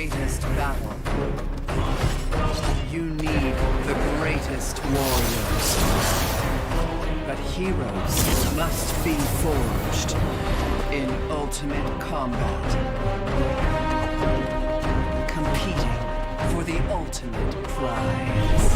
greatest battle, you need the greatest warriors. But heroes must be forged in ultimate combat, competing for the ultimate prize.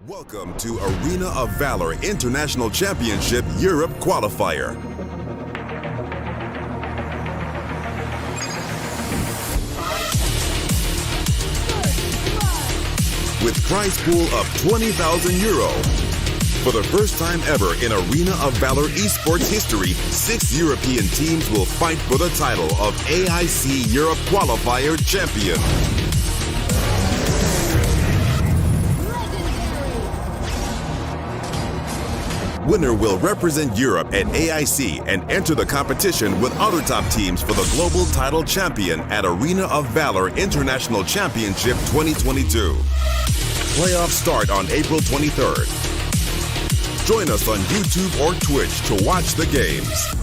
Welcome to Arena of Valor International Championship Europe Qualifier. With prize pool of €20,000. For the first time ever in Arena of Valor Esports history, 6 European teams will fight for the title of AIC Europe Qualifier Champion. Winner will represent Europe at AIC and enter the competition with other top teams for the Global Title Champion at Arena of Valor International Championship 2022. Playoffs start on April 23rd. Join us on YouTube or Twitch to watch the games.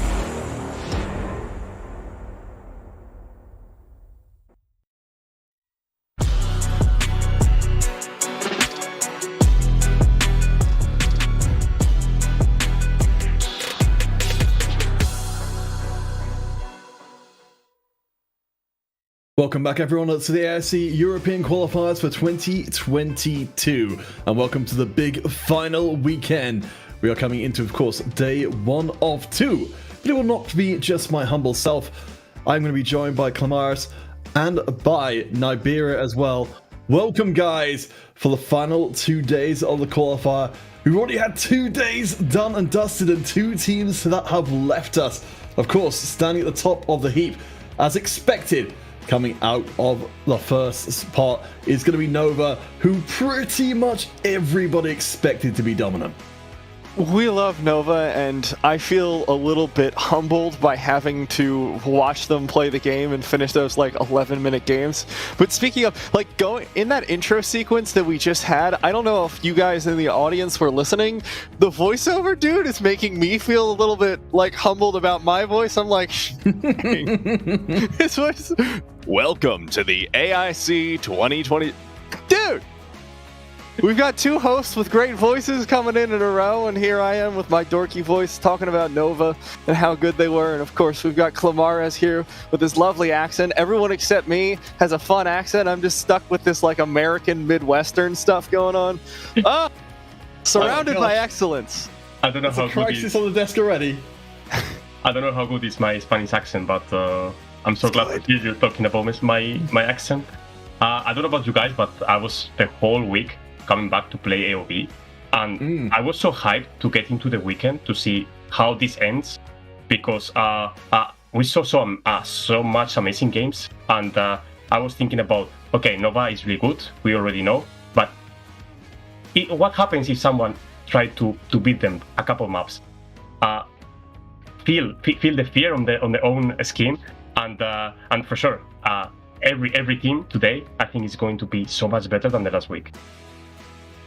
Welcome back everyone to the AIC European Qualifiers for 2022 and welcome to the big final weekend. We are coming into, of course, day 1 of 2, but it will not be just my humble self. I'm going to be joined by Clamaris and by Niberia as well. Welcome guys for the final 2 days of the qualifier. We've already had 2 days done and dusted and 2 teams that have left us. Of course, standing at the top of the heap as expected. Coming out of the first part is going to be Nova, who pretty much everybody expected to be dominant. We love Nova, and I feel a little bit humbled by having to watch them play the game and finish those like 11-minute games. But speaking of like going in that intro sequence that we just had, I don't know if you guys in the audience were listening. The voiceover dude is making me feel a little bit like humbled about my voice. I'm like, his voice. Welcome to the AIC 2020, dude. We've got 2 hosts with great voices coming in a row, and here I am with my dorky voice talking about Nova and how good they were. And of course, we've got Clamares here with his lovely accent. Everyone except me has a fun accent. I'm just stuck with this like American Midwestern stuff going on. Surrounded by excellence. I don't know It's how a good crisis on the desk already. I don't know how good is my Spanish accent, but I'm so glad to hear you talking about my accent. I don't know about you guys, but I was the whole week coming back to play AOV, and I was so hyped to get into the weekend to see how this ends, because we saw so much amazing games, and I was thinking about, okay, Nova is really good, we already know, but what happens if someone tried to beat them a couple maps? Feel the fear on their own skin, and for sure, every team today I think is going to be so much better than the last week.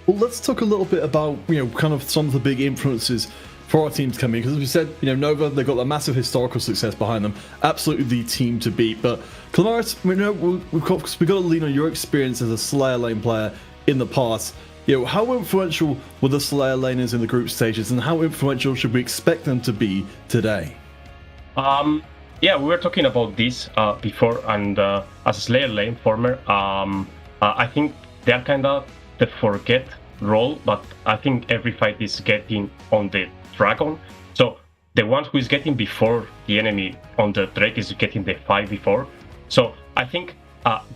Well, let's talk a little bit about, kind of some of the big influences for our teams coming, because as we said, Nova, they've got a massive historical success behind them, absolutely the team to beat. But Clamaris, we've got to lean on your experience as a Slayer lane player in the past. How influential were the Slayer laners in the group stages, and how influential should we expect them to be today? Yeah, we were talking about this before, and as a Slayer lane former, I think they're kind of the forget role, but I think every fight is getting on the dragon. So the one who is getting before the enemy on the Drake is getting the fight before. So I think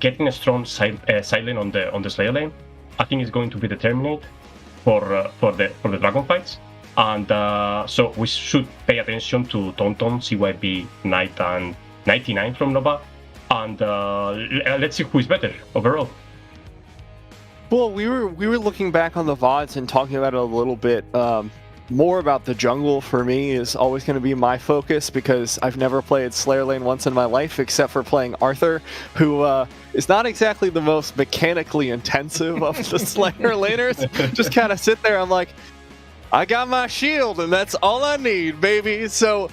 getting a strong side lane on the Slayer lane, I think is going to be determinant for the dragon fights. And so we should pay attention to Tonton, CYB, Knight, and 99 from Nova, and let's see who is better overall. Well, we were looking back on the VODs and talking about it a little bit. More about the jungle for me is always going to be my focus, because I've never played Slayer lane once in my life except for playing Arthur, who is not exactly the most mechanically intensive of the Slayer laners. Just kind of sit there, I'm like, I got my shield and that's all I need, baby. So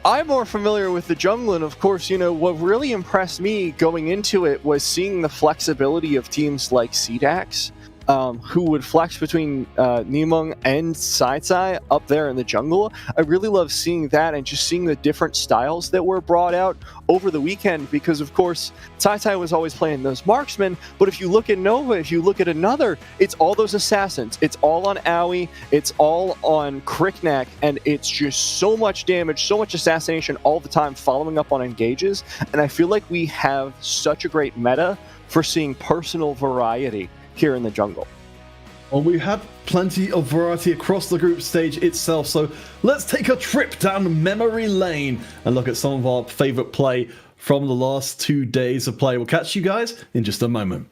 I'm more familiar with the jungle, and of course, what really impressed me going into it was seeing the flexibility of teams like CDAX. who would flex between Nimung and Sai up there in the jungle. I really love seeing that and just seeing the different styles that were brought out over the weekend, because of course Sai was always playing those marksmen, but if you look at Nova, if you look at another, it's all those assassins. It's all on Owie, it's all on Crickneck, and it's just so much damage, so much assassination all the time, following up on engages. And I feel like we have such a great meta for seeing personal variety here in the jungle. Well, we had plenty of variety across the group stage itself, so let's take a trip down memory lane and look at some of our favorite play from the last 2 days of play. We'll catch you guys in just a moment.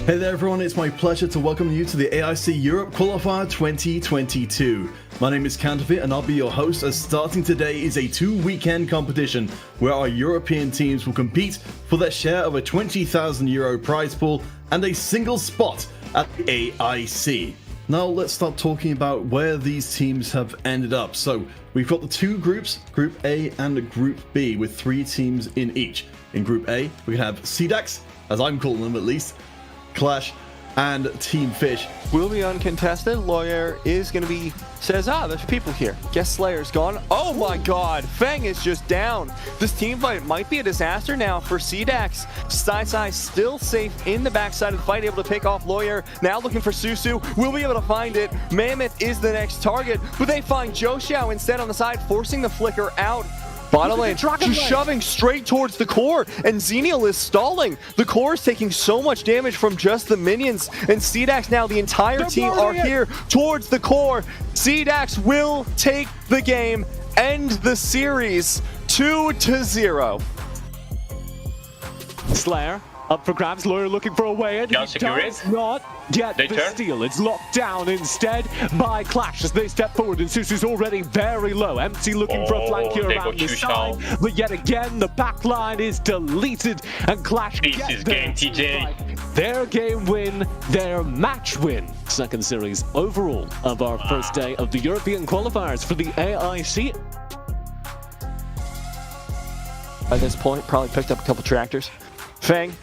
Hey there everyone, it's my pleasure to welcome you to the AIC Europe Qualifier 2022. My name is Counterfeit and I'll be your host, as starting today is a 2-weekend competition where our European teams will compete for their share of a €20,000 prize pool and a single spot at the AIC. Now let's start talking about where these teams have ended up. So we've got the 2 groups, Group A and Group B, with 3 teams in each. In Group A, we can have CDAX, as I'm calling them at least, QLASH, and Team Fish. Will be uncontested. Lawyer is going to be, says, there's people here. Guess Slayer's gone. Oh my god, Feng is just down. This team fight might be a disaster now for CDAX. Sai still safe in the backside of the fight, able to pick off Lawyer. Now looking for Susu. Will be able to find it. Mammoth is the next target, but they find Joshua instead on the side, forcing the flicker out. Bottom lane, she's shoving straight towards the core, and Xenial is stalling. The core is taking so much damage from just the minions, and CDAX now, the entire team are here towards the core. CDAX will take the game, end the series 2-0. Slayer up for grabs, Lawyer looking for a way in. Does not get the steal. It's locked down instead by QLASH as they step forward, and Susu's already very low. Empty looking for a flank here around the side, but yet again the back line is deleted, and QLASH this is game TJ. Their game win, their match win. Second series overall of our first day of the European qualifiers for the AIC. At this point, probably picked up a couple tractors. Feng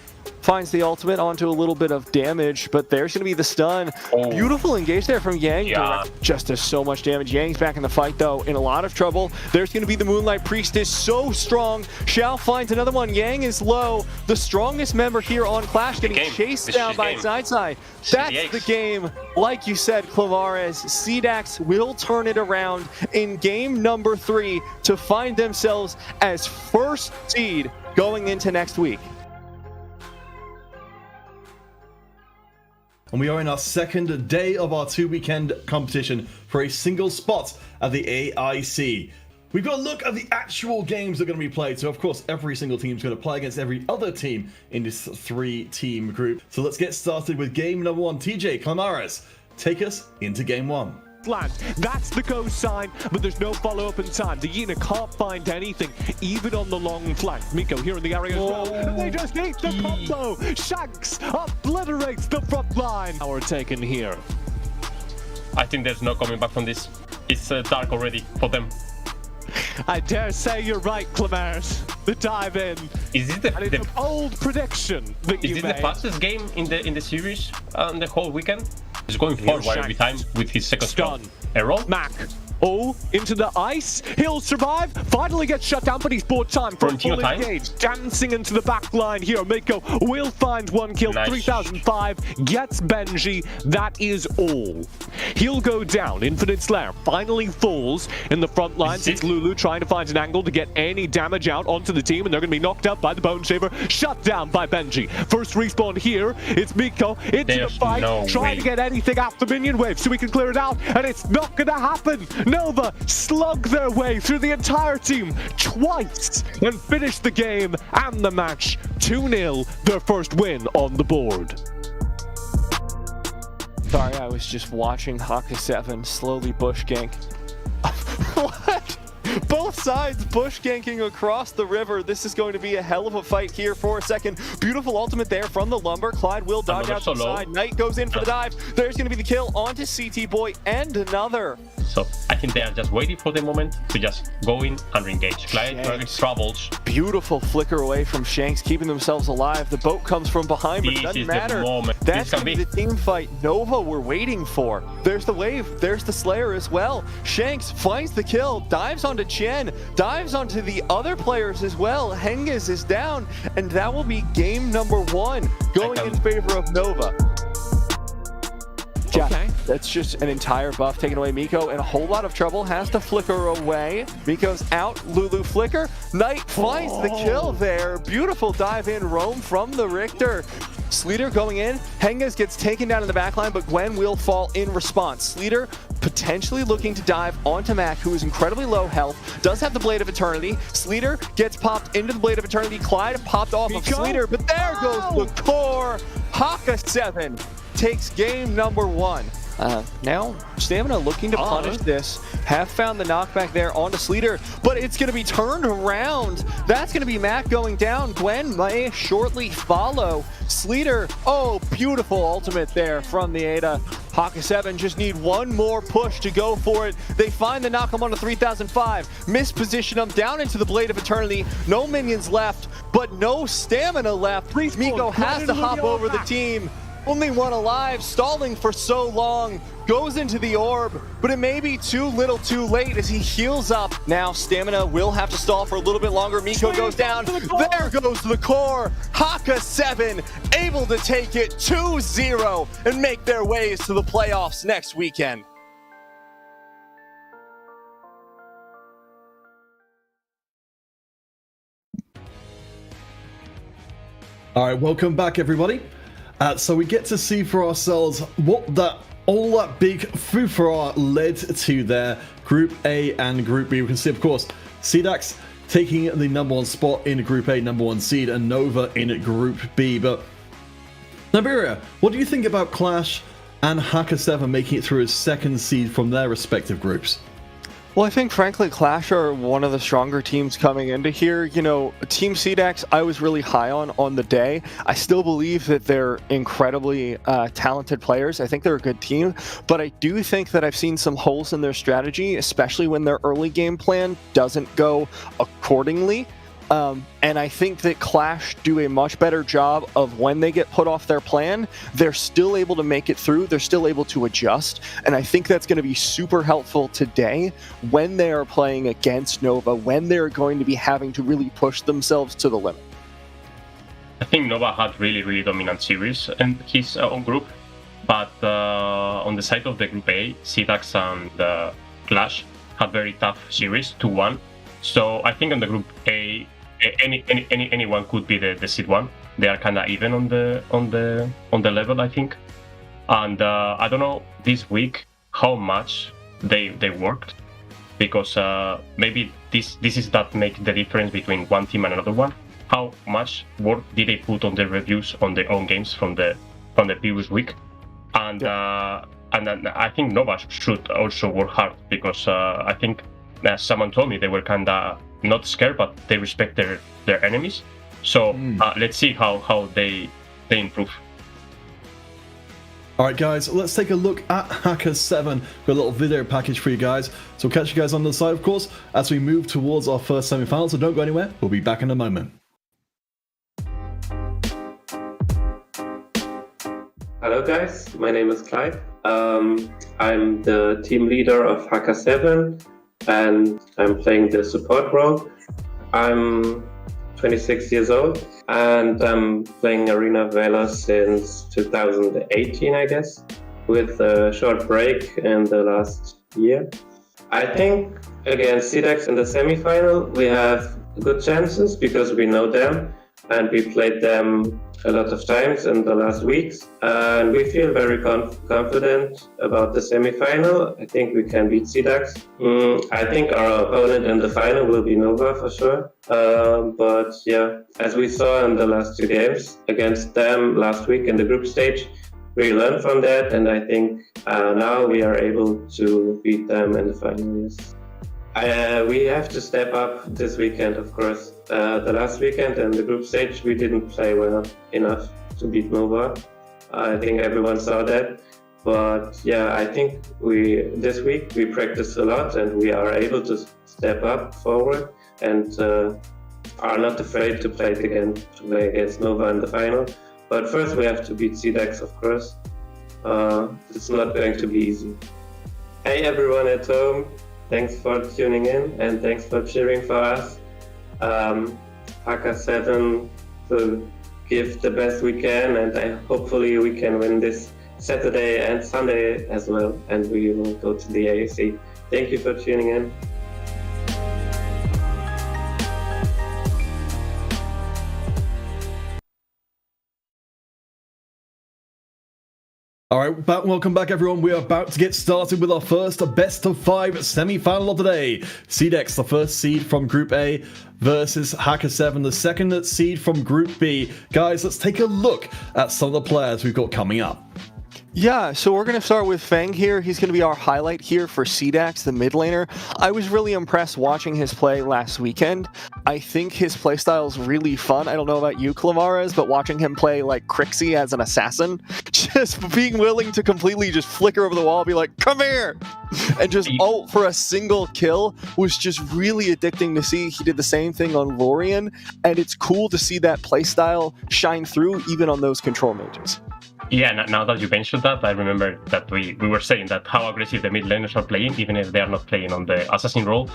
finds the ultimate onto a little bit of damage, but there's going to be the stun. Beautiful engage there from Yang. Just does so much damage. Yang's back in the fight, though, in a lot of trouble. There's going to be the Moonlight Priestess, so strong. Xiao finds another one. Yang is low. The strongest member here on QLASH getting chased down by Sai. That's the game. Like you said, Clavares, CDAX will turn it around in game number 3 to find themselves as first seed going into next week. And we are in our second day of our 2-weekend competition for a single spot at the AIC. We've got a look at the actual games that are going to be played. So of course, every single team is going to play against every other team in this 3-team group. So let's get started with game number 1. TJ Clamares, take us into game 1. Land. That's the go sign, but there's no follow-up in time. The Yena can't find anything, even on the long flank. Miko here in the area as well, and they just eat the combo. Shanks obliterates the front line. Power taken here. I think there's no coming back from this. It's dark already for them. I dare say you're right, Clamares. The dive in. Is this an old prediction that you made? Is this the fastest game in the series the whole weekend? He's going forward every time with his second stun. Errol? Mac. Oh, into the ice. He'll survive. Finally gets shut down, but he's bought time for a full engage. Dancing into the back line here. Miko will find one kill. Nice. 3005 gets Benji. That is all. He'll go down. Infinite Slayer finally falls in the front line. It's Lulu trying to find an angle to get any damage out onto the team, and they're going to be knocked out by the Bone Shaver. Shut down by Benji. First respawn here. It's Miko into the fight. Trying to get anything out the minion wave so we can clear it out, and it's not going to happen. Nova slug their way through the entire team twice and finish the game and the match 2-0, their first win on the board. Sorry, I was just watching Haka 7 slowly bush gank. What? Both sides bush ganking across the river. This is going to be a hell of a fight here for a second. Beautiful ultimate there from the Lumber. Clyde will dodge out to the side. Knight goes in for the dive. There's going to be the kill onto CT Boy and another. So I think they are just waiting for the moment to just go in and re-engage. Client troubles. Beautiful flicker away from Shanks, keeping themselves alive. The boat comes from behind, but it doesn't matter. That's going to be the team fight Nova we're waiting for. There's the wave, there's the Slayer as well. Shanks finds the kill, dives onto Chen, dives onto the other players as well. Hengis is down, and that will be game number 1 going in favor of Nova. Okay. That's just an entire buff taken away. Miko in a whole lot of trouble, has to flicker away. Miko's out, Lulu flicker. Knight finds the kill there. Beautiful dive in, roam from the Richter. Sleater going in, Hengis gets taken down in the backline, but Gwen will fall in response. Sleater potentially looking to dive onto Mac, who is incredibly low health, does have the Blade of Eternity. Sleater gets popped into the Blade of Eternity. Clyde popped off of Sleater, but there goes the core. Haka 7 takes game number 1. Now, Stamina looking to punish this. Have found the knockback there onto Sleater, but it's going to be turned around. That's going to be Mac going down. Gwen may shortly follow. Sleater, oh, beautiful ultimate there from the Ada. Haka 7 just need one more push to go for it. They find the knock him onto 3005. Misposition him down into the Blade of Eternity. No minions left, but no stamina left. Miko has to hop over the team. Only one alive, stalling for so long, goes into the orb, but it may be too little too late as he heals up. Now Stamina will have to stall for a little bit longer. Miko goes down, there goes the core. Haka 7 able to take it 2-0 and make their ways to the playoffs next weekend. All right, welcome back everybody. So we get to see for ourselves what all that big foofara led to there. Group A and Group B. We can see, of course, CDAX taking the #1 spot in Group A, #1 seed, and Nova in Group B. But Niberia, what do you think about Clash and Haka 7 making it through as 2nd seed from their respective groups? Well, I think, frankly, Clash are one of the stronger teams coming into here. You know, Team CDAX, I was really high on the day. I still believe that they're incredibly talented players. I think they're a good team, but I do think that I've seen some holes in their strategy, especially when their early game plan doesn't go accordingly. And I think that Clash do a much better job of when they get put off their plan, they're still able to make it through, they're still able to adjust, and I think that's going to be super helpful today when they are playing against Nova, when they're going to be having to really push themselves to the limit. I think Nova had really dominant series in his own group, but on the side of the Group A, CDAX and Clash had very tough series, 2-1. So I think on the Group A, anyone could be the seed 1. They are kind of even on the level, I think. And I don't know this week how much they worked, because maybe this is that make the difference between one team and another one. How much work did they put on the reviews on their own games from the previous week? And and I think Nova should also work hard, because I think someone told me they were kind of not scared, but they respect their enemies. So let's see how they improve. All right, guys, let's take a look at Haka 7. Got a little video package for you guys. So we'll catch you guys on the side, of course, as we move towards our first semi-final. So don't go anywhere. We'll be back in a moment. Hello guys, my name is Clyde. I'm the team leader of Haka 7 and I'm playing the support role. I'm 26 years old and I'm playing Arena Valor since 2018, I guess, with a short break in the last year. I think against CDAX in the semi-final we have good chances because we know them and we played them a lot of times in the last weeks, and we feel very confident about the semi-final. I think we can beat CDAX. I think our opponent in the final will be Nova for sure. But yeah, as we saw in the last 2 games against them last week in the group stage, we learned from that, and I think now we are able to beat them in the final. Yes. We have to step up this weekend, of course. The last weekend in the group stage, we didn't play well enough to beat Nova. I think everyone saw that. But yeah, I think this week we practiced a lot and we are able to step up forward and are not afraid to play against Nova in the final. But first we have to beat CDAX, of course. It's not going to be easy. Hey everyone at home, thanks for tuning in and thanks for cheering for us. Haka 7 will give the best we can, and hopefully we can win this Saturday and Sunday as well, and we will go to the AIC. Thank you for tuning in. All right, welcome back, everyone. We are about to get started with our first best of 5 semi-final of the day. CDAX, the first seed from Group A, versus Haka 7, the second seed from Group B. Guys, let's take a look at some of the players we've got coming up. Yeah, so we're going to start with Feng here. He's going to be our highlight here for CDAX, the mid laner. I was really impressed watching his play last weekend. I think his playstyle is really fun. I don't know about you, Clamares, but watching him play like Crixie as an assassin, just being willing to completely just flicker over the wall, be like, come here, and just ult for a single kill was just really addicting to see. He did the same thing on Lorien, and it's cool to see that playstyle shine through even on those control mages. Yeah, now that you mentioned that, I remember that we were saying that how aggressive the mid laners are playing, even if they are not playing on the assassin role.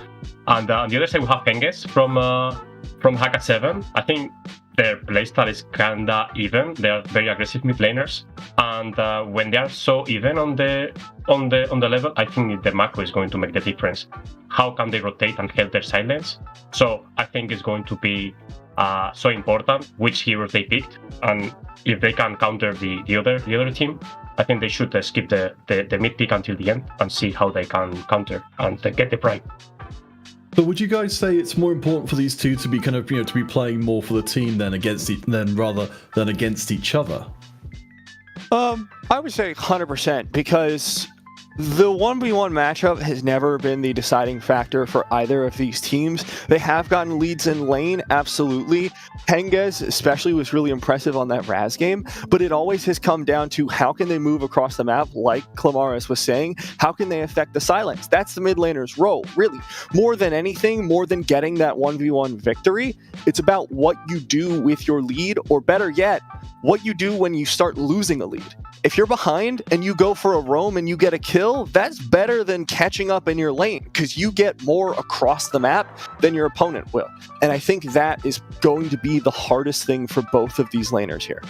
And on the other side, we have Penges from Haka 7. I think their playstyle is kinda even. They are very aggressive mid laners, and when they are so even on the level, I think the macro is going to make the difference. How can they rotate and help their silence? So I think it's going to be so important which heroes they picked, and if they can counter the other team, I think they should skip the mid pick until the end and see how they can counter and get the prime. But would you guys say it's more important for these two to be kind of, to be playing more for the team rather than against each other? I would say 100%, because the 1v1 matchup has never been the deciding factor for either of these teams. They have gotten leads in lane, absolutely. Penges especially was really impressive on that Raz game, but it always has come down to how can they move across the map, like Clamares was saying, how can they affect the silence? That's the mid laner's role, really. More than anything, more than getting that 1v1 victory, it's about what you do with your lead, or better yet, what you do when you start losing a lead. If you're behind and you go for a roam and you get a kill, that's better than catching up in your lane, because you get more across the map than your opponent will. And I think that is going to be the hardest thing for both of these laners here.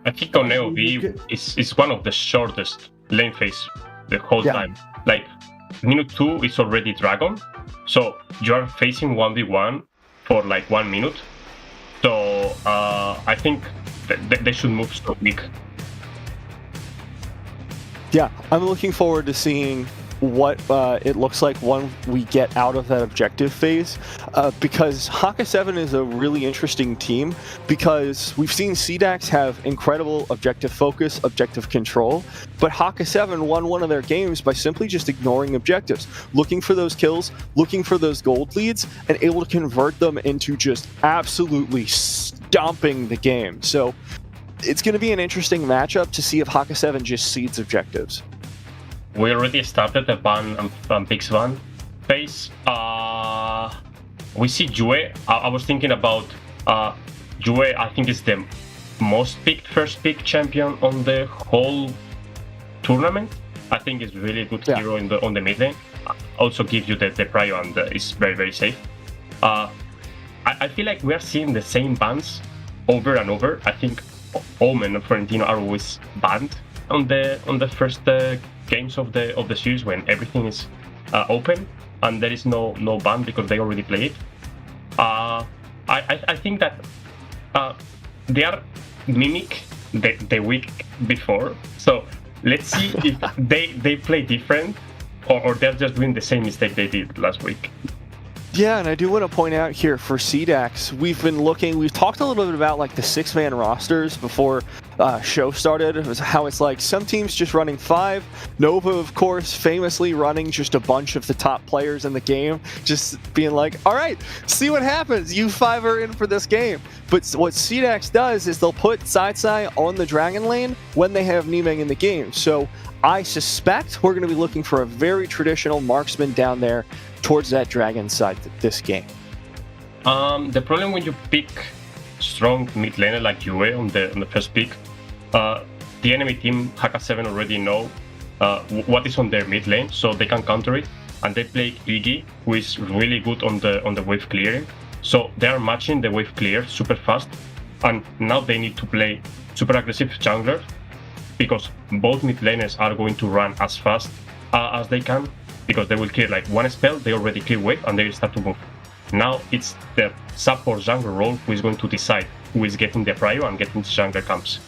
I think on AOV is one of the shortest lane phase the whole time. Like, minute 2 is already Dragon, so you're facing 1v1 for like 1 minute. So I think they should move so quick. Yeah, I'm looking forward to seeing what it looks like when we get out of that objective phase, because Haka 7 is a really interesting team, because we've seen CDAX have incredible objective focus, objective control, but Haka 7 won one of their games by simply just ignoring objectives, looking for those kills, looking for those gold leads, and able to convert them into just absolutely stomping the game. So it's going to be an interesting matchup to see if Haka 7 just seeds objectives. We already started the ban and picks ban phase. We see Jue. I was thinking about Jue. I think is the most picked first pick champion on the whole tournament. I think it's really good hero on the mid lane. Also gives you the prio and is very, very safe. I feel like we are seeing the same bans over and over. I think Omen and Florentino are always banned on the first games of the series when everything is open and there is no ban because they already play it. I think that they are mimic the week before, so let's see if they play different or they're just doing the same mistake they did last week. Yeah, and I do want to point out here for CDAX, we've talked a little bit about like the 6-man rosters before show started. It was how it's like some teams just running 5. Nova, of course, famously running just a bunch of the top players in the game, just being like, all right, see what happens. You 5 are in for this game. But what CDAX does is they'll put Saitsai on the Dragon lane when they have Nimeng in the game. So I suspect we're going to be looking for a very traditional marksman down there towards that Dragon side this game. The problem when you pick strong mid laner like Yue on the first pick, the enemy team Haka 7 already know what is on their mid lane, so they can counter it, and they play Iggy, who is really good on the wave clearing. So they are matching the wave clear super fast, and now they need to play super aggressive jungler because both mid laners are going to run as fast as they can, because they will clear like one spell, they already clear wave, and they will start to move. Now it's the support jungler role who is going to decide who is getting the prio and getting the jungler camps.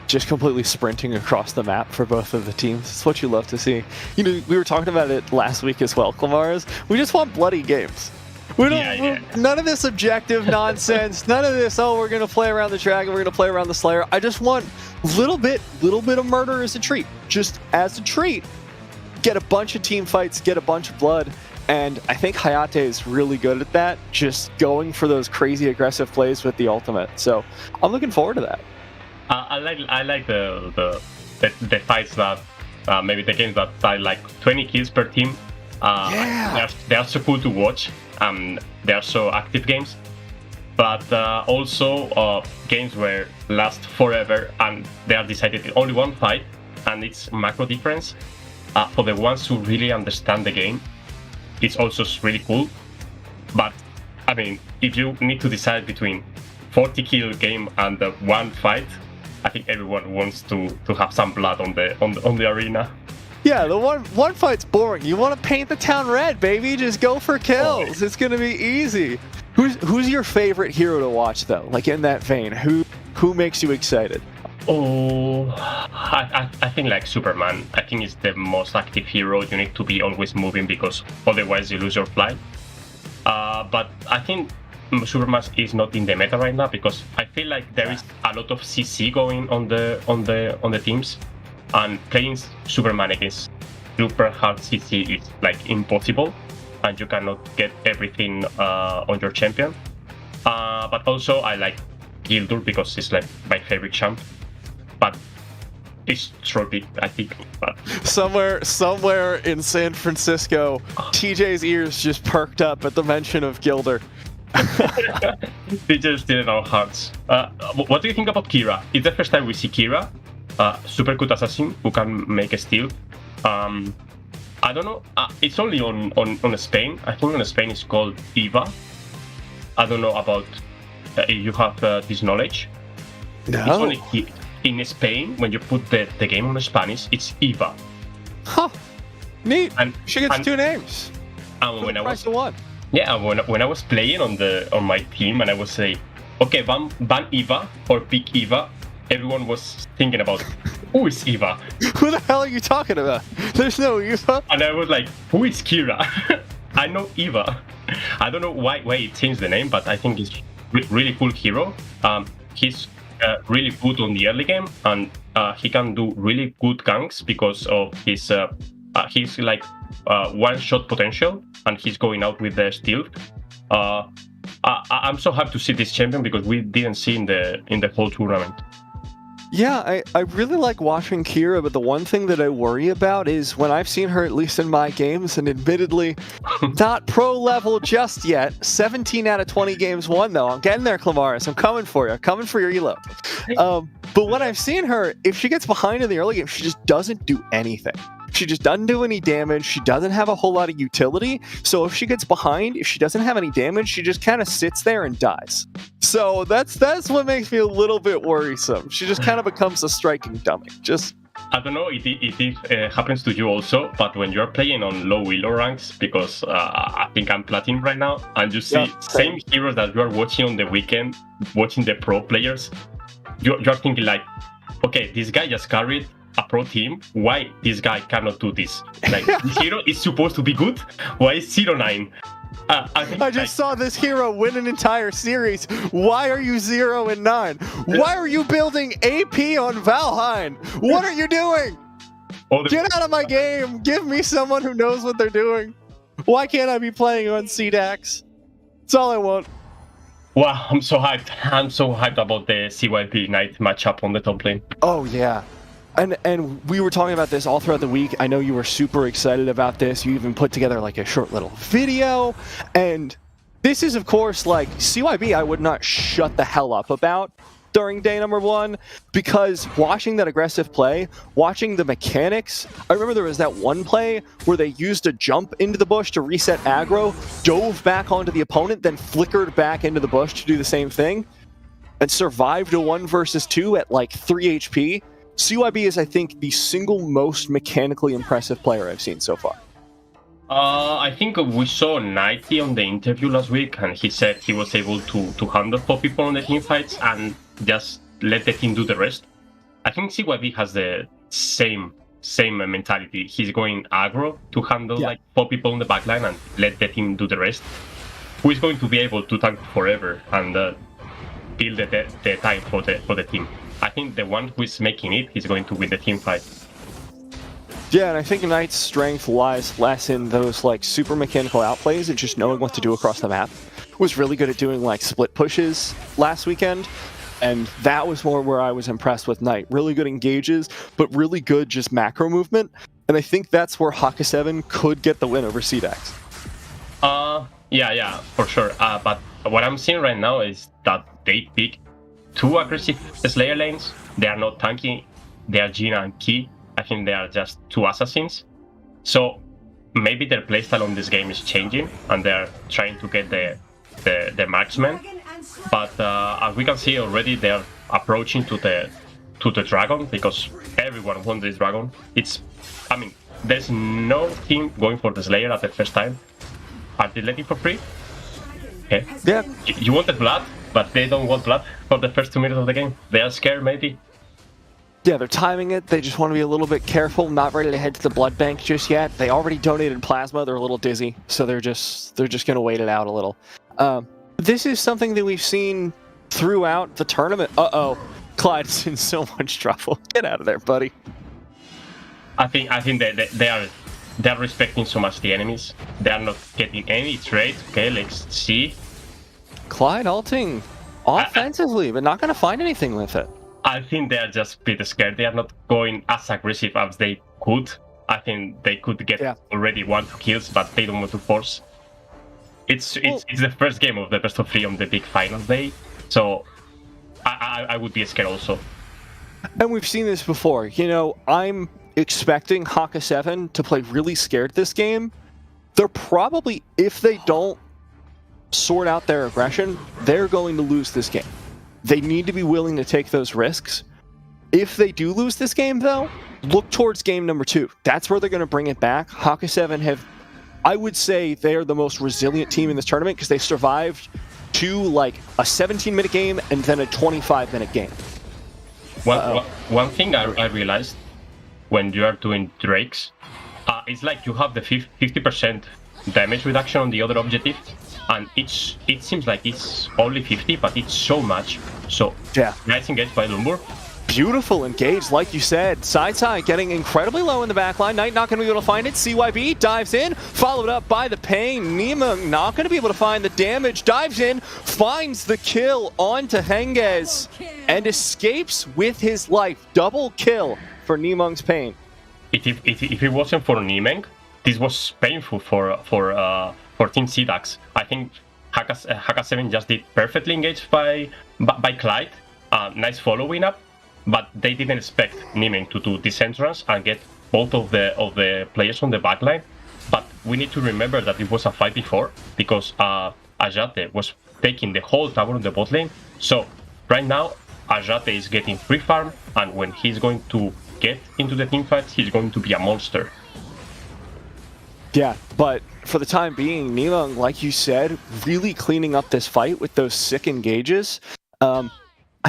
Just completely sprinting across the map for both of the teams. It's what you love to see. You know, we were talking about it last week as well, Clamaras. We just want bloody games. We don't, none of this objective nonsense. None of this, oh, we're going to play around the dragon, we're going to play around the slayer. I just want little bit of murder as a treat. Just as a treat. Get a bunch of team fights, get a bunch of blood. And I think Hayate is really good at that, just going for those crazy aggressive plays with the ultimate. So I'm looking forward to that. I like the fights that maybe the games that are like 20 kills per team. They are so cool to watch. They are so active games, but also games where last forever and they are decided in only one fight, and it's macro difference. For the ones who really understand the game, it's also really cool. But I mean, if you need to decide between 40 kill game and one fight, I think everyone wants to have some blood on the arena. Yeah, the one fight's boring. You want to paint the town red, baby. Just go for kills. It's gonna be easy. Who's your favorite hero to watch though? Like in that vein, who makes you excited? Oh, I think like Superman. I think it's the most active hero. You need to be always moving because otherwise you lose your flight. But I think Superman is not in the meta right now because I feel like there is a lot of CC going on the teams, and playing Superman against super hard CC is like impossible, and you cannot get everything on your champion. But also I like Gildur because it's like my favorite champ. But it's shortly, I think. But somewhere in San Francisco, TJ's ears just perked up at the mention of Gildur. They just didn't know hearts. What do you think about Kira? It's the first time we see Kira, super good assassin who can make a steal. I don't know. It's only on Spain. I think on Spain it's called Eva. I don't know about if you have this knowledge. No. It's only in Spain, when you put the game on Spanish, it's Eva. Huh. Neat. And she gets 2 names. And when I was one. Yeah, when I was playing on my team and I was saying, okay, ban Eva or pick Eva, everyone was thinking about who is Eva? Who the hell are you talking about? There's no Eva. And I was like, who is Kira? I know Eva. I don't know why he changed the name, but I think he's really cool hero. He's really good on the early game, and he can do really good ganks because of his he's like one-shot potential, and he's going out with the steal. I'm so happy to see this champion because we didn't see in the whole tournament. Yeah, I really like watching Kira, but the one thing that I worry about is when I've seen her, at least in my games, and admittedly, not pro level just yet. 17 out of 20 games won, though. I'm getting there, Clamaris. I'm coming for you. I'm coming for your elo. But when I've seen her, if she gets behind in the early game, she just doesn't do anything. She just doesn't do any damage. She doesn't have a whole lot of utility. So if she gets behind, if she doesn't have any damage, she just kind of sits there and dies. So that's what makes me a little bit worrisome. She just kind of becomes a striking dummy. Just I don't know if it happens to you also, but when you're playing on low elo ranks, because I think I'm platinum right now, and you see same heroes that you are watching on the weekend, watching the pro players, you're thinking like, okay, this guy just carried a pro team. Why this guy cannot do this? Like, this hero is supposed to be good. Why is 0-9? I just saw this hero win an entire series. Why are you 0-9? Why are you building AP on Valheim? What are you doing? Get out of my game. Give me someone who knows what they're doing. Why can't I be playing on CDAX? That's all I want. Wow, I'm so hyped. I'm so hyped about the CYP Knight matchup on the top lane. Oh, yeah. And we were talking about this all throughout the week. I know you were super excited about this. You even put together like a short little video. And this is, of course, like CYB I would not shut the hell up about during day number 1, because watching that aggressive play, watching the mechanics, I remember there was that one play where they used a jump into the bush to reset aggro, dove back onto the opponent, then flickered back into the bush to do the same thing, and survived a 1 versus 2 at like 3 HP. CYB is, I think, the single most mechanically impressive player I've seen so far. I think we saw Nighty on the interview last week, and he said he was able to handle 4 people on the team fights and just let the team do the rest. I think CYB has the same mentality. He's going aggro to handle like 4 people on the backline and let the team do the rest. Who is going to be able to tank forever and kill the time for the team. I think the one who is making it is going to win the team fight. Yeah, and I think Knight's strength lies less in those like super mechanical outplays and just knowing what to do across the map. Was really good at doing like split pushes last weekend, and that was more where I was impressed with Knight. Really good engages, but really good just macro movement, and I think that's where Haka 7 could get the win over CDAX. Yeah, for sure. But what I'm seeing right now is that they pick 2 aggressive Slayer lanes. They are not tanky. They are Gina and Key. I think they are just 2 assassins. So maybe their playstyle on this game is changing and they're trying to get the marksman. But as we can see already, they're approaching to the dragon because everyone wants this dragon. There's no team going for the Slayer at the first time. Are they letting for free? Okay. Yeah. You wanted blood, but they don't want blood for the first 2 minutes of the game. They are scared, maybe. Yeah, they're timing it. They just want to be a little bit careful, not ready to head to the blood bank just yet. They already donated plasma. They're a little dizzy, so they're just going to wait it out a little. This is something that we've seen throughout the tournament. Uh-oh. Clyde's in so much trouble. Get out of there, buddy. I think they're respecting so much the enemies. They are not getting any trade. Okay, let's see. Clyde ulting offensively, but not going to find anything with it. I think they are just a bit scared. They are not going as aggressive as they could. I think they could get already 1-2 kills, but they don't want to force. It's the first game of the best of 3 on the big final day, so I would be scared also. And we've seen this before. You know, I'm expecting Haka 7 to play really scared this game. They're probably, if they don't sort out their aggression, they're going to lose this game. They need to be willing to take those risks. If they do lose this game, though, look towards game number 2. That's where they're going to bring it back. Haka 7 have, I would say, they're the most resilient team in this tournament because they survived to like a 17-minute game and then a 25-minute game. One thing I realized when you are doing Drakes, it's like you have the 50% damage reduction on the other objective. And it seems like it's only 50, but it's so much. So, yeah. Nice engaged by Lumbur. Beautiful engage, like you said. Side getting incredibly low in the backline. Knight not going to be able to find it. CYB dives in, followed up by the Pain. Nima not going to be able to find the damage. Dives in, finds the kill onto Hengez, and escapes with his life. Double kill for Nimung's Pain. If it wasn't for Nimeng, this was painful for Team CDAX. I think Haka 7 just did perfectly engaged by Clyde. Nice following up, but they didn't expect Nimeng to do this entrance and get both of the players on the backline. But we need to remember that it was a fight before because Ajate was taking the whole tower on the bot lane. So right now Ajate is getting free farm, and when he's going to get into the team fights, he's going to be a monster. Yeah, but for the time being, Nimung, like you said, really cleaning up this fight with those sick engages. I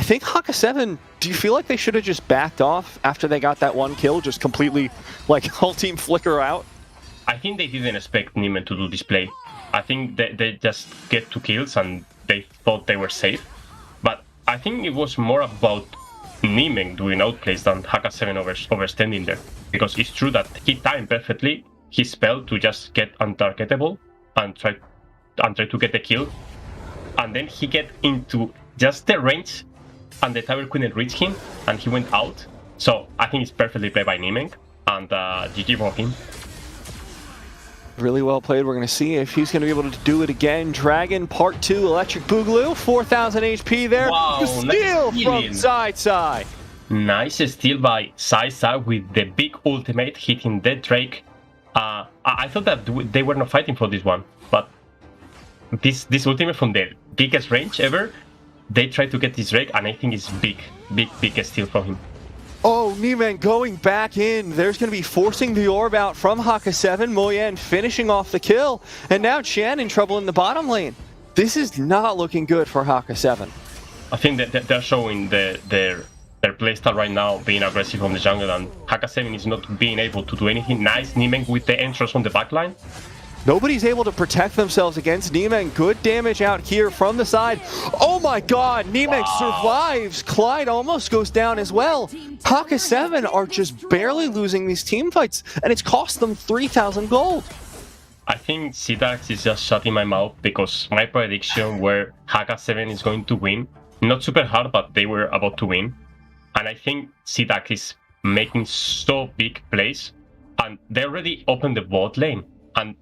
think Haka 7, do you feel like they should have just backed off after they got that 1 kill, just completely, like, whole team flicker out? I think they didn't expect Nimeng to do this play. I think they just get 2 kills and they thought they were safe. But I think it was more about Niemann doing outplays than Haka 7 overstanding there. Because it's true that he timed perfectly his spell to just get untargetable and try to get the kill. And then he get into just the range and the tower couldn't reach him and he went out. So I think it's perfectly played by Niemann and GG for him. Really well played. We're going to see if he's going to be able to do it again. Dragon Part 2, Electric Boogaloo, 4,000 HP there. Wow, The steal from Side. Nice steal by Side with the big ultimate hitting the Drake. I thought that they were not fighting for this one, but this ultimate from the biggest range ever, they tried to get this Drake, and I think it's big steal from him. Oh, Niemann going back in. There's going to be forcing the orb out from Haka 7. Moyen finishing off the kill. And now Chan in trouble in the bottom lane. This is not looking good for Haka 7. I think that they're showing their playstyle right now, being aggressive on the jungle, and Haka 7 is not being able to do anything. Nice Niemann with the entrance on the backline. Nobody's able to protect themselves against Niemann. Good damage out here from the side. Oh my god, Niemann survives. Clyde almost goes down as well. Haka 7 are just barely losing these team fights, and it's cost them 3,000 gold. I think CDAX is just shutting my mouth because my prediction where Haka 7 is going to win, not super hard, but they were about to win. And I think CDAX is making so big plays, and they already opened the bot lane, and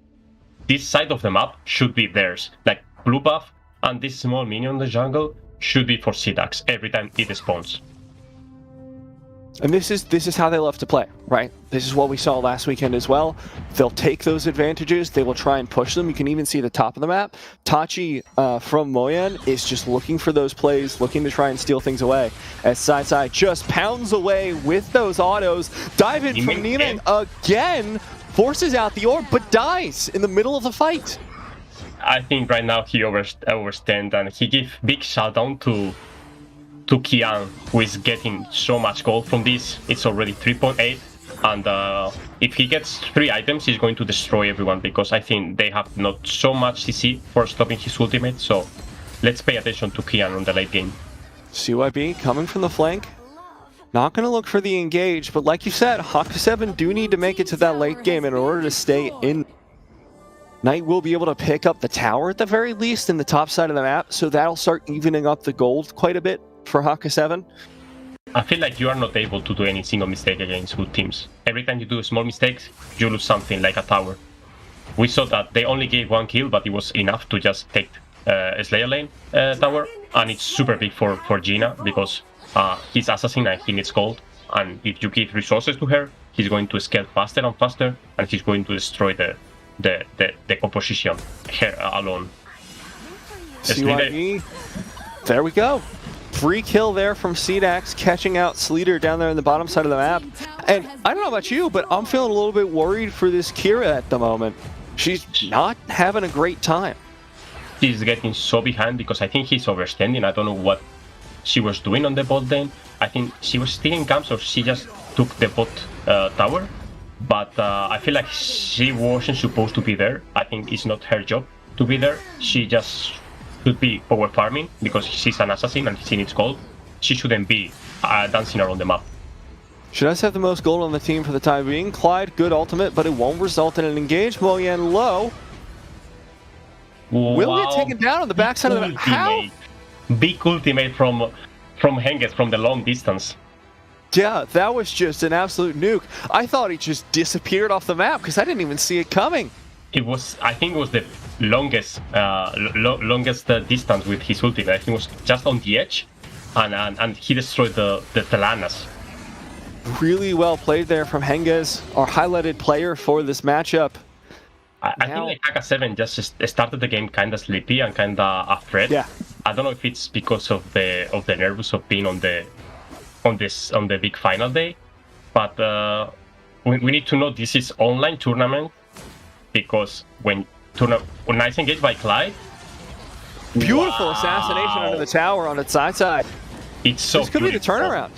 this side of the map should be theirs. Like blue buff and this small minion in the jungle should be for CDAX every time it spawns. And this is how they love to play, right? This is what we saw last weekend as well. They'll take those advantages. They will try and push them. You can even see the top of the map. Tachi from Moyen is just looking for those plays, looking to try and steal things away. As Side just pounds away with those autos. Dive in from Niemann again. Forces out the orb, but dies in the middle of the fight. I think right now he overstand and he give big shutdown to Kian, who is getting so much gold from this. It's already 3.8, and if he gets 3 items, he's going to destroy everyone, because I think they have not so much CC for stopping his ultimate. So let's pay attention to Kian on the late game. CYB coming from the flank. Not going to look for the engage, but like you said, Haka 7 do need to make it to that late game in order to stay in. Knight will be able to pick up the tower at the very least in the top side of the map, so that'll start evening up the gold quite a bit for Haka 7. I feel like you are not able to do any single mistake against good teams. Every time you do small mistakes, you lose something like a tower. We saw that they only gave 1 kill, but it was enough to just take a Slayer lane tower, and it's super big for Gina, because he's assassin and he needs gold, and if you give resources to her, he's going to scale faster and faster, and he's going to destroy the composition her alone. CYB, there we go. Free kill there from CDAX, catching out Sleater down there in the bottom side of the map. And I don't know about you, but I'm feeling a little bit worried for this Kira at the moment. She's not having a great time. She's getting so behind because I think he's overstanding. I don't know what she was doing on the bot lane. I think she was stealing camps, or she just took the bot tower. But I feel like she wasn't supposed to be there. I think it's not her job to be there. She just should be power farming because she's an assassin and she needs gold. She shouldn't be dancing around the map. She does have the most gold on the team for the time being. Clyde, good ultimate, but it won't result in an engage. Moyen low. Wow. Will get taken down on the backside of the map. How? Big ultimate from Henges from the long distance. Yeah, that was just an absolute nuke. I thought he just disappeared off the map because I didn't even see it coming. It was, I think it was the longest distance with his ultimate. I think it was just on the edge, and he destroyed the Talanas. Really well played there from Henges, our highlighted player for this matchup. I think like Haka 7 just started the game kind of sleepy and kind of afraid. Yeah. I don't know if it's because of the nervous of being on the big final day, but we need to know this is online tournament, because when nice engaged by Clyde. Beautiful assassination under the tower on its side. It's so. This could be the turnaround.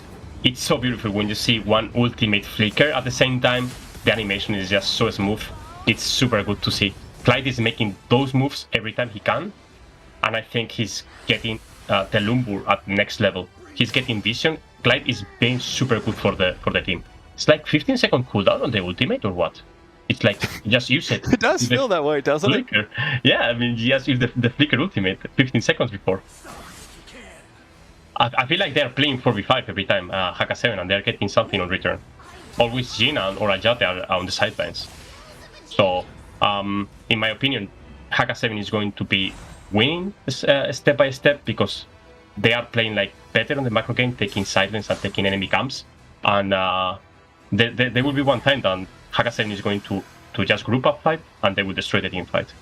It's so beautiful when you see one ultimate flicker at the same time. The animation is just so smooth. It's super good to see. Clyde is making those moves every time he can, and I think he's getting the Lumbur at next level. He's getting vision. Clyde is being super good for the team. It's like 15-second cooldown on the ultimate or what? It's like just use it. It does feel that way, doesn't flicker. it? Yeah, I mean, just use the flicker ultimate 15 seconds before. I feel like they're playing 4v5 every time Haka 7 and they're getting something on return. Always Jin or Ajate are on the sidelines. So, in my opinion, Haka 7 is going to be winning step by step because they are playing like better on the macro game, taking silence and taking enemy camps. And there will be one time that Haka 7 is going to just group up fight and they will destroy the team fight.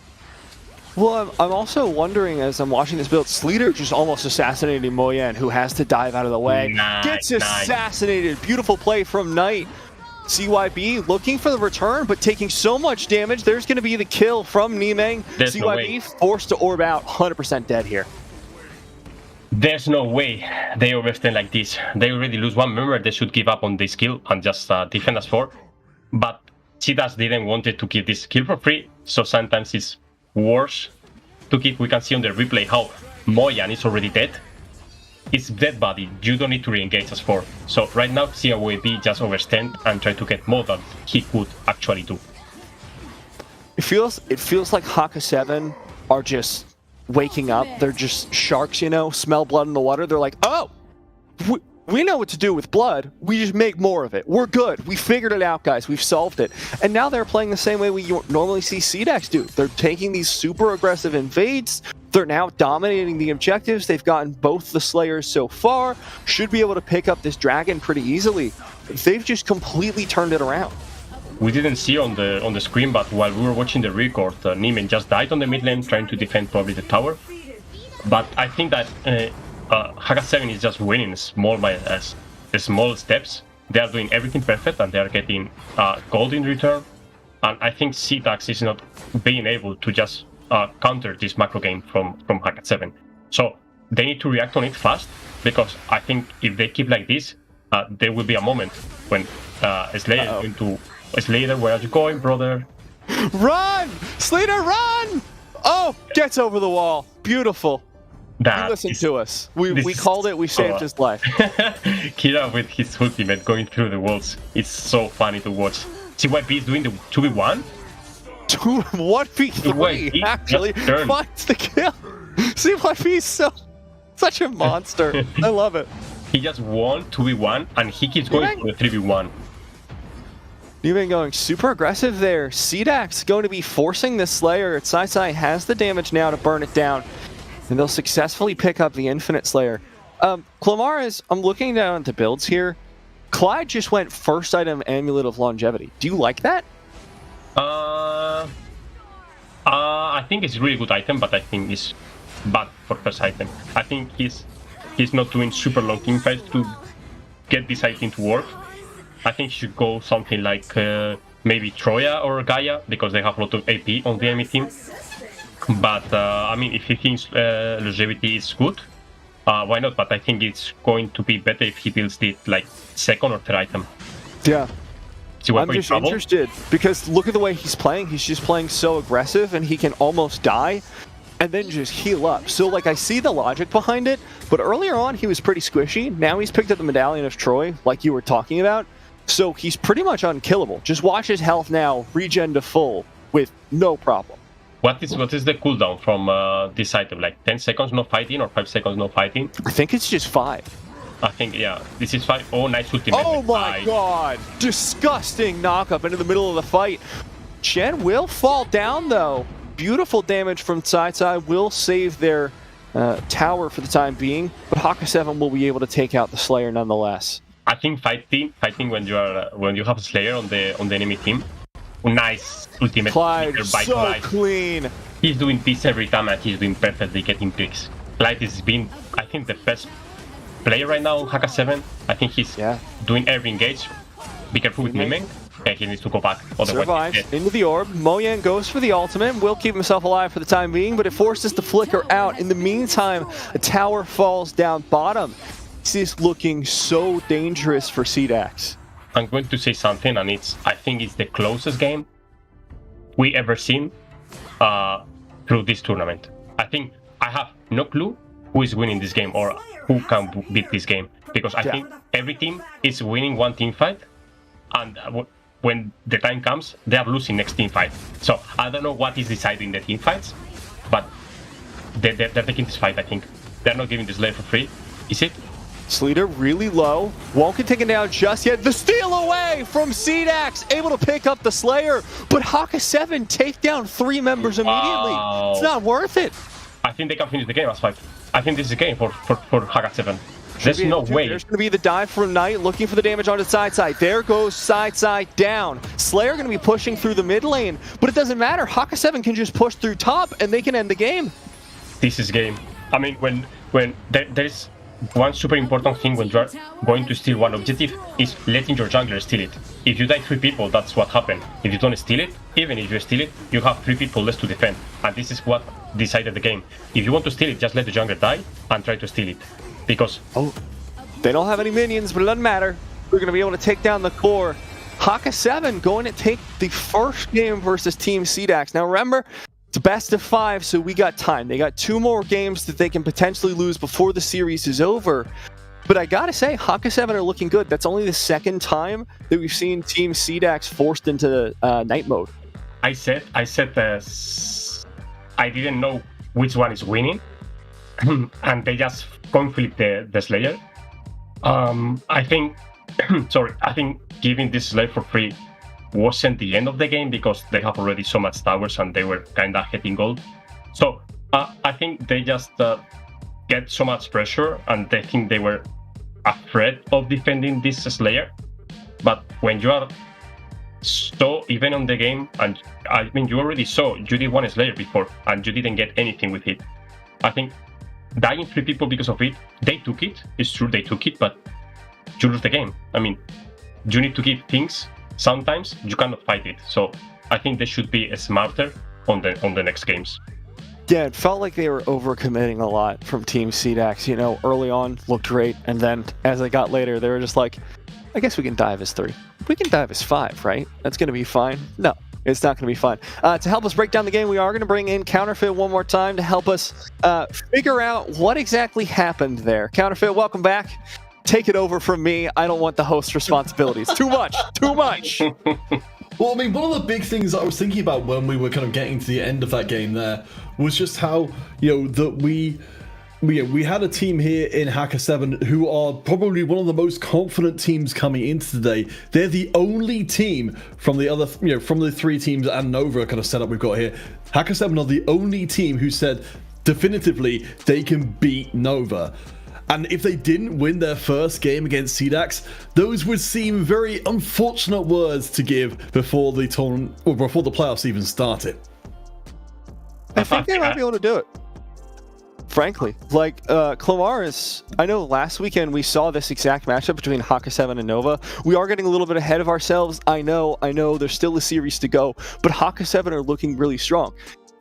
Well, I'm also wondering as I'm watching this build, Sleater just almost assassinating Moyen, who has to dive out of the way. Gets assassinated. Beautiful play from Knight. CYB looking for the return, but taking so much damage. There's going to be the kill from Nimeng. There's no way. CYB forced to orb out, 100% dead here. There's no way they overextend like this. They already lose one member. They should give up on this kill and just defend as 4. But CDAX didn't want it to give this kill for free, so sometimes it's worse to keep. We can see on the replay how Moyan is already dead. It's dead body. You don't need to re-engage as 4. So right now CYB just overstand and try to get more than he could actually do. It feels like Haka 7 are just waking up. They're just sharks, you know, smell blood in the water. They're like, oh, we know what to do with blood. We just make more of it. We're good. We figured it out, guys. We've solved it. And now they're playing the same way we normally see CDAX do. They're taking these super aggressive invades. They're now dominating the objectives. They've gotten both the Slayers so far. Should be able to pick up this dragon pretty easily. They've just completely turned it around. We didn't see on the screen, but while we were watching the record, Niemann just died on the mid lane trying to defend probably the tower. But I think that Haka 7 is just winning small steps. They are doing everything perfect and they are getting gold in return. And I think CDAX is not being able to just counter this macro game from Haka 7. So they need to react on it fast, because I think if they keep like this, there will be a moment when Slayer is going to... Slayer, where are you going, brother? Run! Slayer, run! Oh, gets over the wall. Beautiful. He listened to us. We called it. We saved his life. Kira with his ultimate going through the walls. It's so funny to watch. CYB is doing the 2v1. 1v3 actually finds the kill. CYB is such a monster. I love it. He just won 2v1 and he keeps going for the 3v1. You've been going super aggressive there. CDAX going to be forcing this Slayer. Sai has the damage now to burn it down, and they'll successfully pick up the Infinite Slayer. Clamara's, I'm looking down at the builds here. Clyde just went first item Amulet of Longevity. Do you like that? I think it's a really good item, but I think it's bad for first item. I think he's not doing super long teamfights to get this item to work. I think he should go something like maybe Troya or Gaia, because they have a lot of AP on the enemy team. But I mean, if he thinks longevity is good, why not? But I think it's going to be better if he builds it like second or third item. Yeah. I'm just interested because look at the way he's playing. He's just playing so aggressive and he can almost die and then just heal up. So like I see the logic behind it, but earlier on he was pretty squishy. Now he's picked up the Medallion of Troy like you were talking about. So he's pretty much unkillable. Just watch his health now regen to full with no problem. What is the cooldown from this item? Like 10 seconds no fighting or 5 seconds no fighting? I think it's just 5. I think, yeah, this is 5. Oh, nice ultimate. Oh my god! Disgusting knock-up into the middle of the fight. Chen will fall down, though. Beautiful damage from Sai will save their tower for the time being, but Haka 7 will be able to take out the Slayer nonetheless. I think fighting when you have a Slayer on the enemy team. Nice ultimate. Clyde, so Clyde. Clean. He's doing this every time and he's doing perfectly getting picks. Clyde has been, I think, the best player right now on Haka 7. I think he's doing every engage. Be careful with Nimeng. Okay, he needs to go back. Survives into the orb. Moyen goes for the ultimate. Will keep himself alive for the time being, but it forces the flicker out. In the meantime, a tower falls down bottom. This is looking so dangerous for CDAX. I'm going to say something, and I think it's the closest game we ever seen through this tournament. I think I have no clue who is winning this game or who can beat this game, because I think every team is winning one team fight, and when the time comes, they are losing next team fight. So I don't know what is deciding the team fights, but they're taking this fight, I think. They're not giving this Slayer for free, is it? Sleater really low, won't get taken down just yet. The steal away from CDAX, able to pick up the Slayer, but Haka 7 take down 3 members immediately. Wow. It's not worth it. I think they can finish the game as 5. I think this is a game for Haka 7. There's no way. There's going to be the dive from Knight, looking for the damage onto side. There goes side down. Slayer going to be pushing through the mid lane, but it doesn't matter. Haka 7 can just push through top, and they can end the game. This is game. I mean, when there's one super important thing when you're going to steal one objective is letting your jungler steal it. If you die 3 people, that's what happened. If you don't steal it, even if you steal it, you have 3 people less to defend. And this is what decided the game. If you want to steal it, just let the jungler die and try to steal it. Because... Oh, they don't have any minions, but it doesn't matter. We're going to be able to take down the core. Haka 7 going to take the first game versus Team CDAX. Now remember, it's a best of 5, so we got time. They got 2 more games that they can potentially lose before the series is over. But I gotta say, Haka 7 are looking good. That's only the second time that we've seen Team CDAX forced into night mode. I said I didn't know which one is winning, and they just conflict the Slayer. I think, I think giving this Slayer for free wasn't the end of the game, because they have already so much towers and they were kind of hitting gold. So I think they just get so much pressure, and they think they were afraid of defending this Slayer. But when you are so even on the game, and I mean, you already saw you did one Slayer before and you didn't get anything with it. I think dying 3 people because of it, they took it. It's true, they took it, but you lose the game. I mean, you need to give things. Sometimes you cannot fight it. So I think they should be smarter on the next games. Yeah, it felt like they were overcommitting a lot from Team CDAX. You know, early on looked great, and then as they got later, they were just like, I guess we can dive as 3. We can dive as 5, right? That's going to be fine. No, it's not going to be fine. To help us break down the game, we are going to bring in Counterfeit one more time to help us figure out what exactly happened there. Counterfeit, welcome back. Take it over from me. I don't want the host's responsibilities. Too much. Too much. Well, I mean, one of the big things that I was thinking about when we were kind of getting to the end of that game there was just how, you know, that we had a team here in Haka 7 who are probably one of the most confident teams coming into today. They're the only team from the other, you know, from the 3 teams and Nova kind of setup we've got here. Haka 7 are the only team who said definitively they can beat Nova. And if they didn't win their first game against CDAX, those would seem very unfortunate words to give before the tournament or before the playoffs even started. I think they might be able to do it. Frankly, like Clamaris, I know last weekend we saw this exact matchup between Haka 7 and Nova. We are getting a little bit ahead of ourselves. I know, there's still a series to go, but Haka 7 are looking really strong.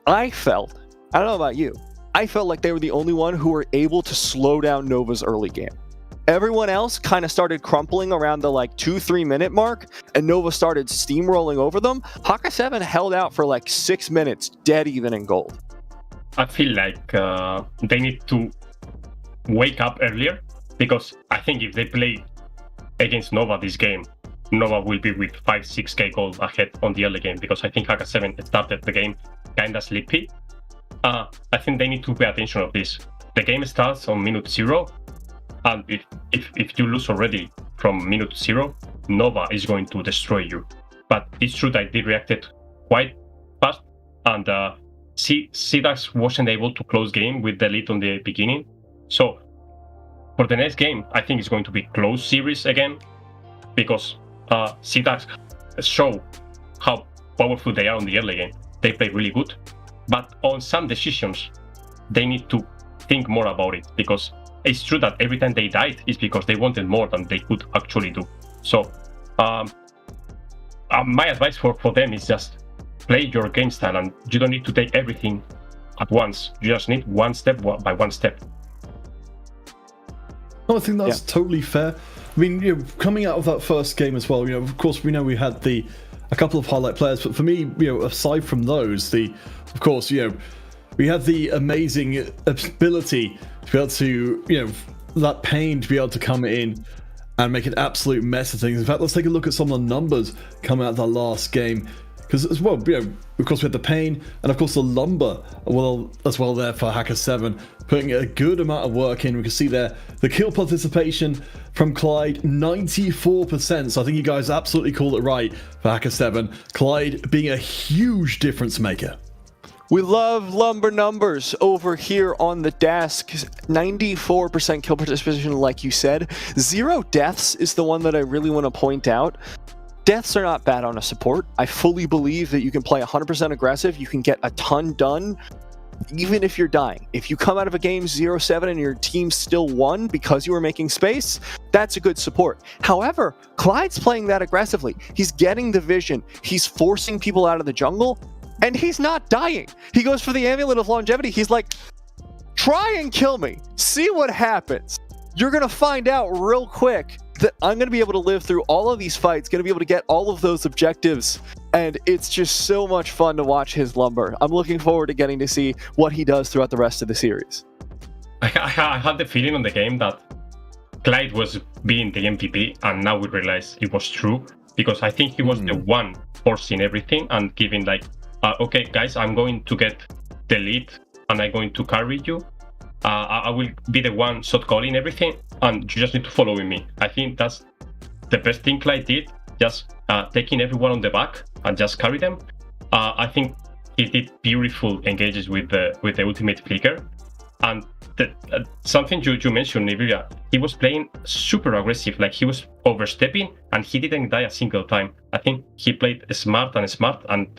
I don't know about you, I felt like they were the only one who were able to slow down Nova's early game. Everyone else kind of started crumpling around the like 2-3 minute mark, and Nova started steamrolling over them. Haka 7 held out for like 6 minutes, dead even in gold. I feel like they need to wake up earlier, because I think if they play against Nova this game, Nova will be with 5-6k gold ahead on the early game, because I think Haka 7 started the game kind of sleepy. I think they need to pay attention of this. The game starts on minute 0, and if you lose already from minute 0, Nova is going to destroy you. But it's true that they reacted quite fast, and CDAX wasn't able to close game with the lead on the beginning. So for the next game, I think it's going to be close series again, because CDAX show how powerful they are on the early game. They play really good. But on some decisions, they need to think more about it, because it's true that every time they died is because they wanted more than they could actually do. So my advice for them is just play your game style, and you don't need to take everything at once. You just need one step by one step. No, I think that's totally fair. I mean, you know, coming out of that first game as well, you know, of course, we know we had the a couple of highlight players. But for me, aside from those, of course, we have the amazing ability to be able to, that pain to be able to come in and make an absolute mess of things. In fact, let's take a look at some of the numbers coming out of that last game. Because as well, of course we had the pain and of course the lumber, as well there for Haka 7, putting a good amount of work in. We can see there the kill participation from Clyde, 94%. So I think you guys absolutely called it right for Haka 7. Clyde being a huge difference maker. We love lumber numbers over here on the desk. 94% kill participation, like you said. 0 deaths is the one that I really want to point out. Deaths are not bad on a support. I fully believe that you can play 100% aggressive. You can get a ton done, even if you're dying. If you come out of a game 0-7 and your team still won because you were making space, that's a good support. However, Clyde's playing that aggressively. He's getting the vision. He's forcing people out of the jungle. And he's not dying. He goes for the Amulet of Longevity. He's like, try and kill me. See what happens. You're going to find out real quick that I'm going to be able to live through all of these fights, going to be able to get all of those objectives. And it's just so much fun to watch his lumber. I'm looking forward to getting to see what he does throughout the rest of the series. I had the feeling on the game that Clyde was being the MVP, and now we realize it was true. Because I think he was the one forcing everything and giving like, okay, guys, I'm going to get the lead and I'm going to carry you. I will be the one shot calling everything and you just need to follow me. I think that's the best thing Clyde did, just taking everyone on the back and just carry them. I think he did beautiful engages with the ultimate flicker. And something you mentioned, Nivea, he was playing super aggressive, like he was overstepping and he didn't die a single time. I think he played smart, and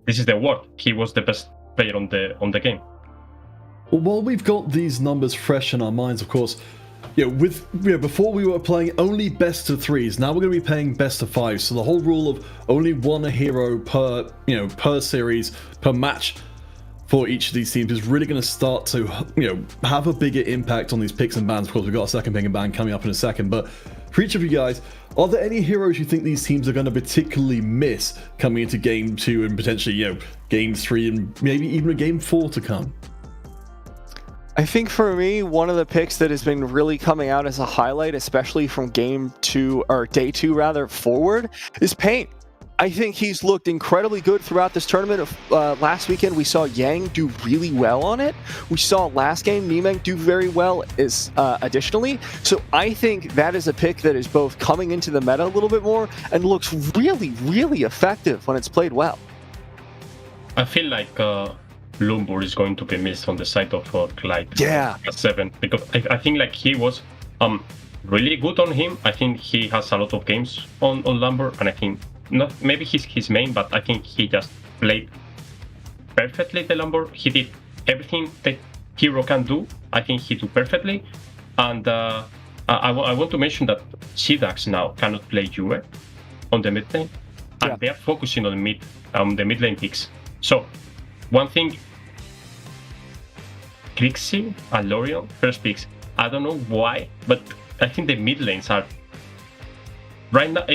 this is the word. He was the best player on the game. Well, while we've got these numbers fresh in our minds, of course, before we were playing only best of 3s, now we're going to be playing best of 5s. So the whole rule of only one hero per series, per match for each of these teams is really going to start to, have a bigger impact on these picks and bans. Of course, we've got a second pick and ban coming up in a second, but for each of you guys, are there any heroes you think these teams are going to particularly miss coming into Game 2 and potentially, Game 3 and maybe even a Game 4 to come? I think for me, one of the picks that has been really coming out as a highlight, especially from Game 2, or Day 2 rather, forward, is Pain. I think he's looked incredibly good throughout this tournament. Last weekend, we saw Yang do really well on it. We saw last game, Nemeng do very well additionally. So I think that is a pick that is both coming into the meta a little bit more and looks really, really effective when it's played well. I feel like Lumbur is going to be missed on the side of Clyde. Yeah. 7, because I think like he was really good on him. I think he has a lot of games on Lumber, and I think not maybe he's his main, but I think he just played perfectly the Lumber. He did everything the hero can do. I think he did perfectly, and I want to mention that CDAX now cannot play Juve on the mid lane, and they are focusing on the mid lane picks. So one thing, Crixie and Lorion first picks. I don't know why, but I think the mid lanes are right now.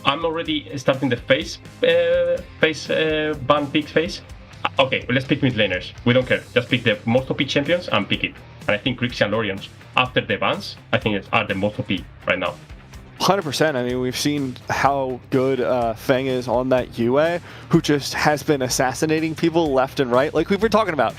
I'm already starting the phase ban pick phase. Okay, let's pick mid laners. We don't care. Just pick the most OP champions and pick it. And I think Crixie and Lorion, after the bans, I think are the most OP right now. 100%. I mean, we've seen how good Feng is on that UA, who just has been assassinating people left and right, like we were talking about.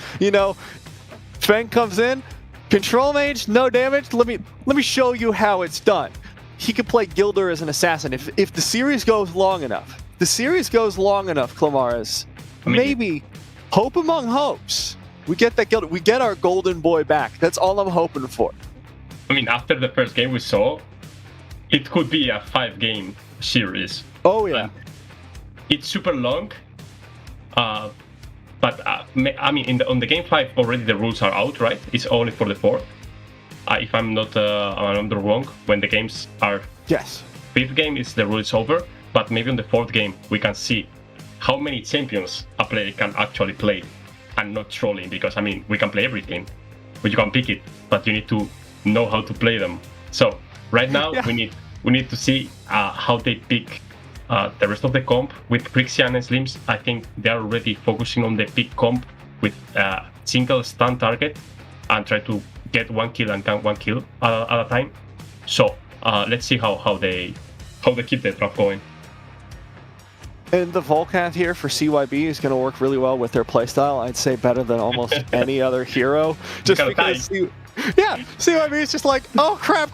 Feng comes in, control mage, no damage. Let me show you how it's done. He could play Gilder as an assassin if the series goes long enough. Clamaris. Maybe hope among hopes. We get that Gilder. We get our golden boy back. That's all I'm hoping for. I mean, after the first game we saw, it could be a 5-game series. Oh yeah. It's super long, but I mean, on the game 5 already the rules are out, right? It's only for the 4th. If I'm not wrong, when the games are 5th game, the rule is over. But maybe on the 4th game we can see how many champions a player can actually play, and not trolling. Because I mean, we can play everything, but you can pick it, but you need to know how to play them. So right now we need to see how they pick the rest of the comp with Crixie and Slims, I think they're already focusing on the big comp with single stun target and try to get one kill and count one kill at a time. So let's see how they keep the draft going. And the Volcath here for CYB is going to work really well with their playstyle. I'd say better than almost any other hero. Just because, CYB is just like, oh crap,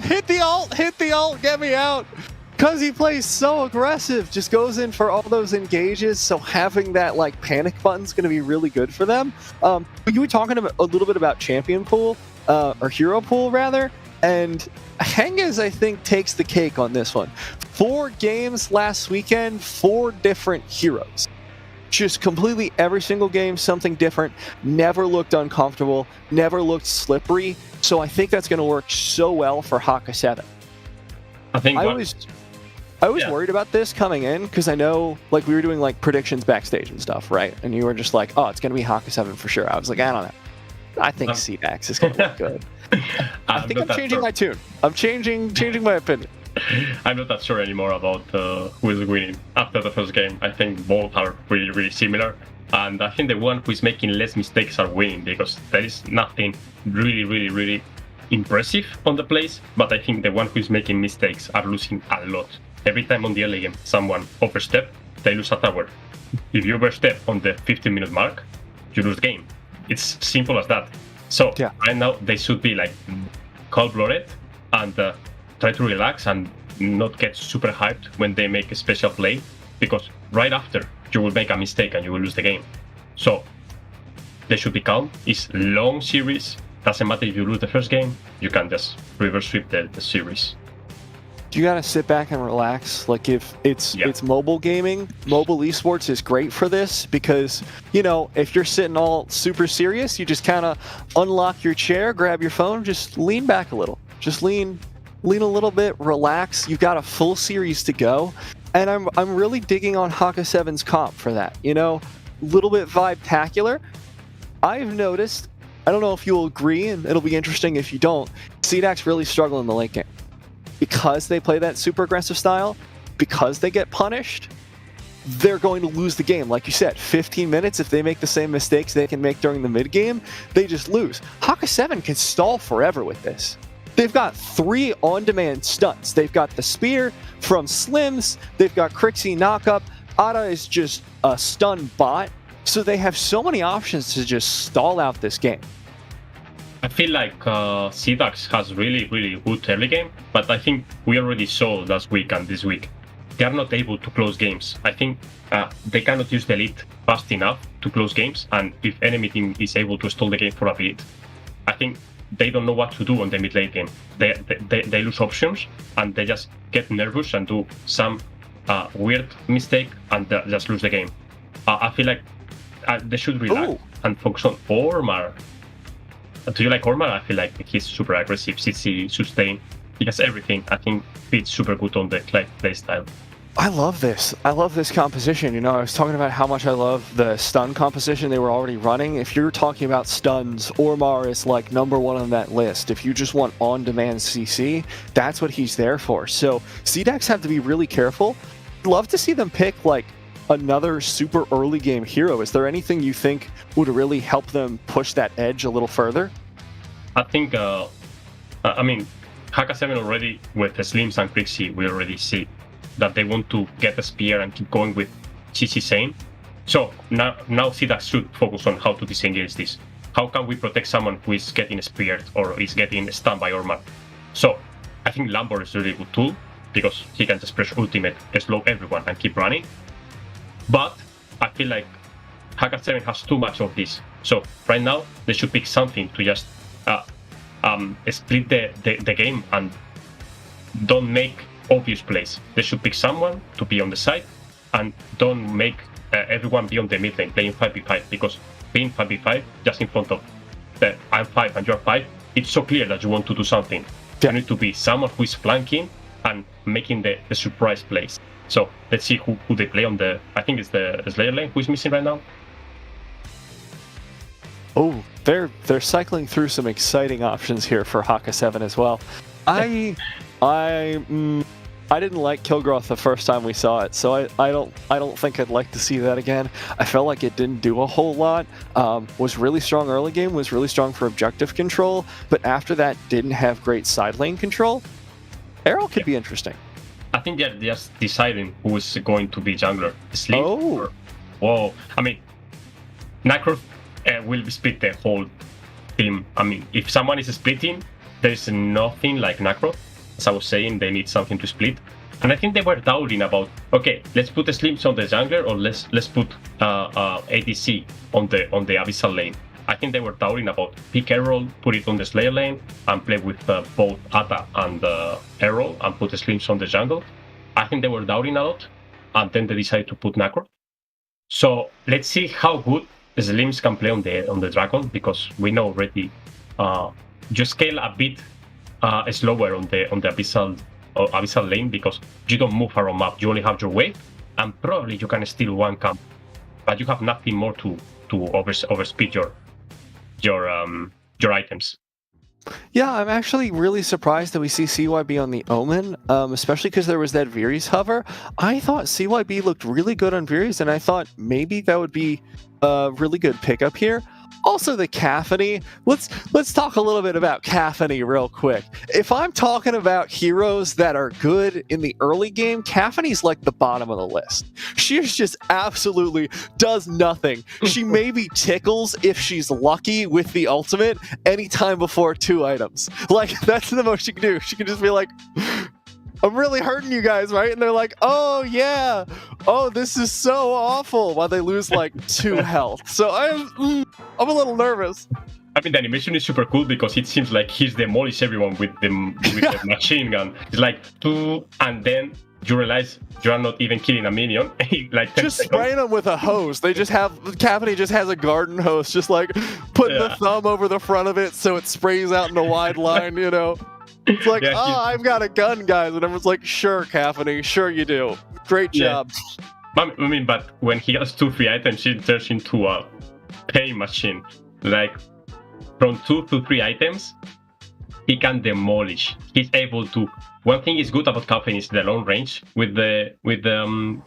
hit the ult, get me out. Because he plays so aggressive, just goes in for all those engages, so having that like panic button is going to be really good for them. But you were talking about, a little bit about champion pool, or hero pool rather, and Henges, I think, takes the cake on this one. 4 games last weekend, 4 different heroes. Just completely every single game, something different. Never looked uncomfortable, never looked slippery. So I think that's going to work so well for Haka 7. I was worried about this coming in because I know, like, we were doing like predictions backstage and stuff, right? And you were just like, oh, it's going to be Haka 7 for sure. I was like, I don't know. I think CDAX is going to look good. I think I'm changing my tune. I'm changing my opinion. I'm not that sure anymore about who is winning after the first game. I think both are really, really similar. And I think the one who is making less mistakes are winning because there is nothing really, really, really impressive on the place. But I think the one who is making mistakes are losing a lot. Every time on the early game, someone overstep, they lose a tower. If you overstep on the 15-minute mark, you lose the game. It's simple as that. So right now they should be like cold-blooded and try to relax and not get super hyped when they make a special play, because right after you will make a mistake and you will lose the game. So they should be calm. It's long series. Doesn't matter if you lose the first game, you can just reverse sweep the series. You gotta sit back and relax. Like, if it's mobile gaming, mobile esports is great for this because, you know, if you're sitting all super serious, you just kind of unlock your chair, grab your phone, just lean back a little. Just lean a little bit, relax. You've got a full series to go. And I'm really digging on Haka 7's comp for that. You know, a little bit vibe-tacular. I've noticed, I don't know if you'll agree, and it'll be interesting if you don't, CDAX really struggle in the late game. Because they play that super aggressive style, because they get punished, they're going to lose the game. Like you said, 15 minutes, if they make the same mistakes they can make during the mid game, they just lose. Haka 7 can stall forever with this. They've got 3 on-demand stunts. They've got the spear from Slims, they've got Crixie knockup, Ada is just a stun bot, so they have so many options to just stall out this game. I feel like CDAX has really, really good early game, but I think we already saw last week and this week, they are not able to close games. I think they cannot use the lead fast enough to close games, and if enemy team is able to stall the game for a bit, I think they don't know what to do on the mid-late game. They lose options, and they just get nervous and do some weird mistake and just lose the game. I feel like they should relax and focus on Ormar. Do you like Ormar? I feel like he's super aggressive, CC, sustain. He has everything. I think fits super good on the Clive playstyle. I love this. I love this composition. You know, I was talking about how much I love the stun composition they were already running. If you're talking about stuns, Ormar is like #1 on that list. If you just want on-demand CC, that's what he's there for. So CDAX have to be really careful. I'd love to see them pick like another super early game hero. Is there anything you think would really help them push that edge a little further? I think, I mean, Haka 7 already, with the Slims and Crixie, we already see that they want to get a spear and keep going with CC Sane. So now CDAX should focus on how to disengage this. How can we protect someone who is getting speared or is getting stunned by Ormar? So I think Lambor is a really good tool because he can just press ultimate, slow everyone and keep running. But I feel like Haka 7 has too much of this. So right now they should pick something to just split the game and don't make obvious plays. They should pick someone to be on the side and don't make everyone be on the mid lane playing 5v5, because being 5v5 just in front of the I'm 5 and you're 5, it's so clear that you want to do something. You need to be someone who is flanking and making the surprise plays. So let's see who they play on the, I think it's the Slayer lane who is missing right now. Oh, they're cycling through some exciting options here for Haka 7 as well. I didn't like Kilgroth the first time we saw it, so I don't think I'd like to see that again. I felt like it didn't do a whole lot. Was really strong early game, was really strong for objective control, but after that didn't have great side lane control. Errol could be interesting. I think they're just deciding who's going to be jungler. Sleep. Oh. Whoa. I mean, Nacro will split the whole team. I mean, if someone is splitting, there's nothing like Nacro. As I was saying, they need something to split. And I think they were doubting about, okay, let's put the Slims on the jungler, or let's put ADC on the Abyssal lane. I think they were doubting about pick Errol, put it on the Slayer lane, and play with both Ata and Errol, and put the Slims on the jungle. I think they were doubting a lot, and then they decided to put Nacro. So let's see how good the Slims can play on the Dragon, because we know already you scale a bit slower on the Abyssal lane, because you don't move around map. You only have your wave, and probably you can steal one camp, but you have nothing more to overspeed your items. Yeah, I'm actually really surprised that we see CYB on the Omen, especially because there was that Viris hover. I thought CYB looked really good on Viris, and I thought maybe that would be a really good pickup here. Also, the Caphany. Let's talk a little bit about Caphany real quick. If I'm talking about heroes that are good in the early game, Caphany's like the bottom of the list. She just absolutely does nothing. She maybe tickles if she's lucky with the ultimate anytime before 2 items. Like, that's the most she can do. She can just be like, I'm really hurting you guys, right? And they're like, oh yeah, oh, this is so awful, while they lose like 2 health. So I'm a little nervous. I mean, the animation is super cool, because it seems like he's demolish everyone with the machine gun. It's like 2, and then you realize you are not even killing a minion. Like just spraying them with a hose. They just have, Caphany just has a garden hose, just like putting the thumb over the front of it so it sprays out in a wide line, you know? It's like, I've got a gun, guys. And everyone's like, sure, Caphany, sure you do. Great job. I mean, but when he has 2-3 items, he turns into a pay machine. Like, from 2 to 3 items, he can demolish. He's able to. One thing is good about Caphany is the long range with the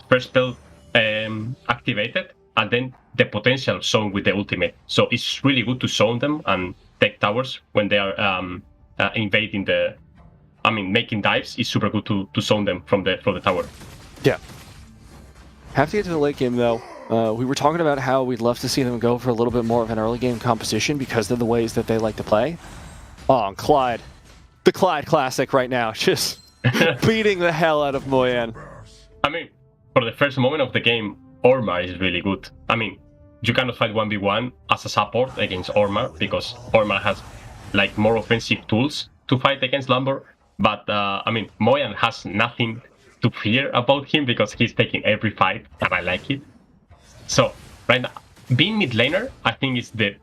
first spell activated, and then the potential zone with the ultimate. So it's really good to zone them and take towers when they are invading making dives. Is super good to zone them from the tower. Yeah. Have to get to the late game though. We were talking about how we'd love to see them go for a little bit more of an early game composition because of the ways that they like to play. Oh, Clyde. The Clyde Classic right now. Just beating the hell out of Moyen. I mean, for the first moment of the game, Ormar is really good. I mean, you cannot fight 1v1 as a support against Ormar, because Ormar has like more offensive tools to fight against Lumber. But I mean, Moyen has nothing to fear about him, because he's taking every fight, and I like it. So right now, being mid laner, I think is the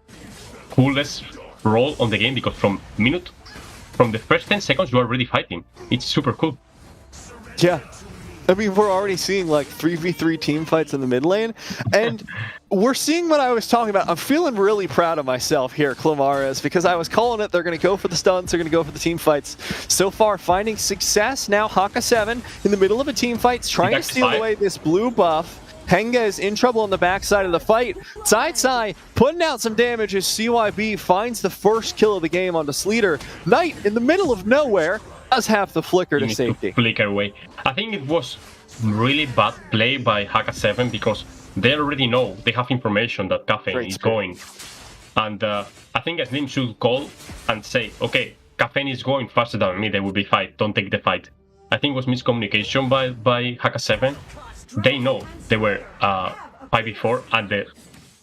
coolest role on the game, because from the first 10 seconds you are already fighting. It's super cool. Yeah. I mean, we're already seeing like 3v3 team fights in the mid lane, and we're seeing what I was talking about. I'm feeling really proud of myself here, Clamares, because I was calling it. They're going to go for the stuns. They're going to go for the team fights. So far, finding success. Now Haka 7 in the middle of a team fight, trying to steal away this blue buff. Henga is in trouble on the backside of the fight. Sai putting out some damage as CYB finds the first kill of the game onto Sleater. Knight in the middle of nowhere does have the flicker to safety. Flicker away. I think it was really bad play by Haka 7, because they already know, they have information that Caphany is going. And I think Slim should call and say, okay, Caphany is going faster than me, there will be fight, don't take the fight. I think it was miscommunication by Haka 7. They know they were 5v4, and the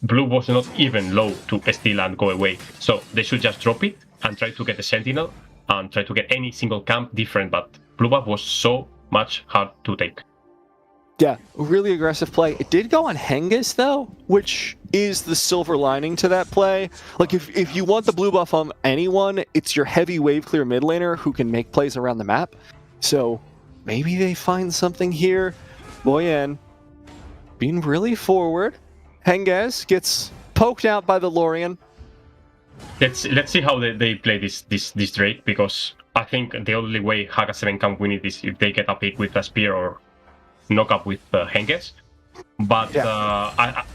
blue was not even low to steal and go away. So they should just drop it and try to get the sentinel and try to get any single camp different, but blue buff was so much hard to take. Yeah, really aggressive play. It did go on Hengis though, which is the silver lining to that play. Like if you want the blue buff on anyone, it's your heavy wave clear mid laner who can make plays around the map. So maybe they find something here. Moyen being really forward. Hengis gets poked out by the Lorien. Let's see how they play this Drake, because I think the only way Haka 7 can win it is if they get a pick with a spear or knock up with Henges. But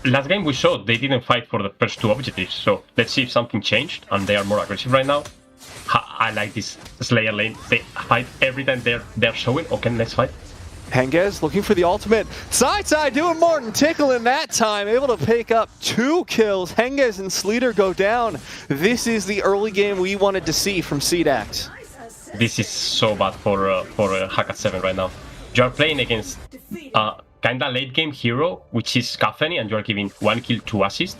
last game we saw they didn't fight for the first two objectives, so let's see if something changed and they are more aggressive right now. I like this Slayer lane. They fight every time they're showing. Okay, let's fight. Henges looking for the ultimate. Side doing more than tickle in that time. Able to pick up 2 kills. Henges and Sleater go down. This is the early game we wanted to see from CDAX. This is so bad for Haka 7 right now. You're playing against kinda late game hero, which is Caffeine, and you're giving 1 kill, 2 assists.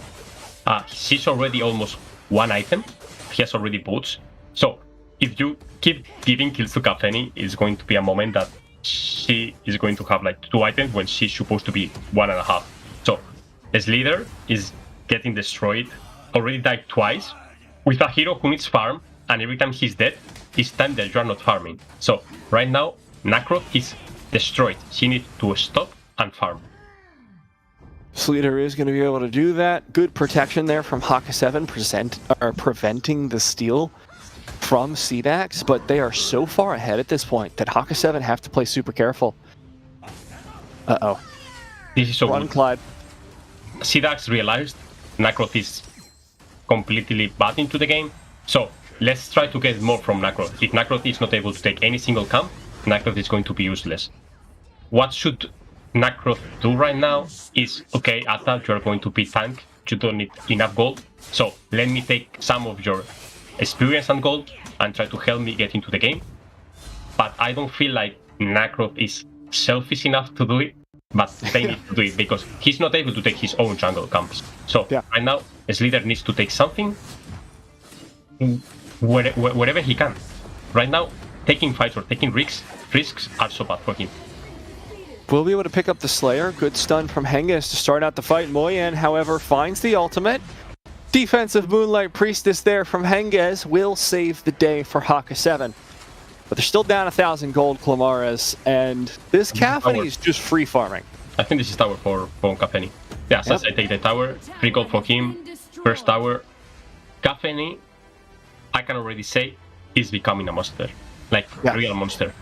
She's already almost 1 item. He has already boots. So if you keep giving kills to Caffeine, it's going to be a moment that she is going to have like 2 items when she's supposed to be 1.5. So as leader is getting destroyed, already died twice, with a hero who needs farm, and every time he's dead, it's time that you are not farming. So right now, Nakroth is destroyed. She needs to stop and farm. Sleater is going to be able to do that. Good protection there from Haka 7, preventing the steal from CDAX, but they are so far ahead at this point that Haka 7 have to play super careful. Uh-oh. This is so Run, good. Clyde. CDAX realized Nakroth is completely bad into the game, so let's try to get more from Nakroth. If Nakroth is not able to take any single camp, Nakroth is going to be useless. What should Nakroth do right now is, okay, Atta, you're going to be tank, you don't need enough gold, so let me take some of your experience and gold and try to help me get into the game. But I don't feel like Nakroth is selfish enough to do it, but they need to do it because he's not able to take his own jungle camps. So right now, his leader needs to take something wherever he can. Right now, taking fights or taking risks are so bad for him. We'll be able to pick up the Slayer. Good stun from Henges to start out the fight. Moyen, however, finds the ultimate. Defensive Moonlight Priestess there from Henges will save the day for Haka 7. But they're still down 1,000 gold, Clamares, and this Caffeine is just free farming. I think this is tower for Caffeine. Yeah, since I take the tower, free gold for him, first tower. Caffeine, I can already say, is becoming a monster. Like, a real monster.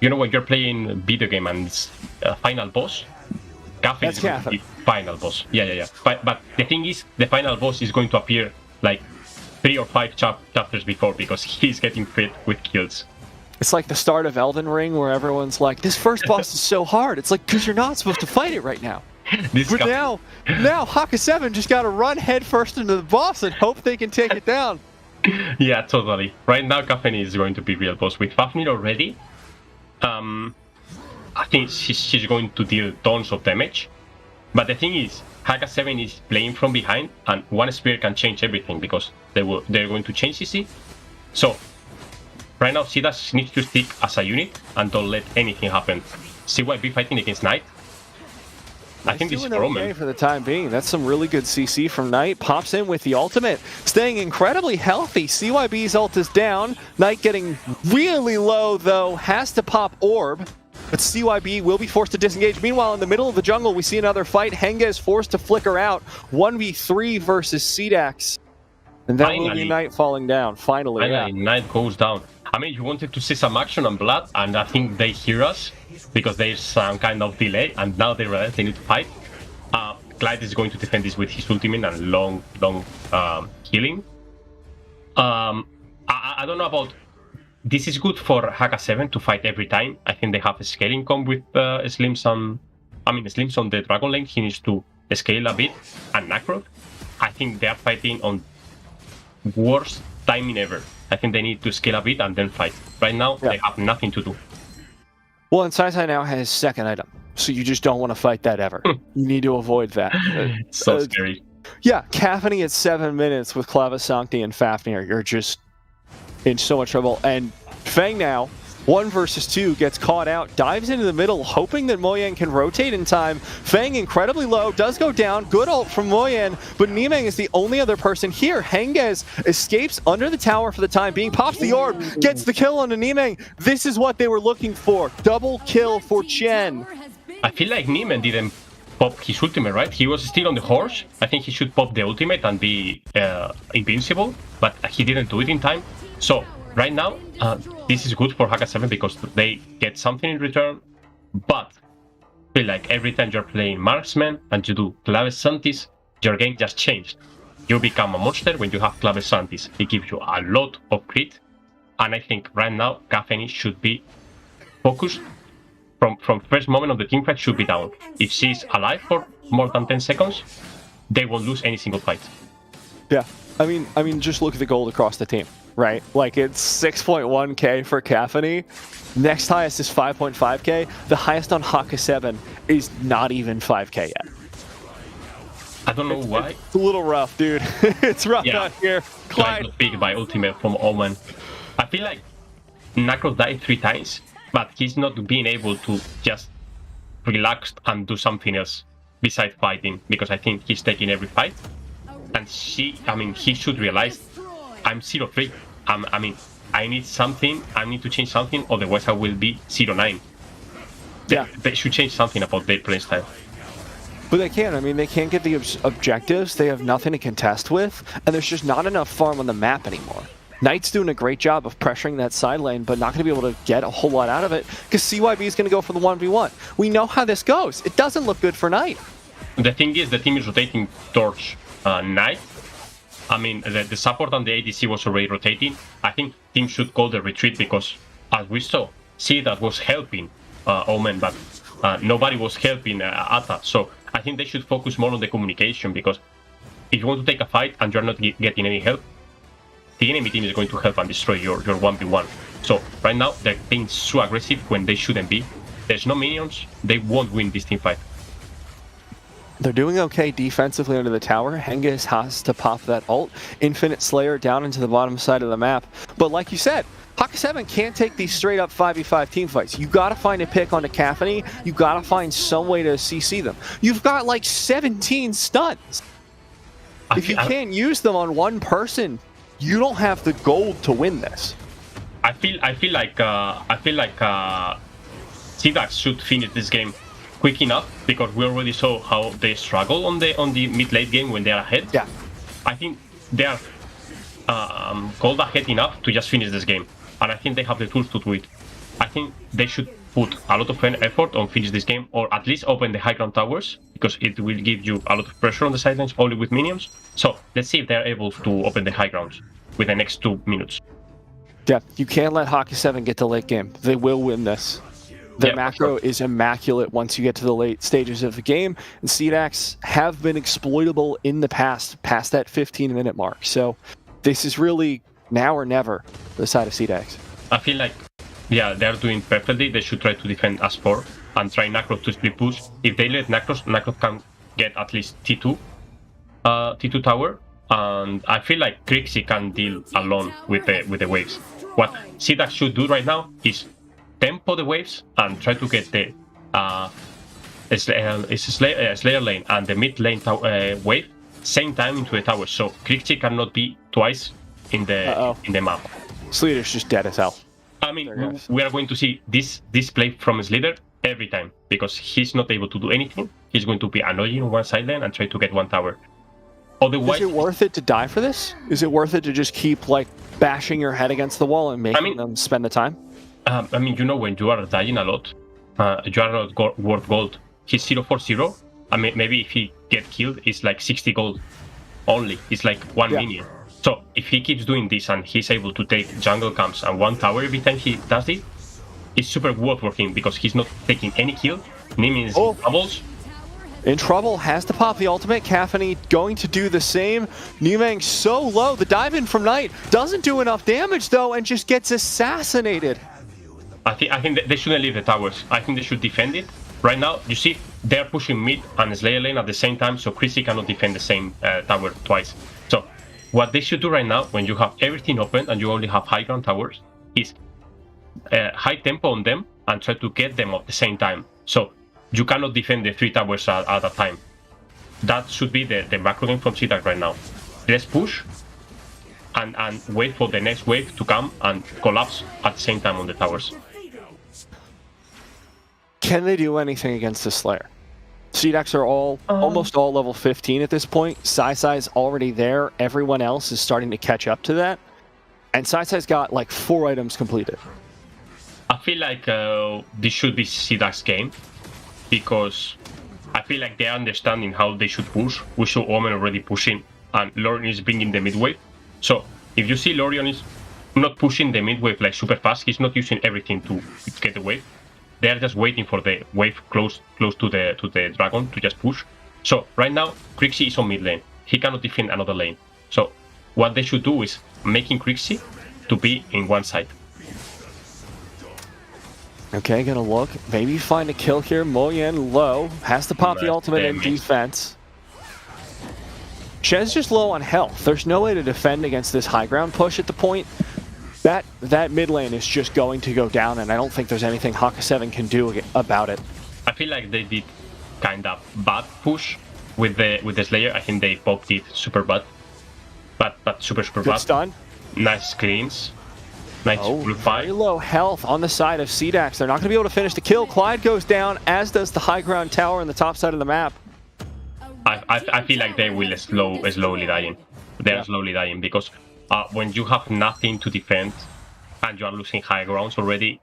You know, when you're playing video game and it's a final boss, Caffeine is going to be final boss. Yeah. But the thing is, the final boss is going to appear like 3 or 5 chapters before because he's getting fit with kills. It's like the start of Elden Ring where everyone's like, this first boss is so hard. It's like, because you're not supposed to fight it right now. But now Haka 7 just got to run headfirst into the boss and hope they can take it down. Yeah, totally. Right now, Caffeine is going to be real boss. With Fafnir already, I think she's going to deal tons of damage. But the thing is, Haka 7 is playing from behind, and one spear can change everything because they're going to change CC. So right now, CDAX needs to stick as a unit and don't let anything happen. CYB fighting against Knight. I think this is okay for the time being. That's some really good CC from Knight. Pops in with the ultimate, staying incredibly healthy. CYB's ult is down. Knight getting really low, though. Has to pop Orb. But CYB will be forced to disengage. Meanwhile, in the middle of the jungle, we see another fight. Henges forced to flicker out. 1v3 versus CDAX. And that will be Knight falling down. Finally, Knight goes down. I mean, you wanted to see some action and blood, and I think they hear us because there's some kind of delay, and now they realize they need to fight. Clyde is going to defend this with his ultimate and long healing. I don't know about... This is good for Haka 7 to fight every time. I think they have a scaling comp with Slims on... I mean, Slims on the Dragon Lane, he needs to scale a bit. And Nakroth, I think they are fighting on worst timing ever. I think they need to scale a bit and then fight. Right now, they have nothing to do. Well, and Sai now has his second item, so you just don't want to fight that ever. You need to avoid that. So scary. Yeah, Caffeine at 7 minutes with Clava Sancti and Fafnir. You're just in so much trouble. And Fang now, 1 versus 2, gets caught out, dives into the middle, hoping that Moyen can rotate in time. Fang incredibly low, does go down. Good ult from Moyen, but Nimeng is the only other person here. Henges escapes under the tower for the time being, pops the orb, gets the kill on Nimeng. This is what they were looking for. Double kill for Chen. I feel like Nimeng didn't pop his ultimate, right? He was still on the horse. I think he should pop the ultimate and be invincible, but he didn't do it in time. So right now, this is good for Haka 7 because they get something in return, but I feel like every time you're playing marksman and you do Clave Santis, your game just changed. You become a monster when you have Clave Santis. It gives you a lot of crit, and I think right now Caffeine should be focused from first moment of the team fight should be down. If she's alive for more than 10 seconds, they won't lose any single fight. Yeah, I mean, just look at the gold across the team, right? Like it's 6.1k for Caffeine. Next highest is 5.5k. The highest on Haka 7 is not even 5k yet. I don't know why. It's a little rough, dude. It's rough out here. Clyde got picked by ultimate from Omen. I feel like Nacro died 3 times, but he's not being able to just relax and do something else besides fighting, because I think he's taking every fight. And he should realize I'm 0-3. I need something, I need to change something, otherwise I will be 0-9. They should change something about their play style. But they can't. I mean, they can't get the objectives. They have nothing to contest with, and there's just not enough farm on the map anymore. Knight's doing a great job of pressuring that side lane, but not going to be able to get a whole lot out of it, because CYB is going to go for the 1v1. We know how this goes. It doesn't look good for Knight. The thing is, the team is rotating towards Knight. I mean, the support and the ADC was already rotating. I think team should call the retreat, because as we saw, CDAX was helping Omen, but nobody was helping Ata. So I think they should focus more on the communication, because if you want to take a fight and you're not getting any help, the enemy team is going to help and destroy your 1v1. So right now they're being so aggressive when they shouldn't be. There's no minions, they won't win this team fight. They're doing okay defensively under the tower. Hengis has to pop that ult. Infinite Slayer down into the bottom side of the map. But like you said, Haka 7 can't take these straight up 5v5 team fights. You gotta find a pick onto Caffeine. You gotta find some way to CC them. You've got like 17 stuns. If you can't use them on one person, you don't have the gold to win this. I feel like CDAX should finish this game quick enough, because we already saw how they struggle on the mid-late game when they are ahead. Yeah. I think they are gold ahead enough to just finish this game, and I think they have the tools to do it. I think they should put a lot of effort on finish this game, or at least open the high ground towers, because it will give you a lot of pressure on the sidelines only with minions. So let's see if they're able to open the high grounds with the next 2 minutes. Yeah, you can't let Haka 7 get to late game. They will win this. The macro is immaculate once you get to the late stages of the game, and CDAX have been exploitable in the past that 15-minute mark. So this is really now or never for the side of CDAX. I feel like, yeah, they're doing perfectly. They should try to defend S4 and try Nacro to split push. If they let Nacro can get at least T2 tower, and I feel like Crixie can deal alone with the waves. What CDAX should do right now is tempo the waves and try to get the Slayer lane and the mid lane wave same time into the tower, so Crixie cannot be twice in the map. Sleater's just dead as hell. I mean, we are going to see this play from Sleater every time, because he's not able to do anything. He's going to be annoying on one side lane and try to get one tower. Otherwise, is it worth it to die for this? Is it worth it to just keep like bashing your head against the wall and making them spend the time? I mean, you know, when you are dying a lot, you are not worth gold. He's 0-4-0. I mean, maybe if he get killed, it's like 60 gold only. It's like 1 minion. So if he keeps doing this and he's able to take jungle camps and 1 tower every time he does it, it's super worth for him, because he's not taking any kill. Nimi is in troubles. In trouble, has to pop the ultimate. Caffeine going to do the same. Nivang so low. The dive in from Knight doesn't do enough damage though, and just gets assassinated. I think they shouldn't leave the towers. I think they should defend it. Right now, you see, they're pushing mid and Slayer lane at the same time, so Crixie cannot defend the same tower twice. So what they should do right now, when you have everything open and you only have high ground towers, is high tempo on them and try to get them at the same time. So you cannot defend the 3 towers at a time. That should be the macro game from CDAX right now. Let's push and wait for the next wave to come and collapse at the same time on the towers. Can they do anything against the Slayer? CDAX are almost all level 15 at this point. Sai is already there. Everyone else is starting to catch up to that. and Saisai's got like 4 items completed. I feel like this should be CDAX game, because I feel like they're understanding how they should push. We saw Omen already pushing, and Lorion is bringing the mid wave. So if you see Lorion is not pushing the mid wave like super fast, he's not using everything to get the wave. They are just waiting for the wave close to the dragon to just push. So right now, Crixie is on mid lane. He cannot defend another lane. So what they should do is making Crixie to be in one side. Okay, gonna look. Maybe find a kill here. Moyen low. Has to pop the ultimate in defense. Shez just low on health. There's no way to defend against this high ground push at the point. That mid lane is just going to go down, and I don't think there's anything Haka 7 can do about it. I feel like they did kind of bad push with the Slayer. I think they popped it super bad. But super Good bad. stun. Nice cleans. Nice blue Very fight. low health on the side of CDAX. They're not going to be able to finish the kill. Clyde goes down, as does the high ground tower on the top side of the map. I feel like they will slowly dying. They're slowly dying because when you have nothing to defend and you are losing high grounds already,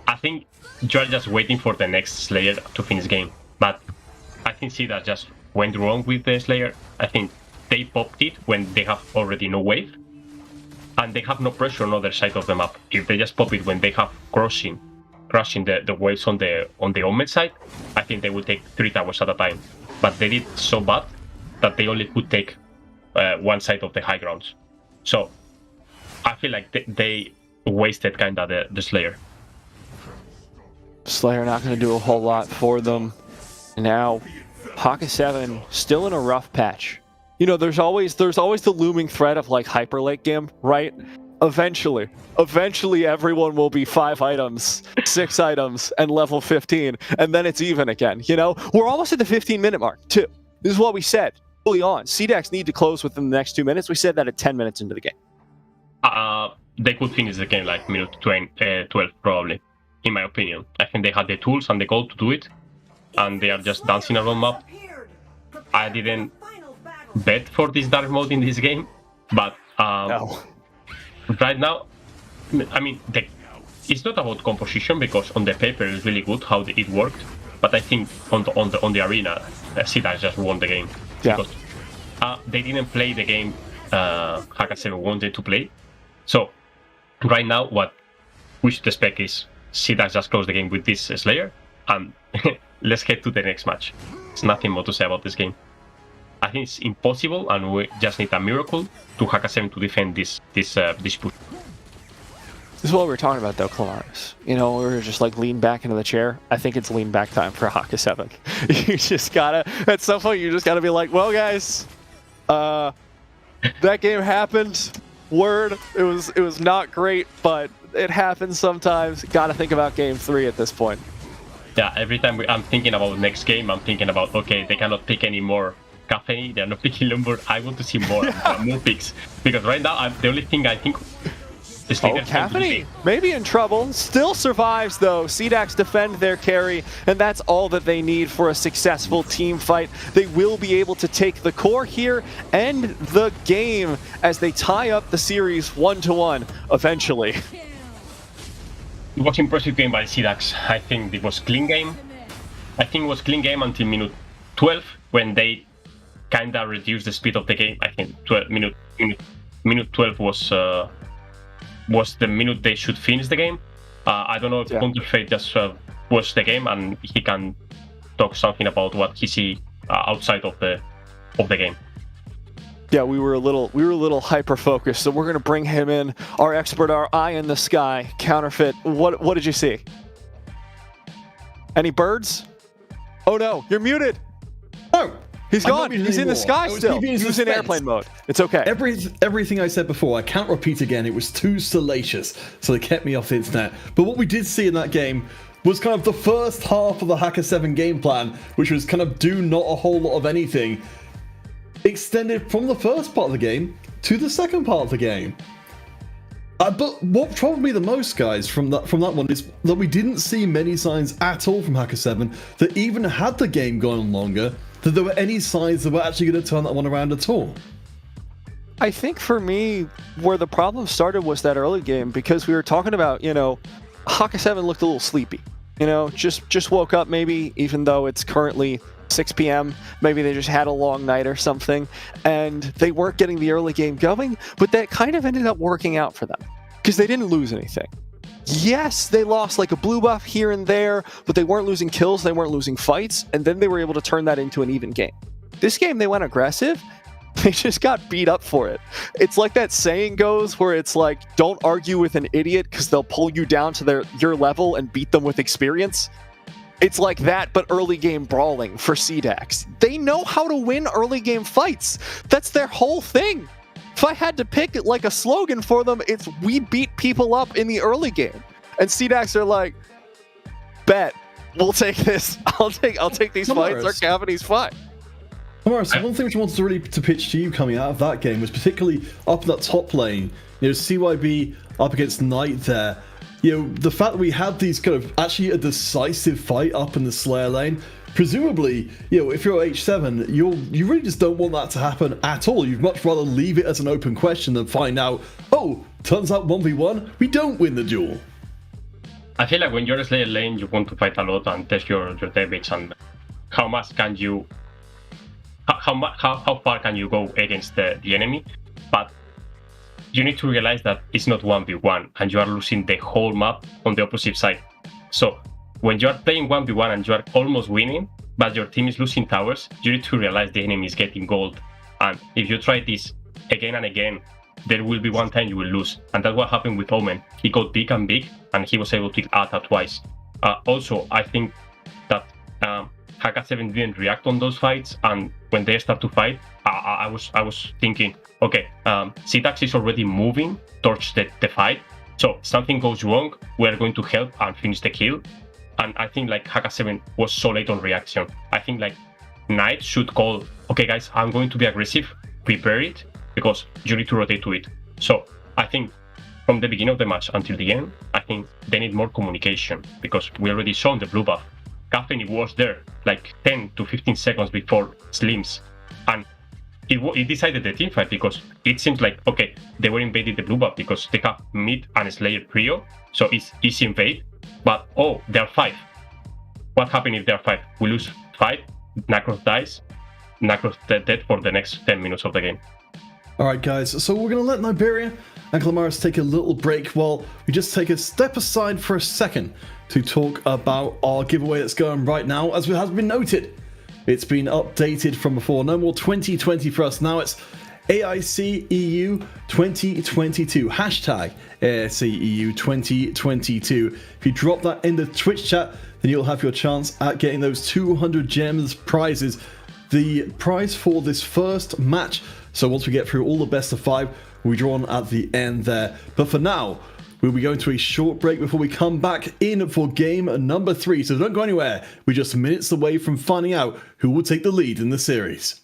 I think you are just waiting for the next Slayer to finish game. But I think CDAX just went wrong with the Slayer. I think they popped it when they have already no wave, and they have no pressure on other side of the map. If they just pop it when they have crushing the waves on the Omen side, I think they will take 3 towers at a time. But they did so bad that they only could take one side of the high grounds. So I feel like they wasted kind of the Slayer. Slayer not going to do a whole lot for them. Now, Haka 7 still in a rough patch. You know, there's always the looming threat of like hyper late game, right? Eventually everyone will be 5 items, 6 items, and level 15, and then it's even again. You know, we're almost at the 15-minute mark too. This is what we said early on. CDAX need to close within the next 2 minutes. We said that at 10 minutes into the game. They could finish the game like minute 12 probably, in my opinion. I think they had the tools and the goal to do it, and they are just dancing around map. I didn't bet for this dark mode in this game, but No. right now, I mean, it's not about composition, because on the paper it's really good how it worked, but I think on the arena, CDAX just won the game. Yeah. Because they didn't play the game Haka 7 wanted to play. So right now, what we should expect is CDAX just close the game with this Slayer, and let's head to the next match. There's nothing more to say about this game. I think it's impossible, and we just need a miracle to Haka 7 to defend this push. This is what we were talking about, though, Colaris. You know, we were just like lean back into the chair. I think it's lean back time for Haka 7. You just gotta, at some point, you just gotta be like, well, guys, that game happened. Word, it was not great, but it happens sometimes. Gotta think about game 3 at this point. Yeah, every time I'm thinking about the next game, I'm thinking about, okay, they cannot pick any more Cafe, they're not picking Lumber. I want to see more picks, because right now the only thing I think is Cafe maybe in trouble. Still survives though. CDAX defend their carry, and that's all that they need for a successful team fight. They will be able to take the core here, end the game as they tie up the series 1-1 eventually. It was impressive game by CDAX. I think it was clean game. I think it was clean game until minute 12, when they kind of reduced the speed of the game. I think minute 12 was the minute they should finish the game. I don't know if Counterfeit just watched the game and he can talk something about what he see outside of the game. Yeah, we were a little hyper focused, so we're gonna bring him in. Our expert, our eye in the sky, Counterfeit. What did you see? Any birds? Oh no, you're muted. Oh. He's gone. He's in the sky still. He was in airplane mode. It's okay. Everything I said before, I can't repeat again. It was too salacious, so they kept me off the internet. But what we did see in that game was kind of the first half of the Haka 7 game plan, which was kind of do not a whole lot of anything, extended from the first part of the game to the second part of the game. But what troubled me the most, guys, from that one is that we didn't see many signs at all from Haka 7 that even had the game gone on longer, that there were any signs that were actually going to turn that one around at all. I think for me, where the problem started was that early game, because we were talking about, Haka 7 looked a little sleepy. Just woke up maybe, even though it's currently 6 p.m. Maybe they just had a long night or something, and they weren't getting the early game going, but that kind of ended up working out for them, because they didn't lose anything. Yes, they lost like a blue buff here and there, but they weren't losing kills, they weren't losing fights, and then they were able to turn that into an even game. This game, they went aggressive. They just got beat up for it. It's like that saying goes where it's like, don't argue with an idiot because they'll pull you down to your level and beat them with experience. It's like that, but early game brawling for CDAX. They know how to win early game fights. That's their whole thing. If I had to pick like a slogan for them, it's we beat people up in the early game. And CDAX are like, bet, we'll take this. I'll take these fights. Our cavity's fine. Alright, so one thing which I wanted to really pitch to you coming out of that game was particularly up in that top lane, CYB up against Knight there. The fact that we had these kind of actually a decisive fight up in the Slayer lane, presumably, if you're H7, you really just don't want that to happen at all. You'd much rather leave it as an open question than find out, oh, turns out 1v1, we don't win the duel. I feel like when you're a Slayer lane, you want to fight a lot and test your damage and how much can you how far can you go against the enemy, but you need to realize that it's not 1v1 and you are losing the whole map on the opposite side. So when you are playing 1v1 and you are almost winning, but your team is losing towers, you need to realize the enemy is getting gold. And if you try this again and again, there will be one time you will lose. And that's what happened with Omen. He got big and big and he was able to kill Ata twice. Also, I think that Haka 7 didn't react on those fights, and when they start to fight, I was thinking, okay, CDAX is already moving towards the fight, so if something goes wrong, we're going to help and finish the kill. And I think like Haka 7 was so late on reaction. I think like Knight should call, okay guys, I'm going to be aggressive, prepare it, because you need to rotate to it. So I think from the beginning of the match until the end, I think they need more communication, because we already saw the blue buff. Caffeine was there like 10 to 15 seconds before Slims, and it decided the team fight, because it seems like, okay, they were invading the blue buff because they have mid and Slayer trio, so it's easy invade, but oh, they are 5. What happened if they are 5? We lose 5, Nacros dies, Nacros dead for the next 10 minutes of the game. Alright guys, so we're going to let Niberia and Glamaris take a little break while we just take a step aside for a second to talk about our giveaway that's going right now. As it has been noted, it's been updated from before. No more 2020 for us. Now it's AIC EU 2022. Hashtag AIC EU 2022. If you drop that in the Twitch chat, then you'll have your chance at getting those 200 gems prizes. The prize for this first match. So once we get through all the best of 5, we'll be drawn at the end there. But for now, we'll be going to a short break before we come back in for game number 3. So don't go anywhere. We're just minutes away from finding out who will take the lead in the series.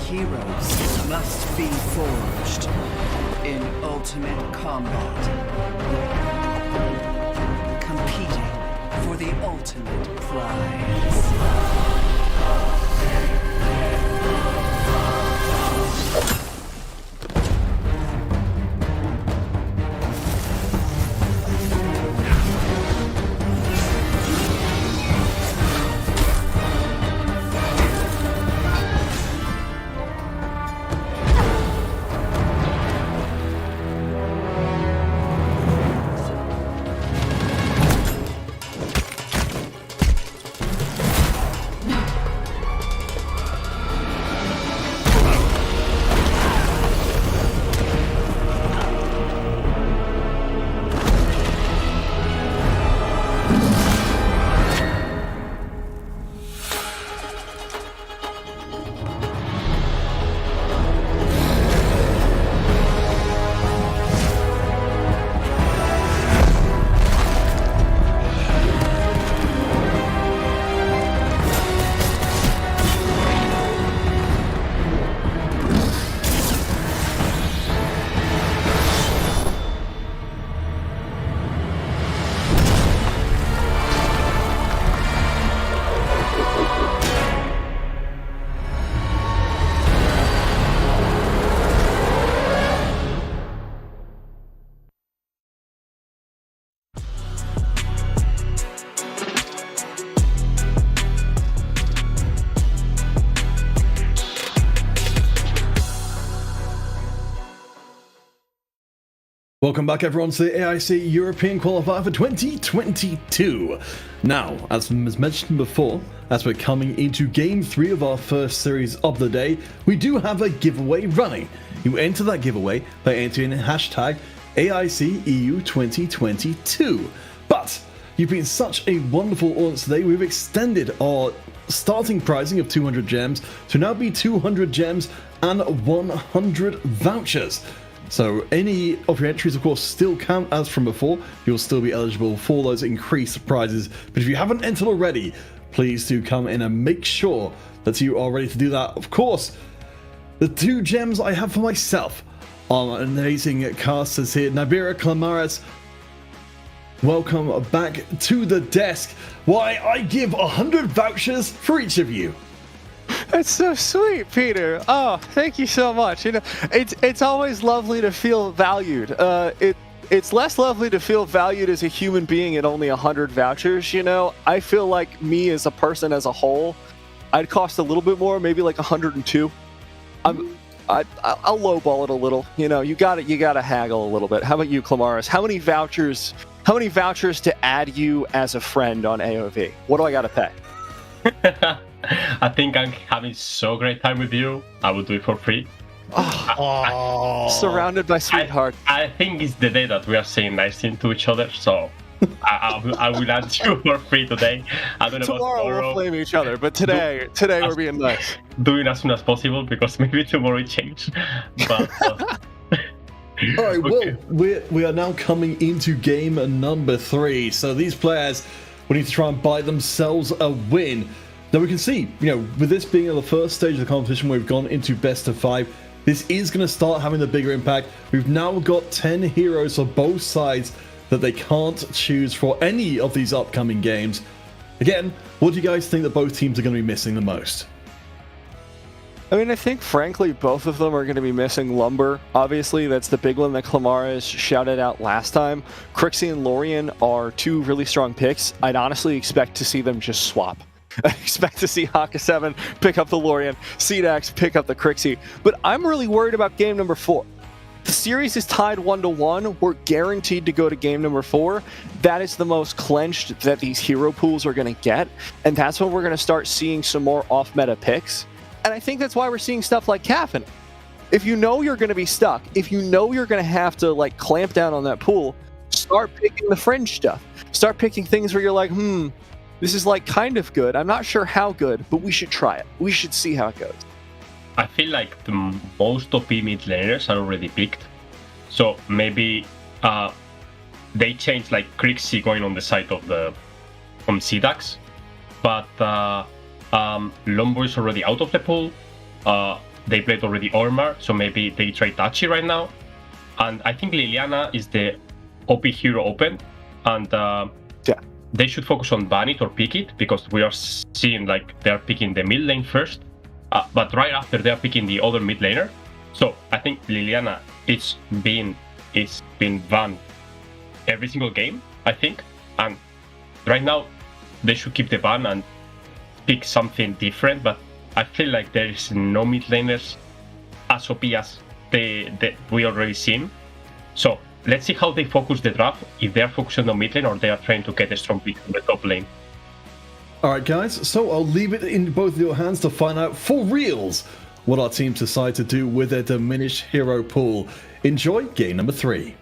Heroes must be forged in ultimate combat. Competing for the ultimate prize. Welcome back everyone to the AIC European Qualifier for 2022. Now, as mentioned before, as we're coming into Game 3 of our first series of the day, we do have a giveaway running. You enter that giveaway by entering hashtag AIC EU 2022. But you've been such a wonderful audience today, we've extended our starting pricing of 200 gems to now be 200 gems and 100 vouchers. So any of your entries, of course, still count as from before. You'll still be eligible for those increased prizes. But if you haven't entered already, please do come in and make sure that you are ready to do that. Of course, the 2 gems I have for myself are amazing casters here. Nabira Clamares, welcome back to the desk. Why, I give 100 vouchers for each of you. That's so sweet, Peter. Oh, thank you so much. You know, it's always lovely to feel valued. It's less lovely to feel valued as a human being at only 100 vouchers. You know, I feel like me as a person as a whole, I'd cost a little bit more, maybe like 102. I'll lowball it a little. You know, you gotta haggle a little bit. How about you, Clamaris? How many vouchers to add you as a friend on AOV? What do I gotta pay? I think I'm having so great time with you. I will do it for free. Surrounded by sweethearts. I think it's the day that we are saying nice things to each other, so I will add you for free today. I don't know tomorrow about tomorrow. We'll flame each other, but today we're being nice. Do it as soon as possible because maybe tomorrow it changes. But all right, well, we are now coming into game number 3. So these players will need to try and buy themselves a win. Now we can see, you know, with this being the first stage of the competition, we've gone into best of 5. This is going to start having the bigger impact. We've now got 10 heroes for both sides that they can't choose for any of these upcoming games. Again, what do you guys think that both teams are going to be missing the most? I mean, I think, frankly, both of them are going to be missing Lumber. Obviously, that's the big one that Clamaris shouted out last time. Crixie and Lorien are 2 really strong picks. I'd honestly expect to see them just swap. I expect to see Haka 7 pick up the Lorien, CDAX pick up the Crixie. But I'm really worried about game number 4. The series is tied 1-1. We're guaranteed to go to game number 4. That is the most clenched that these hero pools are going to get. And that's when we're going to start seeing some more off-meta picks. And I think that's why we're seeing stuff like Caffeine. If you know you're going to be stuck, if you know you're going to have to like clamp down on that pool, start picking the fringe stuff. Start picking things where you're like, this is like kind of good. I'm not sure how good, but we should try it. We should see how it goes. I feel like the most OP mid laners are already picked. So maybe they changed like Crixie going on the side of from CDAX. But Lombo is already out of the pool. they played already Ormar, so maybe they try Tachi right now. And I think Liliana is the OP hero open, and they should focus on ban it or pick it, because we are seeing like they're picking the mid lane first, but right after they're picking the other mid laner. So I think Liliana it's been banned every single game, I think, and right now they should keep the ban and pick something different. But I feel like there is no mid laners as OP as we already seen. So let's see how they focus the draft, if they are focusing on mid lane or they are trying to get a strong pick on the top lane. Alright guys, so I'll leave it in both of your hands to find out for reals what our teams decide to do with their diminished hero pool. Enjoy game number 3.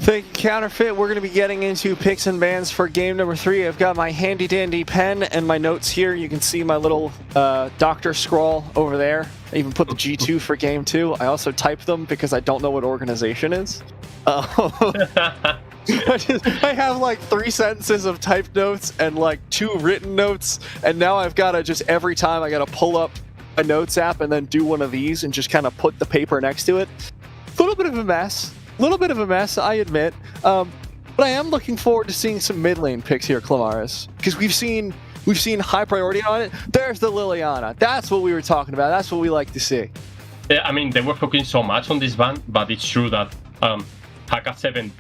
Thank you, Counterfeit. We're going to be getting into picks and bans for game number 3. I've got my handy dandy pen and my notes here. You can see my little doctor scroll over there. I even put the G2 for game 2. I also typed them because I don't know what organization is. I have like 3 sentences of typed notes and like 2 written notes, and now I've got to just every time I got to pull up a notes app and then do one of these and just kind of put the paper next to it. A little bit of a mess. I admit. But I am looking forward to seeing some mid lane picks here, Clamaris, because we've seen high priority on it. There's the Liliana. That's what we were talking about. That's what we like to see. Yeah, I mean, they were focusing so much on this ban, but it's true that Haka 7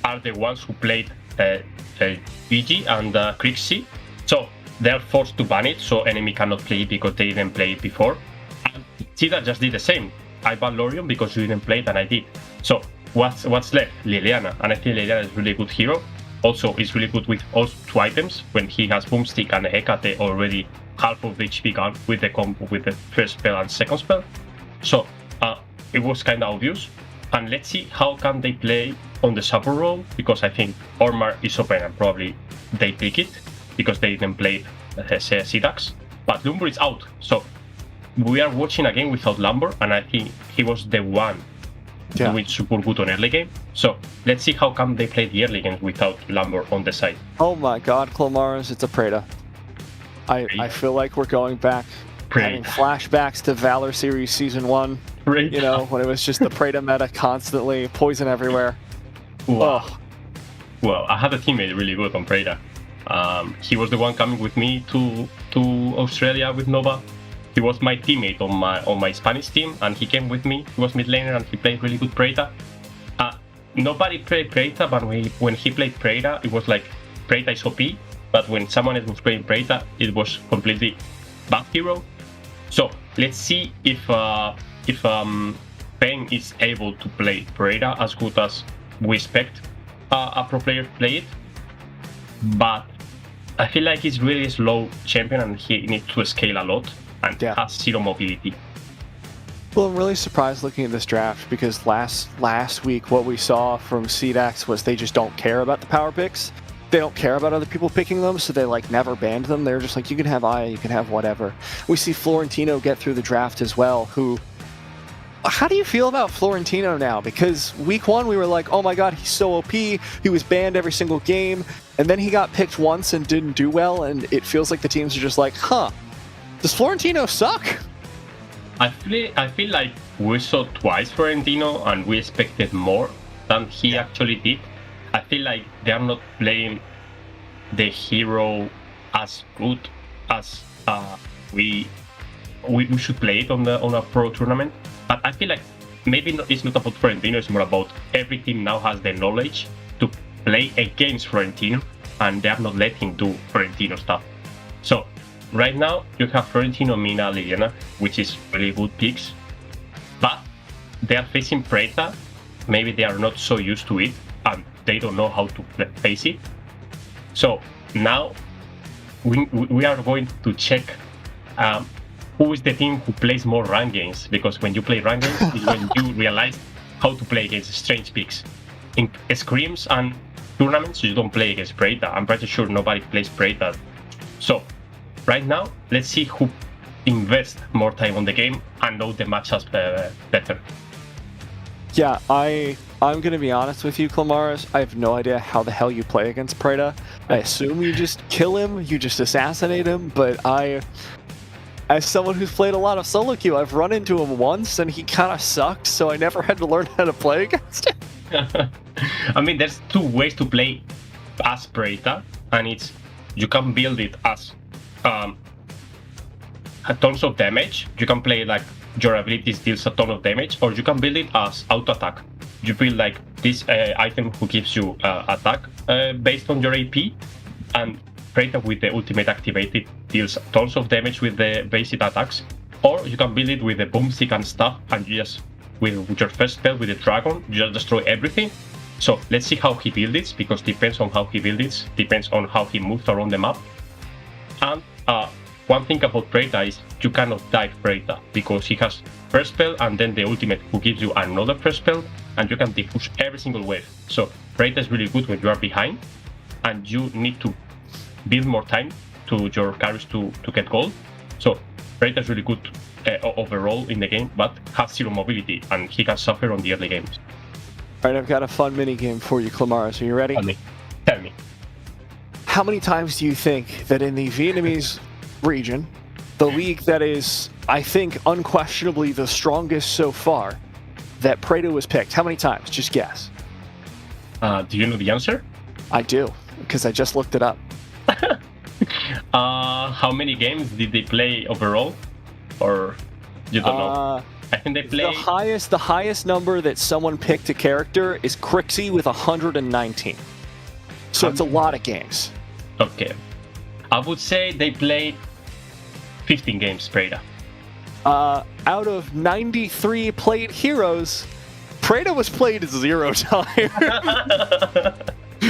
are the ones who played BG and Crixie, so they're forced to ban it, so enemy cannot play it because they didn't play it before. And CDAX just did the same. I banned Lorion because you didn't play it and I did. So what's left? Liliana, and I think Liliana is a really good hero. Also, is really good with all 2 items. When he has Boomstick and Hecate already half of the HP gone with the combo with the first spell and second spell. So it was kind of obvious. And let's see how can they play on the support role, because I think Ormar is open and probably they pick it because they didn't play CDAX. But Lumber is out, so we are watching a game without Lumber, and I think he was the one doing super good on early game. So let's see how come they play the early games without Lumber on the side. Oh my god, Clamaris, it's a Preda. I feel like we're going back, having flashbacks to Valor Series Season 1. You know, when it was just the Preda meta constantly, poison everywhere. Wow. Oh. Well, I had a teammate really good on Preda. He was the one coming with me to Australia with Nova. He was my teammate on my Spanish team, and he came with me. He was mid laner and he played really good Preda. Nobody played Preda, but when he played Preda, it was like Preda is OP. But when someone else was playing Preda, it was completely bad hero. So let's see if Pain is able to play Preda as good as we expect a pro player to play it. But I feel like he's really slow champion and he needs to scale a lot and has 0 mobility. Well, I'm really surprised looking at this draft because last week what we saw from CDAX was they just don't care about the power picks. They don't care about other people picking them, so they like never banned them. They're just like, you can have Aya, you can have whatever. We see Florentino get through the draft as well, who... How do you feel about Florentino now? Because week 1 we were like, oh my god, he's so OP, he was banned every single game, and then he got picked once and didn't do well, and it feels like the teams are just like, huh, does Florentino suck? I feel like we saw twice Florentino and we expected more than he actually did. I feel like they are not playing the hero as good as we should play it on a pro tournament. But I feel like maybe it's not about Florentino, it's more about every team now has the knowledge to play against Florentino, and they are not letting do Florentino stuff. So right now you have Florentino, Mina, Liliana, which is really good picks, but they are facing Preta. Maybe they are not so used to it and they don't know how to face it. So now we are going to check who is the team who plays more rank games, because when you play rank games is when you realize how to play against strange picks. In scrims and tournaments you don't play against Preta. I'm pretty sure nobody plays Preta. So right now let's see who invests more time on the game and know the matchups better. Yeah, I'm gonna be honest with you, Clamaris. I have no idea how the hell you play against Preta. I assume you just kill him, you just assassinate him, but as someone who's played a lot of solo queue, I've run into him once and he kind of sucked, so I never had to learn how to play against him. I mean, there's two ways to play as Predator, and it's you can build it as tons of damage. You can play like your abilities deals a ton of damage, or you can build it as auto attack. You build like this item who gives you attack based on your AP, and Predator with the ultimate activated deals tons of damage with the basic attacks. Or you can build it with the boomstick and stuff, and you just with your first spell with the dragon, you just destroy everything. So let's see how he builds it, because depends on how he builds it, depends on how he moves around the map. And one thing about Predator is you cannot dive Predator, because he has first spell and then the ultimate who gives you another first spell, and you can push every single wave. So Predator is really good when you are behind and you need to build more time to your carries to get gold. So Predator is really good overall in the game, but has zero mobility and he can suffer on the early games. Alright, I've got a fun mini game for you, Clamaris. Are you ready? Tell me. How many times do you think that in the Vietnamese region, the league that is, I think, unquestionably the strongest so far, that Predator was picked? How many times? Just guess. Do you know the answer? I do, because I just looked it up. How many games did they play overall? Or you don't know? I think they play... The highest number that someone picked a character is Crixie with 119. So it's a lot of games. Okay. I would say they played 15 games, Predator. Out of 93 played heroes, Predator was played 0 times.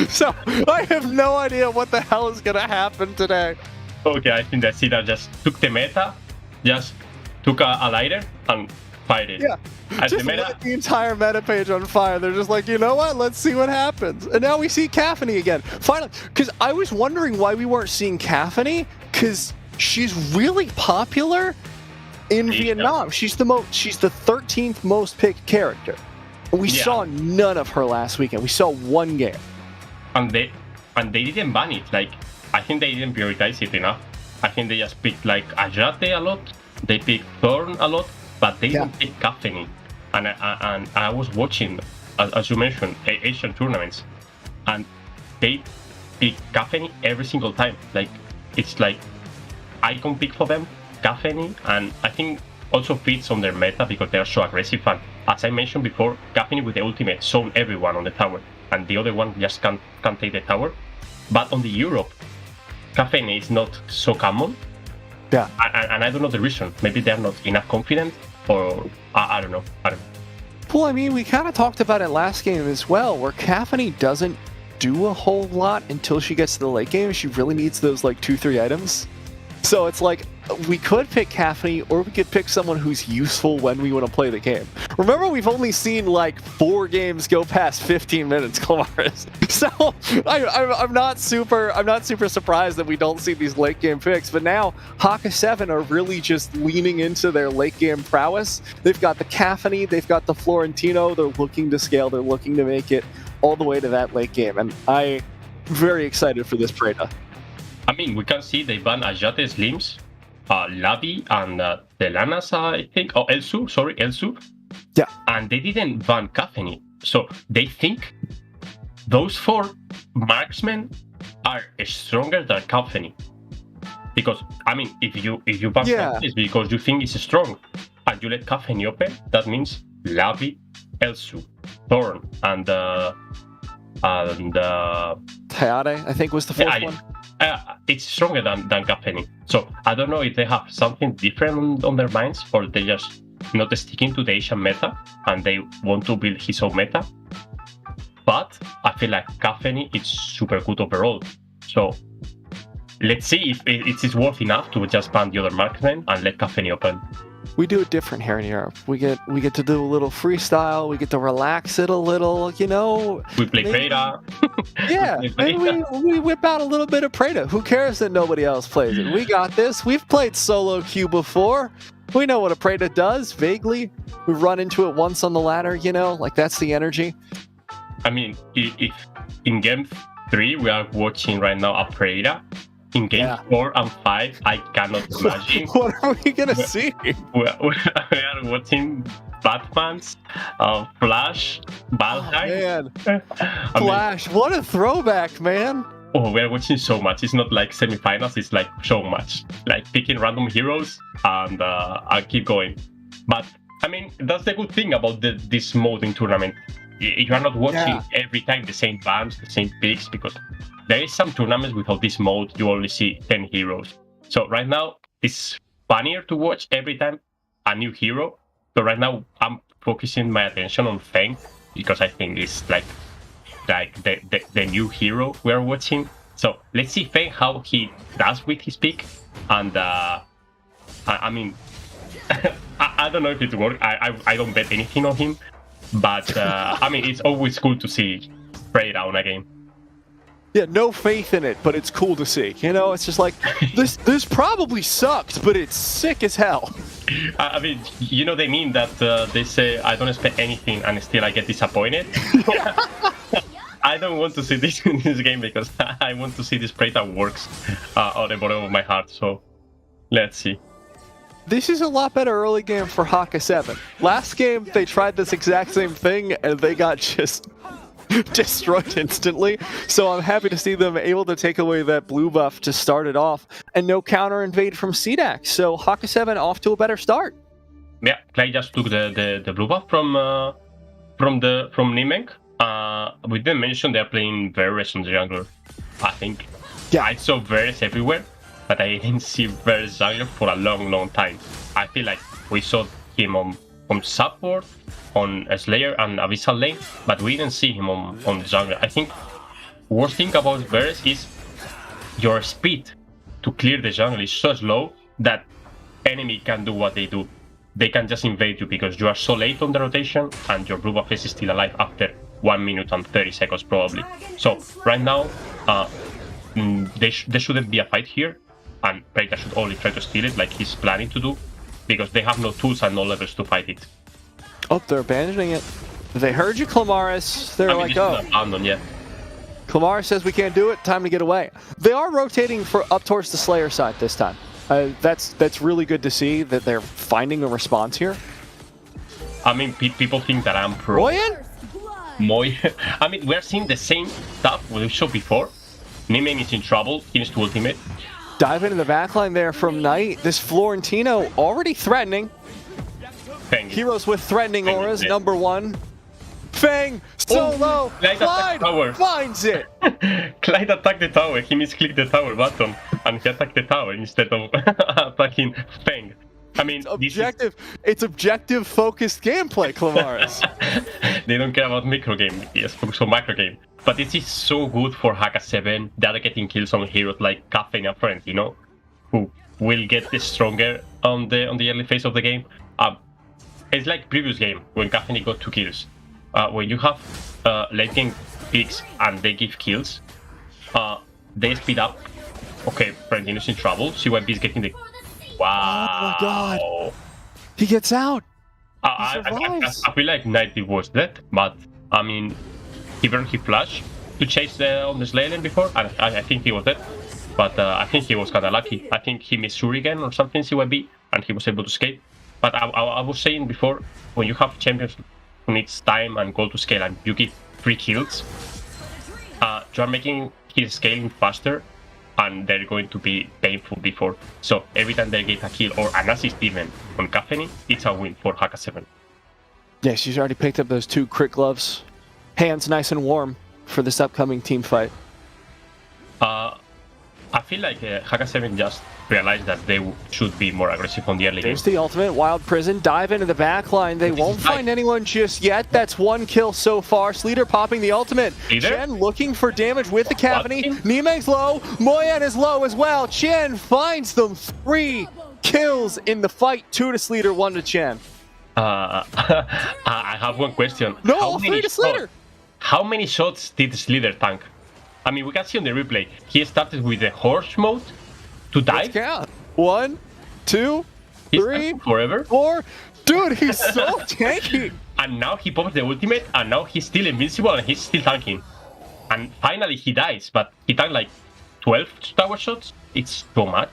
So I have no idea what the hell is going to happen today. Okay, I think that Cedar just took the meta, just took a lighter and fired it. Yeah, just lit the entire meta page on fire. They're just like, you know what? Let's see what happens. And now we see Caphany again. Finally, because I was wondering why we weren't seeing Caphany, because she's really popular in Vietnam. She's the 13th most picked character. We saw none of her last weekend. We saw one game. And they didn't ban it. Like, I think they didn't prioritize it enough. I think they just picked like Ajate a lot. They picked Thorn a lot, but they didn't pick Caphany. And I was watching, as you mentioned, Asian tournaments, and they pick Caphany every single time. Like, it's like icon pick for them, Caphany, and I think also fits on their meta because they are so aggressive. And as I mentioned before, Caphany with the ultimate zone everyone on the tower, and the other one just can't take the tower. But on the Europe, Caphany is not so common. Yeah. And I don't know the reason. Maybe they're not enough confident, or I don't know. Well, I mean, we kind of talked about it last game as well, where Caphany doesn't do a whole lot until she gets to the late game. She really needs those like 2-3 items. So it's like, we could pick Caphany, or we could pick someone who's useful when we want to play the game. Remember, we've only seen like 4 games go past 15 minutes, Clamaris. So I'm not super surprised that we don't see these late game picks. But now Haka 7 are really just leaning into their late game prowess. They've got the Caphany, they've got the Florentino. They're looking to scale. They're looking to make it all the way to that late game, and I'm very excited for this Predator. I mean, we can see they ban Ajate's limbs, Lavi, and Delanas, I think. Oh, Elsu. Yeah. And they didn't ban Caphany. So they think those 4 marksmen are stronger than Caphany. Because, I mean, if you ban Caphany, it's because you think it's strong, and you let Caphany open, that means Lavi, Elsu, Thorn, and Hayate, I think, was the 4th one. It's stronger than Caphany. So I don't know if they have something different on their minds, or they just not sticking to the Asian meta and they want to build his own meta. But I feel like Caphany is super good overall. So let's see if it is worth enough to just ban the other marksmen and let Caphany open. We do it different here in Europe. We get to do a little freestyle. We get to relax it a little, you know. We play Predator. Yeah, we whip out a little bit of Predator. Who cares that nobody else plays it? We got this. We've played solo queue before. We know what a Predator does, vaguely. We've run into it once on the ladder, you know, like that's the energy. I mean, if in game 3 we are watching right now a Predator, in game 4 and 5, I cannot imagine. What are we gonna see? We are watching Batman's, Flash, Valheim. Oh, man. Flash, what a throwback, man. Oh, we're watching so much. It's not like semifinals, it's like so much. Like picking random heroes and I'll keep going. But I mean, that's the good thing about this mode in tournament. You are not watching every time the same bans, the same picks, because there is some tournaments without this mode, you only see 10 heroes. So right now, it's funnier to watch every time a new hero. So right now, I'm focusing my attention on Feng, because I think it's like the new hero we're watching. So let's see Feng how he does with his pick. And I mean, I don't know if it works. I don't bet anything on him. But I mean, it's always cool to see spray down a game. Yeah, no faith in it, but it's cool to see. You know, it's just like, this probably sucked, but it's sick as hell. I mean, you know, they mean that they say, I don't expect anything and still I get disappointed. I don't want to see this in this game because I want to see this spray that works on the bottom of my heart. So let's see. This is a lot better early game for Haka 7. Last game, they tried this exact same thing, and they got just destroyed instantly. So I'm happy to see them able to take away that blue buff to start it off, and no counter invade from CDAX. So Haka 7 off to a better start. Yeah, Clay just took the blue buff from Nimeng. We didn't mention they're playing Varus on the jungler, I think. Yeah, I saw Varus everywhere, but I didn't see Varus jungler for a long time. I feel like we saw him on support, on a Slayer and Abyssal lane, but we didn't see him on the jungler. I think worst thing about Varus is your speed to clear the jungle is so slow that enemy can do what they do. They can just invade you because you are so late on the rotation and your blue buff is still alive after 1 minute and 30 seconds probably. So right now, there shouldn't be a fight here, and Preyta should only try to steal it like he's planning to do, because they have no tools and no levels to fight it. Oh, they're abandoning it. They heard you, Clamaris. They're like, oh. Abandon, yeah. Clamaris says we can't do it, time to get away. They are rotating for up towards the Slayer side this time. That's really good to see that they're finding a response here. I mean, people think that I'm pro. Moyen? I mean, we're seeing the same stuff we showed before. Nimeng is in trouble, he needs to ultimate. Dive into the backline there from Knight. This Florentino already threatening. Feng. Heroes with threatening auras, number 1. Feng, solo, Clyde finds it! Clyde attacked the tower, he misclicked the tower button, and he attacked the tower instead of attacking Feng. I mean, it's objective focused gameplay, Clamaris. They don't care about micro game, yes, focus on macro game. But this is so good for Haka 7. They are getting kills on heroes like Cafe and Florentino, who will get stronger on the early phase of the game. It's like previous game when Cafe got 2 kills. When you have late game picks and they give kills, they speed up. Okay, Florentino's in trouble. CYB is getting the... Wow. Oh my god. He gets out. I feel like Knight was dead, but I mean, he burned his flash to chase on the Slayer lane before, and I think he was dead. But I think he was kind of lucky. I think he missed Shuriken or something, CYB, and he was able to escape. But I was saying before, when you have champions who needs time and gold to scale and you give 3 kills, you are making his scaling faster, and they're going to be painful before. So every time they get a kill or an assist even on Caffeine, it's a win for Haka 7. Yeah, she's already picked up those 2 crit gloves. Hands nice and warm for this upcoming team fight. I feel like Haka 7 just realized that they should be more aggressive on the early game. There's the ultimate, Wild Prison, dive into the backline. They won't find anyone just yet. That's 1 kill so far. Sleater popping the ultimate. Chen looking for damage with the Cavity. Nimeng's low. Moyen is low as well. Chen finds them. 3 kills in the fight. 2 to Sleater, 1 to Chen. I have one question. No, all 3 to Sleater. How many shots did Sleater tank? I mean, we can see on the replay, he started with the horse mode to dive. Let's count. 1, 2, 3, forever. 4. Dude, he's so tanky. And now he pops the ultimate, and now he's still invincible and he's still tanking. And finally he dies, but he tanked like 12 tower shots, it's too much.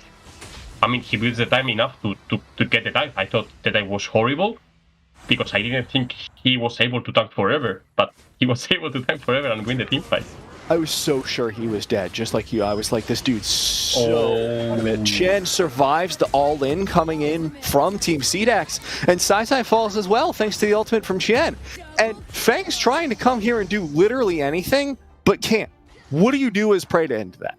I mean, he builds the time enough to get the dive. I thought the dive was horrible because I didn't think he was able to tank forever, but he was able to tank forever and win the team fight. I was so sure he was dead, just like you. I was like, this dude's so... Chen survives the all-in coming in from Team CDAX, and Sai falls as well, thanks to the ultimate from Chen. And Fang's trying to come here and do literally anything, but can't. What do you do as Prey to end that?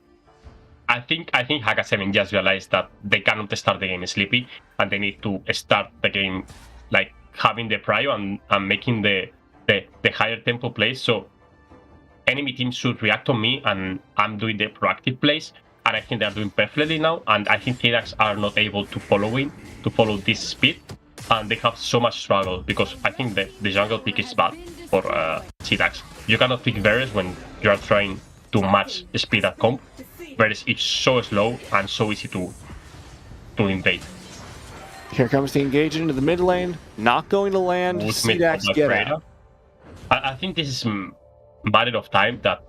I think Haka 7 just realized that they cannot start the game sleepy, and they need to start the game like having the prio and making the higher tempo plays. So enemy teams should react on me, and I'm doing the proactive plays, and I think they're doing perfectly now. And I think CDAX are not able to follow this speed, and they have so much struggle because I think the jungle pick is bad for CDAX. You cannot pick Varus when you are trying to match the speed at comp. Varus is so slow and so easy to invade. Here comes the engage into the mid lane, not going to land. CDAX get out. I think this is matter of time that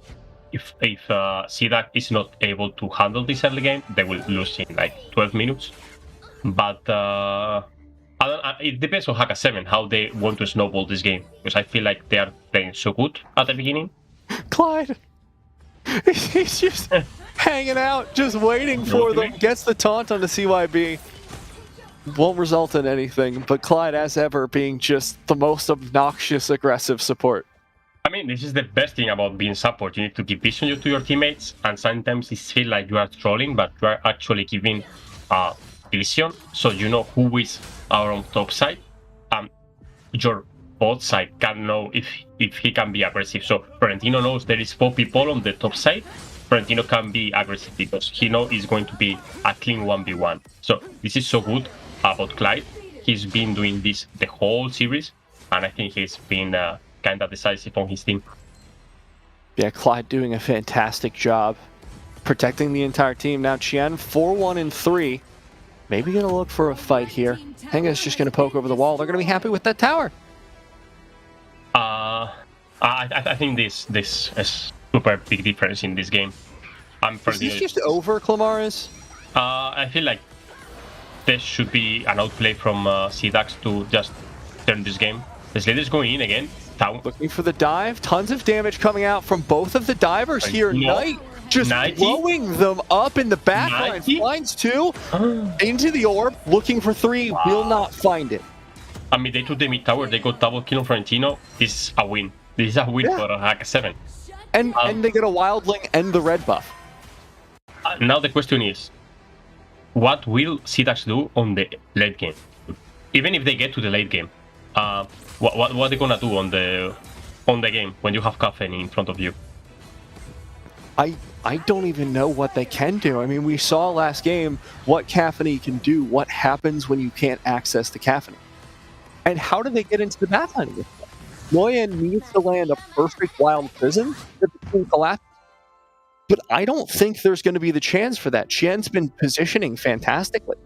if CDAX is not able to handle this early game, they will lose in like 12 minutes. But it depends on Haka 7 how they want to snowball this game, because I feel like they are playing so good at the beginning. Clyde, he's just hanging out, just waiting for them. Gets the taunt on the CYB. Won't result in anything, but Clyde, as ever, being just the most obnoxious, aggressive support. I mean, this is the best thing about being support. You need to give vision to your teammates, and sometimes it feels like you are trolling, but you are actually giving vision, so you know who is on top side. Your bot side can know if he can be aggressive. So Florentino knows there is 4 people on the top side. Florentino can be aggressive because he knows it's going to be a clean 1v1. So this is so good about Clyde. He's been doing this the whole series, and I think he's been kind of decisive on his team. Yeah, Clyde doing a fantastic job protecting the entire team. Now Qian 4-1-3. Maybe gonna look for a fight here. Henga's just gonna poke over the wall. They're gonna be happy with that tower. I think this is super big difference in this game. Is this just over, Clamaris? I feel like there should be an outplay from CDAX to just turn this game. The Slayer is going in again. Looking for the dive. Tons of damage coming out from both of the divers here. Knight just blowing them up in the backline. Finds 2 into the orb, looking for 3. Wow. Will not find it. I mean, they took the mid tower. They got double kill on Florentino. This is a win. This is a win for Haka 7. And they get a wildling and the red buff. Now the question is, what will CDAX do on the late game? Even if they get to the late game, what are they gonna do on the game when you have Caffeine in front of you? I don't even know what they can do. I mean, we saw last game what Caffeine can do, what happens when you can't access the Caffeine. And how do they get into the backline with that? Moyen needs to land a perfect wild prison that the team collapses. But I don't think there's going to be the chance for that. Qian's been positioning fantastically.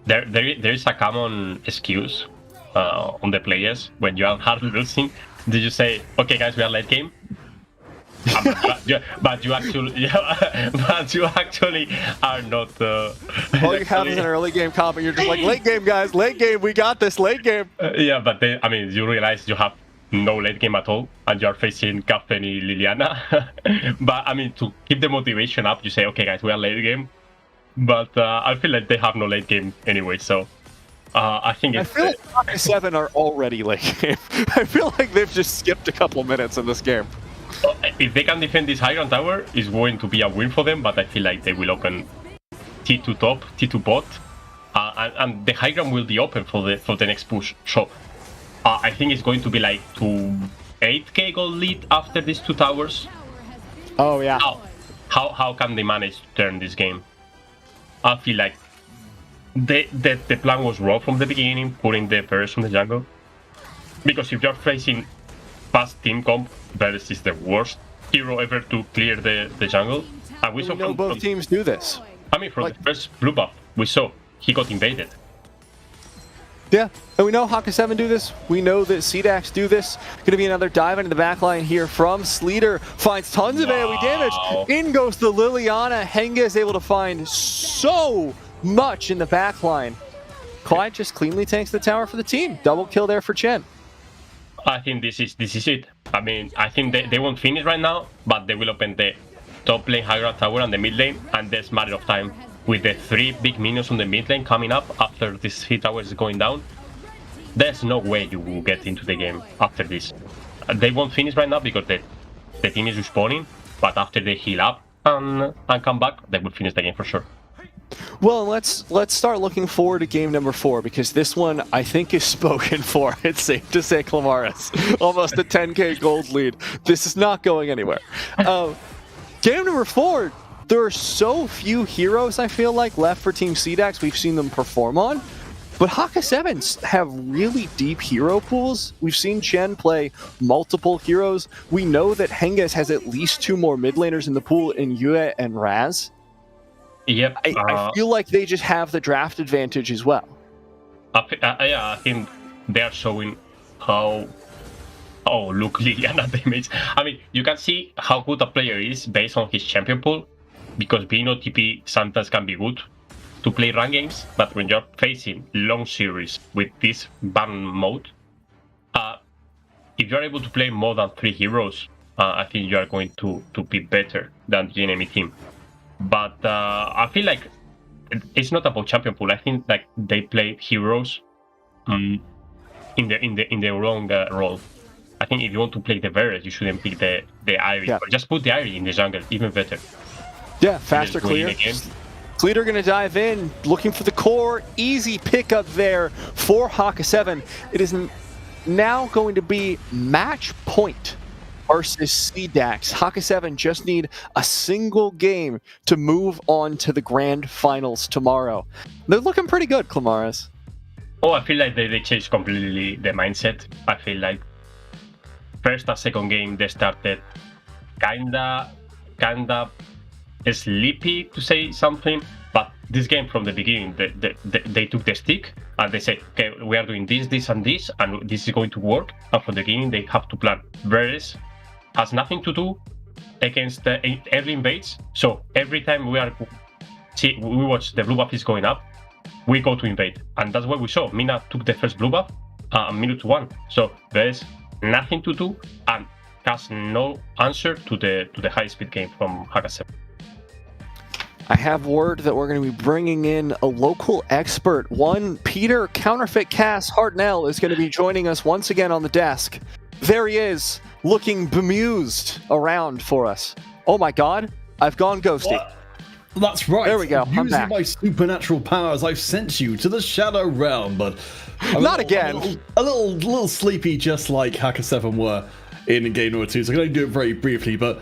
There is a common excuse on the players when you are hard losing. Did you say, okay guys, we are late game? but you actually are not. All you have is an early game comp, and you're just like, late game, guys, late game, we got this, late game. Yeah, but then, I mean, you realize you have no late game at all, and you are facing Caffeine Liliana. But I mean, to keep the motivation up, you say, okay, guys, we are late game. But I feel like they have no late game anyway, so I think it's. I feel like Haka 7 are already late game. I feel like they've just skipped a couple minutes in this game. If they can defend this high ground tower, it's going to be a win for them, but I feel like they will open T2 top, T2 bot, and the high ground will be open for the next push. So I think it's going to be like to 8k gold lead after these 2 towers. Oh yeah. How can they manage to turn this game? I feel like the plan was wrong from the beginning, putting the Varus on the jungle. Because if you're facing fast team comp, Varus is the worst hero ever to clear the jungle. And we saw know both teams do this. I mean, from the first blue buff, we saw he got invaded. Yeah, and we know Haka 7 do this. We know that CDAX do this. Going to be another dive into the backline here from Sleater. Finds tons of AoE damage. In goes the Liliana. Henge is able to find so much in the backline. Clyde just cleanly tanks the tower for the team. Double kill there for Chen. I think this is it. I mean, I think they won't finish right now, but they will open the top lane high ground tower and the mid lane, and there's a matter of time. With the 3 big minions on the mid lane coming up after this hit tower is going down, there's no way you will get into the game after this. They won't finish right now because the team is respawning, but after they heal up and come back, they will finish the game for sure. Well, let's start looking forward to game number 4, because this one I think is spoken for. It's safe to say, Clamaris. Almost a 10k gold lead. This is not going anywhere. Game number 4, there are so few heroes, I feel like, left for Team CDAX we've seen them perform on. But Haka 7s have really deep hero pools. We've seen Chen play multiple heroes. We know that Henges has at least 2 more mid laners in the pool in Yue and Raz. Yep. I feel like they just have the draft advantage as well. Yeah, I think they are showing how... Oh, look, Liliana damage. I mean, you can see how good a player is based on his champion pool, because being OTP sometimes can be good to play run games, but when you're facing long series with this ban mode, if you're able to play more than 3 heroes, I think you are going to be better than the enemy team. But I feel like it's not about champion pool. I think like they play heroes in the wrong role. I think if you want to play the Varus, you shouldn't pick the Irie. Yeah. Or just put the Irie in the jungle, even better. Yeah, faster clear. Sleater going to dive in, looking for the core. Easy pickup there for Haka 7. It is now going to be match point versus CDAX. Haka 7 just need a single game to move on to the grand finals tomorrow. They're looking pretty good, Clamaris. Oh, I feel like they changed completely the mindset. I feel like first and second game they started kinda sleepy, to say something, but this game from the beginning they took the stick and they said, okay, we are doing this and this, and this is going to work. And from the beginning they have to plan. Varus has nothing to do against the early invades, so every time we watch the blue buff is going up, we go to invade, and that's what we saw. Mina took the first blue buff minute 1, so there's nothing to do and has no answer to the high speed game from Haka 7. I have word that we're going to be bringing in a local expert. One Peter Counterfeit Cass Hartnell is going to be joining us once again on the desk. There he is, looking bemused around for us. Oh my god, I've gone ghosty. What? That's right. There we go. Using my supernatural powers, I've sent you to the Shadow Realm, but not again. A little sleepy, just like Haka 7 were in game number 2. So I'm going to do it very briefly, but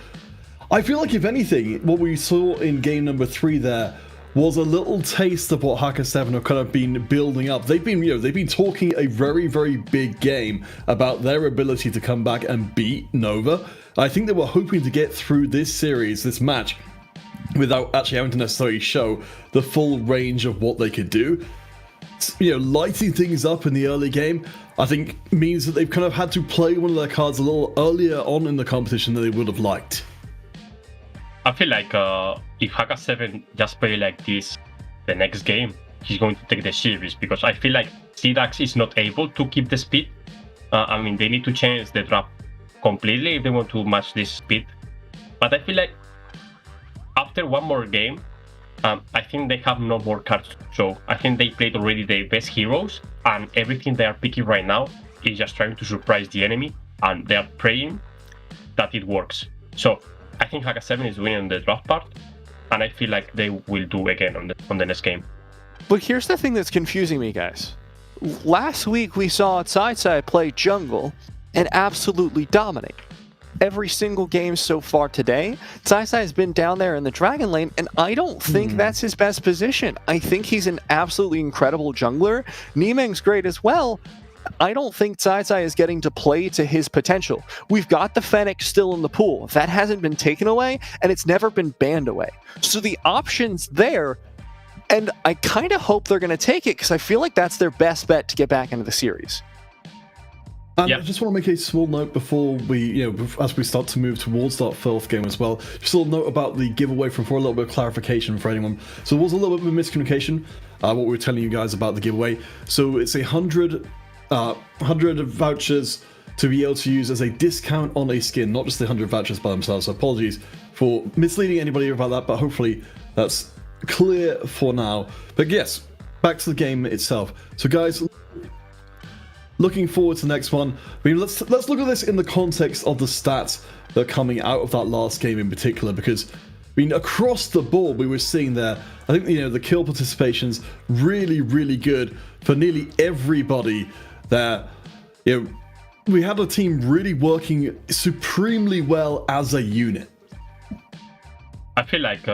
I feel like if anything, what we saw in game number 3 there was a little taste of what Haka 7 have kind of been building up. They've been talking a very, very big game about their ability to come back and beat Nova. I think they were hoping to get through this series, this match, without actually having to necessarily show the full range of what they could do. Lighting things up in the early game, I think, means that they've kind of had to play one of their cards a little earlier on in the competition than they would have liked. I feel like if Haka 7 just play like this the next game, he's going to take the series, because I feel like CDAX is not able to keep the speed. I mean, they need to change the draft completely if they want to match this speed. But I feel like after one more game, I think they have no more cards to show. I think they played already the best heroes, and everything they are picking right now is just trying to surprise the enemy, and they are praying that it works. So I think Haka 7 is winning the draft part, and I feel like they will do again on the next game. But here's the thing that's confusing me, guys. Last week we saw Side play jungle and absolutely dominate. Every single game so far today, Side has been down there in the Dragon Lane, and I don't think that's his best position. I think he's an absolutely incredible jungler. Niemeng's great as well. I don't think Side is getting to play to his potential. We've got the Fennec still in the pool. That hasn't been taken away, and it's never been banned away. So the options there And I kind of hope they're going to take it because I feel like that's their best bet to get back into the series. And I just want to make a small note before we, as we start to move towards that fourth game as well. Just a little note about the giveaway for a little bit of clarification for anyone. So there was a little bit of a miscommunication, what we were telling you guys about the giveaway. So it's 100 vouchers to be able to use as a discount on a skin, not just the 100 vouchers by themselves. So apologies for misleading anybody about that, but hopefully that's clear for now. But yes, back to the game itself. So guys, looking forward to the next one. I mean, let's look at this in the context of the stats that are coming out of that last game in particular, because I mean, across the board, we were seeing there, I think, the kill participation's really, really good for nearly everybody there. We had a team really working supremely well as a unit. I feel like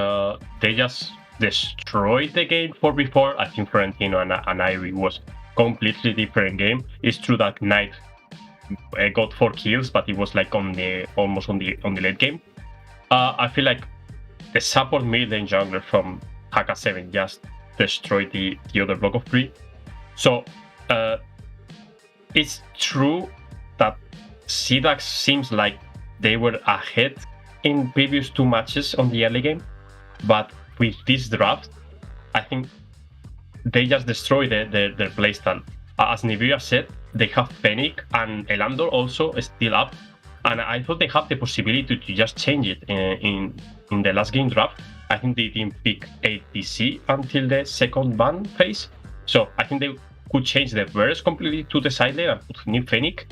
they just destroyed the game 4v4. I think Florentino and Irie was completely different game. It's true that Knight got 4 kills, but it was like almost on the late game. I feel like the support mid lane jungler from Haka 7 just destroyed the other block of 3. So it's true that CDAX seems like they were ahead in previous 2 matches on the early game, but with this draft, I think they just destroyed their playstyle. As Nivea said, they have Fennec and Elandor also still up, and I thought they have the possibility to just change it in the last game draft. I think they didn't pick ADC until the second ban phase, so I think they could change the verse completely to the side lane and put new Fennec.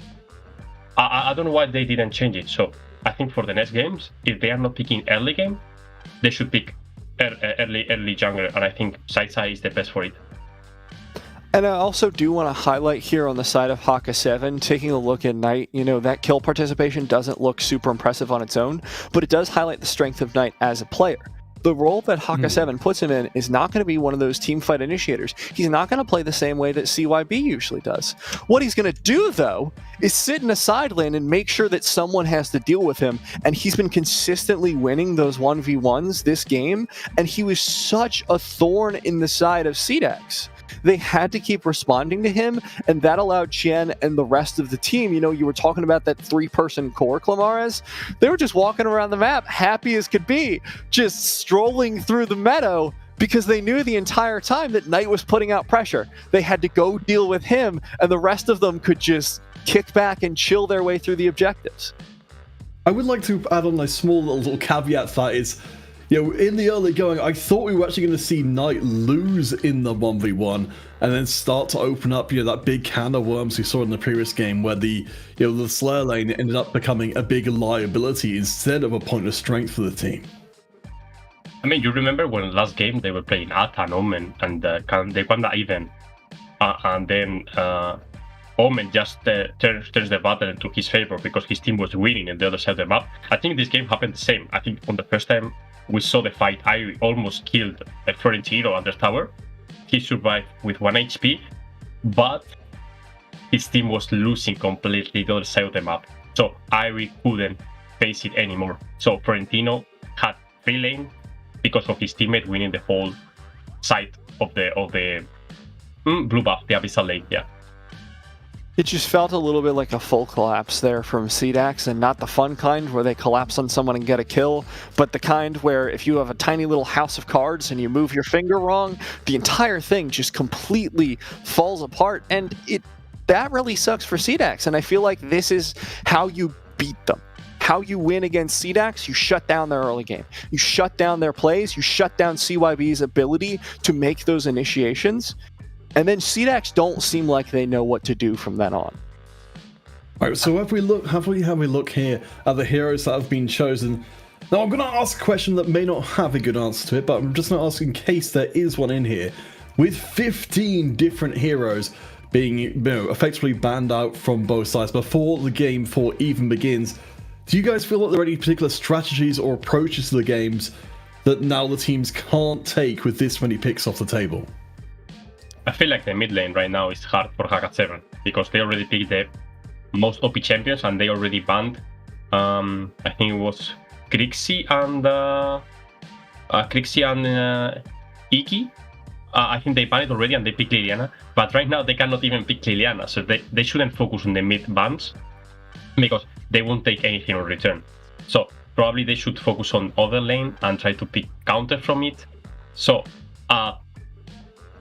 I don't know why they didn't change it, so I think for the next games, if they are not picking early game, they should pick early jungler, and I think Sai is the best for it. And I also do want to highlight here on the side of Haka 7, taking a look at Knight, that kill participation doesn't look super impressive on its own, but it does highlight the strength of Knight as a player. The role that Haka 7 puts him in is not going to be one of those team fight initiators. He's not going to play the same way that CYB usually does. What he's going to do, though, is sit in a side lane and make sure that someone has to deal with him, and he's been consistently winning those 1v1s this game, and he was such a thorn in the side of CDAX. They had to keep responding to him, and that allowed Chen and the rest of the team, you were talking about that 3-person core, Clamares, they were just walking around the map, happy as could be, just strolling through the meadow, because they knew the entire time that Knight was putting out pressure. They had to go deal with him, and the rest of them could just kick back and chill their way through the objectives. I would like to add on a small little caveat to that is, in the early going, I thought we were actually going to see Knight lose in the 1v1 and then start to open up, that big can of worms we saw in the previous game where the Slayer lane ended up becoming a big liability instead of a point of strength for the team. I mean, you remember when last game they were playing Ata and Omen, and they won that even, and then Omen just turns the battle into his favor because his team was winning on the other side of the map. I think this game happened the same. I think on the first time we saw the fight, I almost killed a Florentino under tower. He survived with 1 HP, but his team was losing completely the other side of the map. So Irie couldn't face it anymore. So Florentino had free lane because of his teammate winning the whole side of the blue buff, the abyssal lane, yeah. It just felt a little bit like a full collapse there from CDAX, and not the fun kind where they collapse on someone and get a kill, but the kind where if you have a tiny little house of cards and you move your finger wrong, the entire thing just completely falls apart, and that really sucks for CDAX, and I feel like this is how you beat them. How you win against CDAX, you shut down their early game. You shut down their plays, you shut down CYB's ability to make those initiations, and then CDAX don't seem like they know what to do from then on. All right, so have we look here at the heroes that have been chosen. Now I'm going to ask a question that may not have a good answer to it, but I'm just going to ask in case there is one in here. With 15 different heroes being effectively banned out from both sides before the game 4 even begins, do you guys feel like there are any particular strategies or approaches to the games that now the teams can't take with this many picks off the table? I feel like the mid lane right now is hard for Haka 7 because they already picked the most OP champions and they already banned. I think it was Crixie and Iki. I think they banned it already and they picked Liliana, but right now they cannot even pick Liliana, so they shouldn't focus on the mid bans because they won't take anything in return. So probably they should focus on other lane and try to pick counter from it. So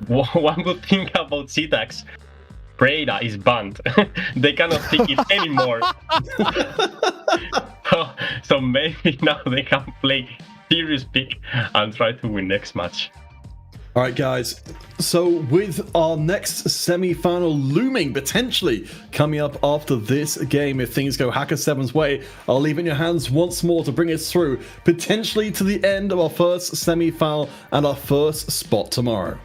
one good thing about CDAX, Preda is banned. They cannot pick it anymore. So maybe now they can play serious pick and try to win next match. All right, guys. So with our next semi-final looming, potentially coming up after this game, if things go Haka 7's way, I'll leave it in your hands once more to bring us through, potentially to the end of our first semi-final and our first spot tomorrow.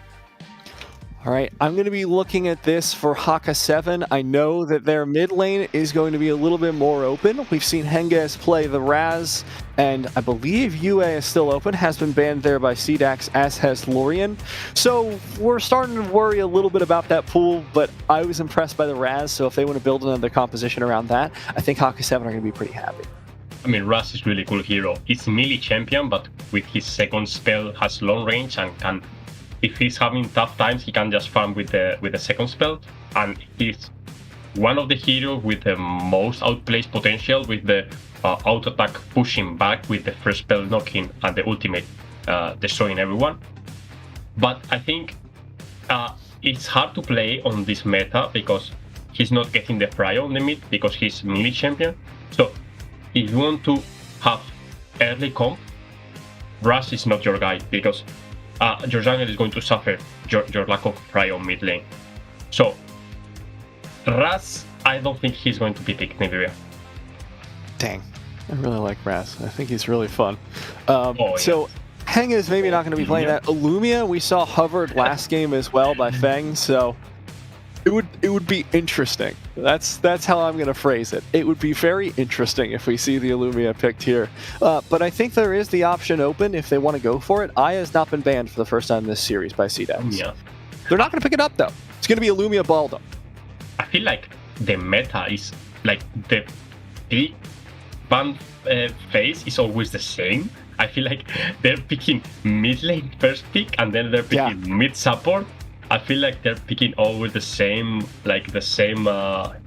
All right, I'm going to be looking at this for Haka 7. I know that their mid lane is going to be a little bit more open. We've seen Henges play the Raz, and I believe UA is still open, has been banned there by CDAX, as has Lorien. So we're starting to worry a little bit about that pool, but I was impressed by the Raz, so if they want to build another composition around that, I think Haka 7 are going to be pretty happy. I mean, Raz is really cool hero. He's melee champion, but with his second spell has long range and can... If he's having tough times, he can just farm with the second spell, and he's one of the heroes with the most outplaced potential with the auto attack pushing back with the first spell knocking and the ultimate destroying everyone. But I think it's hard to play on this meta because he's not getting the prio on the mid because he's melee champion. So if you want to have early comp, Raz is not your guy because your jungle is going to suffer your lack of prio mid lane. So Raz, I don't think he's going to be picked Nibiria. Dang, I really like Raz. I think he's really fun. Yeah. So Heng is maybe not going to be playing that. Illumia, we saw hovered last game as well by Feng, so it would be interesting. That's how I'm going to phrase it. It would be very interesting if we see the Illumia picked here. But I think there is the option open if they want to go for it. Aya has not been banned for the first time this series by CDAX. Yeah. They're not going to pick it up though. It's going to be Illumia Baldo. I feel like the meta is like the big ban phase is always the same. I feel like they're picking mid lane first pick and then they're picking mid support. I feel like they're picking always the same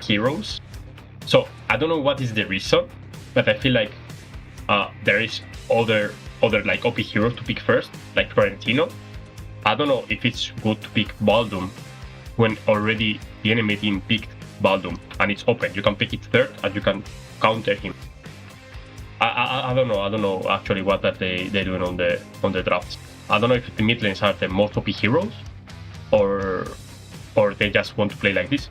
heroes. So I don't know what is the reason, but I feel like there is other like OP heroes to pick first, like Florentino. I don't know if it's good to pick Baldum when already the enemy team picked Baldum and it's open. You can pick it third and you can counter him. I don't know actually what that they're doing on the drafts. I don't know if the mid lanes are the most OP heroes or they just want to play like this.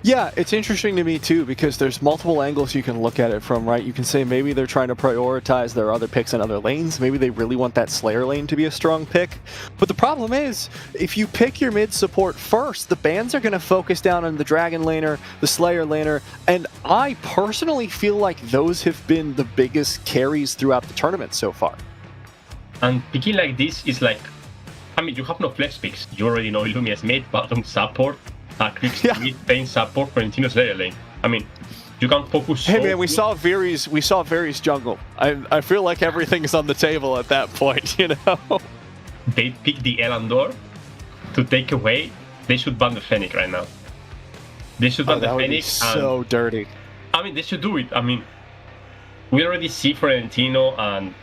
Yeah, it's interesting to me too because there's multiple angles you can look at it from, right? You can say maybe they're trying to prioritize their other picks in other lanes. Maybe they really want that Slayer lane to be a strong pick. But the problem is, if you pick your mid support first, the bans are going to focus down on the Dragon laner, the Slayer laner, and I personally feel like those have been the biggest carries throughout the tournament so far. And picking like this is like, I mean, you have no flex picks. You already know Illumia's mid, bottom support, mid lane support, Florentino's Slayer lane. I mean, you can focus. Hey man, we saw Vari's jungle. I feel like everything is on the table at that point, you know. They pick the Elandor to take away. They should ban the Fennec right now. They should ban the Fennec. Be so dirty. I mean, they should do it. I mean, we already see Florentino and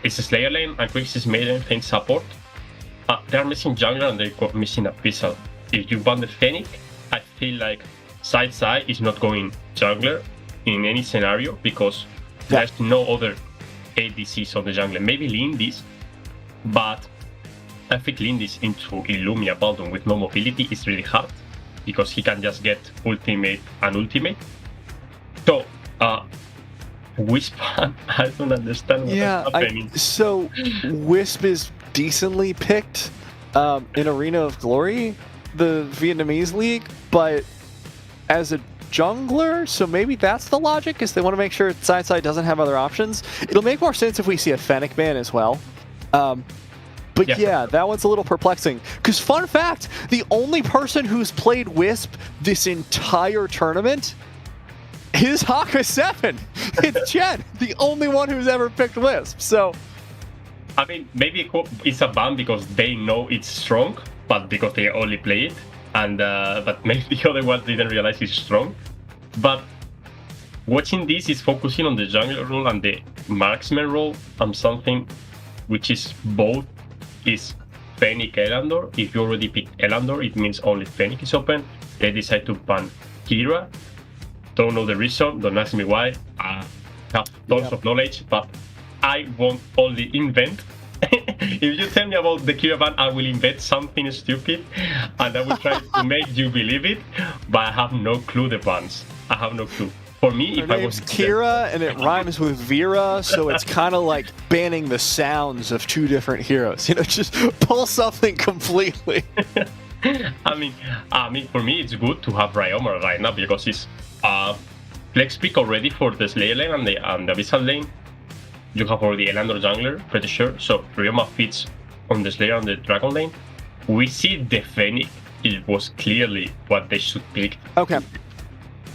it's a Slayer lane and Grix is mid lane support. They're missing jungler and they're missing Abyssal. If you ban the Fennec, I feel like side is not going jungler in any scenario because there's no other ADCs on the jungler. Maybe Lindis, but I think Lindis into Illumia Baldwin with no mobility is really hard because he can just get ultimate and ultimate. So, Wisp, I don't understand what's happening. So, Wisp is decently picked in Arena of Glory, the Vietnamese league, but as a jungler, so maybe that's the logic, is they want to make sure side doesn't have other options. It'll make more sense if we see a Fennec ban as well. But yeah, that one's a little perplexing. Because fun fact, the only person who's played Wisp this entire tournament is Haka 7. It's Chen, the only one who's ever picked Wisp. So I mean, maybe it's a ban because they know it's strong, but because they only play it, and but maybe the other ones didn't realize it's strong. But watching this is focusing on the jungler role and the marksman role, and something which is both is Fennec Elandor. If you already picked Elandor, it means only Fennec is open. They decide to ban Kira. Don't know the reason, don't ask me why. I have tons of knowledge, but I won't only invent. If you tell me about the Kira ban, I will invent something stupid and I will try to make you believe it, but I have no clue the bans. I have no clue. For me, Her name's Kira and it rhymes with Vera, so it's kind of like banning the sounds of two different heroes. You know, just pull something completely. I mean, for me, it's good to have Ryoma right now because it's flex pick already for the Slayer lane and the Abyssal lane. You have already Elandor jungler, pretty sure. So Ryoma fits on the Slayer and the Dragon lane. We see the Fennec. It was clearly what they should pick. Okay.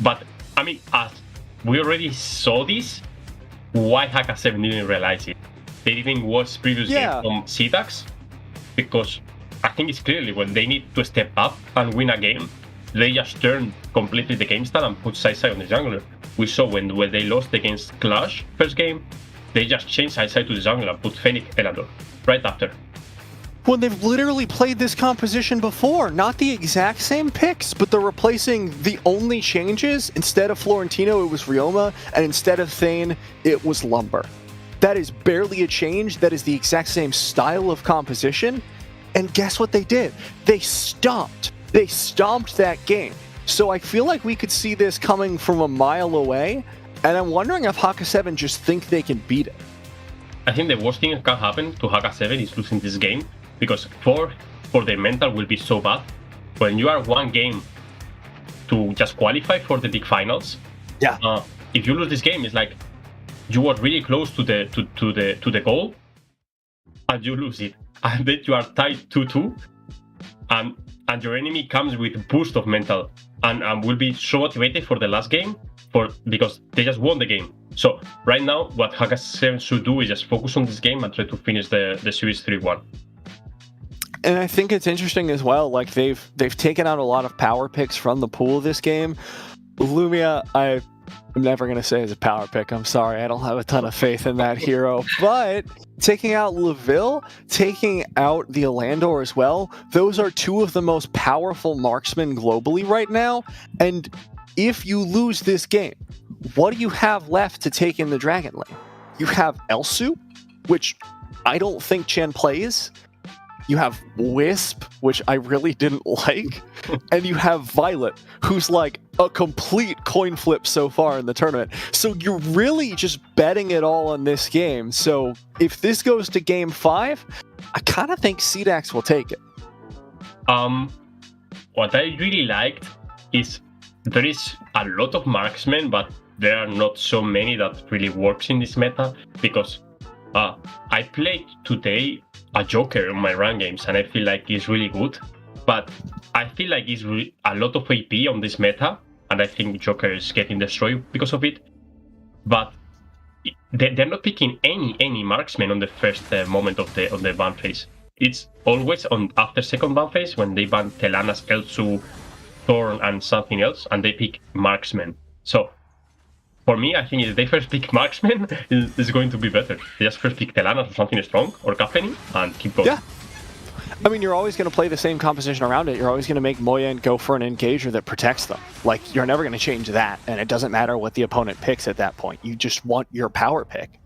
But I mean, as we already saw this, why Haka 7 didn't realize it? They didn't watch previous games from CDAX, because I think it's clearly when they need to step up and win a game, they just turn completely the game style and put Sai on the jungler. We saw when they lost against QLASH first game, they just changed Sai to the jungler and put Fennec Elandor right after. Well, they've literally played this composition before. Not the exact same picks, but they're replacing the only changes. Instead of Florentino, it was Ryoma, and instead of Thane, it was Lumber. That is barely a change. That is the exact same style of composition. And guess what they did? They stomped. They stomped that game. So I feel like we could see this coming from a mile away, and I'm wondering if Haka 7 just think they can beat it. I think the worst thing that can happen to Haka 7 is losing this game, because for their mental will be so bad. When you are one game to just qualify for the big finals, if you lose this game, it's like you were really close to the goal, and you lose it, and then you are tied 2-2, and your enemy comes with boost of mental, and will be so motivated for the last game, because they just won the game. So right now, what Haka 7 should do is just focus on this game and try to finish the series 3-1. And I think it's interesting as well, like they've taken out a lot of power picks from the pool this game. Lumia, I'm never going to say is a power pick. I'm sorry, I don't have a ton of faith in that hero. But taking out Leville, taking out the Elandor as well, those are two of the most powerful marksmen globally right now. And if you lose this game, what do you have left to take in the Dragon lane? You have Elsu, which I don't think Chen plays. You have Wisp, which I really didn't like, and you have Violet, who's like a complete coin flip so far in the tournament. So you're really just betting it all on this game. So if this goes to game 5, I kind of think CDAX will take it. What I really liked is there is a lot of marksmen, but there are not so many that really works in this meta, because I played today a Joker in my run games, and I feel like he's really good, but I feel like he's a lot of AP on this meta, and I think Joker is getting destroyed because of it. But they're not picking any marksman on the first moment of the ban phase. It's always on after second ban phase when they ban Telanas, Elsu, Thorn, and something else, and they pick marksman. So for me, I think if they first pick marksman, it's going to be better. They just first pick Telanas or something strong, or Kapeni, and keep going. Yeah. I mean, you're always going to play the same composition around it. You're always going to make Moyen go for an engager that protects them. Like, you're never going to change that, and it doesn't matter what the opponent picks at that point. You just want your power pick.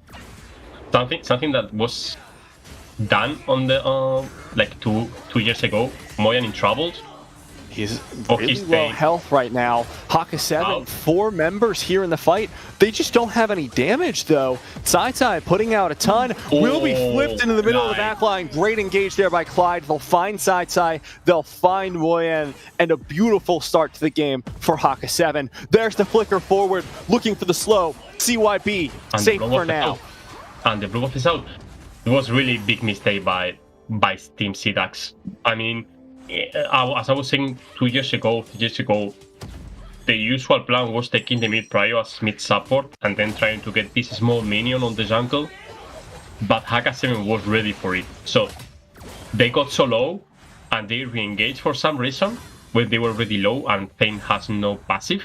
Something that was done on the like two years ago, Moyen in Troubled. He's really low health right now. Haka 7, 4 members here in the fight. They just don't have any damage, though. Sai putting out a ton. Will be flipped into the middle of the backline. Great engage there by Clyde. They'll find Sai. They'll find Moyen. And a beautiful start to the game for Haka 7. There's the flicker forward, looking for the slow. CYB, and safe for now. And the blue buff is out. It was really big mistake by Team CDAX. I mean, as I was saying 3 years ago, the usual plan was taking the mid prio as mid support and then trying to get this small minion on the jungle. but Haka 7 was ready for it. So they got so low, and they re-engaged for some reason when they were already low, and Thane has no passive.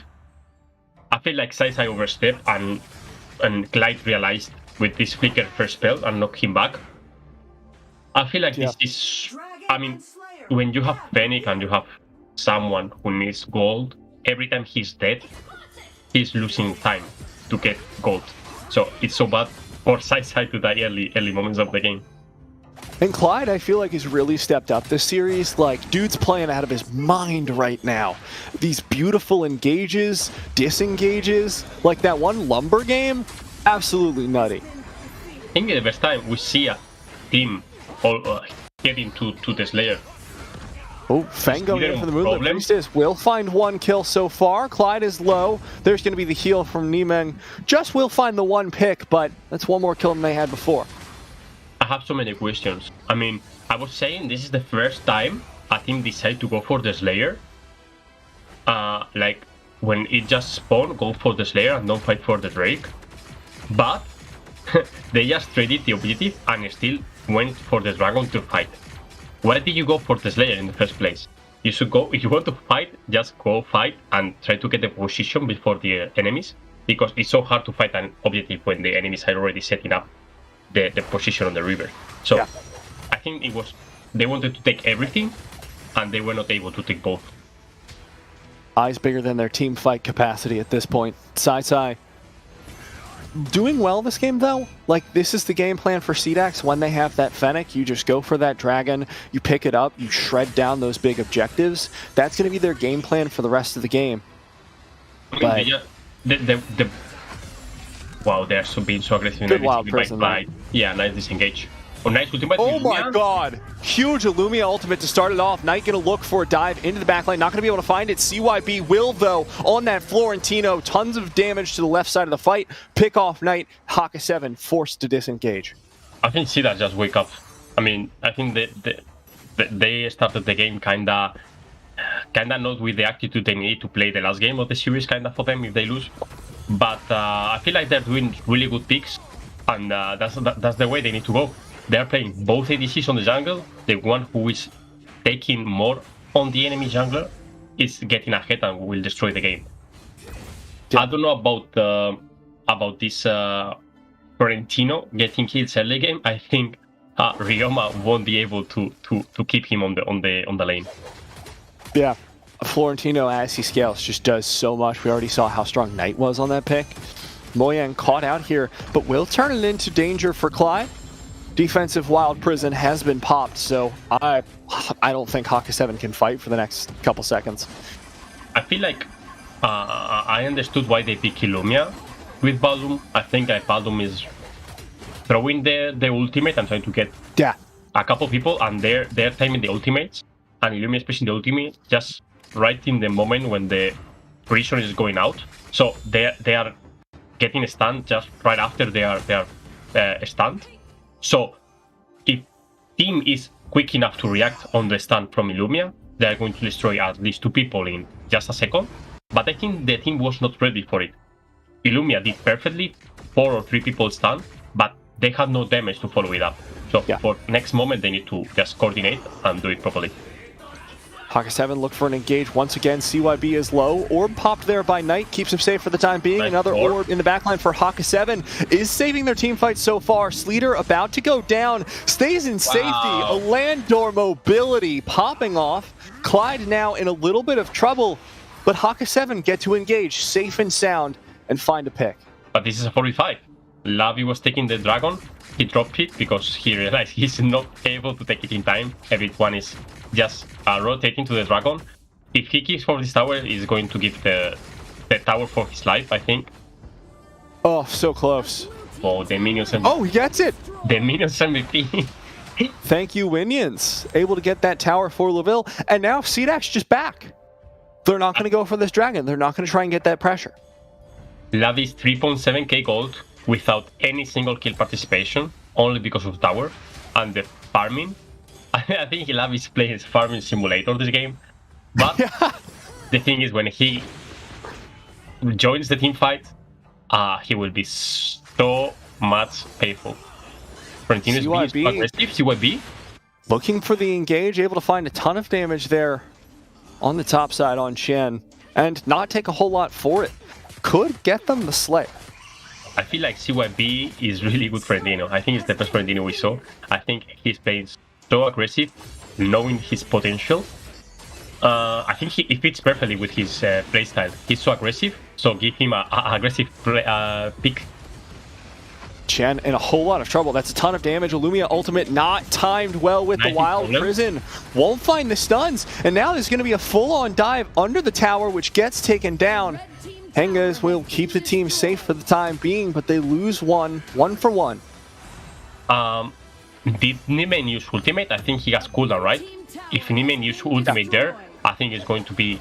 I feel like Sai overstepped, and Clyde realized with this flicker first spell and knocked him back. I feel like this is... I mean, when you have Fennec and you have someone who needs gold, every time he's dead, he's losing time to get gold. So it's so bad for Sai to die early moments of the game. And Clyde, I feel like, has really stepped up this series. Like, dude's playing out of his mind right now. These beautiful engages, disengages, like that one Lumber game, absolutely nutty. I think the first time we see a team all getting to the Slayer. Oh, Fang going in for the Moonlit Priestess will find one kill so far. Clyde is low. There's going to be the heal from Niemeng. Just will find the one pick, but that's one more kill than they had before. I have so many questions. I mean, I was saying this is the first time a team decided to go for the Slayer. Like, when it just spawned, go for the Slayer and don't fight for the Drake. But they just traded the objective and still went for the Dragon to fight. Why did you go for the Slayer in the first place? You should go, if you want to fight, just go fight and try to get the position before the enemies. Because it's so hard to fight an objective when the enemies are already setting up the position on the river. So yeah. I think it was, they wanted to take everything and they were not able to take both. Eyes bigger than their team fight capacity at this point. Sai doing well this game though. Like, this is the game plan for CDAX. When they have that Fennec, you just go for that dragon, you pick it up, you shred down those big objectives. That's going to be their game plan for the rest of the game. But wow, they're being so aggressive. Good wild prison. Yeah, nice disengage. Oh, nice ultimate. Oh my god! Huge Illumia ultimate to start it off. Knight gonna look for a dive into the backline. Not gonna be able to find it. CYB will, though, on that Florentino. Tons of damage to the left side of the fight. Pick off Knight. Haka 7 forced to disengage. I think CDAX just wake up. I mean, I think they started the game kinda not with the attitude they need to play the last game of the series, kinda for them if they lose. But I feel like they're doing really good picks, and that's the way they need to go. They're playing both ADCs on the jungle. The one who is taking more on the enemy jungler is getting ahead and will destroy the game. Yeah. I don't know about this Florentino getting kills early game. I think Ryoma won't be able to keep him on the lane. Yeah. Florentino, as he scales, just does so much. We already saw how strong Knight was on that pick. Moyang caught out here, but will turn it into danger for Clyde. Defensive Wild Prison has been popped, so I don't think Haka 7 can fight for the next couple seconds. I feel like I understood why they pick Illumia with Baldoon. I think Baldoon is throwing the ultimate and trying to get a couple people, and they're timing the ultimates, and Illumia is pushing the ultimate just right in the moment when the prison is going out. So they are getting stunned just right after they are stunned. So if team is quick enough to react on the stun from Illumia, they are going to destroy at least 2 people in just a second. But I think the team was not ready for it. Illumia did perfectly, 4 or 3 people stun, but they had no damage to follow it up. So for next moment, they need to just coordinate and do it properly. Haka 7 look for an engage once again. CYB is low. Orb popped there by Knight. Keeps him safe for the time being. Nice. Another orb in the backline for Haka 7 is saving their team fight so far. Sleater about to go down. Stays in safety. A land door mobility popping off. Clyde now in a little bit of trouble. But Haka 7 get to engage safe and sound and find a pick. But this is a 45. Lavi was taking the dragon. He dropped it because he realized he's not able to take it in time. Everyone is just rotating to the dragon. If he keeps for this tower, he's going to give the tower for his life, I think. Oh, so close. Oh, the minions MVP. Oh, he gets it! The minions MVP. Thank you, Winions. Able to get that tower for Laville. And now CDAX just back. They're not going to go for this dragon. They're not going to try and get that pressure. Lavi's 3.7k gold without any single kill participation, only because of tower and the farming. I think Lavi is playing his farming simulator this game. But the thing is, when he joins the team fight, he will be so much painful. Florentino's being so aggressive. CYB. Looking for the engage, able to find a ton of damage there on the top side on Chen, and not take a whole lot for it. Could get them the Slay. I feel like CYB is really good Florentino. I think it's the best Florentino we saw. I think he's playing so aggressive, knowing his potential. I think he fits perfectly with his playstyle. He's so aggressive, so give him a aggressive pick. Chen in a whole lot of trouble. That's a ton of damage. Illumia ultimate not timed well with the Wild Prison. Won't find the stuns. And now there's going to be a full-on dive under the tower, which gets taken down. Hengas will keep the team safe for the time being, but they lose one for one. Did Nimen use ultimate? I think he has cooldown, right? If Nimen use ultimate there, I think it's going to be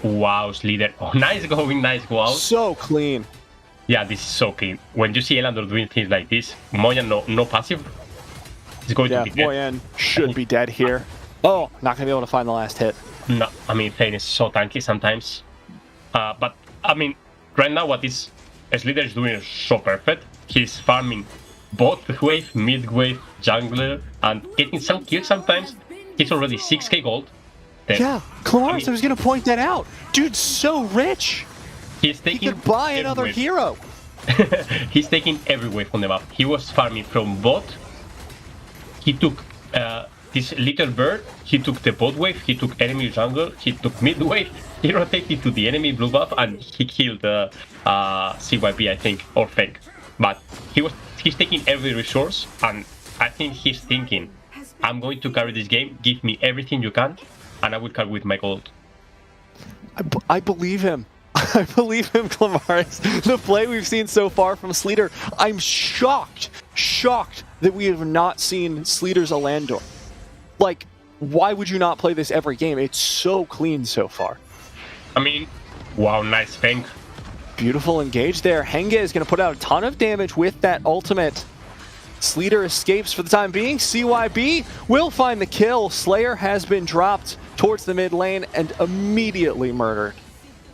Wow's leader. Oh, nice going, nice go out. So clean. Yeah, this is so clean. When you see Elandor doing things like this, Moyan no passive. He's going to be dead. Moyan should be dead here. Oh, not going to be able to find the last hit. No, I mean, Thane is so tanky sometimes. But, I mean, right now what his leader is doing is so perfect. He's farming both wave, mid wave, jungler, and getting some kills sometimes. He's already 6k gold. Yeah, Clarence, I was going to point that out. Dude's so rich. He could buy another hero. He's taking every wave on the map. He was farming from bot. He took this little bird. He took the bot wave. He took enemy jungle. He took mid wave. He rotated to the enemy blue buff and he killed CYB, I think, or Feng. But he's taking every resource, and I think he's thinking, I'm going to carry this game. Give me everything you can, and I will carry with my gold. I believe him. I believe him, Clamaris. The play we've seen so far from Sleater, I'm shocked that we have not seen Sleater's Elandor. Like, why would you not play this every game? It's so clean so far. I mean, wow, nice Feng. Beautiful engage there. Henge is going to put out a ton of damage with that ultimate. Sleater escapes for the time being. CYB will find the kill. Slayer has been dropped towards the mid lane and immediately murdered.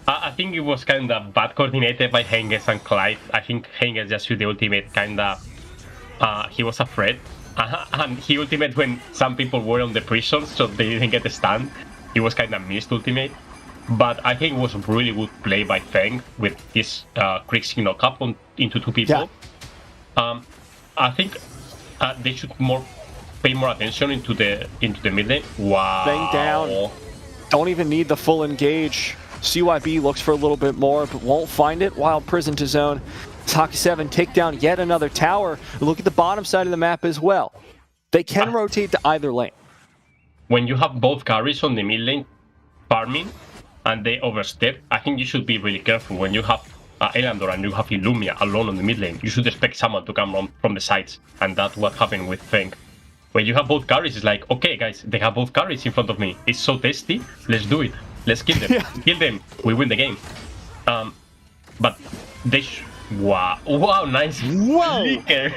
I think it was kind of bad coordinated by Henges and Clive. I think Henges just used the ultimate kind of... he was afraid. And he ultimate when some people were on the prison, so they didn't get the stun. He was kind of missed ultimate. But I think it was a really good play by Feng with this quick signal cap into two people. Yeah. I think they should pay more attention into the mid lane. Wow. Feng down. Don't even need the full engage. CYB looks for a little bit more, but won't find it. Wild Prison to zone. Haka 7 take down yet another tower. Look at the bottom side of the map as well. They can rotate to either lane. When you have both carries on the mid lane farming and they overstep, I think you should be really careful. When you have Elandor and you have Illumia alone on the mid lane, you should expect someone to come from the sides, and that's what happened with Feng. When you have both carries, it's like, okay guys, they have both carries in front of me. It's so tasty, let's do it. Let's kill them. Kill them. We win the game. But they wow, nice flicker.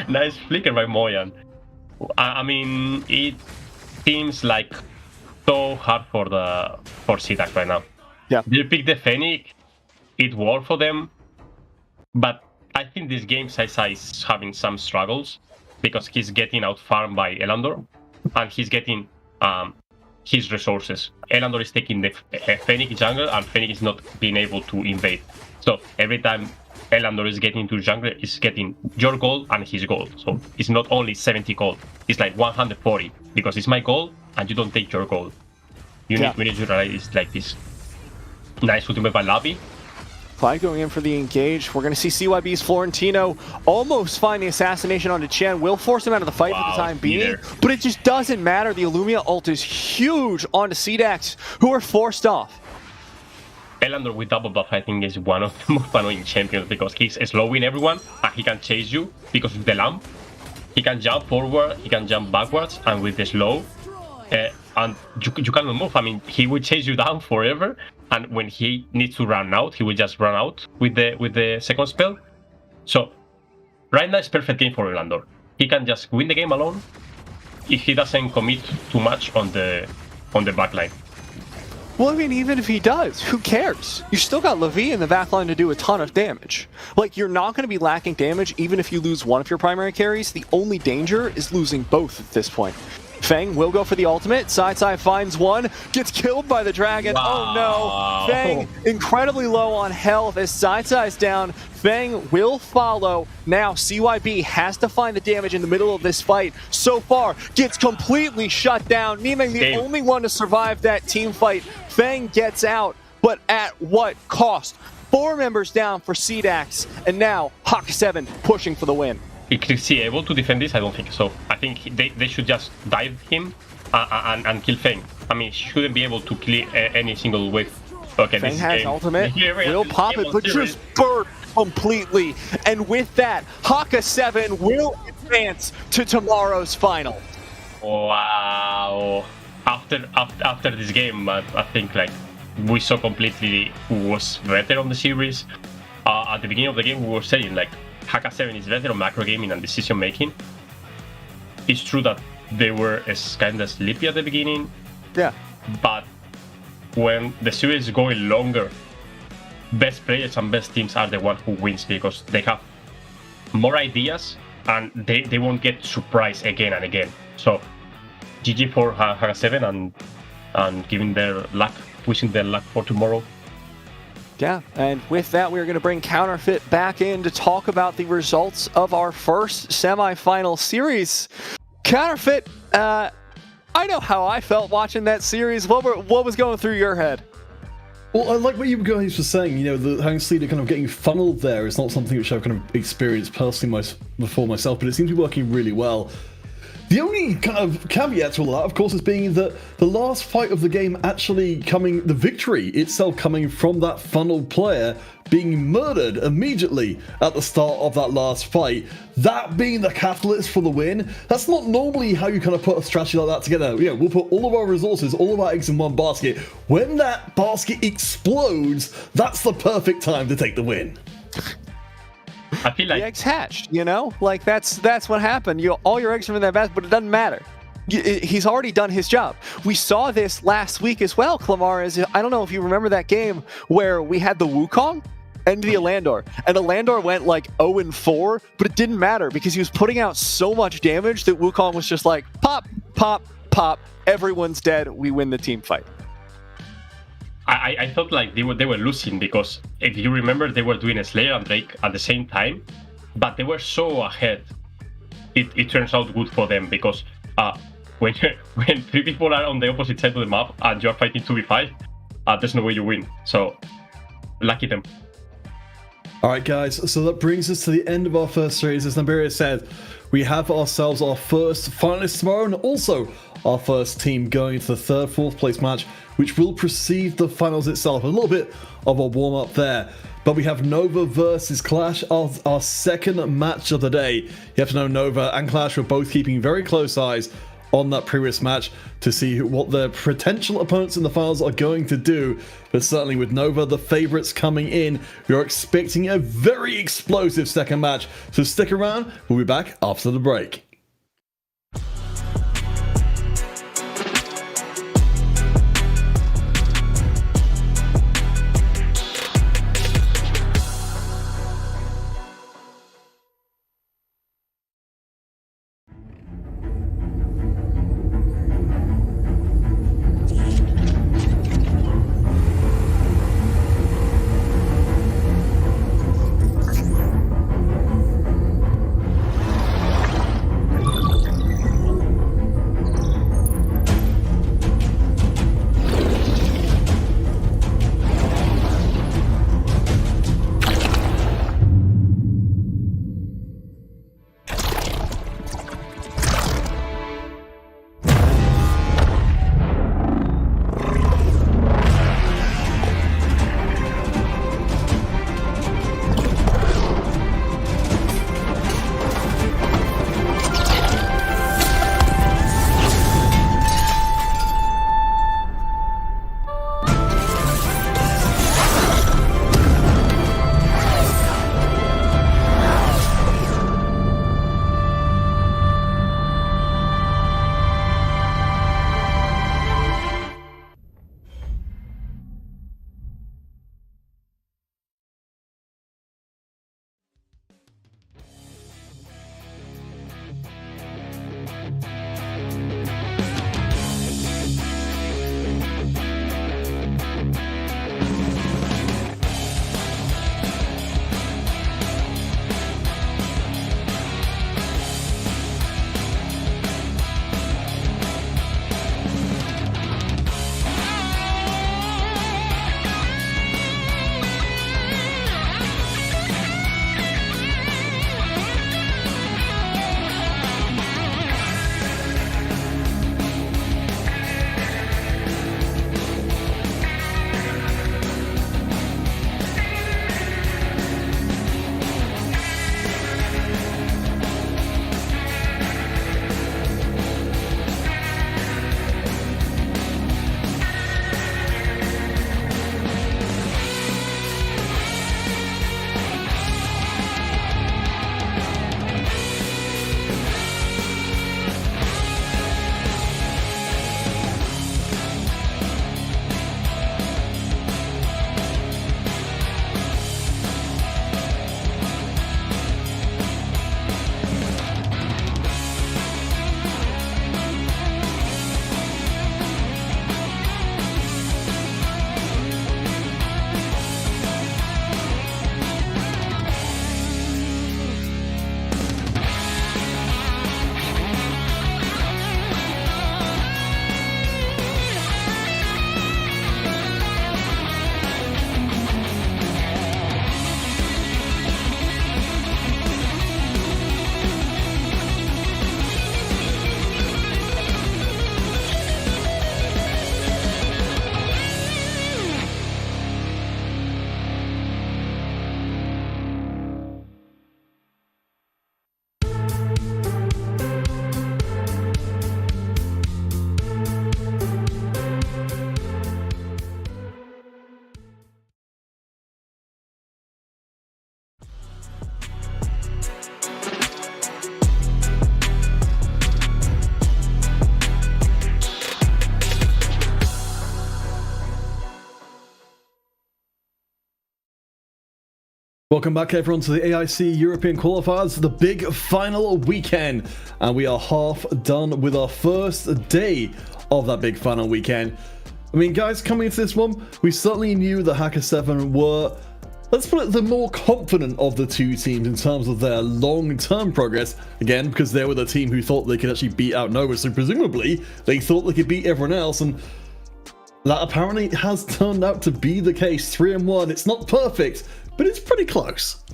Nice flicker by Moyan. I mean, it seems like so hard for CDAX right now. Yeah. They picked the Fennec. It worked for them. But I think this game Saisa is having some struggles because he's getting out farmed by Elandor and he's getting his resources. Elandor is taking the Fennec jungle and Fennec is not being able to invade. So every time Elandor is getting to jungle, is getting your gold and his gold. So it's not only 70 gold, it's like 140 because it's my gold and you don't take your gold. We need to realize it's like this. Nice ultimate by Lavi. Clyde going in for the engage. We're going to see CYB's Florentino almost find the assassination onto Chen. Will force him out of the fight for the time being, but it just doesn't matter. The Illumia ult is huge onto CDAX, who are forced off. Elandor with double buff, I think, is one of the most annoying champions because he's slowing everyone and he can chase you because of the lamp. He can jump forward, he can jump backwards, and with the slow, and you cannot move. I mean, he will chase you down forever. And when he needs to run out, he will just run out with the second spell. So right now it's perfect game for Elandor. He can just win the game alone if he doesn't commit too much on the backline. Well, I mean, even if he does, who cares? You still got Levi in the backline to do a ton of damage. Like, you're not going to be lacking damage even if you lose one of your primary carries. The only danger is losing both at this point. Feng will go for the ultimate. Side finds one, gets killed by the dragon. Wow. Oh no! Feng incredibly low on health as Side's down. Feng will follow. Now CYB has to find the damage in the middle of this fight. So far, gets completely shut down. Nemeng the only one to survive that team fight. Feng gets out, but at what cost? 4 members down for CDAX, and now Haka 7 pushing for the win. Is he able to defend this? I don't think so. I think they should just dive him and kill Feng. I mean, he shouldn't be able to kill any single wave. Okay, Feng this has game. ultimate, will pop it, but serious. just burnt completely. And with that, Haka 7 will advance to tomorrow's final. Wow. After this game, I think like we saw completely who was better on the series. At the beginning of the game, we were saying like Haka 7 is better on macro gaming and decision making. It's true that they were kind of sleepy at the beginning. Yeah. But when the series is going longer, best players and best teams are the one who wins because they have more ideas and they won't get surprised again and again. So GG for Haka 7 and giving their luck, wishing their luck for tomorrow. Yeah, and with that, we're going to bring Counterfeit back in to talk about the results of our first semifinal series. Counterfeit, I know how I felt watching that series. What was going through your head? Well, I like what you guys were saying, you know, the Hanks leader kind of getting funneled there is not something which I've kind of experienced personally before myself, but it seems to be working really well. The only kind of caveat to all that, of course, is being that the last fight of the game actually the victory itself coming from that funneled player being murdered immediately at the start of that last fight. That being the catalyst for the win, that's not normally how you kind of put a strategy like that together. You know, we'll put all of our resources, all of our eggs in one basket. When that basket explodes, that's the perfect time to take the win. I feel like the eggs hatched, you know? Like, that's what happened. All your eggs are in that basket, but it doesn't matter. He's already done his job. We saw this last week as well, Clamar. I don't know if you remember that game where we had the Wukong and the Alandor. And Alandor went like 0-4, but it didn't matter because he was putting out so much damage that Wukong was just like, pop, pop, pop, everyone's dead, we win the team fight. I thought like they were losing because if you remember they were doing a Slayer and Drake at the same time, but they were so ahead. It turns out good for them because when 3 people are on the opposite side of the map and you're fighting 2v5, there's no way you win. So lucky them. Alright guys, so that brings us to the end of our first series. As Niberia said, we have ourselves our first finalist tomorrow and also our first team going into the third, fourth place match, which will precede the finals itself. A little bit of a warm-up there. But we have Nova versus Clash, our second match of the day. You have to know Nova and Clash were both keeping very close eyes on that previous match to see what their potential opponents in the finals are going to do. But certainly with Nova, the favorites coming in, we are expecting a very explosive second match. So stick around, we'll be back after the break. Welcome back everyone to the AIC European Qualifiers, the big final weekend, and we are half done with our first day of that big final weekend. I mean, guys, coming into this one, we certainly knew that Haka 7 were, let's put it, the more confident of the two teams in terms of their long-term progress, again, because they were the team who thought they could actually beat out Nova, so presumably they thought they could beat everyone else, and that apparently has turned out to be the case. 3-1, it's not perfect, but it's pretty close.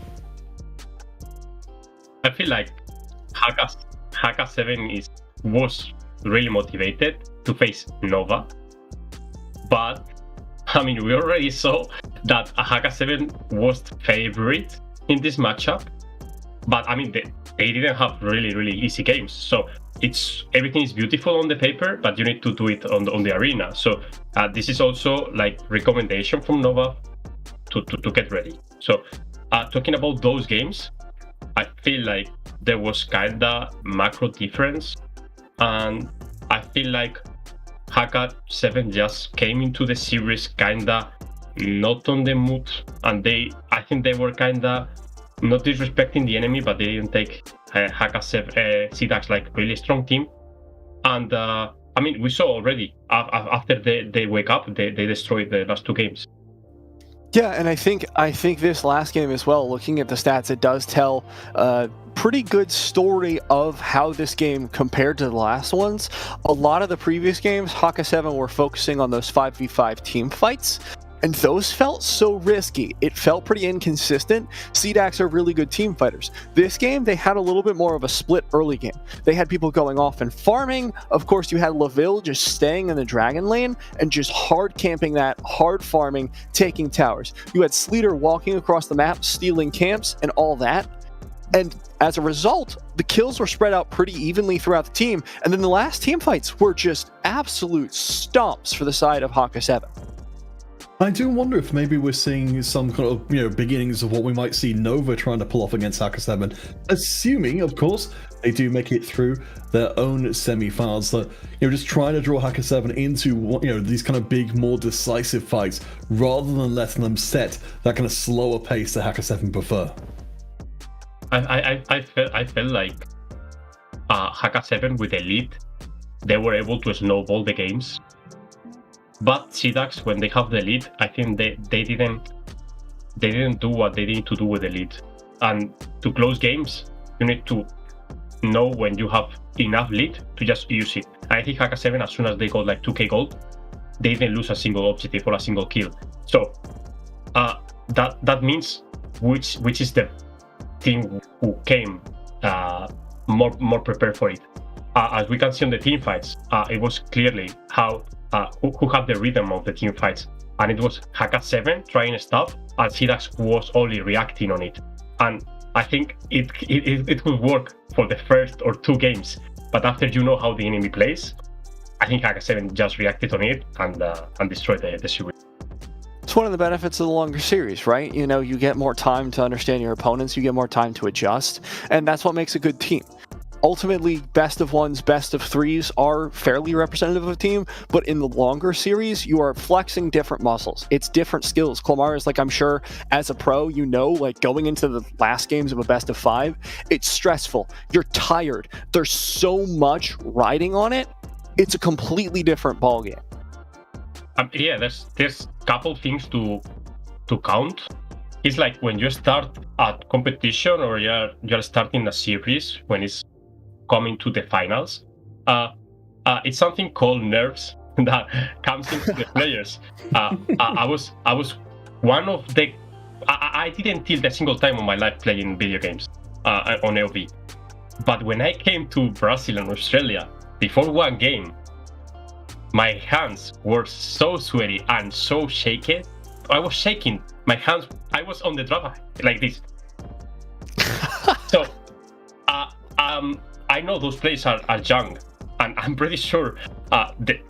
I feel like Haka 7 was really motivated to face Nova, but I mean, we already saw that Haka 7 was favorite in this matchup, but I mean, they didn't have really easy games. So everything is beautiful on the paper, but you need to do it on the arena. So this is also like recommendation from Nova to get ready. So talking about those games, I feel like there was kinda macro difference, and I feel like Haka 7 just came into the series kinda not on the mood, and I think they were kinda not disrespecting the enemy, but they didn't take Haka 7 CDAX like really strong team. And I mean, we saw already after they wake up, they destroyed the last two games. Yeah, and I think this last game as well, looking at the stats, it does tell a pretty good story of how this game compared to the last ones. A lot of the previous games, Haka 7 were focusing on those 5v5 team fights, and those felt so risky. It felt pretty inconsistent. CDAX are really good team fighters. This game, they had a little bit more of a split early game. They had people going off and farming. Of course, you had Laville just staying in the dragon lane and just hard camping that, hard farming, taking towers. You had Sleater walking across the map, stealing camps, and all that. And as a result, the kills were spread out pretty evenly throughout the team. And then the last team fights were just absolute stomps for the side of Haka 7. I do wonder if maybe we're seeing some kind of, beginnings of what we might see Nova trying to pull off against Haka 7, assuming, of course, they do make it through their own semi-finals. That just trying to draw Haka 7 into these kind of big, more decisive fights, rather than letting them set that kind of slower pace that Haka 7 prefer. I felt like Haka 7 with the lead, they were able to snowball the games. But CDAX, when they have the lead, I think they didn't do what they need to do with the lead. And to close games, you need to know when you have enough lead to just use it. And I think Haka 7, as soon as they got like 2k gold, they didn't lose a single objective or a single kill. So that means which is the team who came more prepared for it. As we can see on the team fights, it was clearly who had the rhythm of the team fights, and it was Haka 7 trying stuff, and CDAX was only reacting on it. And I think it would work for the first or two games, but after you know how the enemy plays, I think Haka 7 just reacted on it and destroyed the series. It's one of the benefits of the longer series, right? You get more time to understand your opponents, you get more time to adjust, and that's what makes a good team. Ultimately, best of ones, best of threes are fairly representative of a team, but in the longer series, you are flexing different muscles. It's different skills. Clamar is I'm sure as a pro, going into the last games of a best of 5, it's stressful. You're tired. There's so much riding on it. It's a completely different ballgame. Yeah, there's a couple things to count. It's like when you start a competition or you're starting a series, when it's coming to the finals, it's something called nerves that comes into the players. I was one of the I didn't tilt a single time on my life playing video games on LV, but when I came to Brazil and Australia, before one game, my hands were so sweaty and so shaky. I was shaking my hands. I was on the drop like this. So I know those players are young, and I'm pretty sure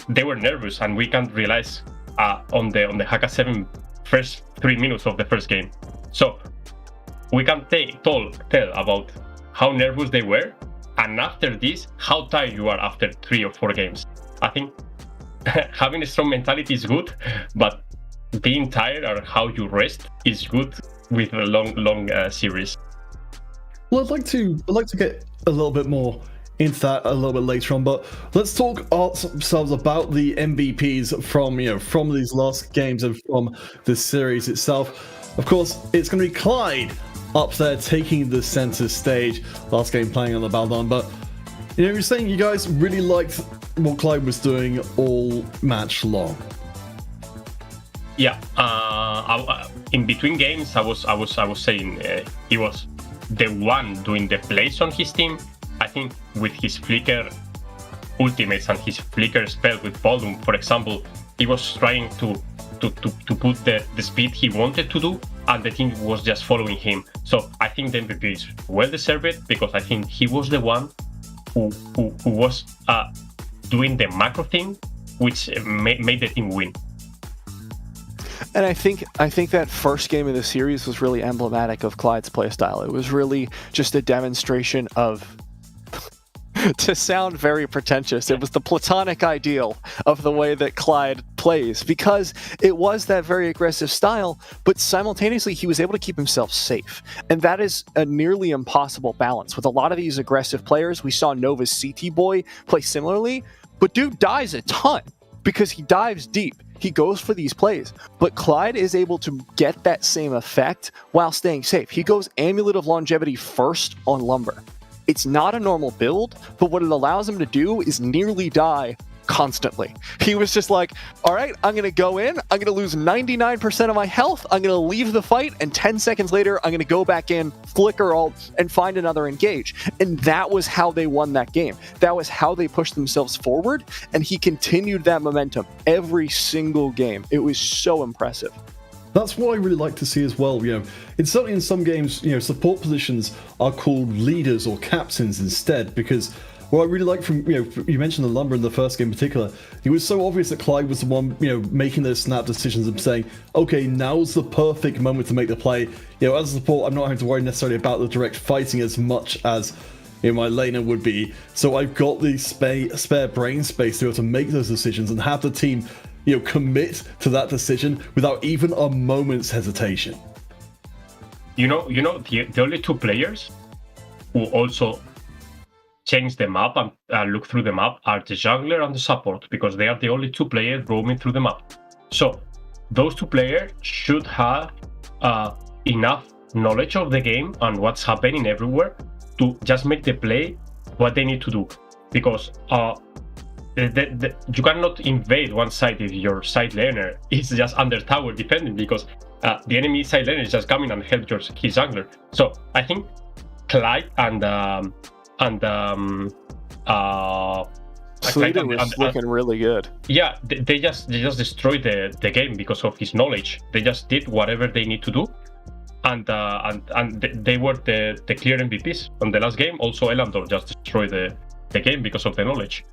they were nervous, and we can realize on the Haka 7 first 3 minutes of the first game. So we can tell about how nervous they were, and after this, how tired you are after 3 or 4 games. I think having a strong mentality is good, but being tired or how you rest is good with a long series. Well, I'd like to get a little bit more into that a little bit later on, but let's talk ourselves about the MVPs from these last games and from the series itself. Of course, it's going to be Clyde up there taking the center stage. Last game playing on the Valor, but you're saying you guys really liked what Clyde was doing all match long. Yeah, in between games, I was saying he was the one doing the plays on his team. I think with his flicker ultimates and his flicker spell with volume, for example, he was trying to put the speed he wanted to do, and the team was just following him. So I think the MVP is well deserved because I think he was the one who was doing the macro thing, which made the team win. And I think that first game of the series was really emblematic of Clyde's playstyle. It was really just a demonstration of, to sound very pretentious, it was the platonic ideal of the way that Clyde plays, because it was that very aggressive style, but simultaneously he was able to keep himself safe. And that is a nearly impossible balance. With a lot of these aggressive players, we saw Nova's CT Boy play similarly, but dude dies a ton because he dives deep. He goes for these plays, but Clyde is able to get that same effect while staying safe. He goes Amulet of Longevity first on Lumber. It's not a normal build, but what it allows him to do is nearly die constantly. He was just like, all right, I'm going to go in, I'm going to lose 99% of my health, I'm going to leave the fight, and 10 seconds later, I'm going to go back in, flicker ult, and find another engage. And that was how they won that game. That was how they pushed themselves forward, and he continued that momentum every single game. It was so impressive. That's what I really like to see as well. It's certainly in some games, support positions are called leaders or captains instead, because what I really like from, you mentioned the Lumber in the first game in particular, it was so obvious that Clyde was the one, making those snap decisions and saying, okay, now's the perfect moment to make the play. As a support, I'm not having to worry necessarily about the direct fighting as much as my laner would be. So I've got the spare brain space to be able to make those decisions and have the team, commit to that decision without even a moment's hesitation. The only two players who also change the map and look through the map are the jungler and the support, because they are the only two players roaming through the map. So those two players should have enough knowledge of the game and what's happening everywhere to just make the play what they need to do, because you cannot invade one side if your side laner is just under tower defending, because the enemy side laner is just coming and help his jungler. So I think Clyde and Sleater was looking really good. Yeah, they just destroyed the game because of his knowledge. They just did whatever they need to do, and they were the clear MVPs on the last game. Also, Elandor just destroyed the game because of the knowledge.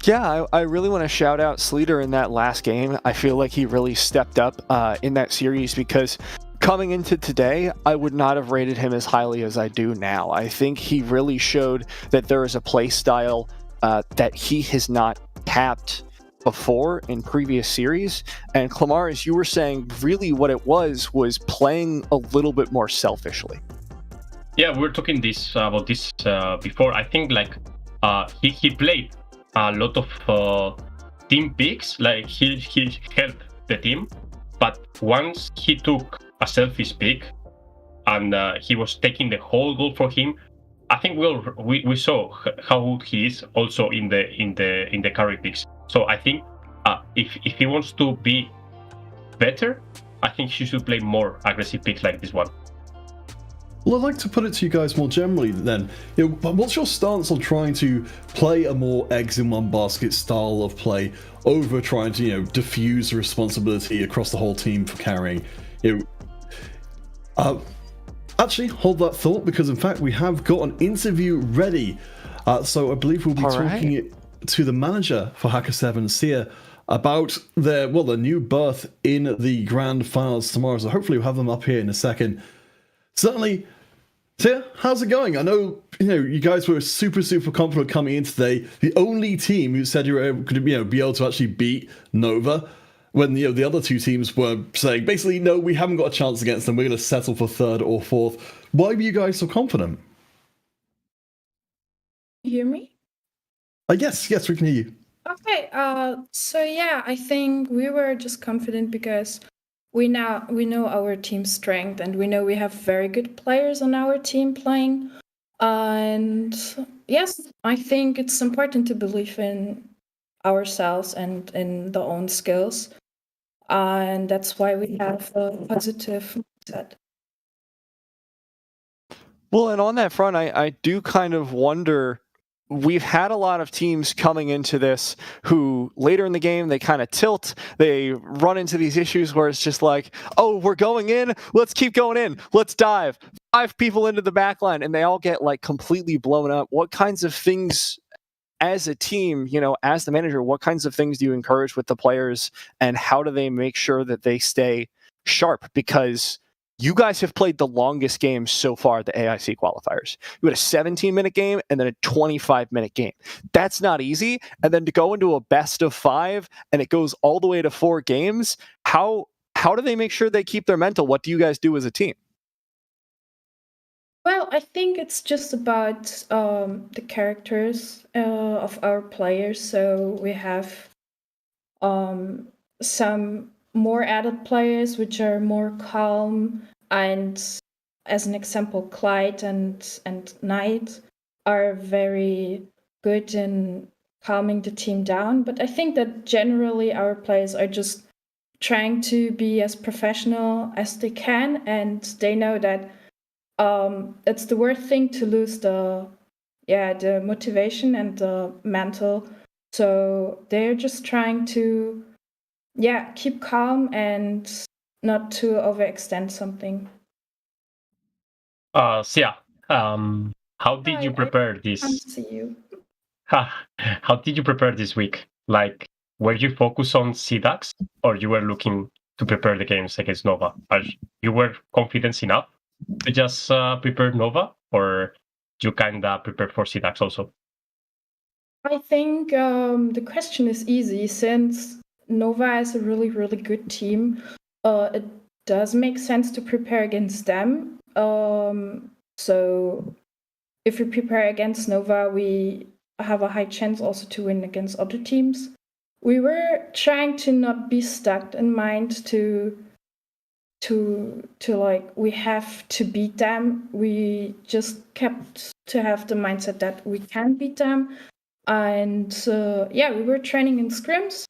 Yeah, I really want to shout out Sleater in that last game. I feel like he really stepped up in that series, because coming into today, I would not have rated him as highly as I do now. I think he really showed that there is a play style that he has not tapped before in previous series. And Clamar, as you were saying, really what it was playing a little bit more selfishly. Yeah, we were talking about this before. I think he played a lot of team picks, like he helped the team, but once he took a selfish pick and he was taking the whole goal for him, I think we saw how good he is also in the carry picks. So I think if he wants to be better, I think he should play more aggressive picks like this one. Well, I'd like to put it to you guys more generally then. What's your stance on trying to play a more eggs in one basket style of play over trying to, diffuse the responsibility across the whole team for carrying? Actually, hold that thought, because in fact we have got an interview ready. So I believe we'll be talking to the manager for Haka 7, Sia, about their new berth in the grand finals tomorrow. So hopefully we'll have them up here in a second. Certainly, Sia, how's it going? I know, you guys were super, super confident coming in today. The only team who said you were able to be able to actually beat Nova. when the other two teams were saying basically, no, we haven't got a chance against them, we're going to settle for third or fourth. Why were you guys so confident? You hear me? Yes, we can hear you. Okay, so yeah, I think we were just confident because we know our team's strength, and we know we have very good players on our team playing. And yes, I think it's important to believe in ourselves and in the own skills. And that's why we have a positive mindset. Well, and on that front, I do kind of wonder, we've had a lot of teams coming into this who later in the game, they kind of tilt, they run into these issues where it's just like, oh, we're going in, let's keep going in, let's dive. 5 people into the back line, and they all get like completely blown up. What kinds of things as a team, as the manager, what kinds of things do you encourage with the players, and how do they make sure that they stay sharp? Because you guys have played the longest game so far at the AIC qualifiers. You had a 17-minute game and then a 25-minute game. That's not easy. And then to go into a best of 5 and it goes all the way to 4 games, how do they make sure they keep their mental? What do you guys do as a team? Well, I think it's just about the characters of our players. So we have some more adult players which are more calm, and as an example, Clyde and Knight are very good in calming the team down. But I think that generally our players are just trying to be as professional as they can, and they know that it's the worst thing to lose the motivation and the mental. So they're just trying to keep calm and not to overextend something. How did you prepare this? I can't see you. How did you prepare this week? Like, were you focused on CDAX, or you were looking to prepare the games against Nova? You were confident enough to just prepare Nova, or you kind of prepare for CDAX also? I think the question is easy, since Nova is a really, really good team. It does make sense to prepare against them. So if we prepare against Nova, we have a high chance also to win against other teams. We were trying to not be stuck in mind to like we have to beat them. We just kept to have the mindset that we can beat them. And we were training in scrims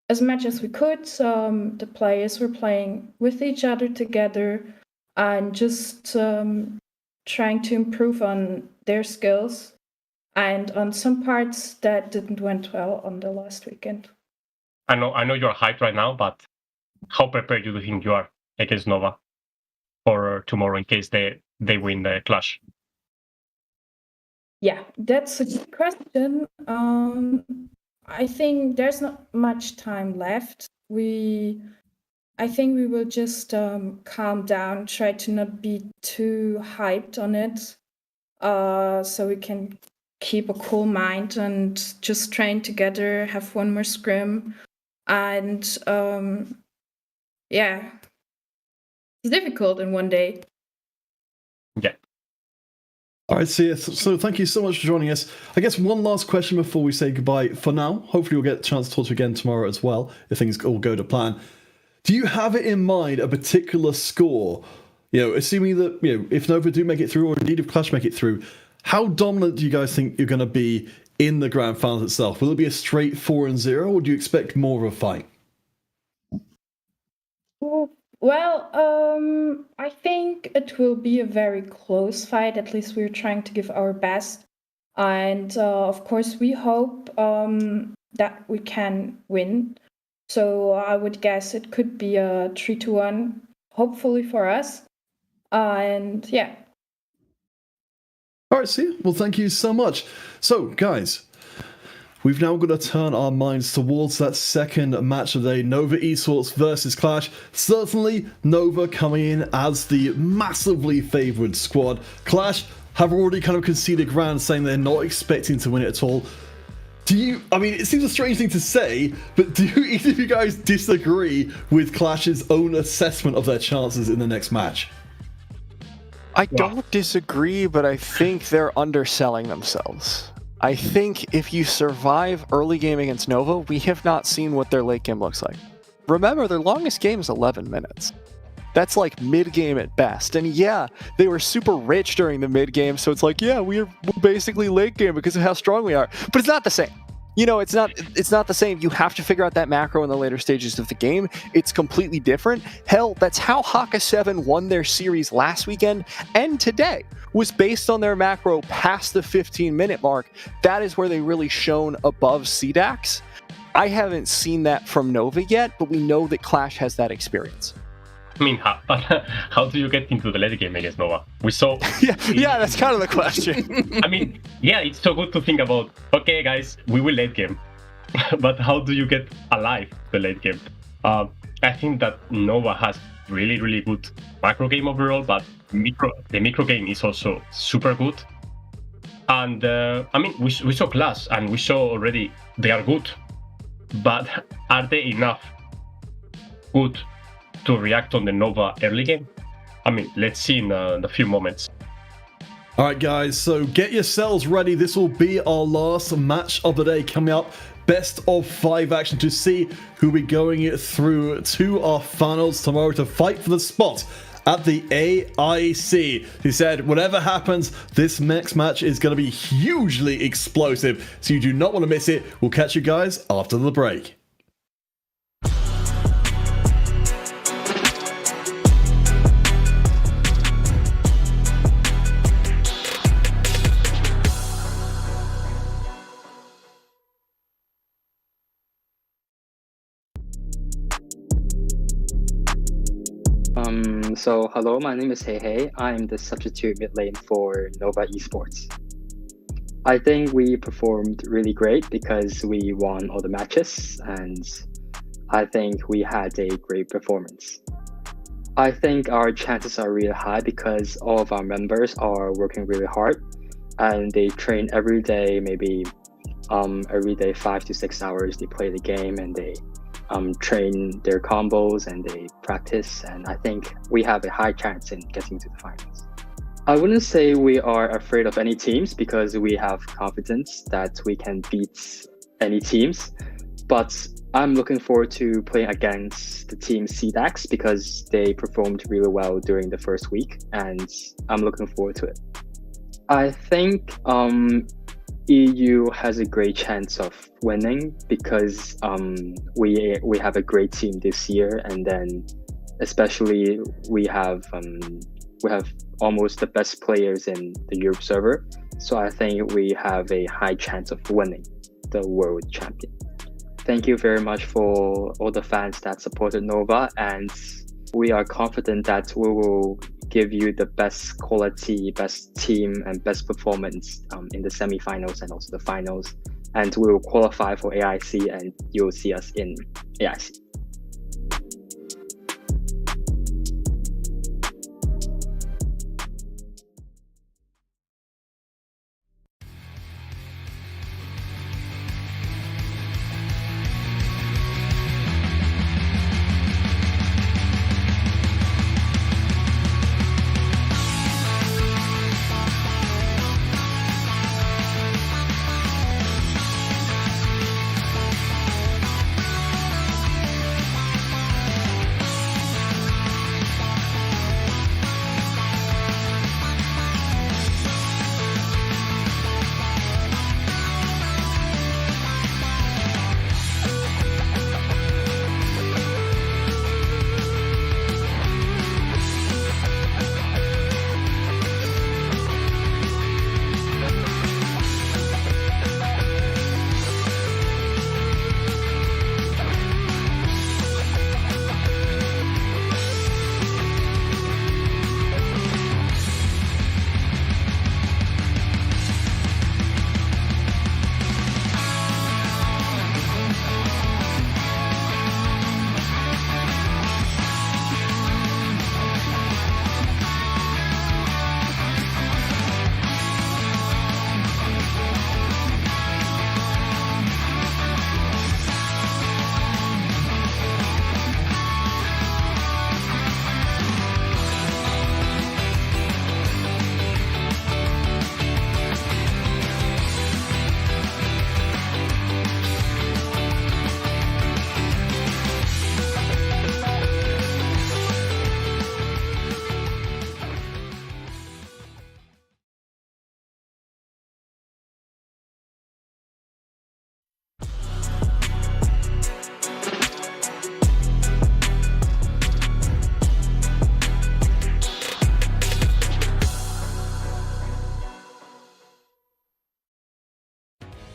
as much as we could. The players were playing with each other together and just trying to improve on their skills, and on some parts that didn't went well on the last weekend. I know you're hyped right now, but how prepared do you think you are against Nova for tomorrow in case they win the clash? Yeah, that's a good question. I think there's not much time left. I think we will just calm down, try to not be too hyped on it, so we can keep a cool mind and just train together, have one more scrim. And it's difficult in one day. Yeah. All right, so thank you so much for joining us. I guess one last question before we say goodbye for now. Hopefully we'll get a chance to talk to you again tomorrow as well, if things all go to plan. Do you have it in mind, a particular score? Assuming that, if Nova do make it through, or indeed if Clash make it through, how dominant do you guys think you're going to be in the grand finals itself? Will it be a straight 4-0, or do you expect more of a fight? Well, I think it will be a very close fight. At least we're trying to give our best. And of course, we hope that we can win. So I would guess it could be a 3-1, hopefully for us. And yeah. All right, see. Well, thank you so much. So, guys, we've now got to turn our minds towards that second match of the day, Nova Esports versus Clash. Certainly, Nova coming in as the massively favoured squad. Clash have already kind of conceded ground, saying they're not expecting to win it at all. I mean, it seems a strange thing to say, but do either of you guys disagree with Clash's own assessment of their chances in the next match? I don't disagree, but I think they're underselling themselves. I think if you survive early game against Nova, we have not seen what their late game looks like. Remember, their longest game is 11 minutes. That's like mid-game at best. And yeah, they were super rich during the mid-game, so it's like, yeah, we're basically late game because of how strong we are. But it's not the same. You know, it's not the same. You have to figure out that macro in the later stages of the game. It's completely different. Hell, that's how Haka 7 won their series last weekend and today, was based on their macro past the 15-minute mark. That is where they really shone above CDAX. I haven't seen that from Nova yet, but we know that Clash has that experience. I mean, how do you get into the late game against Nova? We saw... yeah, that's kind of the question. I mean, yeah, it's so good to think about, okay, guys, we will late game. But how do you get alive the late game? I think that Nova has really, really good macro game overall, but the micro game is also super good. And, I mean, we saw CLASH, and we saw already they are good. But are they enough good to react on the Nova early game? I mean, let's see in a few moments. All right, guys, so get yourselves ready. This will be our last match of the day coming up. Best of 5 action to see who we're going through to our finals tomorrow to fight for the spot at the AIC. He said, whatever happens, this next match is going to be hugely explosive, so you do not want to miss it. We'll catch you guys after the break. So hello, my name is Hey. I'm the substitute mid lane for Nova Esports. I think we performed really great because we won all the matches, and I think we had a great performance. I think our chances are really high because all of our members are working really hard, and they train every day, maybe every day 5 to 6 hours. They play the game and they train their combos and they practice, and I think we have a high chance in getting to the finals. I wouldn't say we are afraid of any teams because we have confidence that we can beat any teams, but I'm looking forward to playing against the team CDAX because they performed really well during the first week, and I'm looking forward to it. I think EU has a great chance of winning because we have a great team this year, and then especially we have almost the best players in the Europe server, so I think we have a high chance of winning the world champion. Thank you very much for all the fans that supported Nova, and we are confident that we will give you the best quality, best team, and best performance in the semifinals and also the finals. And we will qualify for AIC, and you'll see us in AIC.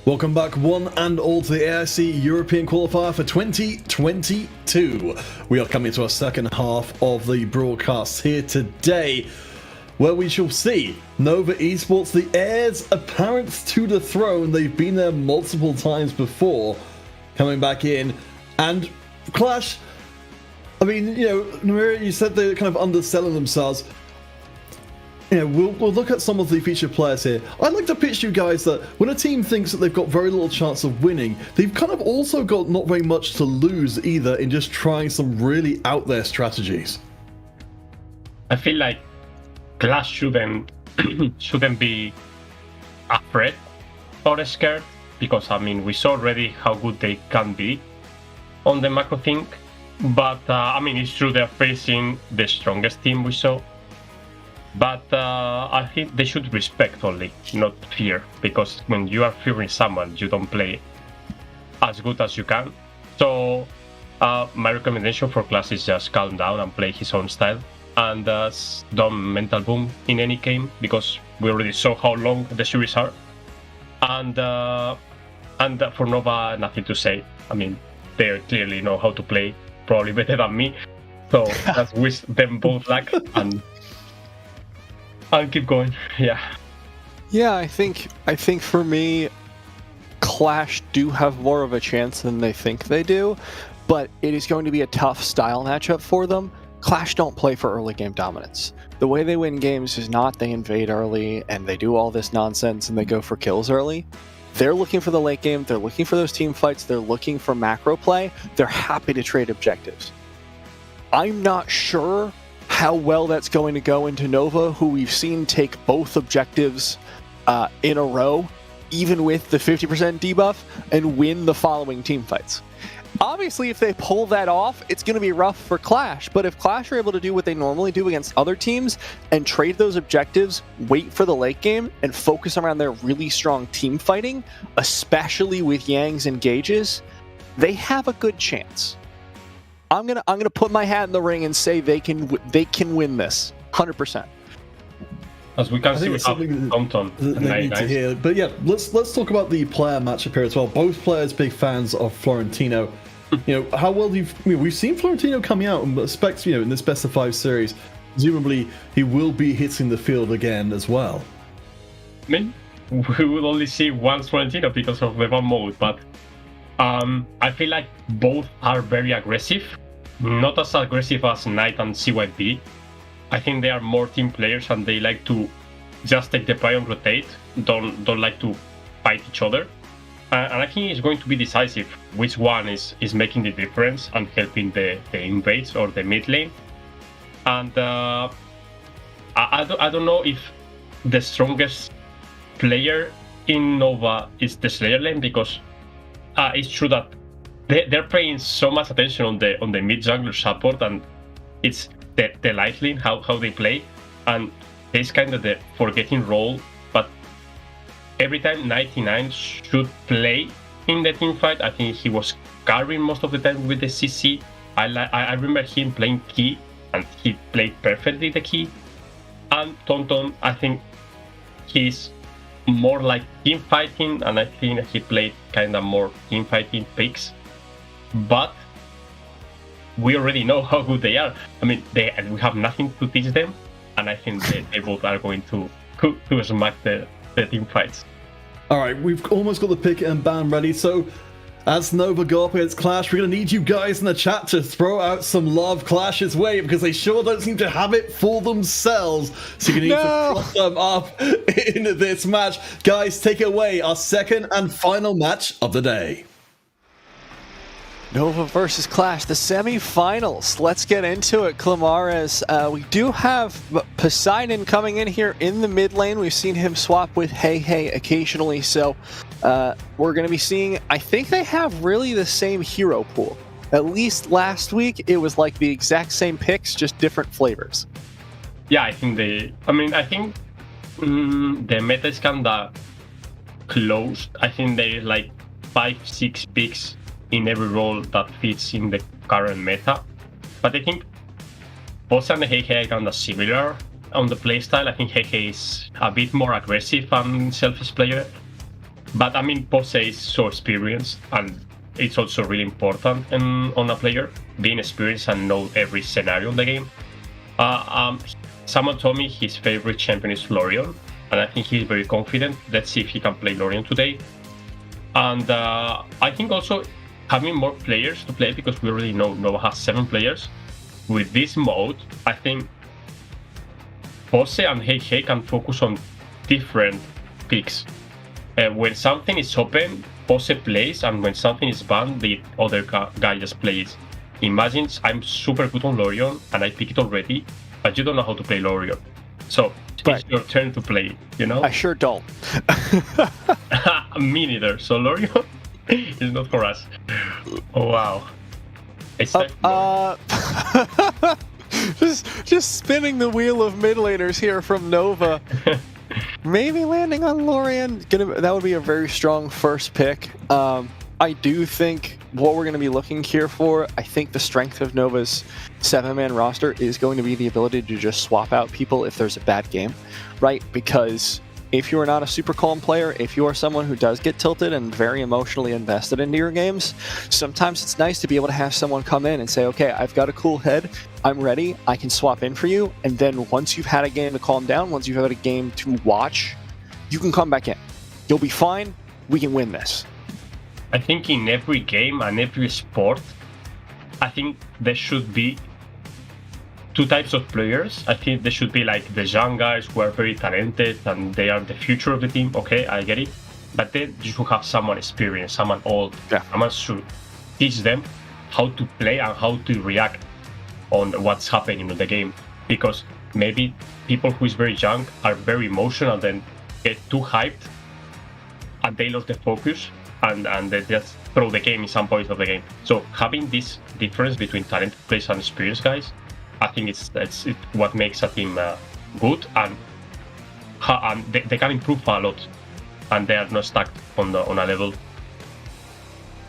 Welcome back one and all to the AIC European Qualifier for 2022. We are coming to our second half of the broadcast here today, where we shall see Nova Esports, the heirs apparent to the throne. They've been there multiple times before, coming back in. And Clash, I mean, you know, Namira, you said they're kind of underselling themselves. You know, we'll look at some of the featured players here. I'd like to pitch you guys that when a team thinks that they've got very little chance of winning, they've kind of also got not very much to lose either in just trying some really out there strategies. I feel like Clash shouldn't be afraid or scared, because I mean we saw already how good they can be on the macro thing. But I mean, it's true they're facing the strongest team we saw. But I think they should respect only, not fear, because when you are fearing someone, you don't play as good as you can. So my recommendation for Clash is just calm down and play his own style, and don't mental boom in any game, because we already saw how long the series are. And for Nova, nothing to say. I mean, they clearly know how to play, probably better than me. So let's wish them both luck and keep going. Yeah, I think for me, Clash do have more of a chance than they think they do, but it is going to be a tough style matchup for them. Clash don't play for early game dominance. The way they win games is not they invade early and they do all this nonsense and they go for kills early. They're looking for the late game, they're looking for those team fights, they're looking for macro play, they're happy to trade objectives. I'm not sure how well that's going to go into Nova, who we've seen take both objectives in a row, even with the 50% debuff, and win the following team fights. Obviously, if they pull that off, it's going to be rough for Clash, but if Clash are able to do what they normally do against other teams and trade those objectives, wait for the late game, and focus around their really strong team fighting, especially with Yang's engages, they have a good chance. I'm gonna put my hat in the ring and say they can win this 100%. As we can see, we have Compton and 99. But yeah, let's talk about the player matchup here as well. Both players big fans of Florentino. You know, how well we've seen Florentino coming out and expect, you know, in this best of 5 series, presumably he will be hitting the field again as well. I mean, we will only see one Florentino because of the one mode, but I feel like both are very aggressive, not as aggressive as Knight and CYB. I think they are more team players and they like to just take the play and rotate, don't like to fight each other. And I think it's going to be decisive which one is making the difference and helping the invades or the mid lane. And I don't know if the strongest player in Nova is the Slayer lane, because it's true that they're paying so much attention on the mid jungler support, and it's the light lane, how they play, and it's kind of the forgetting role. But every time 99 should play in the team fight, I think he was carrying most of the time with the CC. I remember him playing key, and he played perfectly the key. And Tonton, I think he's more like team fighting, and I think he played kind of more team fighting picks. But we already know how good they are. I mean, we have nothing to teach them, and I think they both are going to smack the team fights. All right, we've almost got the pick and ban ready, so as Nova go up against Clash, we're going to need you guys in the chat to throw out some love Clash's way, because they sure don't seem to have it for themselves. So you're going to need to cross them up in this match. Guys, take it away, our second and final match of the day. Nova versus Clash, the semifinals. Let's get into it, Clamares. We do have Poseidon coming in here in the mid lane. We've seen him swap with Hey occasionally, so we're going to be seeing, I think they have really the same hero pool. At least last week, it was like the exact same picks, just different flavors. Yeah, I think the meta is kind of closed. I think there is like 5-6 picks in every role that fits in the current meta. But I think Bossa and Heihei are kind of similar on the playstyle. I think Heihei is a bit more aggressive and selfish player. But I mean, Pose is so experienced, and it's also really important on a player being experienced and know every scenario in the game. Someone told me his favorite champion is Lorion, and I think he's very confident. Let's see if he can play Lorion today. And I think also having more players to play, because we already know Nova has 7 players. With this mode, I think Pose and Hey can focus on different picks. When something is open, Pose plays, and when something is banned, the other guy just plays. Imagine I'm super good on Lorion, and I pick it already, but you don't know how to play Lorion. So it's your turn to play, you know? I sure don't. Me neither. So Lorion is not for us. Oh, wow. It's just spinning the wheel of mid laners here from Nova. Maybe landing on Lorion, that would be a very strong first pick. I do think what we're going to be looking here for, I think the strength of Nova's 7-man roster is going to be the ability to just swap out people if there's a bad game, right? Because if you are not a super calm player, if you are someone who does get tilted and very emotionally invested into your games, sometimes it's nice to be able to have someone come in and say, okay, I've got a cool head, I'm ready, I can swap in for you, and then once you've had a game to calm down, once you've had a game to watch, you can come back in. You'll be fine, we can win this. I think in every game and every sport, I think there should be 2 types of players. I think there should be like the young guys who are very talented and they are the future of the team. Okay, I get it. But then you should have someone experienced, someone old. Yeah. Someone should teach them how to play and how to react on what's happening in the game. Because maybe people who is very young are very emotional, then get too hyped and they lose the focus and they just throw the game in some point of the game. So having this difference between talented players and experienced guys, I think it's what makes a team good, and they can improve a lot, and they are not stuck on a level.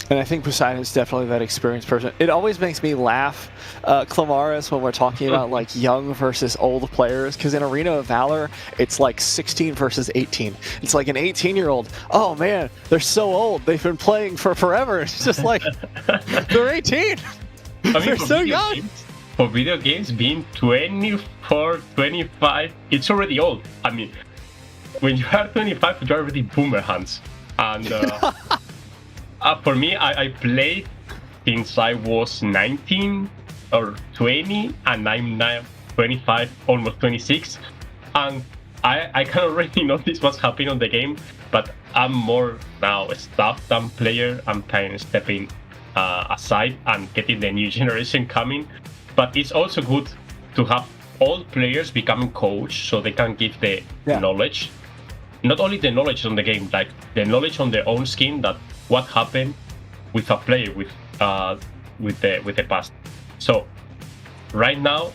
And I think Poseidon's definitely that experienced person. It always makes me laugh, Clamaris, when we're talking about like young versus old players, because in Arena of Valor, it's like 16 versus 18. It's like an 18-year-old. Oh man, they're so old. They've been playing for forever. It's just like, they're 18. I mean, they're so young. For video games, being 24, 25, it's already old. I mean, when you are 25, you're already boomer hands. And for me, I played since I was 19 or 20, and I'm now 25, almost 26. And I can already notice what's happening on the game, but I'm more now a staff than player. I'm kind of stepping aside and getting the new generation coming. But it's also good to have old players becoming coach, so they can give the knowledge. Not only the knowledge on the game, like the knowledge on their own skin, that what happened with a player with the past. So right now,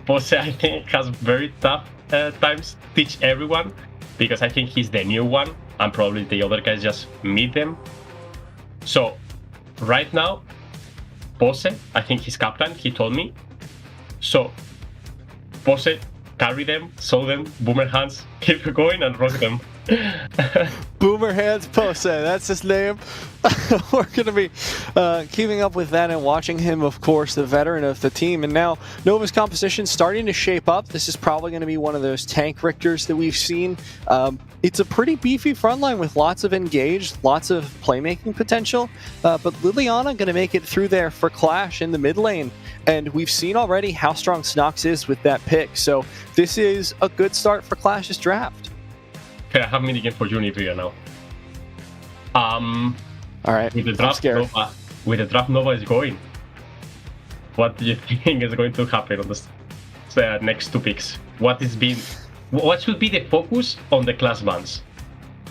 Pose, I think, has very tough times to teach everyone, because I think he's the new one and probably the other guys just meet them. So right now, Pose, I think he's captain, he told me. So Pose, carry them, show them, boomer hands, keep going and rock them. Boomer Hands Pose, that's his name. We're going to be keeping up with that and watching him, of course, the veteran of the team. And now Nova's composition starting to shape up. This is probably going to be one of those tank Richters that we've seen. It's a pretty beefy front line with lots of engaged, lots of playmaking potential. But Liliana going to make it through there for Clash in the mid lane. And we've seen already how strong Snox is with that pick. So this is a good start for Clash's draft. Okay, I have a minigame for Univia now. All right, with the draft Nova is going. What do you think is going to happen on the next 2 picks? What should be the focus on the class bans?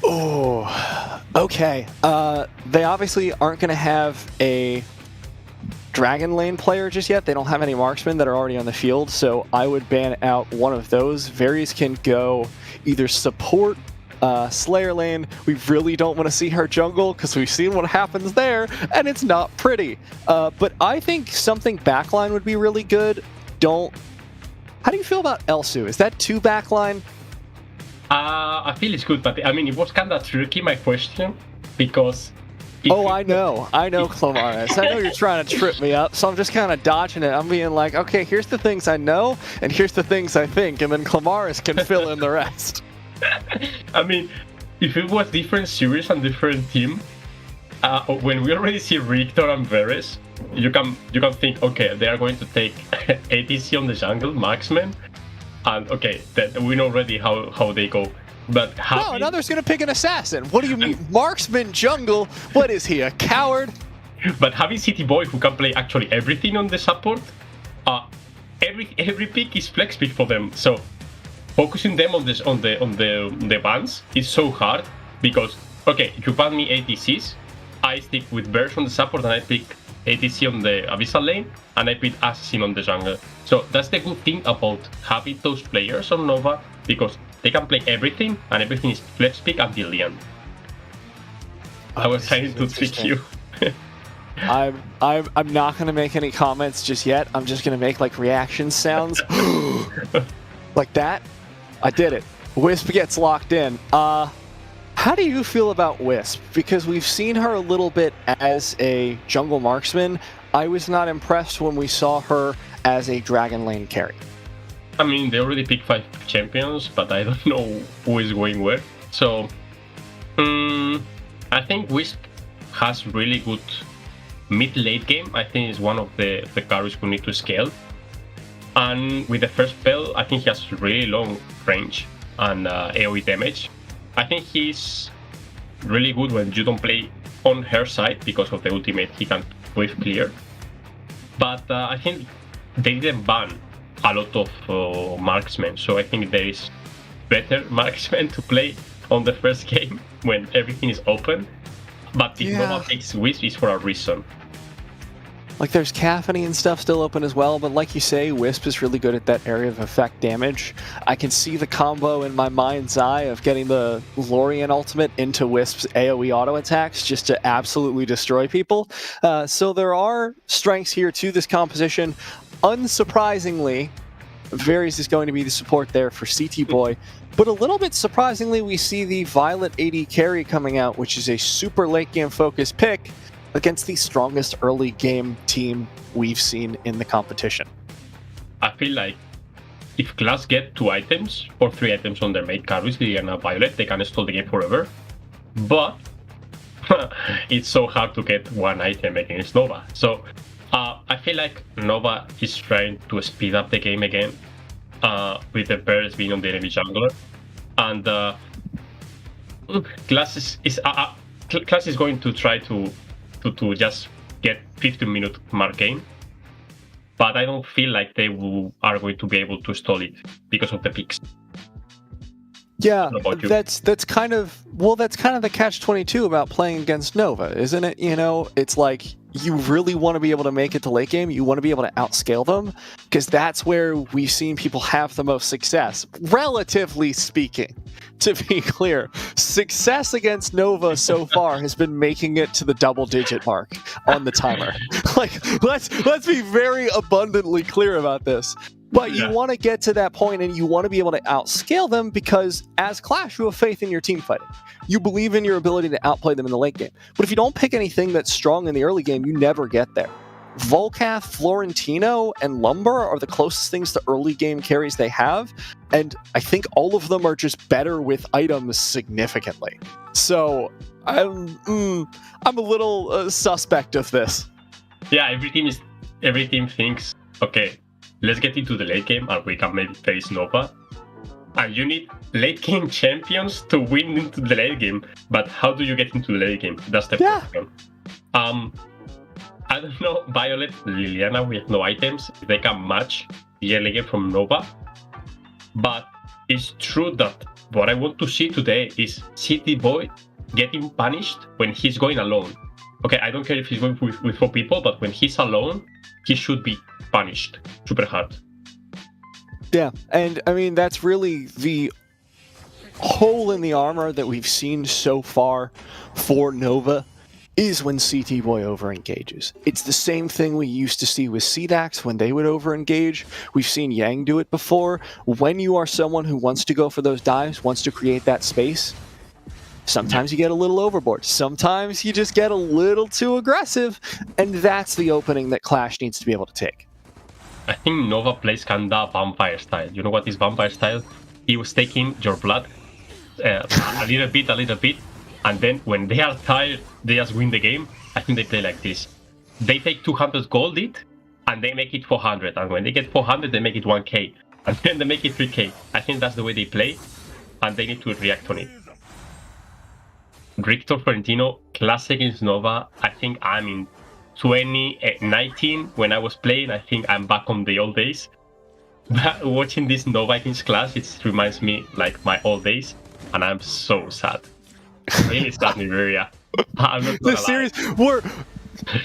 Oh, okay. They obviously aren't going to have a Dragon Lane player just yet. They don't have any marksmen that are already on the field, so I would ban out one of those. Varys can go either support Slayer lane. We really don't want to see her jungle because we've seen what happens there, and it's not pretty. But I think something backline would be really good. How do you feel about Elsu? Is that 2 backline? I feel it's good, but I mean, it was kind of tricky, my question, because... I know, Clamaris. I know you're trying to trip me up, so I'm just kind of dodging it. I'm being like, okay, here's the things I know, and here's the things I think, and then Clamaris can fill in the rest. I mean, if it was different series and different team, when we already see Richter and Veres, you can think, okay, they are going to take ATC on the jungle, marksman, and okay, we know already how they go. But no, another's gonna pick an assassin. What do you mean, marksman jungle? What is he, a coward? But having City Boy who can play actually everything on the support, every pick is flex pick for them. So focusing them on the bans is so hard because okay, you ban me ATCs, I stick with Burst on the support and I pick ATC on the Abyssal lane and I pick Assassin on the jungle. So that's the good thing about having those players on Nova because they can play everything and everything is flex pick until the end. I was trying to trick you. I'm not gonna make any comments just yet. I'm just gonna make like reaction sounds like that. I did it. Wisp gets locked in. How do you feel about Wisp? Because we've seen her a little bit as a jungle marksman. I was not impressed when we saw her as a dragon lane carry. I mean, they already picked 5 champions, but I don't know who is going where. So, I think Wisp has really good mid-late game. I think it's one of the carries who need to scale. And with the first spell, I think he has really long range and AoE damage. I think he's really good when you don't play on her side because of the ultimate he can wave clear. But I think they didn't ban a lot of marksmen, so I think there is better marksmen to play on the first game when everything is open. But if Nova takes Wisp, it's for a reason. Like there's Caphany and stuff still open as well, but like you say, Wisp is really good at that area of effect damage. I can see the combo in my mind's eye of getting the Lorien ultimate into Wisp's AoE auto attacks just to absolutely destroy people. So there are strengths here to this composition. Unsurprisingly, Varys is going to be the support there for CT Boy. But a little bit surprisingly, we see the Violet AD carry coming out, which is a super late game focused pick against the strongest early game team we've seen in the competition. I feel like if Class get 2 items or 3 items on their main carries, Liliana Violet, they can stall the game forever. But it's so hard to get 1 item against Nova. So I feel like Nova is trying to speed up the game again with the Bears being on the enemy jungler. And Class is going to try to just get 15-minute mark game, but I don't feel like they are going to be able to stall it because of the picks. Yeah, that's kind of the catch-22 about playing against Nova, isn't it? You know, it's like you really want to be able to make it to late game. You want to be able to outscale them because that's where we've seen people have the most success, relatively speaking. To be clear, success against Nova so far has been making it to the double-digit mark on the timer. Like, let's be very abundantly clear about this. But you want to get to that point and you want to be able to outscale them because as Clash, you have faith in your team fighting. You believe in your ability to outplay them in the late game. But if you don't pick anything that's strong in the early game, you never get there. Volcath, Florentino, and Lumber are the closest things to early game carries they have, and I think all of them are just better with items significantly. So I'm a little suspect of this. Yeah, every team thinks, okay, let's get into the late game and we can maybe face Nova. And you need late game champions to win into the late game. But how do you get into the late game? That's the problem. I don't know, Violet, Liliana, we have no items. They can match the early game from Nova. But it's true that what I want to see today is City Boy getting punished when he's going alone. Okay, I don't care if he's going with 4 people, but when he's alone, he should be punished super hard. Yeah, and I mean, that's really the hole in the armor that we've seen so far for Nova, is when CT Boy over-engages. It's the same thing we used to see with CDAX when they would over-engage. We've seen Yang do it before. When you are someone who wants to go for those dives, wants to create that space, sometimes you get a little overboard. Sometimes you just get a little too aggressive, and that's the opening that Clash needs to be able to take. I think Nova plays kinda vampire style. You know what is vampire style? He was taking your blood a little bit, and then when they are tired, they just win the game. I think they play like this. They take 200 gold it, and they make it 400. And when they get 400, they make it 1k. And then they make it 3k. I think that's the way they play, and they need to react on it. Victor Florentino, class against Nova. I think I'm in 2019 when I was playing. I think I'm back on the old days. But watching this Nova against Clash, it reminds me like my old days, and I'm so sad. Really sad, Nigeria. I'm not gonna The series,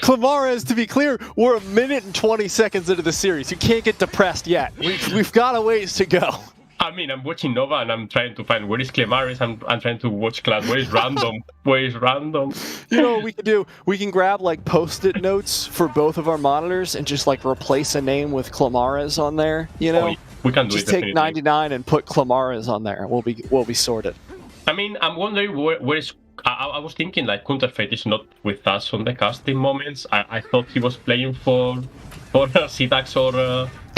Clamares, to be clear, we're 1 minute and 20 seconds into the series. You can't get depressed yet. We've got a ways to go. I mean, I'm watching Nova and I'm trying to find where is Clemaris. I'm trying to watch Clash. Where is Random? Where is Random? You know what we can do? We can grab like post-it notes for both of our monitors and just like replace a name with Clamares on there. You know, we can do just it. Take definitely. 99 and put Clamares on there. We'll be sorted. I mean, I'm wondering where is. I was thinking like Counterfeit is not with us on the casting moments. I thought he was playing for CDAX or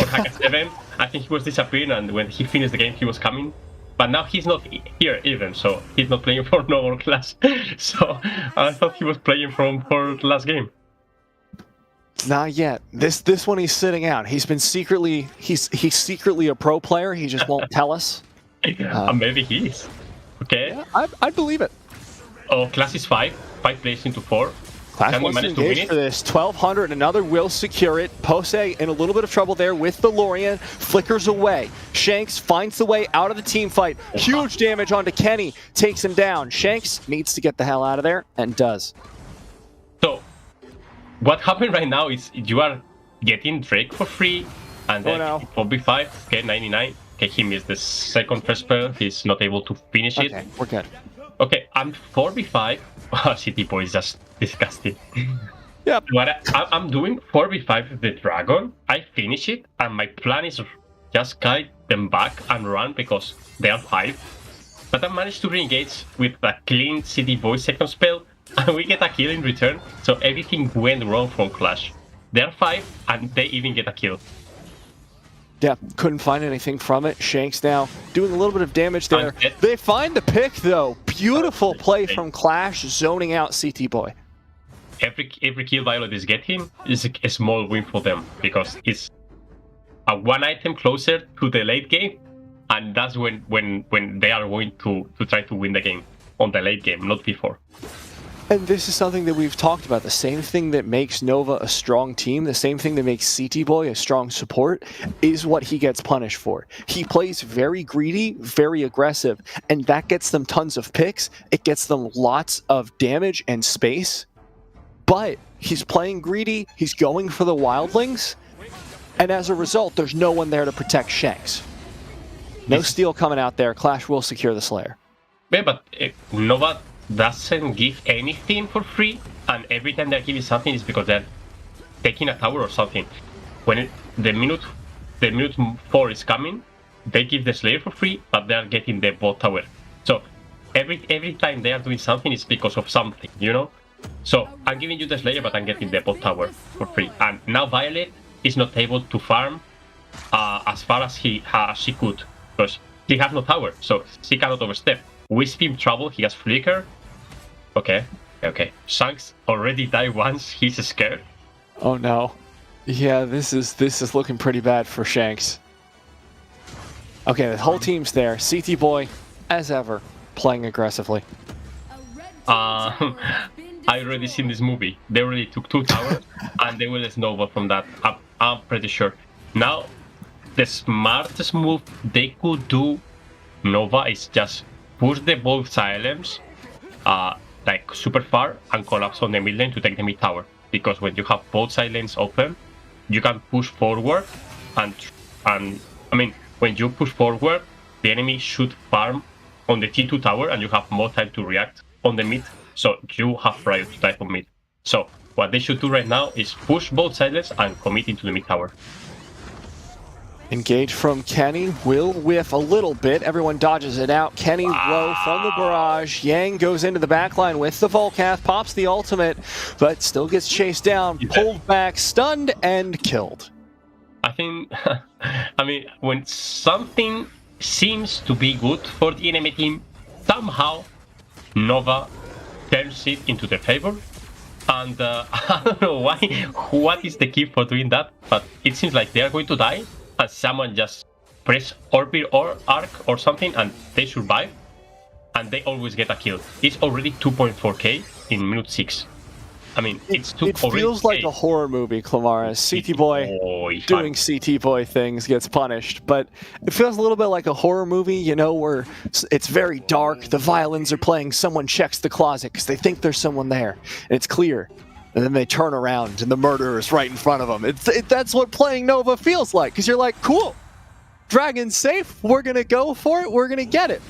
Haka 7. I think he was disappearing, and when he finished the game, he was coming. But now he's not here even, so he's not playing for Nova or Clash. So I thought he was playing for the last game. Not yet. This one he's sitting out. He's secretly a pro player. He just won't tell us. Maybe he is. Okay. Yeah, I believe it. Oh, Clash is 5 plays into 4. Clash Can we wants to manage to win engage it? for this. 1200, another will secure it. Pose in a little bit of trouble there with the Lorian. Flickers away. Shanks finds the way out of the team fight. Huge damage onto Kenny. Takes him down. Shanks needs to get the hell out of there, and does. So, what happened right now is you are getting Drake for free, and then 4v5, okay, 99. Okay, he missed the first spell. He's not able to finish it. Okay, we're good. Okay, I'm 4v5. City Boy is just disgusting. Yep. What I'm doing 4v5 with the Dragon. I finish it, and my plan is just guide them back and run because they are 5. But I managed to re-engage with a clean City Boy second spell, and we get a kill in return. So everything went wrong from Clash. They are 5, and they even get a kill. Yeah, couldn't find anything from it. Shanks now doing a little bit of damage there. They find the pick, though. Beautiful play from Clash, zoning out CT Boy. Every kill Violet is getting is a small win for them, because it's a 1 item closer to the late game, and that's when they are going to try to win the game on the late game, not before. And this is something that we've talked about. The same thing that makes Nova a strong team, the same thing that makes CT Boy a strong support, is what he gets punished for. He plays very greedy, very aggressive, and that gets them tons of picks. It gets them lots of damage and space. But he's playing greedy, he's going for the wildlings, and as a result, there's no one there to protect Shanks. No steal coming out there. Clash will secure the Slayer. Yeah, but Nova doesn't give anything for free, and every time they're giving something is because they're taking a tower or something. When the minute 4 is coming, they give the Slayer for free, but they're getting the bot tower. So every time they are doing something is because of something, you know? So I'm giving you the Slayer, but I'm getting the bot tower for free. And now Violet is not able to farm as far as she could, because she has no tower, so she cannot overstep. Wisp in trouble, he has Flicker. Okay. Shanks already died once, he's scared. Oh no. Yeah, this is looking pretty bad for Shanks. Okay, the whole team's there. CT Boy, as ever, playing aggressively. I already seen this movie. They already took 2 towers and they will snowball from that. I'm pretty sure. Now, the smartest move they could do, Nova, is just push the both silems like super far and collapse on the mid lane to take the mid tower. Because when you have both side lanes open, you can push forward, and I mean, when you push forward, the enemy should farm on the T2 tower and you have more time to react on the mid. so you have priority to dive on mid. So what they should do right now is push both sideless and commit into the mid tower. Engage from Kenny, will whiff a little bit. Everyone dodges it out. Kenny low from the barrage. Yang goes into the backline with the Volcath, pops the ultimate, but still gets chased down, pulled back, stunned, and killed. I think, I mean, when something seems to be good for the enemy team, somehow Nova turns it into their favor. And I don't know why, what is the key for doing that, but it seems like they are going to die. And someone just press orbit or arc or something and they survive and they always get a kill. It's already 2.4k in minute 6. I mean, it feels like a horror movie, Clamaris. CT Boy doing CT Boy things gets punished, but it feels a little bit like a horror movie, you know, where it's very dark, the violins are playing, someone checks the closet because they think there's someone there, and it's clear. And then they turn around and the murderer is right in front of them. That's what playing Nova feels like, because you're like, cool, Dragon's safe, we're going to go for it, we're going to get it.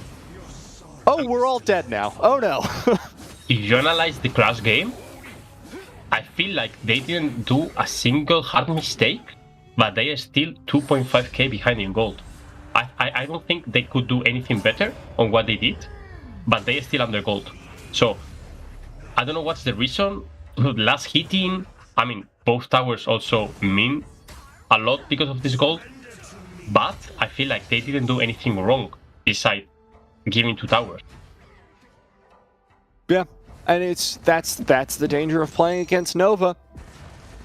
Oh, we're all dead now. Oh no. If you analyze the CLASH game, I feel like they didn't do a single hard mistake, but they are still 2.5k behind in gold. I don't think they could do anything better on what they did, but they are still under gold. So, I don't know what's the reason. Last hitting, I mean, both towers also mean a lot because of this gold, but I feel like they didn't do anything wrong besides giving 2 towers. Yeah, and that's the danger of playing against Nova.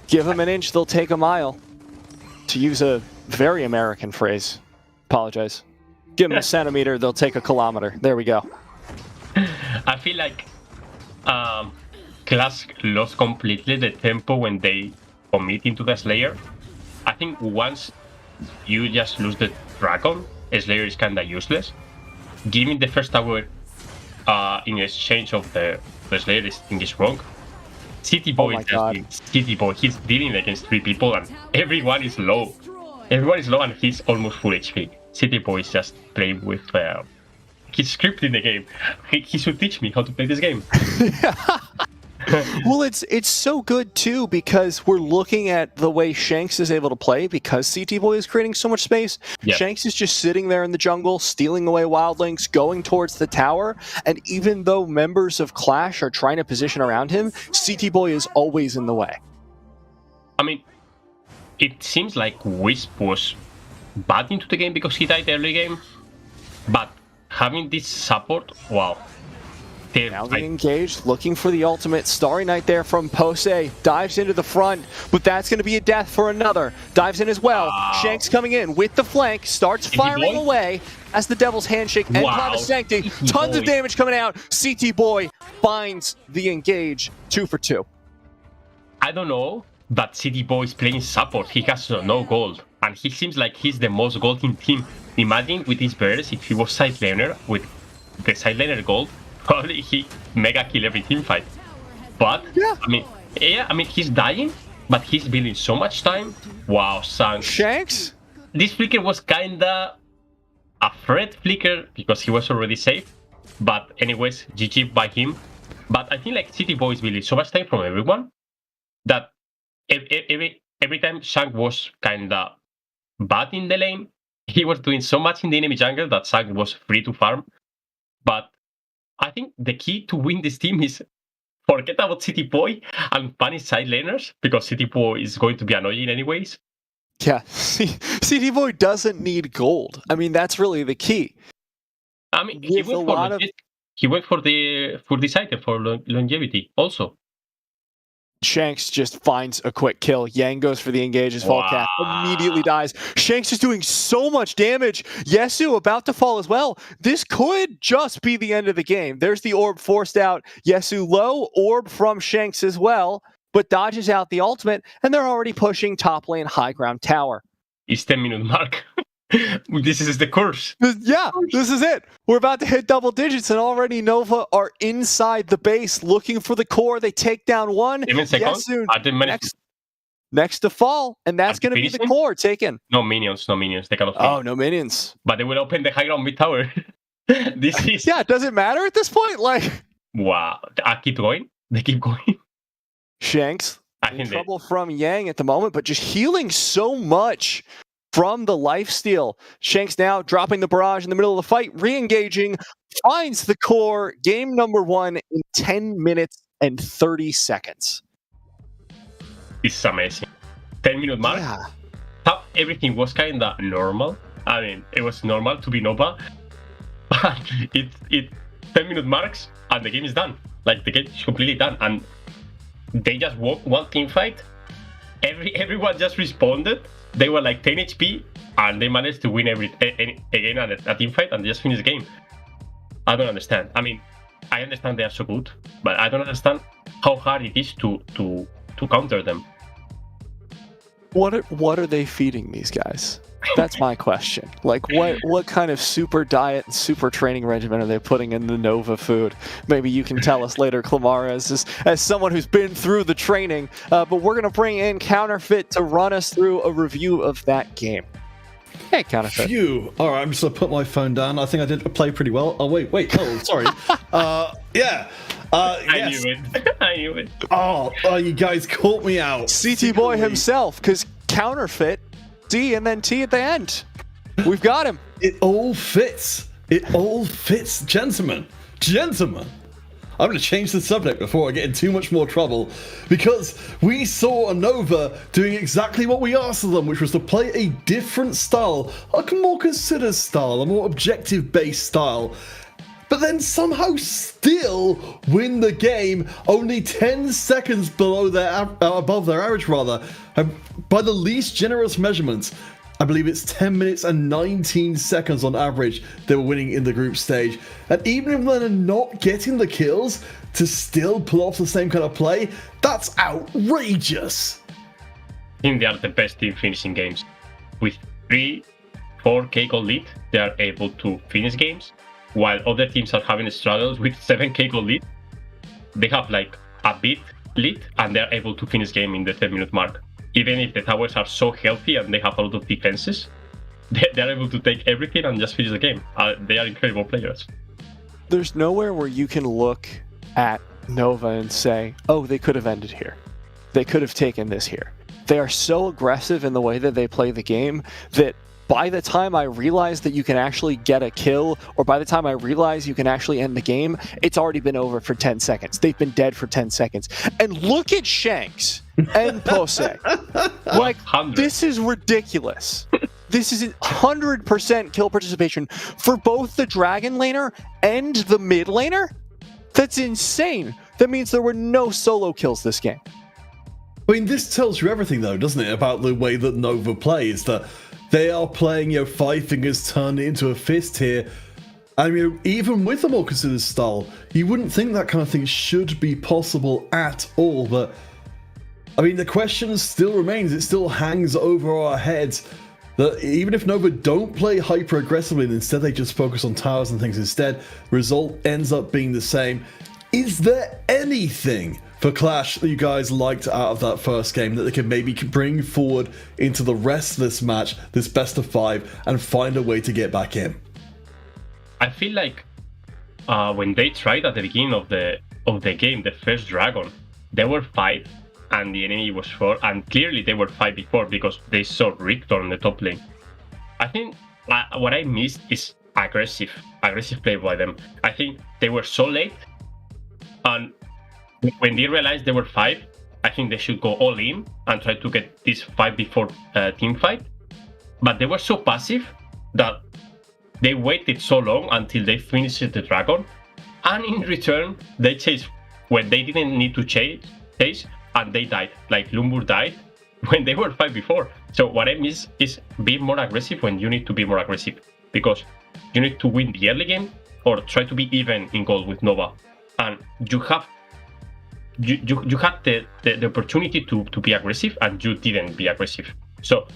Give them an inch, they'll take a mile. To use a very American phrase. Apologize. Give them a centimeter, they'll take a kilometer. There we go. I feel like CLASH lost completely the tempo when they commit into the Slayer. I think once you just lose the Dragon, Slayer is kinda useless. Giving the first tower in exchange of the Slayer, I think is wrong. CT Boy is just CT Boy. He's dealing against 3 people and everyone is low. Everyone is low and he's almost full HP. CT Boy is just playing with he's scripting the game. He should teach me how to play this game. Well, it's so good too because we're looking at the way Shanks is able to play because CT Boy is creating so much space. Yeah. Shanks is just sitting there in the jungle, stealing away wildlings, going towards the tower, and even though members of CLASH are trying to position around him, CT Boy is always in the way. I mean, it seems like Wisp was bad into the game because he died early game, but having this support, wow. Now they engaged, looking for the ultimate. Starry Night there from Pose, dives into the front, but that's going to be a death for another. Dives in as well. Shanks coming in with the flank, starts firing away as the Devil's Handshake and Cloud of Sanctity. Tons of damage coming out. CT Boy finds the engage, 2 for 2. I don't know, but CT Boy is playing support. He has no gold, and he seems like he's the most gold in team. Imagine with his bears, if he was side laner with the side laner gold, probably he mega kill every team fight. But yeah, I mean he's dying, but he's building so much time. Wow, Shanks. This flicker was kinda a threat flicker because he was already safe. But anyways, GG by him. But I think like CT Boy is building so much time from everyone that every time Shank was kinda bad in the lane, he was doing so much in the enemy jungle that Shank was free to farm. But I think the key to win this team is forget about CT Boy and punish side laners, because CT Boy is going to be annoying anyways. Yeah, CT Boy doesn't need gold. I mean, that's really the key. I mean, he went for this item for longevity also. Shanks just finds a quick kill. Yang goes for the engage as Volcath immediately dies. Shanks is doing so much damage. Yesu about to fall as well. This could just be the end of the game. There's the orb forced out. Yesu low, orb from Shanks as well, but dodges out the ultimate, and they're already pushing top lane high ground tower. It's 10-minute mark. This is the curse. Yeah, this is it. We're about to hit double digits, and already Nova are inside the base looking for the core. They take down one. Next to fall, and that's going to be the core taken. No minions. They cannot. Oh, no minions. But they will open the high ground mid tower. This is. Yeah, does it matter at this point? Like. Wow. Keep going. They keep going. Shanks, I in think trouble from Yang at the moment, but just healing so much from the lifesteal. Shanks now dropping the barrage in the middle of the fight, re-engaging, finds the core. Game number 1 in 10 minutes and 30 seconds. This is amazing. 10-minute mark. Yeah. How everything was kind of normal. I mean, it was normal to be Nova, but it 10-minute marks and the game is done. Like, the game is completely done, and they just walked one team fight. Everyone just responded. They were like 10 HP, and they managed to win again a team fight and just finish the game. I don't understand. I mean, I understand they are so good, but I don't understand how hard it is to counter them. What are they feeding these guys? That's my question. Like, what kind of super diet and super training regimen are they putting in the Nova food? Maybe you can tell us later, Clamara, as someone who's been through the training. But we're going to bring in Counterfeit to run us through a review of that game. Hey, Counterfeit. Phew. All right, I'm just going to put my phone down. I think I did play pretty well. Oh, wait. Oh, sorry. Yeah. I knew it. I knew it. Oh, you guys caught me out. CT Boy himself, because Counterfeit, D and then T at the end. We've got him. It all fits. It all fits, gentlemen. Gentlemen. I'm going to change the subject before I get in too much more trouble, because we saw a Nova doing exactly what we asked of them, which was to play a different style, a more considered style, a more objective-based style, but then somehow still win the game only 10 seconds below above their average, rather. By the least generous measurements, I believe it's 10 minutes and 19 seconds on average they were winning in the group stage. And even if they're not getting the kills, to still pull off the same kind of play, that's outrageous. I think they are the best team finishing games. With 3-4 K goal lead, they are able to finish games, while other teams are having struggles with 7 K goal lead. They have like a bit lead and they're able to finish game in the 10-minute mark. Even if the towers are so healthy and they have a lot of defenses, they're able to take everything and just finish the game. They are incredible players. There's nowhere where you can look at Nova and say, oh, they could have ended here. They could have taken this here. They are so aggressive in the way that they play the game that by the time I realize that you can actually get a kill, or by the time I realize you can actually end the game, it's already been over for 10 seconds. They've been dead for 10 seconds. And look at Shanks and Pose. Like, 100. this is ridiculous. This is 100% kill participation for both the Dragon laner and the mid laner? That's insane. That means there were no solo kills this game. I mean, this tells you everything, though, doesn't it, about the way that Nova plays, that they are playing, five fingers turned into a fist here. And, even with a more considered style, you wouldn't think that kind of thing should be possible at all. But, I mean, the question still remains. It still hangs over our heads that even if Nova don't play hyper aggressively and instead they just focus on towers and things instead, the result ends up being the same. Is there anything for Clash that you guys liked out of that first game that they can maybe bring forward into the rest of this match, this best of 5, and find a way to get back in? I feel like when they tried at the beginning of the game, the first Dragon, they were 5 and the enemy was 4, and clearly they were 5 before because they saw Richter on the top lane. I think what I missed is aggressive play by them. I think they were so late, and when they realized they were 5, I think they should go all in and try to get this 5 before team fight. But they were so passive that they waited so long until they finished the Dragon, and in return they chased when they didn't need to chase, and they died. Like Lumbur died when they were 5 before. So what I miss is being more aggressive when you need to be more aggressive, because you need to win the early game or try to be even in gold with Nova, and you have you had the opportunity to be aggressive and you didn't be aggressive. So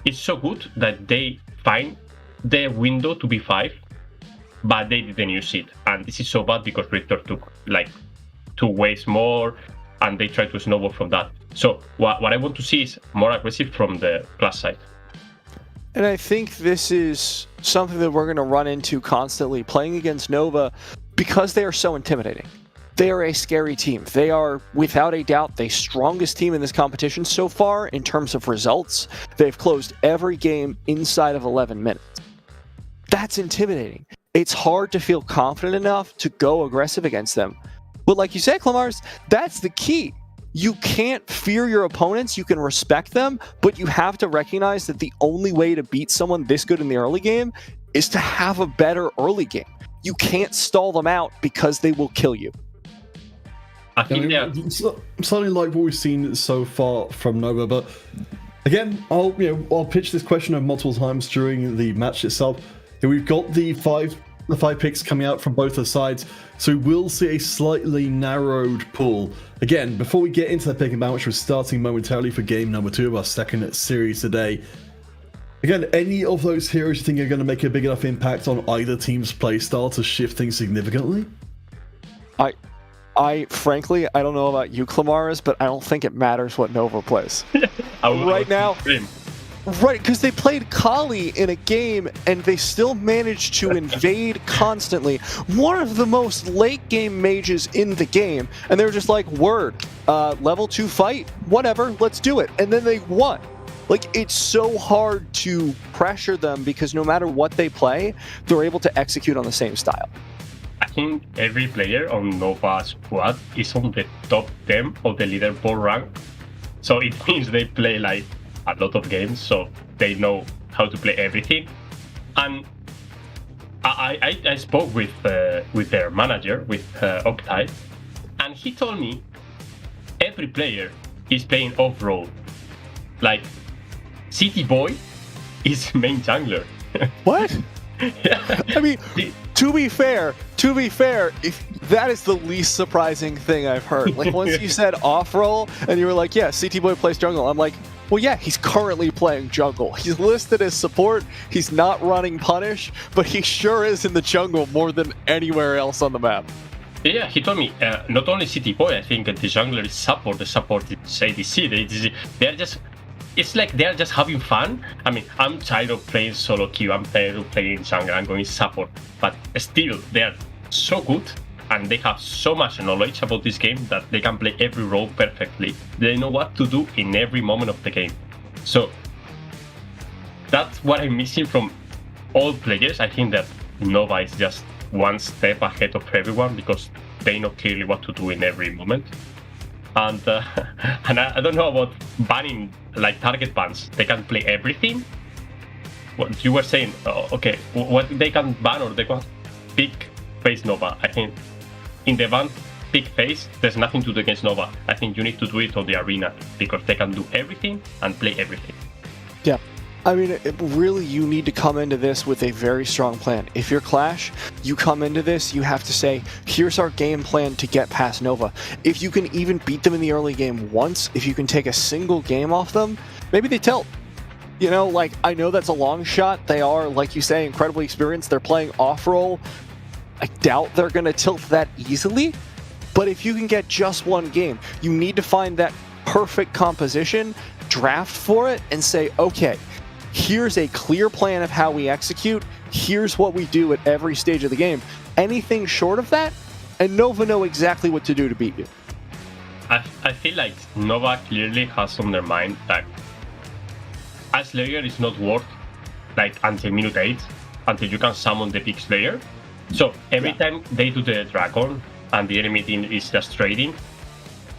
it's so good that they find the window to be 5, but they didn't use it, and this is so bad because Richter took like 2 waves more and they tried to snowball from that. So what I want to see is more aggressive from the Clash side. And I think this is something that we're going to run into constantly playing against Nova, because they are so intimidating. they are a scary team. They are, without a doubt, the strongest team in this competition so far in terms of results. They've closed every game inside of 11 minutes. That's intimidating. It's hard to feel confident enough to go aggressive against them. But like you said, Clamars, that's the key. You can't fear your opponents, you can respect them, but you have to recognize that the only way to beat someone this good in the early game is to have a better early game. You can't stall them out because they will kill you. I think something like what we've seen so far from Nova, but again, I'll pitch this question multiple times during the match itself. We've got the five picks coming out from both the sides, so we will see a slightly narrowed pool. Again, before we get into that picking ban, which we're starting momentarily for game number 2 of our second series today. Again, any of those heroes you think are going to make a big enough impact on either team's playstyle to shift things significantly? I frankly, I don't know about you, Clamars, but I don't think it matters what Nova plays. Right now, right, because they played Kali in a game and they still managed to invade constantly. One of the most late game mages in the game, and they were just like, word, level 2 fight, whatever, let's do it. And then they won. Like, it's so hard to pressure them because no matter what they play, they're able to execute on the same style. I think every player on Nova squad is on the top 10 of the leaderboard rank. So it means they play like a lot of games, so they know how to play everything. And I spoke with their manager, with Octave, and he told me every player is playing off-road. Like, City Boy is main jungler. What? Yeah. I mean, to be fair, if that is the least surprising thing I've heard. Like, once you said off-roll, and you were like, yeah, CT Boy plays jungle, I'm like, well, yeah, he's currently playing jungle. He's listed as support, he's not running punish, but he sure is in the jungle more than anywhere else on the map. Yeah, he told me, not only CT Boy, I think the jungler is support, the support is ADC, they're just... It's like they're just having fun. I mean, I'm tired of playing solo queue, I'm tired of playing jungle, I'm going support. But still, they're so good and they have so much knowledge about this game that they can play every role perfectly. They know what to do in every moment of the game. So, that's what I'm missing from all players. I think that Nova is just one step ahead of everyone because they know clearly what to do in every moment. And I don't know about banning, like target bans. They can play everything. What you were saying, okay, what they can ban or they can pick face Nova. I think in the ban pick face, there's nothing to do against Nova. I think you need to do it on the arena because they can do everything and play everything. Yeah. I mean, really, you need to come into this with a very strong plan. If you're Clash, you come into this, you have to say, here's our game plan to get past Nova. If you can even beat them in the early game once, if you can take a single game off them, maybe they tilt. You know, like, I know that's a long shot. They are, like you say, incredibly experienced. They're playing off-roll. I doubt they're going to tilt that easily. But if you can get just one game, you need to find that perfect composition, draft for it, and say, okay, here's a clear plan of how we execute. Here's what we do at every stage of the game. Anything short of that, and Nova know exactly what to do to beat you. I feel like Nova clearly has on their mind that a Slayer is not worth like until minute 8, until you can summon the big Slayer. So every time they do the Dragon and the enemy team is just trading,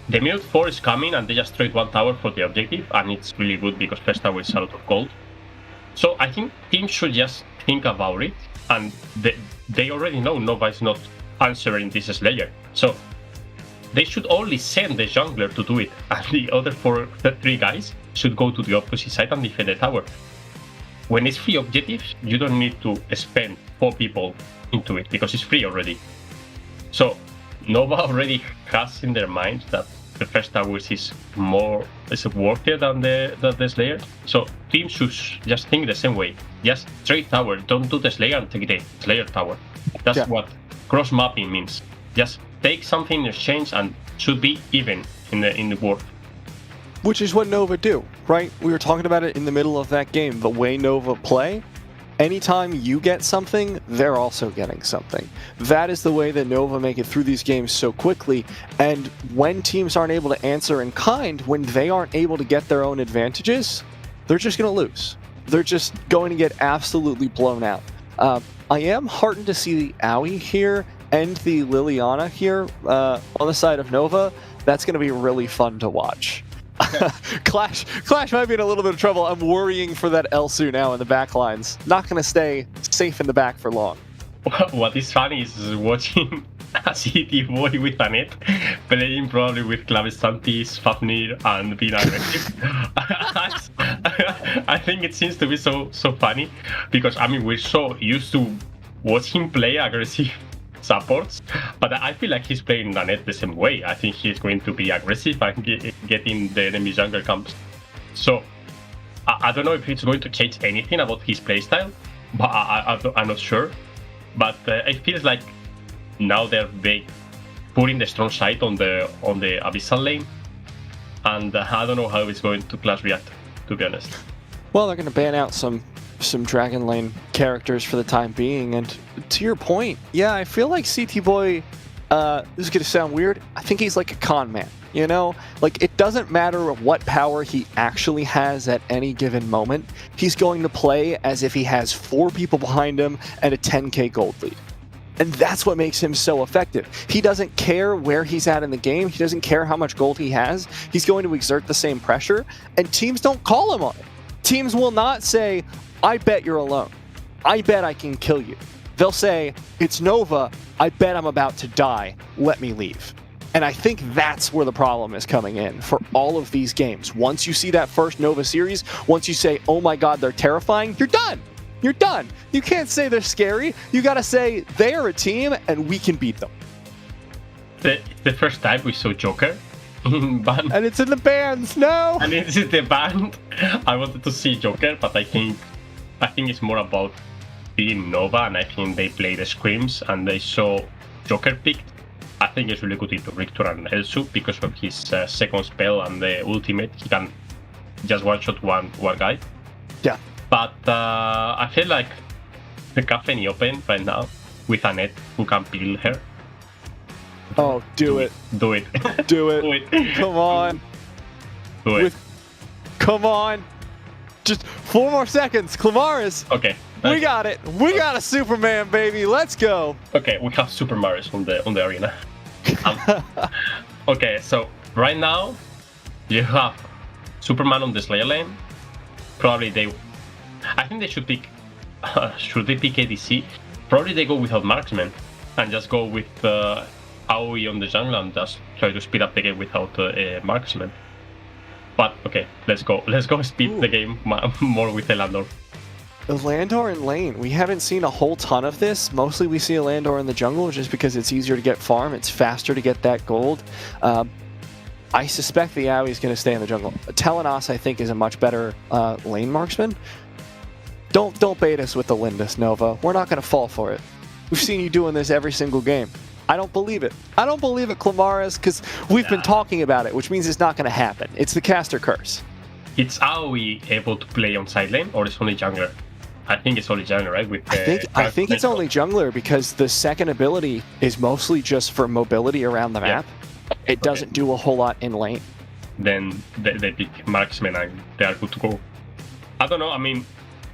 the minute 4 is coming and they just trade one tower for the objective, and it's really good because first tower is a lot of gold. So I think teams should just think about it, and they already know Nova is not answering this Slayer. So they should only send the jungler to do it, and the other 3 guys should go to the opposite side and defend the tower. When it's free objectives, you don't need to spend 4 people into it because it's free already. So Nova already has in their mind that the first towers is worthier than the Slayer. So teams should just think the same way. Just trade tower, don't do the Slayer and take the Slayer tower. That's what cross mapping means. Just take something in exchange and should be even in the worth. Which is what Nova do, right? We were talking about it in the middle of that game. The way Nova play, anytime you get something, they're also getting something. That is the way that Nova make it through these games so quickly. And when teams aren't able to answer in kind, when they aren't able to get their own advantages, they're just going to lose. They're just going to get absolutely blown out. I am heartened to see the Aoi here and the Liliana here on the side of Nova. That's going to be really fun to watch. Clash might be in a little bit of trouble. I'm worrying for that Elsu now in the back lines. Not going to stay safe in the back for long. What is funny is watching a City boy with Annette playing probably with Clavestantis, Fafnir, and being aggressive. I think it seems to be so funny because I mean we're so used to watch him play aggressive supports, but I feel like he's playing Annette the same way. I think he's going to be aggressive and getting the enemy jungle camps. So I don't know if it's going to change anything about his playstyle, but I'm not sure. But it feels like now they're putting the strong side on the Abyssal lane, and I don't know how it's going to Clash react, to be honest. Well, they're going to ban out some Dragon Lane characters for the time being, and to your point, yeah, I feel like CT Boy, this is going to sound weird, I think he's like a con man, you know? Like, it doesn't matter what power he actually has at any given moment, he's going to play as if he has 4 people behind him and a 10k gold lead. And that's what makes him so effective. He doesn't care where he's at in the game, he doesn't care how much gold he has, he's going to exert the same pressure, and teams don't call him on it. Teams will not say, I bet you're alone. I bet I can kill you. They'll say, it's Nova, I bet I'm about to die, let me leave. And I think that's where the problem is coming in for all of these games. Once you see that first Nova series, once you say, oh my god, they're terrifying, you're done. You're done. You can't say they're scary. You gotta say, they are a team and we can beat them. The first time we saw Joker in band. And it's in the bands, no! And it's in the band. I wanted to see Joker, but I think it's more about being Nova, and I think they play the scrims and they saw Joker picked. I think it's really good into Richter and Elsu because of his second spell and the ultimate. He can just one-shot one guy. Yeah. But I feel like the cafe open right now with Annette who can peel her. Oh, do it. Do it. Do it. Do it. Come on. Do it. Come on. Just 4 more seconds. Clamaris. Okay. We got it. We got a Superman, baby. Let's go. Okay, we have Super Marios on the arena. Okay, so right now you have Superman on the Slayer lane. Probably I think they should pick. Should they pick ADC? Probably they go without marksman and just go with Aoi on the jungle and just try to speed up the game without marksman. But okay, let's go speed the game more with Elandor. Elandor in lane. We haven't seen a whole ton of this. Mostly we see Elandor in the jungle just because it's easier to get farm. It's faster to get that gold. I suspect the Aoi is going to stay in the jungle. Telenas, I think, is a much better lane marksman. Don't bait us with the Lindis, Nova. We're not going to fall for it. We've seen you doing this every single game. I don't believe it. I don't believe it, Clamaris, because we've been talking about it, which means it's not going to happen. It's the caster curse. It's Aoi able to play on side lane, or it's only jungler? I think it's only jungler, right? I think it's only jungler because the second ability is mostly just for mobility around the map. It doesn't do a whole lot in lane. Then they pick marksman and they are good to go. I don't know, I mean,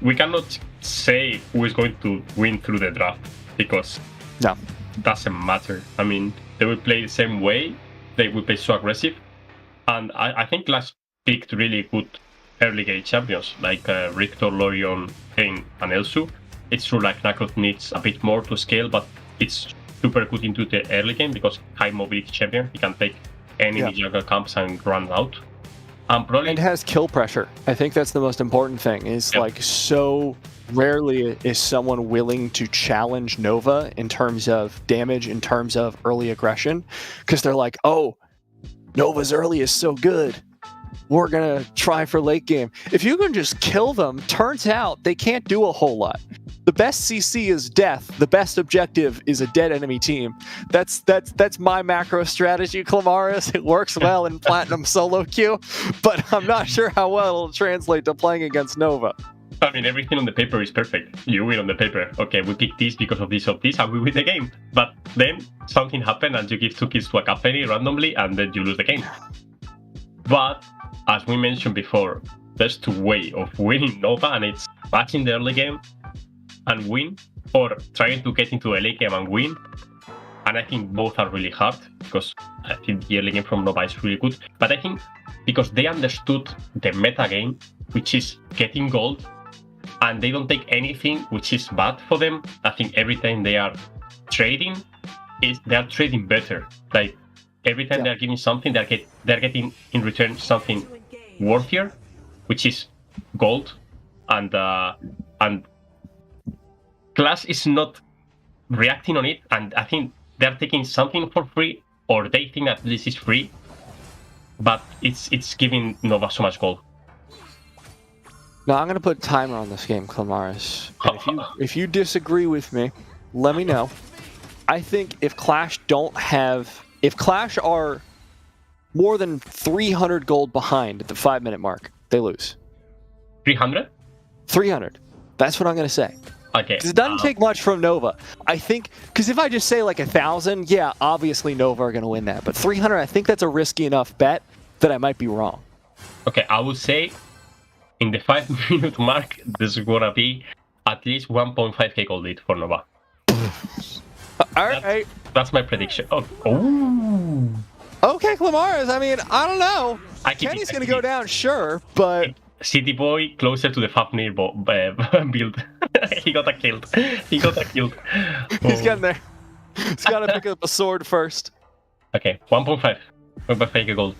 we cannot say who is going to win through the draft because no, it doesn't matter. I mean, they will play the same way, they will play so aggressive, and I think Clash picked really good early game champions like Richter, Lorion, Kane, and Elsu. It's true, like Nakrot needs a bit more to scale, but it's super good into the early game because high mobility champion. He can take enemy jungle camps and run out. And has kill pressure. I think that's the most important thing. Is like so rarely is someone willing to challenge Nova in terms of damage, in terms of early aggression, because they're like, oh, Nova's early is so good. We're going to try for late game. If you can just kill them, turns out they can't do a whole lot. The best CC is death. The best objective is a dead enemy team. That's my macro strategy, Clamaris. It works well in Platinum solo queue, but I'm not sure how well it'll translate to playing against Nova. I mean, everything on the paper is perfect. You win on the paper. Okay, we pick this because of this, and we win the game. But then something happened, and you give 2 kills to a company randomly, and then you lose the game. But as we mentioned before, there's 2 ways of winning Nova, and it's matching the early game and win, or trying to get into the late game and win. And I think both are really hard, because I think the early game from Nova is really good. But I think because they understood the meta game, which is getting gold, and they don't take anything which is bad for them. I think every time they are trading, they are trading better. Like every time they're giving something, they're getting in return something worthier, which is gold, and Clash is not reacting on it, and I think they're taking something for free, or they think at least it's free, but it's giving Nova so much gold. Now I'm gonna put a timer on this game, Clamaris. And if you disagree with me, let me know. I think if Clash are more than 300 gold behind at the 5-minute mark, they lose. 300? 300. That's what I'm gonna say. Okay. Because it doesn't take much from Nova. I think, because if I just say like 1,000, yeah, obviously Nova are gonna win that. But 300, I think that's a risky enough bet that I might be wrong. Okay, I would say in the 5-minute mark, there's gonna be at least 1.5k gold lead for Nova. Alright. That's my prediction. Oh. Okay, Clamaris, I mean, I don't know. Kenny's gonna go down, sure, but... City Boy closer to the Fafnir build. He got a killed. He got a killed. He's getting there. He's gotta pick up a sword first. Okay, 1.5. 1.5k gold.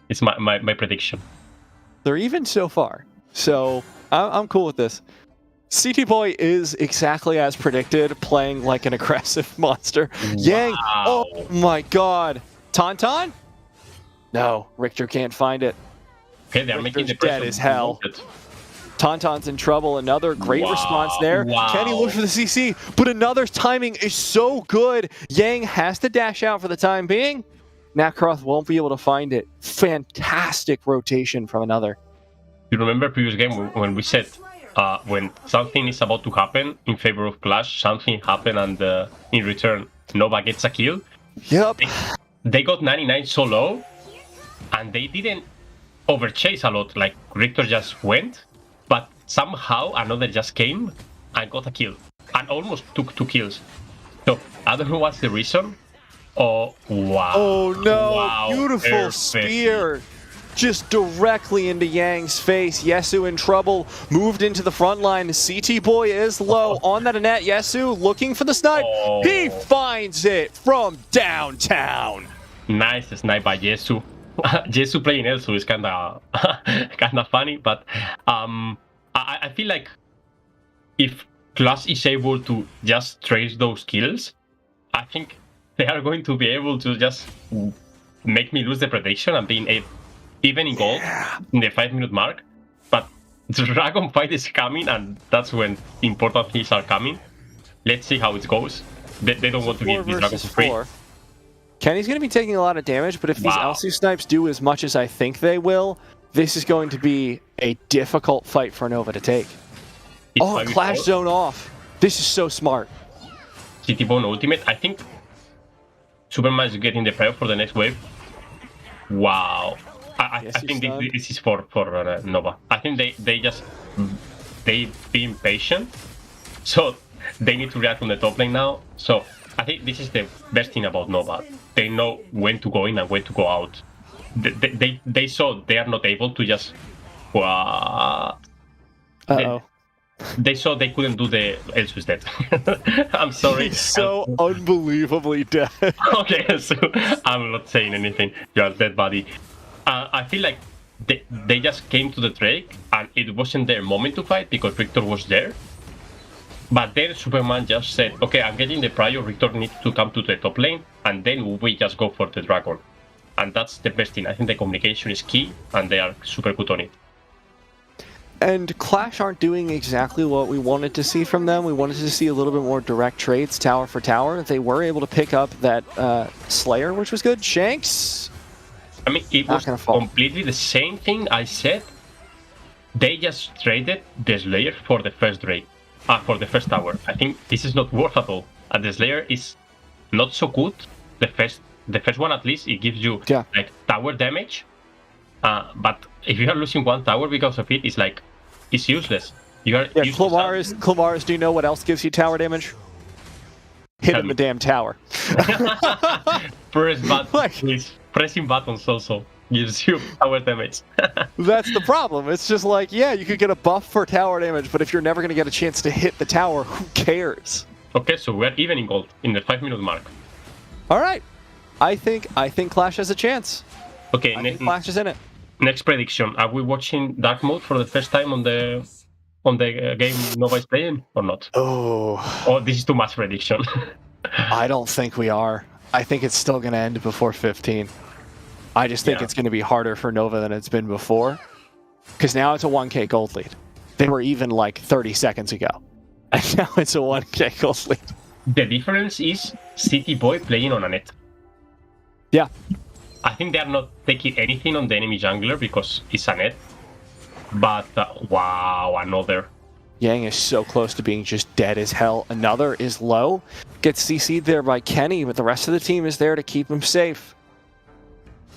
It's my prediction. They're even so far. So, I'm cool with this. CT Boy is exactly as predicted, playing like an aggressive monster. Wow. Yang! Oh my god! Tauntaun? No, Richter can't find it. Okay, they're making the dead as hell. Tauntaun's in trouble. Another great response there. Wow. Kenny looks for the CC, but another timing is so good. Yang has to dash out for the time being. Nakaroth won't be able to find it. Fantastic rotation from another. You remember previous game when we said when something is about to happen in favor of Clash, something happened, and in return Nova gets a kill? Yep. They got 99 so low, and they didn't overchase a lot. Like Richter just went, but somehow another just came and got a kill, and almost took 2 kills. So I don't know what's the reason. Oh wow! Oh no! Wow. Beautiful Perfect. spear, just directly into Yang's face. Yesu in trouble. Moved into the front line. CT Boy is low on that net. Yesu looking for the snipe. Oh. He finds it from downtown. Nice snipe by Yesu. Yesu playing Elsu is kinda funny, but I feel like if Clash is able to just trace those kills, I think they are going to be able to just make me lose the prediction and being even in gold in the 5-minute mark. But the Dragon fight is coming, and that's when important things are coming. Let's see how it goes. They don't want to give these Dragons free. Kenny's going to be taking a lot of damage, but if these Elsu snipes do as much as I think they will, this is going to be a difficult fight for Nova to take. Oh, Clash zone off. This is so smart. CT Bone ultimate. I think Superman is getting the prep for the next wave. Wow. I think this is for Nova. I think they being patient, so they need to react on the top lane now. So I think this is the best thing about Nova. They know when to go in and when to go out. They saw they are not able to just. They saw they couldn't do the Elsu is dead. I'm sorry. He's so unbelievably dead. Okay, so I'm not saying anything. You're dead, buddy. I feel like they just came to the Drake and it wasn't their moment to fight because Richter was there. But then Superman just said, okay, I'm getting the prior, Richter needs to come to the top lane, and then we just go for the Dragon. And that's the best thing. I think the communication is key, and they are super good on it. And Clash aren't doing exactly what we wanted to see from them. We wanted to see a little bit more direct trades, tower for tower. They were able to pick up that Slayer, which was good. Shanks? I mean, it was completely the same thing I said they just traded the Slayer for the first Drake, for the first tower. I think this is not worth at all. And the Slayer is not so good. The first one, at least, it gives you like tower damage. But if you are losing one tower because of it, it's useless. You are Clomaris, do you know what else gives you tower damage? Hitting the damn tower. Press buttons, please. Pressing buttons also gives you tower damage. That's the problem. It's just like, yeah, you could get a buff for tower damage, but if you're never going to get a chance to hit the tower, who cares? Okay, so we're even in gold in the 5-minute mark. All right. I think Clash has a chance. Okay, Clash is in it. Next prediction. Are we watching Dark Mode for the first time on the game Nova is playing or not? Oh, this is too much prediction. I don't think we are. I think it's still going to end before 15. I just think it's going to be harder for Nova than it's been before. Because now it's a 1k gold lead. They were even like 30 seconds ago. And now it's a 1k gold lead. The difference is City Boy playing on a net. Yeah. I think they are not taking anything on the enemy jungler because it's a net. But, wow, another. Yang is so close to being just dead as hell. Another is low. Gets CC'd there by Kenny, but the rest of the team is there to keep him safe.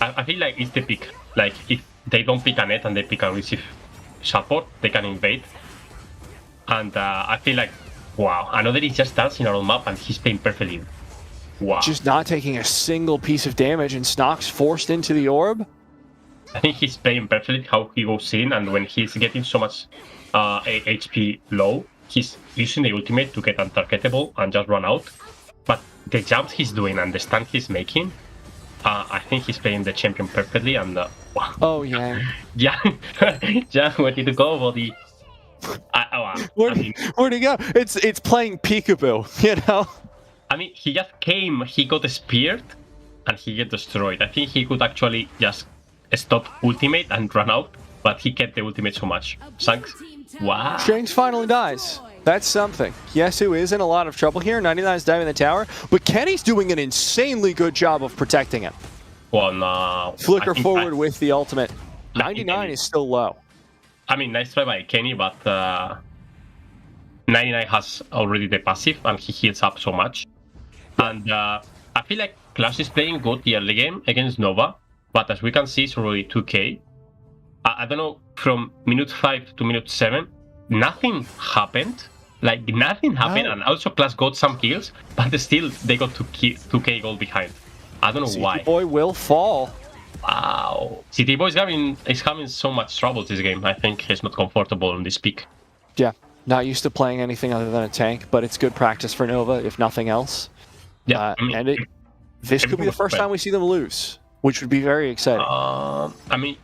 I feel like it's the pick. Like, if they don't pick a net and they pick a receive support, they can invade. And I feel like, wow, another is just dancing around map and he's playing perfectly. Wow. Just not taking a single piece of damage, and Snox forced into the orb. I think he's playing perfectly how he goes in, and when he's getting so much HP low, he's using the ultimate to get untargetable and just run out. But the jumps he's doing and the stun he's making, I think he's playing the champion perfectly, and wow. Oh, yeah. Yeah, where did it go, buddy? Where'd he go? It's playing peekaboo, you know? I mean, he just came, he got speared, and he get destroyed. I think he could actually just stop ultimate and run out, but he kept the ultimate so much. Thanks. Wow. Shanks finally dies. That's something. Yesu is in a lot of trouble here. 99's diving the tower, but Kenny's doing an insanely good job of protecting him. Well, no. Flicker forward with the ultimate. 99 is still low. I mean, nice try by Kenny, but 99 has already the passive and he heals up so much. And I feel like Clash is playing good the early game against Nova, but as we can see, it's already 2k. I don't know, from minute 5 to minute 7, nothing happened. Like, nothing happened, and also Clash got some kills, but still, they got 2k gold behind. I don't know why. City Boy will fall. Wow. City Boy is having so much trouble this game. I think he's not comfortable on this peak. Yeah, not used to playing anything other than a tank, but it's good practice for Nova, if nothing else. Yeah, this could be the first time we see them lose, which would be very exciting. I mean,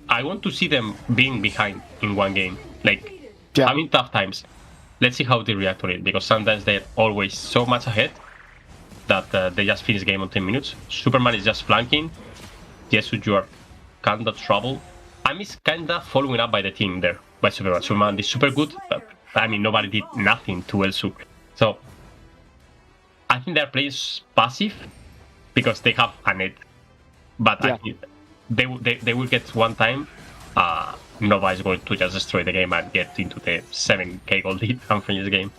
I want to see them being behind in one game. Like, having tough times. Let's see how they react to it, because sometimes they're always so much ahead that they just finish the game on 10 minutes. Superman is just flanking. Yes, you are kinda trouble. I miss kinda following up by the team there by Superman. Superman is super good, but I mean, nobody did nothing to Elsu. So, I think they're playing passive because they have a net. But I think they will get one time. Nova is going to just destroy the game and get into the 7k gold lead and finish the game.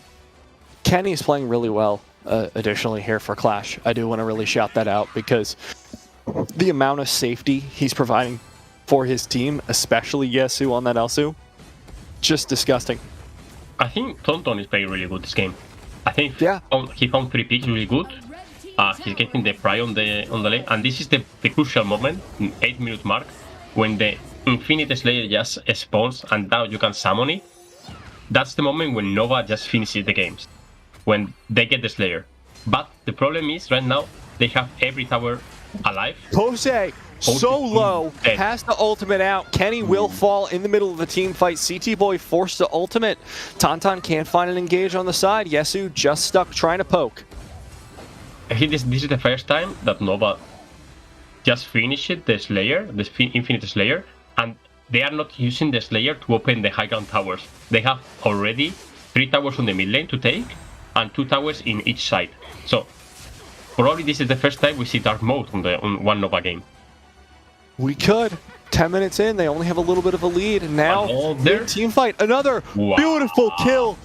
Kenny is playing really well, additionally, here for Clash. I do want to really shout that out because the amount of safety he's providing for his team, especially Yesu on that Elsu, just disgusting. I think Tonton is playing really good this game. I think he found 3 picks really good. He's getting the pry on the lane, and this is the crucial moment, 8-minute mark, when the Infinite Slayer just spawns and now you can summon it. That's the moment when Nova just finishes the games, when they get the Slayer. But the problem is, right now, they have every tower alive. Pose so low, has the ultimate out. Kenny will fall in the middle of the team fight. CT Boy forced the ultimate. Tauntaun can't find an engage on the side. Yesu just stuck trying to poke. I think this is the first time that Nova just finished the Slayer, the Infinite Slayer, and they are not using the Slayer to open the high ground towers. They have already 3 towers on the mid lane to take, and 2 towers in each side. So, probably this is the first time we see Dark Mode on one Nova game. We could. 10 minutes in, they only have a little bit of a lead, and now their team fight. Another beautiful kill.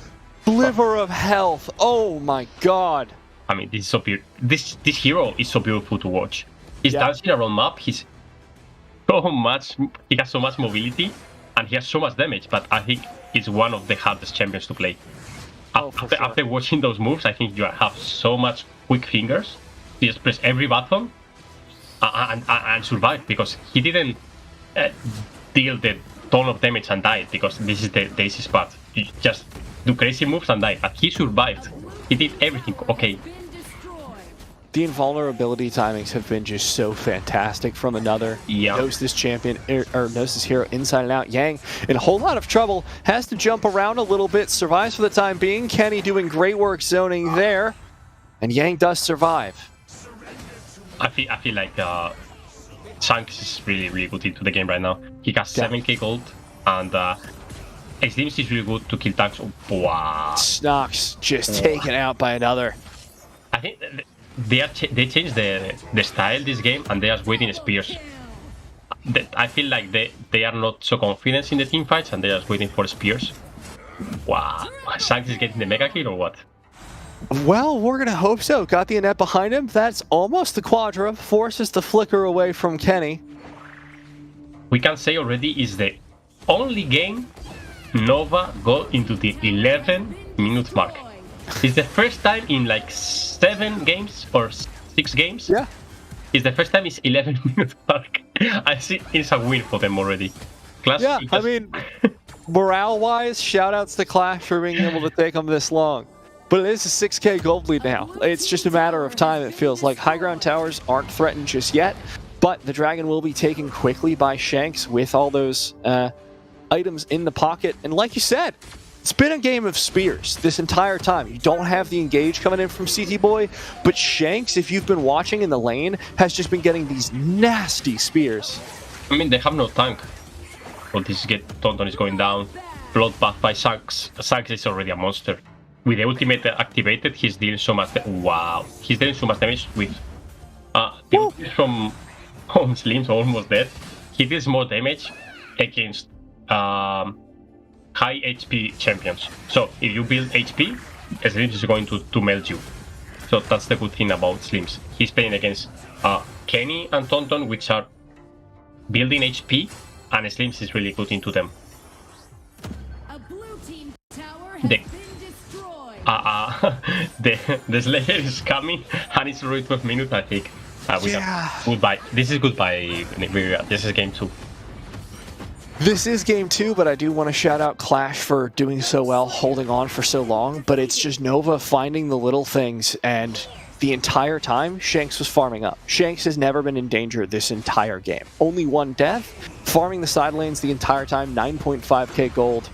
Sliver of health. Oh my god. I mean, this is so beautiful. This hero is so beautiful to watch. He's dancing around map. He has so much mobility, and he has so much damage. But I think he's one of the hardest champions to play. After watching those moves, I think you have so much quick fingers. You just press every button and survive, because he didn't deal the ton of damage and died, because this is the easy spot. You just do crazy moves and die. But he survived. He did everything okay. The invulnerability timings have been just so fantastic from another. Knows this champion, or knows this hero inside and out. Yang in a whole lot of trouble, has to jump around a little bit, survives for the time being. Kenny doing great work zoning there, and Yang does survive. I feel like Shanks is really good into the game right now. He got 7k gold, and Slims is really good to kill tanks. Wow. Snox just taken out by another. I think they changed the style this game, and they are waiting spears. I feel like they are not so confident in the team fights, and they are waiting for spears. Wow. Shanks is getting the mega kill or what? Well, we're going to hope so. Got the Annette behind him. That's almost the Quadra. Forces the flicker away from Kenny. We can say already is the only game Nova got into the 11-minute mark. It's the first time in like 7 games or 6 games. Yeah. It's the first time it's 11-minute mark. I see it's a win for them already. Clash, yeah, I mean, morale-wise, shout-outs to Clash for being able to take them this long. But it is a 6k gold lead now. It's just a matter of time, it feels like. High ground towers aren't threatened just yet, but the Dragon will be taken quickly by Shanks with all those items in the pocket. And like you said, it's been a game of spears this entire time. You don't have the engage coming in from CT Boy, but Shanks, if you've been watching in the lane, has just been getting these nasty spears. I mean, they have no tank. Well, Tonton is going down. Bloodbath by Shanks. Shanks is already a monster. With the ultimate activated, he's dealing so much. Wow, he's dealing so much damage with the ultimate from Slims almost dead. He deals more damage against high HP champions. So if you build HP, Slims is going to melt you. So that's the good thing about Slims. He's playing against Kenny and Tonton, which are building HP, and Slims is really good into them. The Slayer is coming, and it's already 12 minutes, I think. Goodbye. This is goodbye. This is game 2. This is game 2, but I do want to shout out Clash for doing so well, holding on for so long. But it's just Nova finding the little things, and the entire time, Shanks was farming up. Shanks has never been in danger this entire game. Only 1 death, farming the side lanes the entire time, 9.5k gold.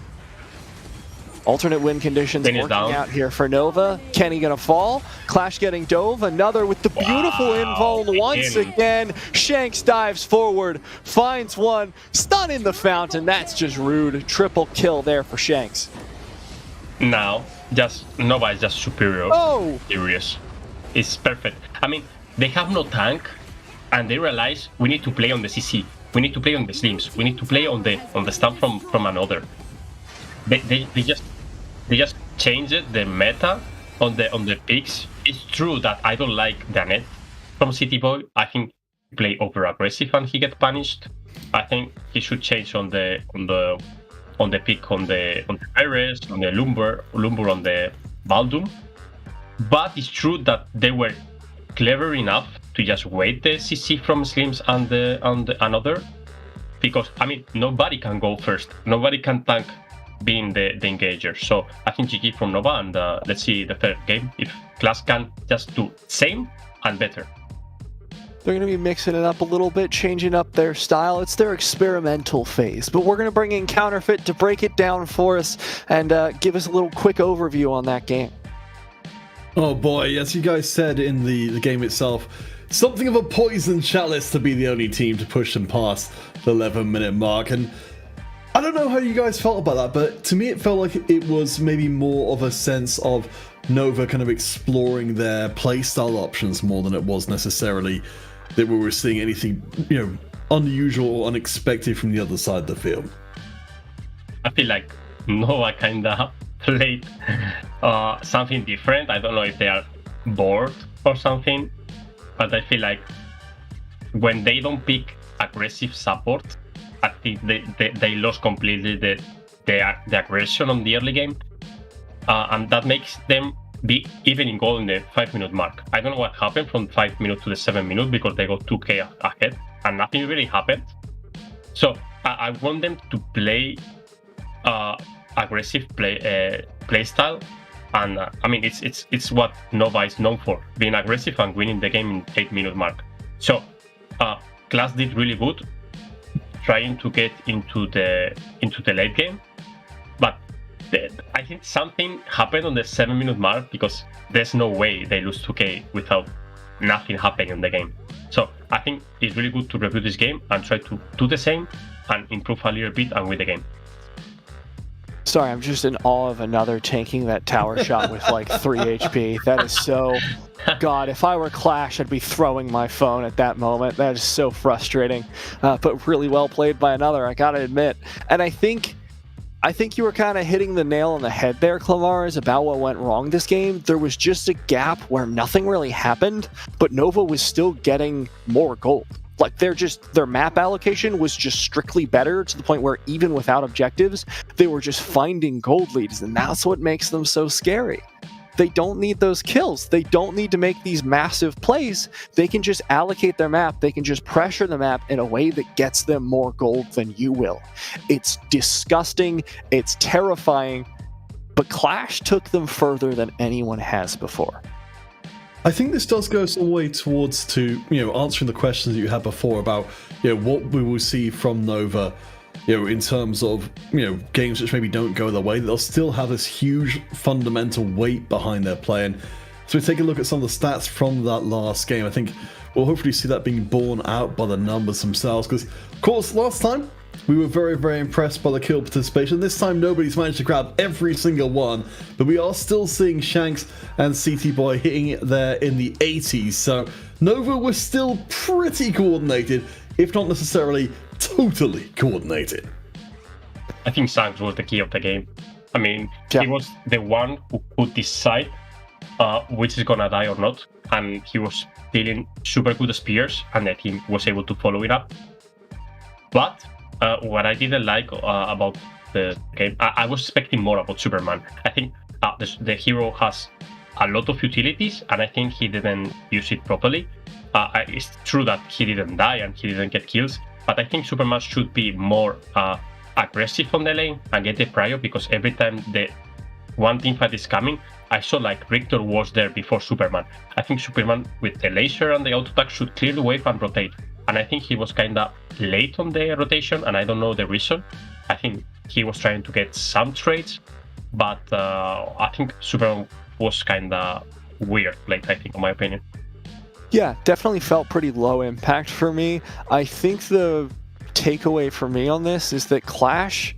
Alternate win conditions working out here for Nova. Kenny gonna fall. Clash getting dove. Another with the beautiful invuln once again. Shanks dives forward, finds one, stun in the fountain. That's just rude. Triple kill there for Shanks. Now, Nova is just superior. Oh! Serious. It's perfect. I mean, they have no tank, and they realize we need to play on the CC. We need to play on the Slims. We need to play on the stuff from another. They just changed the meta on the picks. It's true that I don't like the net from City Boy. I think he play over aggressive and he get punished. I think he should change on the pick on the Iris, on the Lumber on the Baldum. But it's true that they were clever enough to just wait the CC from Slims and the another, because I mean nobody can go first. Nobody can tank being the engager. So I think GG from Nova, and let's see the third game if Clash can just do same and better. They're going to be mixing it up a little bit, changing up their style. It's their experimental phase, but we're going to bring in Counterfeit to break it down for us and give us a little quick overview on that game. Oh boy, as you guys said in the game itself, something of a poison chalice to be the only team to push them past the 11-minute mark. And I don't know how you guys felt about that, but to me it felt like it was maybe more of a sense of Nova kind of exploring their playstyle options more than it was necessarily that we were seeing anything, unusual or unexpected from the other side of the field? I feel like Nova kinda played something different. I don't know if they are bored or something, but I feel like when they don't pick aggressive support, I think they lost completely the aggression on the early game, and that makes them be even in goal in the 5-minute mark. I don't know what happened from 5 minutes to the 7-minute because they got 2k ahead and nothing really happened. So I want them to play aggressive play style, and I mean it's what Nova is known for, being aggressive and winning the game in 8-minute mark. So Clash did really good trying to get into the late game, but I think something happened on the 7-minute mark because there's no way they lose 2k without nothing happening in the game. So I think it's really good to review this game and try to do the same and improve a little bit and win the game. Sorry, I'm just in awe of another tanking that tower shot with like 3 HP. That is so... God, if I were Clash, I'd be throwing my phone at that moment. That is so frustrating. But really well played by another, I gotta admit. And I think you were kind of hitting the nail on the head there, Clamars, about what went wrong this game. There was just a gap where nothing really happened, but Nova was still getting more gold. Like their map allocation was just strictly better to the point where even without objectives, they were just finding gold leads, and that's what makes them so scary. They don't need those kills. They don't need to make these massive plays. They can just allocate their map. They can just pressure the map in a way that gets them more gold than you will. It's disgusting. It's terrifying. But Clash took them further than anyone has before. I think this does go some way towards to, answering the questions that you had before about, what we will see from Nova, in terms of, games which maybe don't go their way. They'll still have this huge fundamental weight behind their play. And so we take a look at some of the stats from that last game. I think we'll hopefully see that being borne out by the numbers themselves. Because, of course, last time we were very, very impressed by the kill participation. This time nobody's managed to grab every single one, but we are still seeing Shanks and CT Boy hitting it there in the 80s. So Nova was still pretty coordinated, if not necessarily totally coordinated. I think Shanks was the key of the game. I mean, he was the one who could decide which is gonna die or not, and he was dealing super good spears, and the team was able to follow it up. But what I didn't like about the game, I was expecting more about Superman. I think the hero has a lot of utilities, and I think he didn't use it properly. It's true that he didn't die and he didn't get kills, but I think Superman should be more aggressive on the lane and get the prior, because every time the one team fight is coming, I saw like Richter was there before Superman. I think Superman with the laser and the auto attack should clear the wave and rotate. And I think he was kinda late on the rotation, and I don't know the reason. I think he was trying to get some trades, but I think Superman was kinda weird late, I think, in my opinion. Yeah, definitely felt pretty low impact for me. I think the takeaway for me on this is that Clash,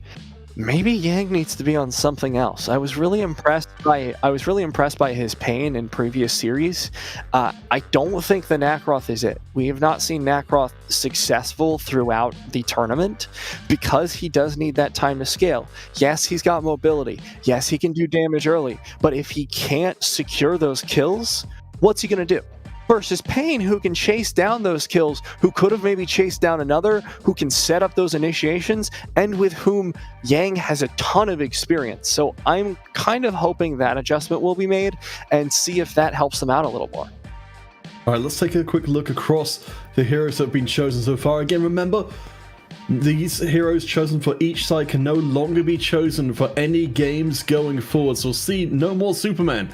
maybe Yang needs to be on something else. I was really impressed by his pain in previous series. I don't think the Nacroth is it. We have not seen Nacroth successful throughout the tournament because he does need that time to scale. Yes, he's got mobility. Yes, he can do damage early. But if he can't secure those kills, what's he going to do? Versus Pain, who can chase down those kills, who could have maybe chased down another, who can set up those initiations, and with whom Yang has a ton of experience. So I'm kind of hoping that adjustment will be made and see if that helps them out a little more. All right, let's take a quick look across the heroes that have been chosen so far. Again, remember, these heroes chosen for each side can no longer be chosen for any games going forward. So we'll see no more Superman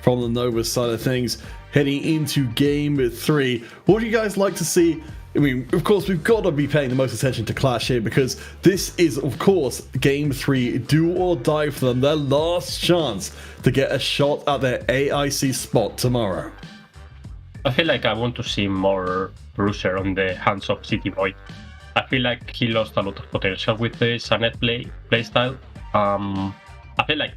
from the Nova side of things heading into game 3. What would you guys like to see? I mean, of course, we've got to be paying the most attention to Clash here, because this is, of course, game 3, do or die for them, their last chance to get a shot at their AIC spot tomorrow. I feel like I want to see more Bruiser on the hands of City Boy. I feel like he lost a lot of potential with the Sanet playstyle. I feel like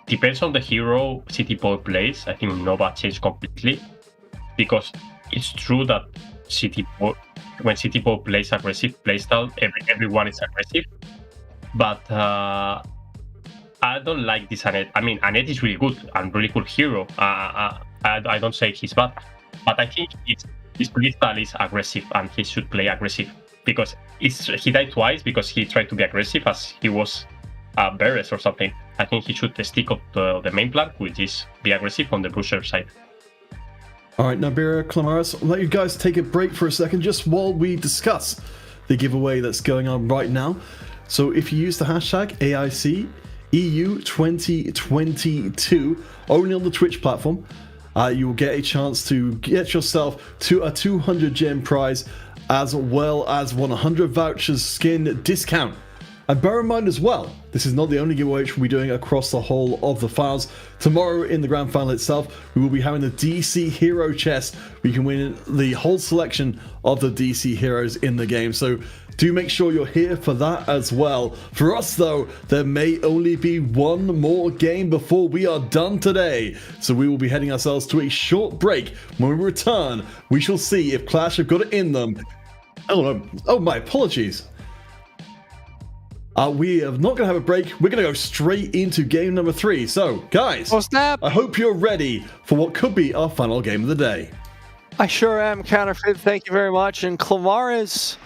depends on the hero City Boy plays. I think Nova changed completely, because it's true that City Boy when CTPO plays aggressive playstyle, everyone is aggressive. But I don't like this Annette. I mean, Annette is really good and really cool hero. I don't say he's bad, but I think his playstyle is aggressive and he should play aggressive because he died twice because he tried to be aggressive as he was Beres or something. I think he should stick up to the main plan, which is be aggressive on the Bruiser side. All right, Nabira, Clamaris, I'll let you guys take a break for a second just while we discuss the giveaway that's going on right now. So if you use the hashtag AIC EU 2022 only on the Twitch platform, you will get a chance to get yourself to a 200 gem prize as well as 100 vouchers skin discount. And bear in mind as well, this is not the only giveaway which we'll be doing across the whole of the finals. Tomorrow in the grand final itself, we will be having the DC Hero chest where you can win the whole selection of the DC heroes in the game. So do make sure you're here for that as well. For us though, there may only be one more game before we are done today. So we will be heading ourselves to a short break. When we return, we shall see if Clash have got it in them. Oh no, oh my apologies. We are not going to have a break. We're going to go straight into game number 3. So, guys, I hope you're ready for what could be our final game of the day. I sure am, Counterfeit. Thank you very much. And Clamaris,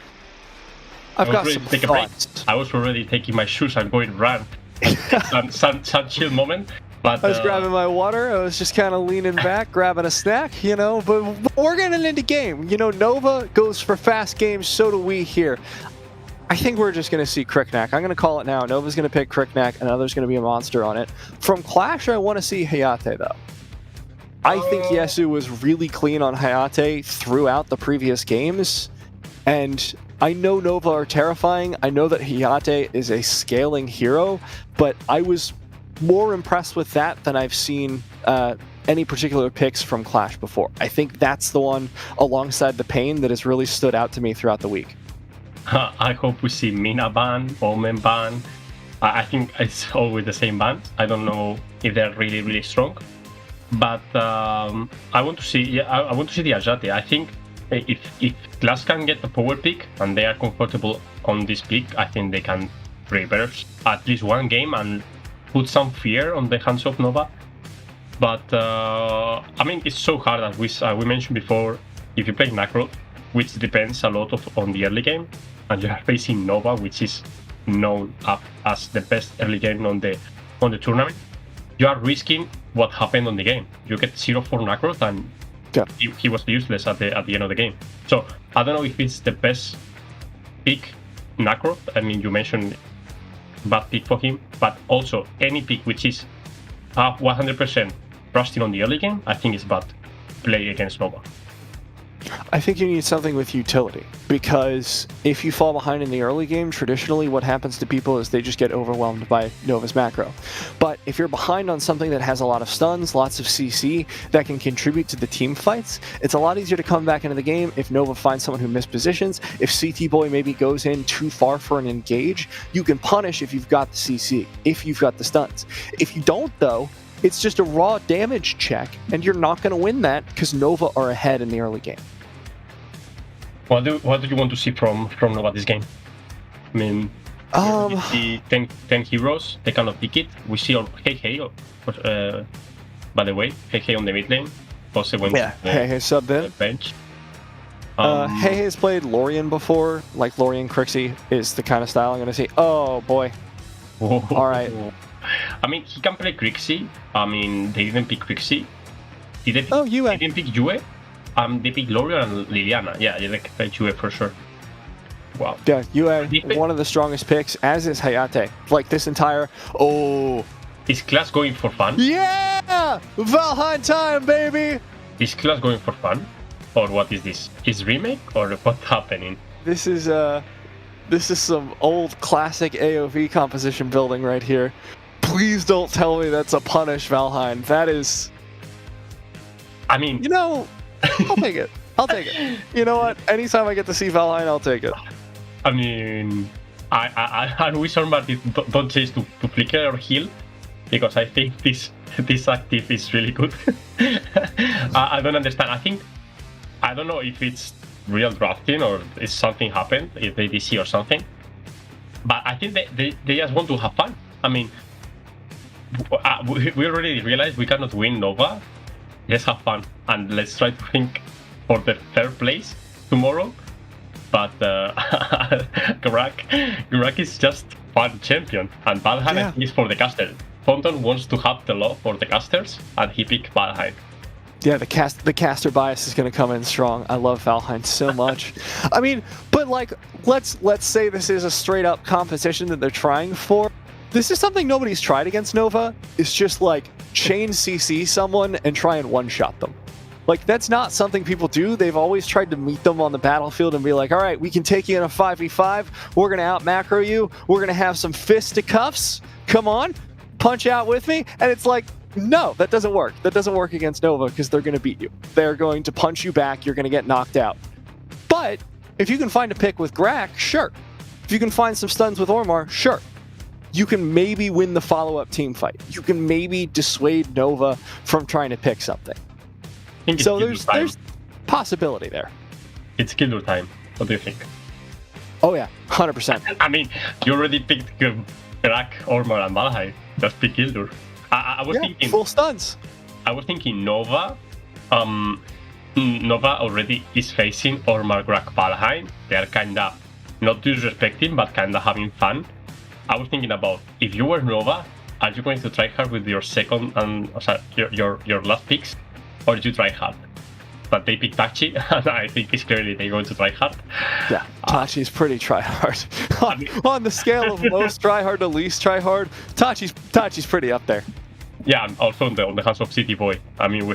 I've got some thoughts. I was already taking my shoes and going run. some chill moment. But I was grabbing my water. I was just kind of leaning back, grabbing a snack, you know. But we're getting into game. You know, Nova goes for fast games. So do we here. I think we're just going to see Kriknak. I'm going to call it now. Nova's going to pick Kriknak, and there's going to be a monster on it. From Clash, I want to see Hayate, though. I think Yesu was really clean on Hayate throughout the previous games, and I know Nova are terrifying. I know that Hayate is a scaling hero, but I was more impressed with that than I've seen any particular picks from Clash before. I think that's the one, alongside the Pain, that has really stood out to me throughout the week. I hope we see Mina ban, Omen ban. I think it's always the same bans. I don't know if they're really, really strong. But I want to see the Ajate. I think if Clash can get the power pick and they are comfortable on this pick, I think they can reverse at least one game and put some fear on the hands of Nova. But I mean, it's so hard, as we mentioned before, if you play Macro, which depends a lot on the early game, and you are facing Nova, which is known as the best early game on the tournament, you are risking what happened on the game. You get 0-4 Nacroth, and he was useless at the end of the game. So I don't know if it's the best pick, Nacroth. I mean, you mentioned bad pick for him, but also any pick which is 100% rusting on the early game, I think is bad play against Nova. I think you need something with utility, because if you fall behind in the early game, traditionally what happens to people is they just get overwhelmed by Nova's macro. But if you're behind on something that has a lot of stuns, lots of CC, that can contribute to the team fights, it's a lot easier to come back into the game if Nova finds someone who mispositions. If CT Boy maybe goes in too far for an engage, you can punish if you've got the CC, if you've got the stuns. If you don't, though, it's just a raw damage check, and you're not going to win that because Nova are ahead in the early game. What do you want to see from Nova this game? I mean, we see 10 heroes, they cannot pick it. We see Hey, by the way, Hey on the mid lane. Also went Hey subbed in. Bench. Hey has played Lorien before, like Lorien Crixie is the kind of style I'm going to see. Oh boy. All right. I mean, he can play Crixie. I mean, they didn't pick Crixie. They didn't pick Yue. They picked Lorien and Liliana. Yeah, they picked Yue for sure. Wow. Yeah, Yue, one of the strongest picks, as is Hayate. Like this entire... Oh. Is Clash going for fun? Yeah! Valheim time, baby! Is Clash going for fun? Or what is this? Is remake or what's happening? This is some old classic AOV composition building right here. Please don't tell me that's a punish, Valheim. That is... I mean... You know, I'll take it. I'll take it. You know what? Anytime I get to see Valheim, I'll take it. I mean... I wish somebody don't change to flicker or heal, because I think this active is really good. I don't understand. I don't know if it's real drafting or if something happened, if they DC or something. But I think they just want to have fun. I mean, we already realized we cannot win Nova. Let's have fun and let's try to think for the third place tomorrow. But Grak is just fun champion, and Valheim is for the caster. Fonton wants to have the love for the casters, and he picked Valheim. Yeah, the caster bias is going to come in strong. I love Valheim so much. I mean, but like, let's say this is a straight up competition that they're trying for. This is something nobody's tried against Nova. It's just like chain CC someone and try and one-shot them. Like, that's not something people do. They've always tried to meet them on the battlefield and be like, all right, we can take you in a 5v5. We're going to out-macro you. We're going to have some fisticuffs. Come on, punch out with me. And it's like, no, that doesn't work. That doesn't work against Nova because they're going to beat you. They're going to punch you back. You're going to get knocked out. But if you can find a pick with Grak, sure. If you can find some stuns with Ormar, sure. You can maybe win the follow-up team fight. You can maybe dissuade Nova from trying to pick something. So there's possibility there. It's Kildur time. What do you think? Oh yeah, 100%. I mean, you already picked Grak, Ormar, and Valheim. Just pick Kildur. I was thinking full stuns. I was thinking Nova. Nova already is facing Ormar, Grak, Valheim. They are kinda not disrespecting, but kinda having fun. I was thinking about if you were Nova, are you going to try hard with your second and your last picks? Or did you try hard? But they picked Tachi, and I think it's clearly they're going to try hard. Yeah, Tachi's pretty try hard. On the scale of most try hard to least try hard, Tachi's pretty up there. Yeah, and also on the hands of City Boy. I mean, we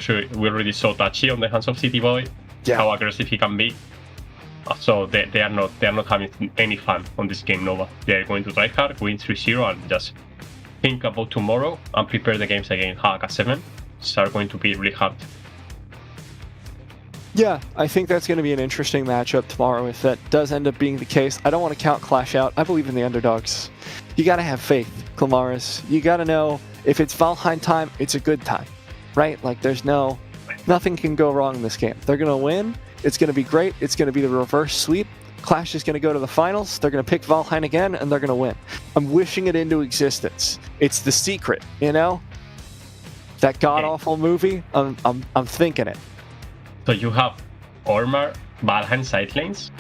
already saw Tachi on the hands of City Boy. Yeah. How aggressive he can be. So they are not having any fun on this game, Nova. They are going to try hard, win 3-0, and just think about tomorrow and prepare the games against Haka 7. These are going to be really hard. Yeah, I think that's going to be an interesting matchup tomorrow if that does end up being the case. I don't want to count Clash out. I believe in the underdogs. You got to have faith, Clamaris. You got to know if it's Valheim time, it's a good time, right? Like nothing can go wrong in this game. They're going to win. It's going to be great. It's going to be the reverse sweep. Clash is going to go to the finals. They're going to pick Valheim again, and they're going to win. I'm wishing it into existence. It's The Secret, you know? That god-awful movie, I'm thinking it. So you have Ormar, Valheim side lanes,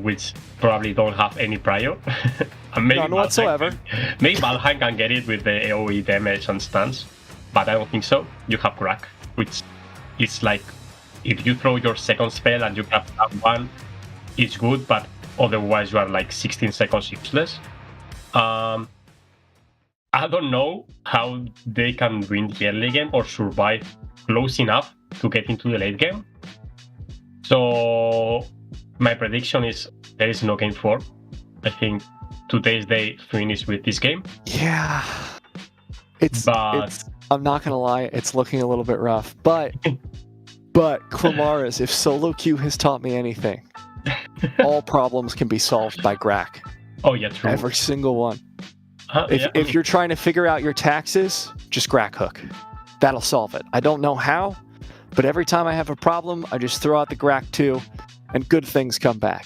which probably don't have any prior. None whatsoever. Maybe Valheim can get it with the AoE damage and stuns, but I don't think so. You have Grak, which is like, if you throw your second spell and you grab that one, it's good, but otherwise you are like 16 seconds useless. I don't know how they can win the early game or survive close enough to get into the late game. So my prediction is there is no game 4. I think today's day finish with this game. Yeah. It's I'm not gonna lie, it's looking a little bit rough. But Clamaris, if solo queue has taught me anything, all problems can be solved by Grak. Oh yeah, true. Every single one. If you're trying to figure out your taxes, just Grak hook. That'll solve it. I don't know how, but every time I have a problem, I just throw out the Grak 2, and good things come back.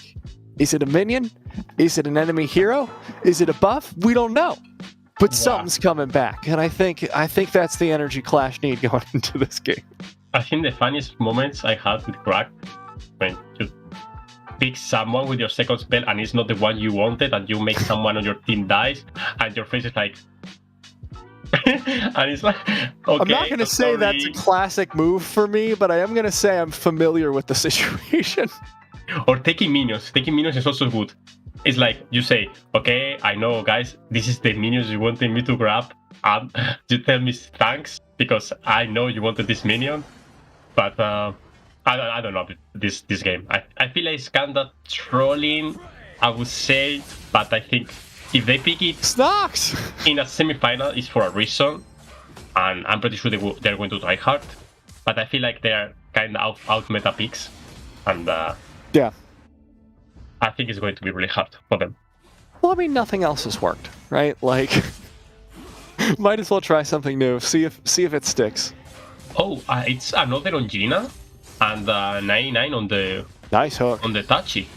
Is it a minion? Is it an enemy hero? Is it a buff? We don't know. But something's coming back, and I think that's the energy Clash need going into this game. I think the funniest moments I had with Grak, when you pick someone with your second spell and it's not the one you wanted, and you make someone on your team dies, and your face is like, and it's like, okay, I'm not going to say that's a classic move for me, but I am going to say I'm familiar with the situation. Or taking minions. Taking minions is also good. It's like you say, okay, I know, guys, this is the minions you wanted me to grab. You tell me thanks because I know you wanted this minion, but I don't love this game. I feel like it's kind of trolling, I would say, but I think if they pick it Snacks in a semi-final, it's for a reason, and I'm pretty sure they're going to try hard. But I feel like they're kind of out meta picks, and yeah, I think it's going to be really hard for them. Well, I mean, nothing else has worked, right? Like, might as well try something new. See if it sticks. Oh, it's another on Gina. and 99 on the Nice hook. on the touchy.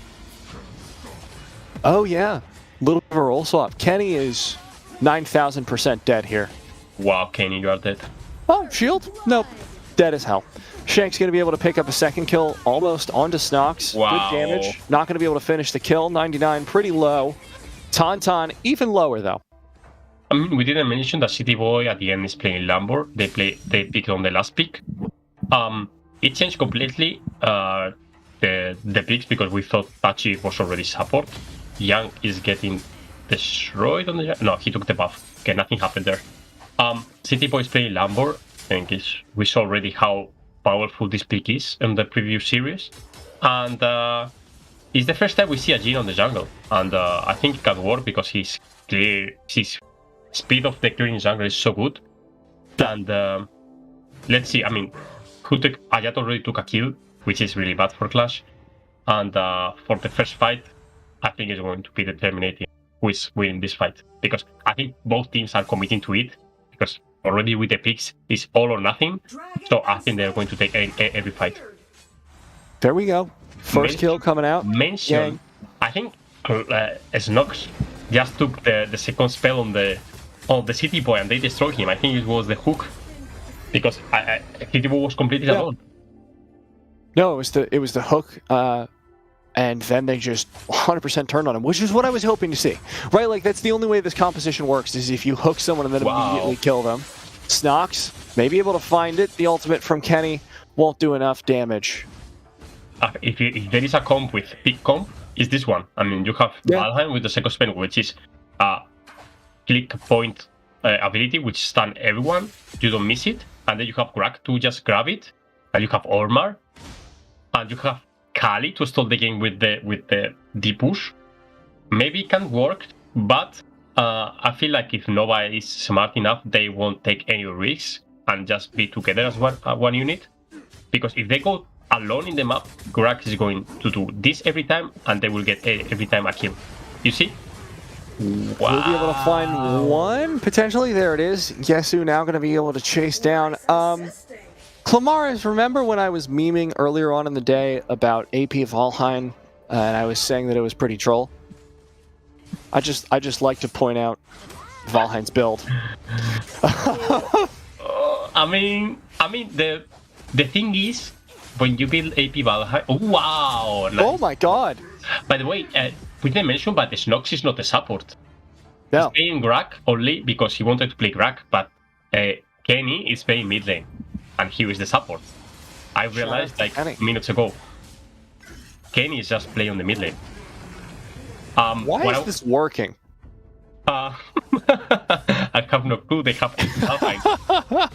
Oh yeah, little bit of a roll swap. Kenny is 9,000% dead here. Wow, Kenny, you are dead. Oh, shield? Nope. Dead as hell. Shank's going to be able to pick up a second kill almost onto Snox. Wow. Good damage. Not going to be able to finish the kill. 99, pretty low. Tauntaun, even lower though. I mean, we didn't mention that City Boy at the end is playing Lambor. They picked on the last pick. It changed completely the picks because we thought Tachi was already support. Young is getting destroyed on the... No, he took the buff. Okay, nothing happened there. City Boy is playing Lambor. I think we saw already how powerful this pick is in the previous series. And it's the first time we see a Jhin on the jungle. And I think it can work because his speed of the clearing jungle is so good. And let's see, I mean, Ayat already took a kill, which is really bad for Clash. And for the first fight, I think it's going to be determinating who is winning this fight. Because I think both teams are committing to it. Because already with the picks, it's all or nothing. So I think they're going to take every fight. There we go. First kill coming out. Mention, I think Snox just took the second spell on the City Boy and they destroyed him. I think it was the hook. Because City Boy was completely alone. No, it was the hook. And then they just 100% turned on him, which is what I was hoping to see. Right, like that's the only way this composition works, is if you hook someone and then immediately kill them. Snox may be able to find it. The ultimate from Kenny won't do enough damage. If there is a comp with big comp, is this one. I mean, you have Valheim with the second spell, which is click point ability, which stun everyone. You don't miss it. And then you have Grak to just grab it. And you have Ormar. And you have Kali to stall the game with the push. Maybe it can work, but I feel like if Nova is smart enough, they won't take any risks and just be together as one unit. Because if they go alone in the map, Grak is going to do this every time, and they will get every time a kill. You see? Wow. We'll be able to find one, potentially. There it is. Yesu now going to be able to chase down. Clamaris, remember when I was memeing earlier on in the day about AP Valheim, and I was saying that it was pretty troll? I just like to point out Valheim's build. I mean, the thing is, when you build AP Valheim, oh wow! Nice. Oh my god! By the way, we didn't mention, but Snox is not a support. No. He's playing Grak only because he wanted to play Grak, but Kenny is playing mid lane. And he was the support. I realized like minutes ago. Kenny is just playing on the mid lane. Why is this working? I have no clue. They have Valheim.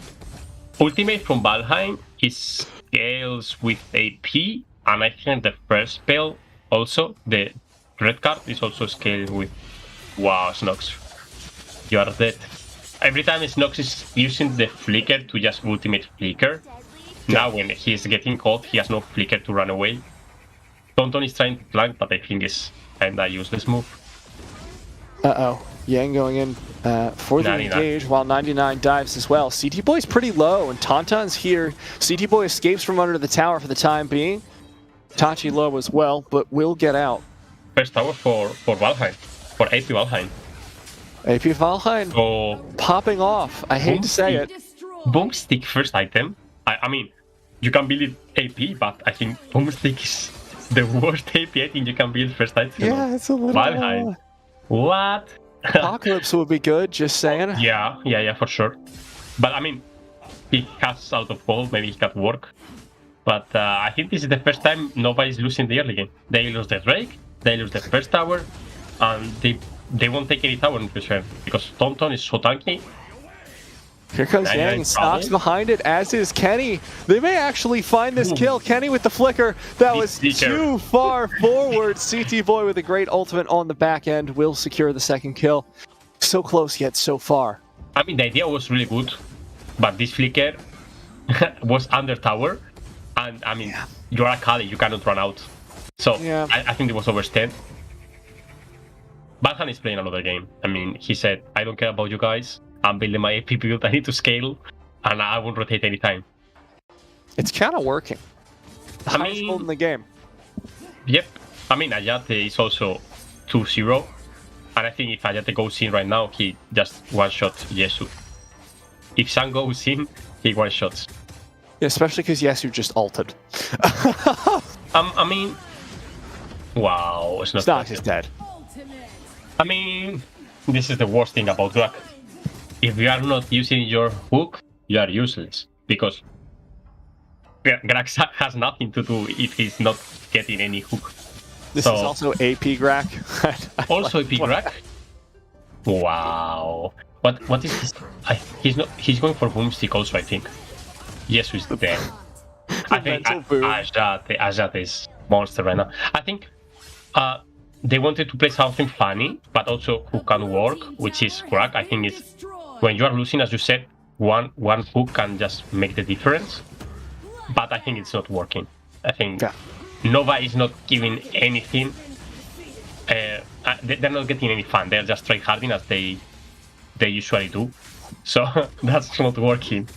Ultimate from Valheim is scales with AP, and I think the first spell also, the red card, is also scaled with... Wow, Snox. You are dead. Every time Snox is using the flicker to just ultimate flicker. Now when he's getting caught, he has no flicker to run away. Tonton is trying to flank, but I think it's kinda useless move. Uh-oh. Yang going in for the 99. engage, while 99 dives as well. CT Boy's pretty low, and Tauntaun's here. CT Boy escapes from under the tower for the time being. Tachi low as well, but will get out. First tower for Valheim, for AP Valheim. AP Valheim popping off. I hate to say it. Boomstick first item. I mean, you can build it AP, but I think Boomstick is the worst AP I think you can build first item. Yeah, it's a little... Valheim. What? Apocalypse would be good, just saying. Yeah, for sure. But I mean, he casts out of gold, maybe he can work. But I think this is the first time nobody's losing the early game. They lose the Drake, they lose the first tower, and they won't take any tower in return because Tonton is so tanky. Here comes Yang, Snox behind it, as is Kenny. They may actually find this kill. Kenny with the flicker. That was too far forward. CT Boy with a great ultimate on the back end will secure the second kill. So close yet so far. I mean, the idea was really good, but this flicker was under tower. And I mean, you're a Kali, you cannot run out. So I think it was overstayed. Valheim is playing another game. I mean, he said, I don't care about you guys. I'm building my AP build, I need to scale, and I won't rotate anytime. It's kind of working. highest gold in the game. Yep. I mean, Ayate is also 2-0. And I think if Ayate goes in right now, he just one-shot Yesu. If Sun goes in, he one-shots. Yeah, especially because Yesu just ulted. I mean... Wow, it's not... Snox is dead. I mean, this is the worst thing about Grak. If you are not using your hook, you are useless. Because Grak has nothing to do if he's not getting any hook. This is also AP Grak. Also AP Grak? Wow. What is this? He's going for boomstick also, I think. Yes, he's dead. I think Ajate is monster right now. I think they wanted to play something funny, but also who can work, which is Grak. I think it's when you are losing, as you said, one hook can just make the difference. But I think it's not working. I think Nova is not giving anything. They're not getting any fun. They're just tryharding as they usually do. So that's not working.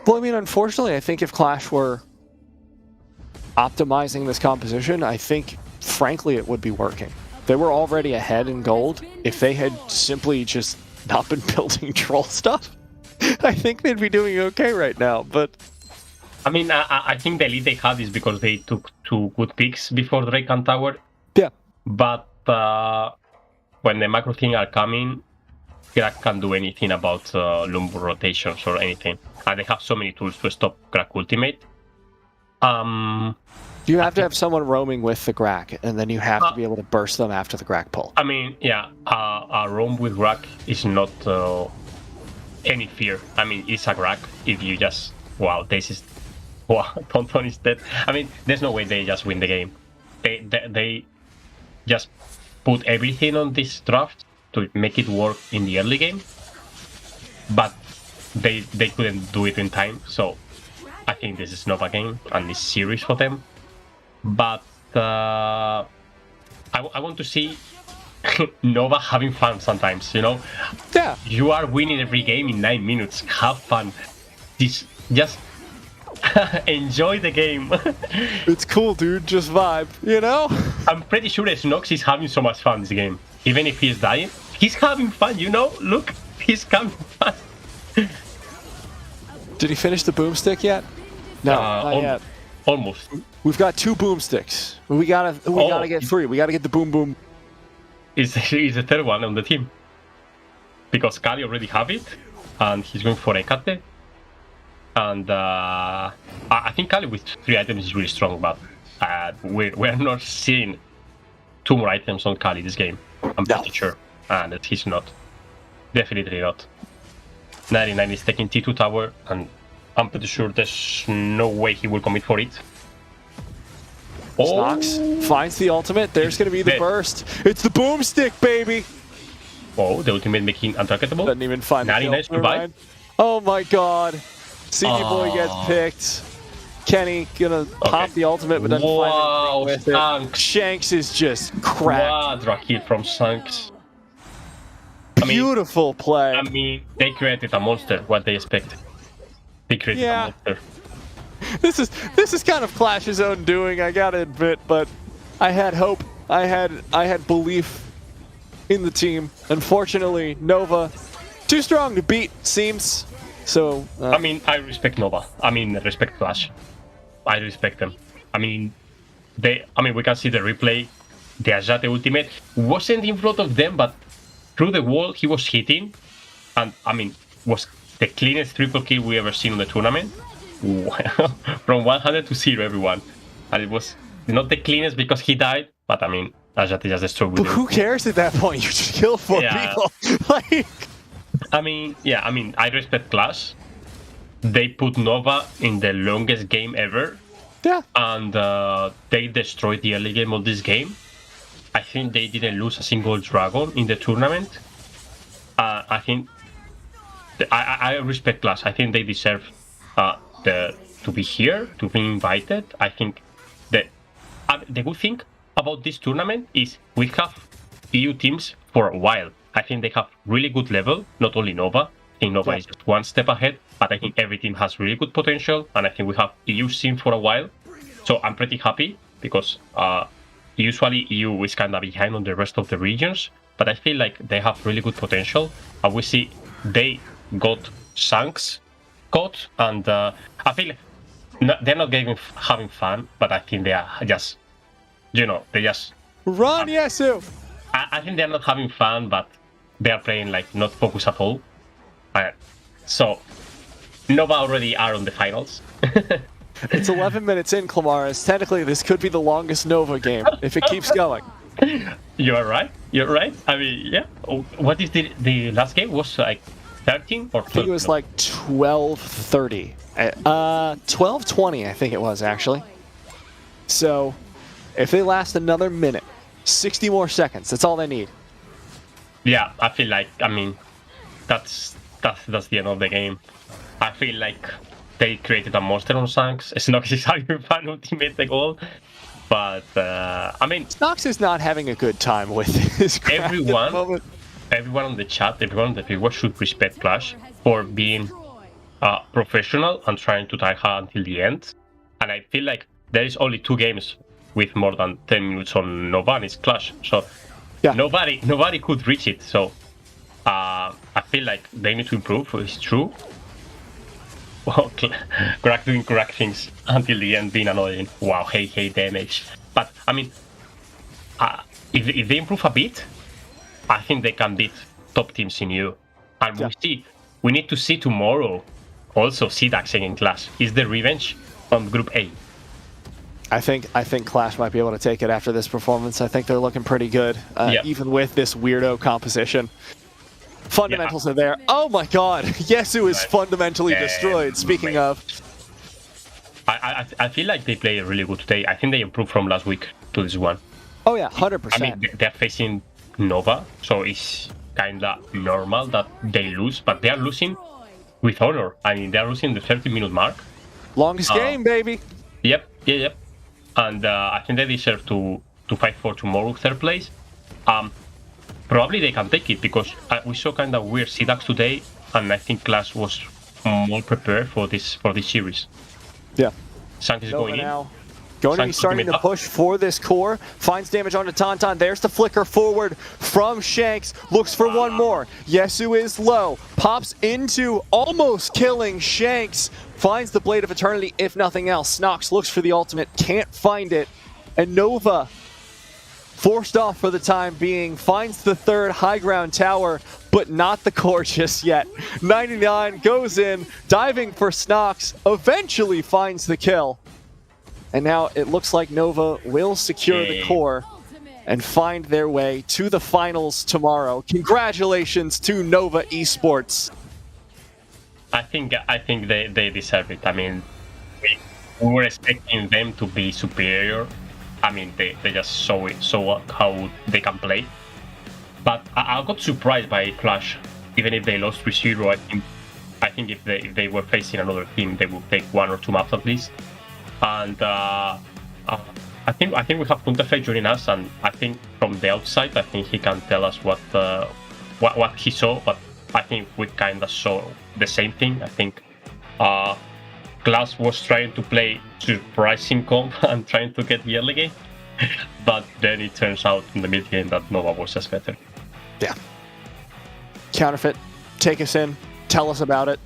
Well, I mean, unfortunately, I think if Clash were optimizing this composition, I think, frankly, it would be working. They were already ahead in gold. If they had simply just not been building troll stuff, I think they'd be doing okay right now. But I mean, I think the lead they had is because they took 2 good picks before Drake and Tower. Yeah. But when the macro thing are coming, Grak can't do anything about Lumber rotations or anything. And they have so many tools to stop Grak ultimate. You have to have someone roaming with the Grak, and then you have to be able to burst them after the Grak pull. I mean, yeah, a roam with Grak is not any fear. I mean, it's a Grak if you just... Wow, this is... Wow, Tonton is dead. I mean, there's no way they just win the game. They just put everything on this draft to make it work in the early game. But they couldn't do it in time, so I think this is Nova game and it's serious for them. But I want to see Nova having fun sometimes, you know? Yeah. You are winning every game in 9 minutes. Have fun. Just enjoy the game. It's cool, dude. Just vibe, you know? I'm pretty sure Snox is having so much fun this game. Even if he's dying, he's having fun, you know? Look, he's having fun. Did he finish the boomstick yet? No, not yet. Almost. We've got 2 boomsticks. We gotta get 3. We gotta get the boom boom. Is the third one on the team. Because Kali already have it, and he's going for Ekate. And I think Kali with 3 items is really strong, but we're not seeing 2 more items on Kali this game. I'm pretty sure. And that he's not. Definitely not. 99 is taking T2 tower, and I'm pretty sure there's no way he will commit for it. Snox finds the ultimate. There's going to be the burst. It's the boomstick, baby. Oh, the ultimate making untargetable. Doesn't even find the 99 survive. Oh my god. CG Boy gets picked. Kenny gonna pop the ultimate, but doesn't find anything with it. Shanks is just cracked. Quadra kill from Shanks. Beautiful play. I mean, they created a monster. What they expect? They created a monster. This is kind of Clash's own doing, I gotta admit, but I had hope. I had belief in the team. Unfortunately, Nova too strong to beat, seems. So I mean, I respect Nova. I mean, respect Clash. I respect them. I mean, we can see the replay. The Ajate ultimate wasn't in front of them, but through the wall he was hitting, and I mean, was the cleanest triple kill we ever seen in the tournament. From 100 to 0, everyone. And it was not the cleanest because he died, but I mean, Ajate just destroyed with him. Who cares at that point? You just killed 4 people. Like, I mean, I respect Clash. They put Nova in the longest game ever. Yeah. And they destroyed the early game of this game. I think they didn't lose a single dragon in the tournament. I think I respect Clash. I think they deserve to be here, to be invited. I think that the good thing about this tournament is we have EU teams for a while. I think they have really good level, not only Nova. I think Nova is just one step ahead, but I think every team has really good potential, and I think we have EU scene for a while. So I'm pretty happy because usually EU is kind of behind on the rest of the regions, but I feel like they have really good potential. And we see they got Shanks caught, and I feel they're not having fun, but I think they are just, they just Run, Yesu! I think they're not having fun, but they are playing like not focused at all. So Nova already are on the finals. It's 11 minutes in, Clamaris. Technically, this could be the longest Nova game if it keeps going. You're right. You're right. I mean, yeah. What is the last game? Was like 13 or 12? I think it was like 12:30. 12:20, I think it was, actually. So, if they last another minute, 60 more seconds, that's all they need. Yeah, I feel like, I mean, that's the end of the game. I feel like they created a monster on Shanks. Snox is having fun ultimate the goal. But, I mean... Snox is not having a good time with his craft everyone on the chat, everyone on the field should respect Clash for being professional and trying to tie hard until the end. And I feel like there is only 2 games with more than 10 minutes on Nova, and it's Clash. So yeah. Nobody could reach it. So I feel like they need to improve. It's true. Well, Crack doing correct things until the end, being annoying. Wow, hey damage. But I mean, if they improve a bit, I think they can beat top teams in EU. And we need to see tomorrow also CDAX against Clash. Is the revenge on Group A? I think Clash might be able to take it after this performance. I think they're looking pretty good, even with this weirdo composition. Fundamentals are there. Oh my god, Yesu is fundamentally destroyed, speaking of. I feel like they play really good today. I think they improved from last week to this one. Oh yeah, 100%. I mean, they're facing Nova, so it's kinda normal that they lose, but they are losing with honor. I mean, they're losing the 30-minute mark. Longest game, baby. Yep. And I think they deserve to fight for tomorrow, 3rd place. Probably they can take it because we saw kind of weird CDAX today, and I think Clash was more prepared for this series. Yeah. Shanks is going in. Going to be starting to push for this core. Finds damage onto Tauntaun. There's the flicker forward from Shanks. Looks for one more. Yesu is low. Pops into almost killing Shanks. Finds the Blade of Eternity, if nothing else. Snox looks for the ultimate. Can't find it. And Nova, forced off for the time being, finds the 3rd high ground tower, but not the core just yet. 99 goes in, diving for Snox, eventually finds the kill. And now it looks like Nova will secure the core and find their way to the finals tomorrow. Congratulations to Nova Esports. I think they deserve it. I mean, we were expecting them to be superior. I mean, they just saw how they can play. But I got surprised by Clash, even if they lost 3-0. I think if they were facing another team, they would take 1 or 2 maps at least. And I think we have Counterfeit joining us, and I think from the outside, I think he can tell us what he saw. But I think we kind of saw the same thing. I think Clash was trying to play surprising comp and trying to get the early game, but then it turns out in the mid game that Nova was just better. Yeah. Counterfeit, take us in. Tell us about it.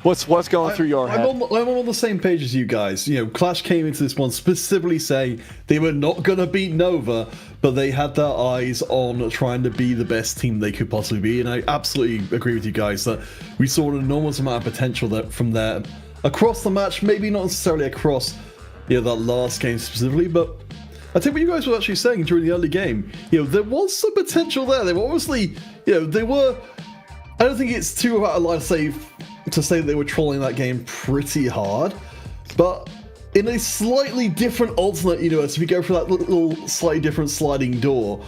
What's going through your head? I'm on the same page as you guys. You know, Clash came into this one specifically saying they were not going to beat Nova, but they had their eyes on trying to be the best team they could possibly be. And I absolutely agree with you guys that we saw an enormous amount of potential from there across the match. Maybe not necessarily across, that last game specifically, but I think what you guys were actually saying during the early game, there was some potential there. They were obviously, they were. I don't think it's too out of line to say they were trolling that game pretty hard, but in a slightly different alternate universe, if you go for that little slightly different sliding door,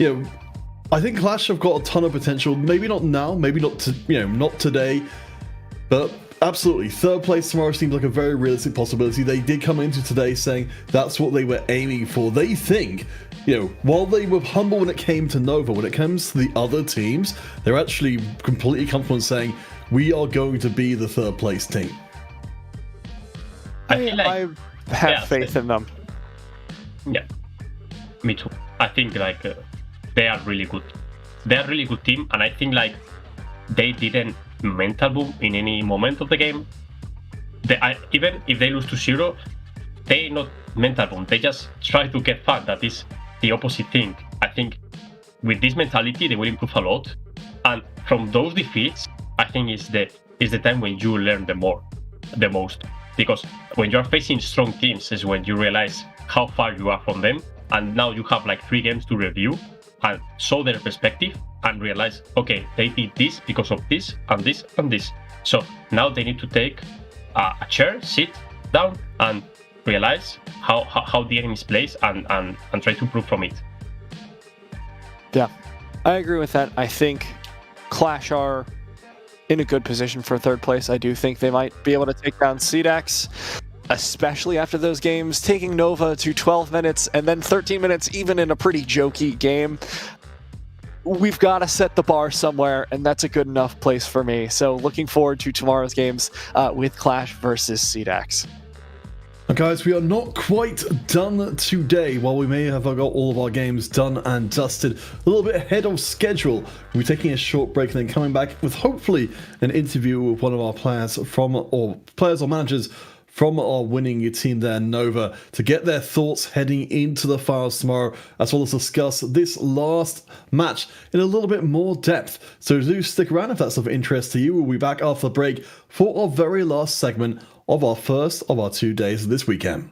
I think Clash have got a ton of potential. Maybe not now, maybe not not today, but absolutely 3rd place tomorrow seems like a very realistic possibility. They did come into today saying that's what they were aiming for. They think, while they were humble when it came to Nova, when it comes to the other teams, they're actually completely comfortable in saying, we are going to be the 3rd place team. I feel like have faith in them. Yeah, me too. I think like they are really good. They are a really good team, and I think like they didn't mental boom in any moment of the game. Even if they lose to 0, they not mental boom. They just try to get fun. That is the opposite thing. I think with this mentality, they will improve a lot. And from those defeats, I think is the time when you learn the most. Because when you are facing strong teams is when you realize how far you are from them. And now you have like 3 games to review and show their perspective and realize, okay, they did this because of this and this and this. So now they need to take a chair, sit down, and realize how the enemy plays and try to improve from it. Yeah, I agree with that. I think CLASH are in a good position for 3rd place. I do think they might be able to take down CDAX, especially after those games, taking Nova to 12 minutes and then 13 minutes even in a pretty jokey game. We've got to set the bar somewhere, and that's a good enough place for me. So looking forward to tomorrow's games with CLASH versus CDAX. And guys, we are not quite done today. While we may have got all of our games done and dusted, a little bit ahead of schedule, we'll be taking a short break and then coming back with hopefully an interview with one of our players or managers from our winning team there, Nova, to get their thoughts heading into the finals tomorrow, as well as discuss this last match in a little bit more depth. So do stick around if that's of interest to you. We'll be back after the break for our very last segment of our first of our 2 days this weekend.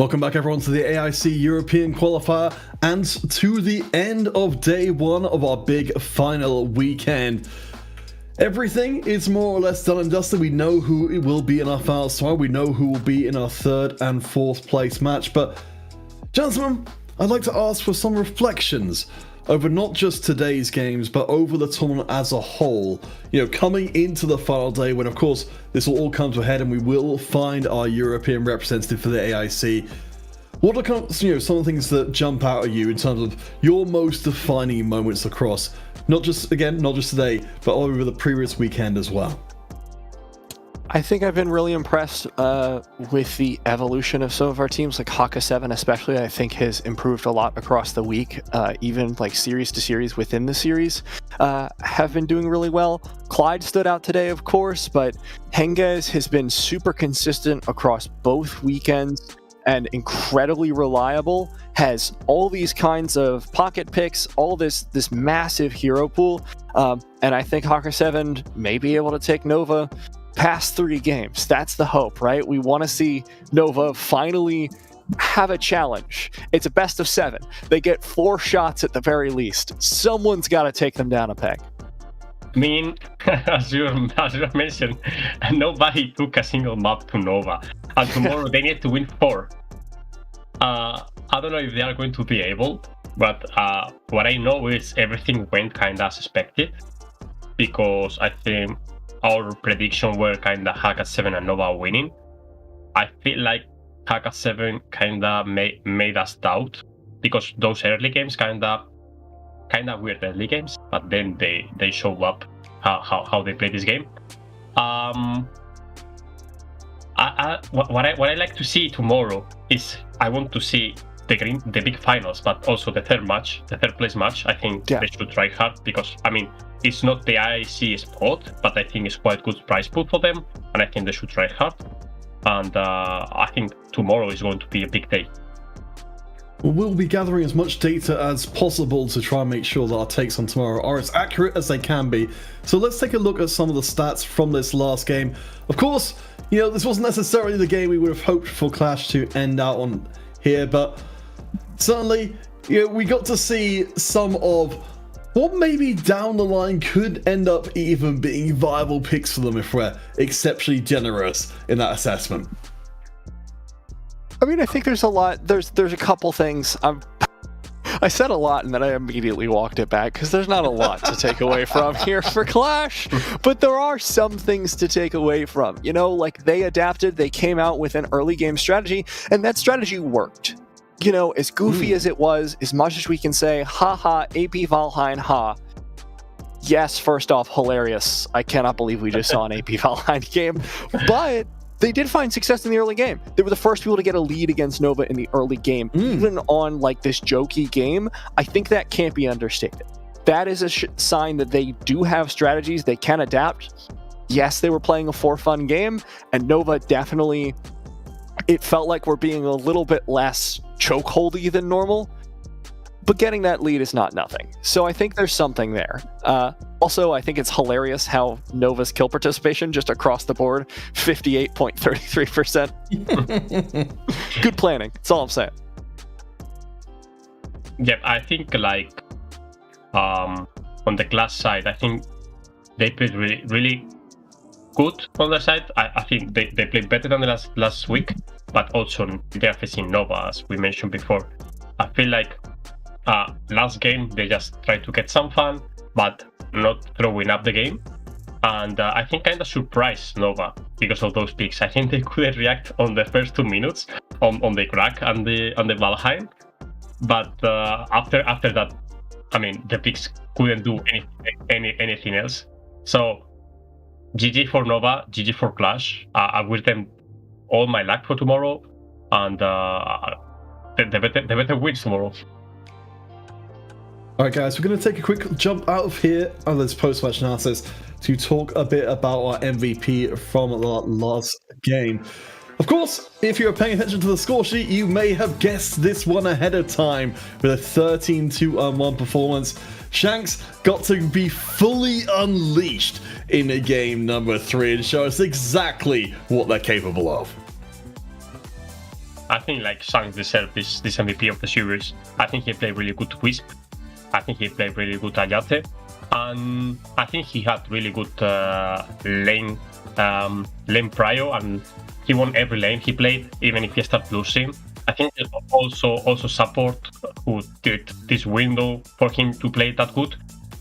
Welcome back everyone to the AIC European Qualifier and to the end of day one of our big final weekend. Everything is more or less done and dusted. We know who will be in our finals tomorrow. We know who will be in our third and fourth place match. But gentlemen, I'd like to ask for some reflections over not just today's games, but over the tournament as a whole. You know, coming into the final day when, of course, this will all come to a head and we will find our European representative for the AIC. What are some of the things that jump out at you in terms of your most defining moments across, not just today, but over the previous weekend as well? I think I've been really impressed with the evolution of some of our teams, like Haka 7 especially. I think has improved a lot across the week, even like series to series within the series have been doing really well. Clyde stood out today, of course, but Henges has been super consistent across both weekends and incredibly reliable, has all these kinds of pocket picks, all this massive hero pool, and I think Haka 7 may be able to take Nova past 3 games. That's the hope, right? We want to see Nova finally have a challenge. It's a best of 7. They get 4 shots at the very least. Someone's got to take them down a peg. I mean, as you mentioned, nobody took a single map to Nova, and tomorrow they need to win 4. I don't know if they are going to be able, but what I know is everything went kind of as expected, because I think our prediction were kind of Haka 7 and Nova winning. I feel like Haka 7 kind of made us doubt, because those early games kind of weird early games, but then they show up how they play this game. What I like to see tomorrow is I want to see the big finals, but also the third place match. I think they should try hard, because I mean, it's not the AIC spot, but I think it's quite good prize pool for them, and I think they should try hard. And I think tomorrow is going to be a big day. We'll be gathering as much data as possible to try and make sure that our takes on tomorrow are as accurate as they can be. So let's take a look at some of the stats from this last game. Of course, you know, this wasn't necessarily the game we would have hoped for Clash to end out on here, but certainly, you know, we got to see some of what maybe down the line could end up even being viable picks for them if we're exceptionally generous in that assessment. I mean, I think there's a lot. There's a couple things. I said a lot and then I immediately walked it back because there's not a lot to take away from here for Clash, but there are some things to take away from. You know, like they adapted, they came out with an early game strategy, and that strategy worked. You know, as goofy as it was, as much as we can say, haha, AP Valheim, ha. Yes, first off, hilarious. I cannot believe we just saw an AP Valheim game, but they did find success in the early game. They were the first people to get a lead against Nova in the early game, even on like this jokey game. I think that can't be understated. That is a sign that they do have strategies, they can adapt. Yes, they were playing a for-fun game, and Nova definitely, it felt like we're being a little bit less chokeholdy than normal, but getting that lead is not nothing. So I think there's something there. Also, I think it's hilarious how Nova's kill participation just across the board, 58.33%. Good planning, that's all I'm saying. Yeah, I think like on the Clash side, I think they played really good on their side. I think they played better than the last week, but also they're facing Nova, as we mentioned before. I feel like last game they just tried to get some fun, but not throwing up the game. And I think kind of surprised Nova because of those picks. I think they couldn't react on the first 2 minutes on the crack and the Valheim. But after that, I mean, the picks couldn't do anything else. So GG for Nova, GG for Clash. I wish them all my luck for tomorrow, and the better wins tomorrow. Alright guys, we're going to take a quick jump out of here on this post-match analysis to talk a bit about our MVP from the last game. Of course, if you're paying attention to the score sheet, you may have guessed this one ahead of time with a 13-1 performance. Shanks got to be fully unleashed in game number 3 and show us exactly what they're capable of. I think like Shanks deserved this MVP of the series. I think he played really good Wisp. I think he played really good Ayate. And I think he had really good lane prio, and he won every lane he played, even if he started losing. I think also support who did this window for him to play that good.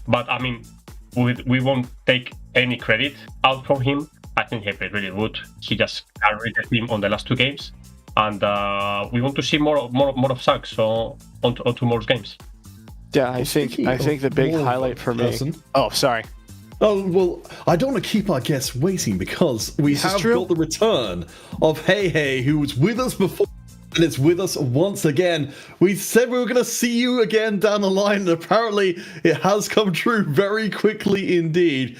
But I mean, we won't take any credit out from him. I think he played really good. He just carried the team on the last 2 games, and we want to see more of Shanks on tomorrow's games. Yeah, I think the big highlight for me. Oh, sorry. Oh, well, I don't want to keep our guests waiting because we have got the return of Hey, who was with us before and is with us once again. We said we were going to see you again down the line, and apparently it has come true very quickly indeed.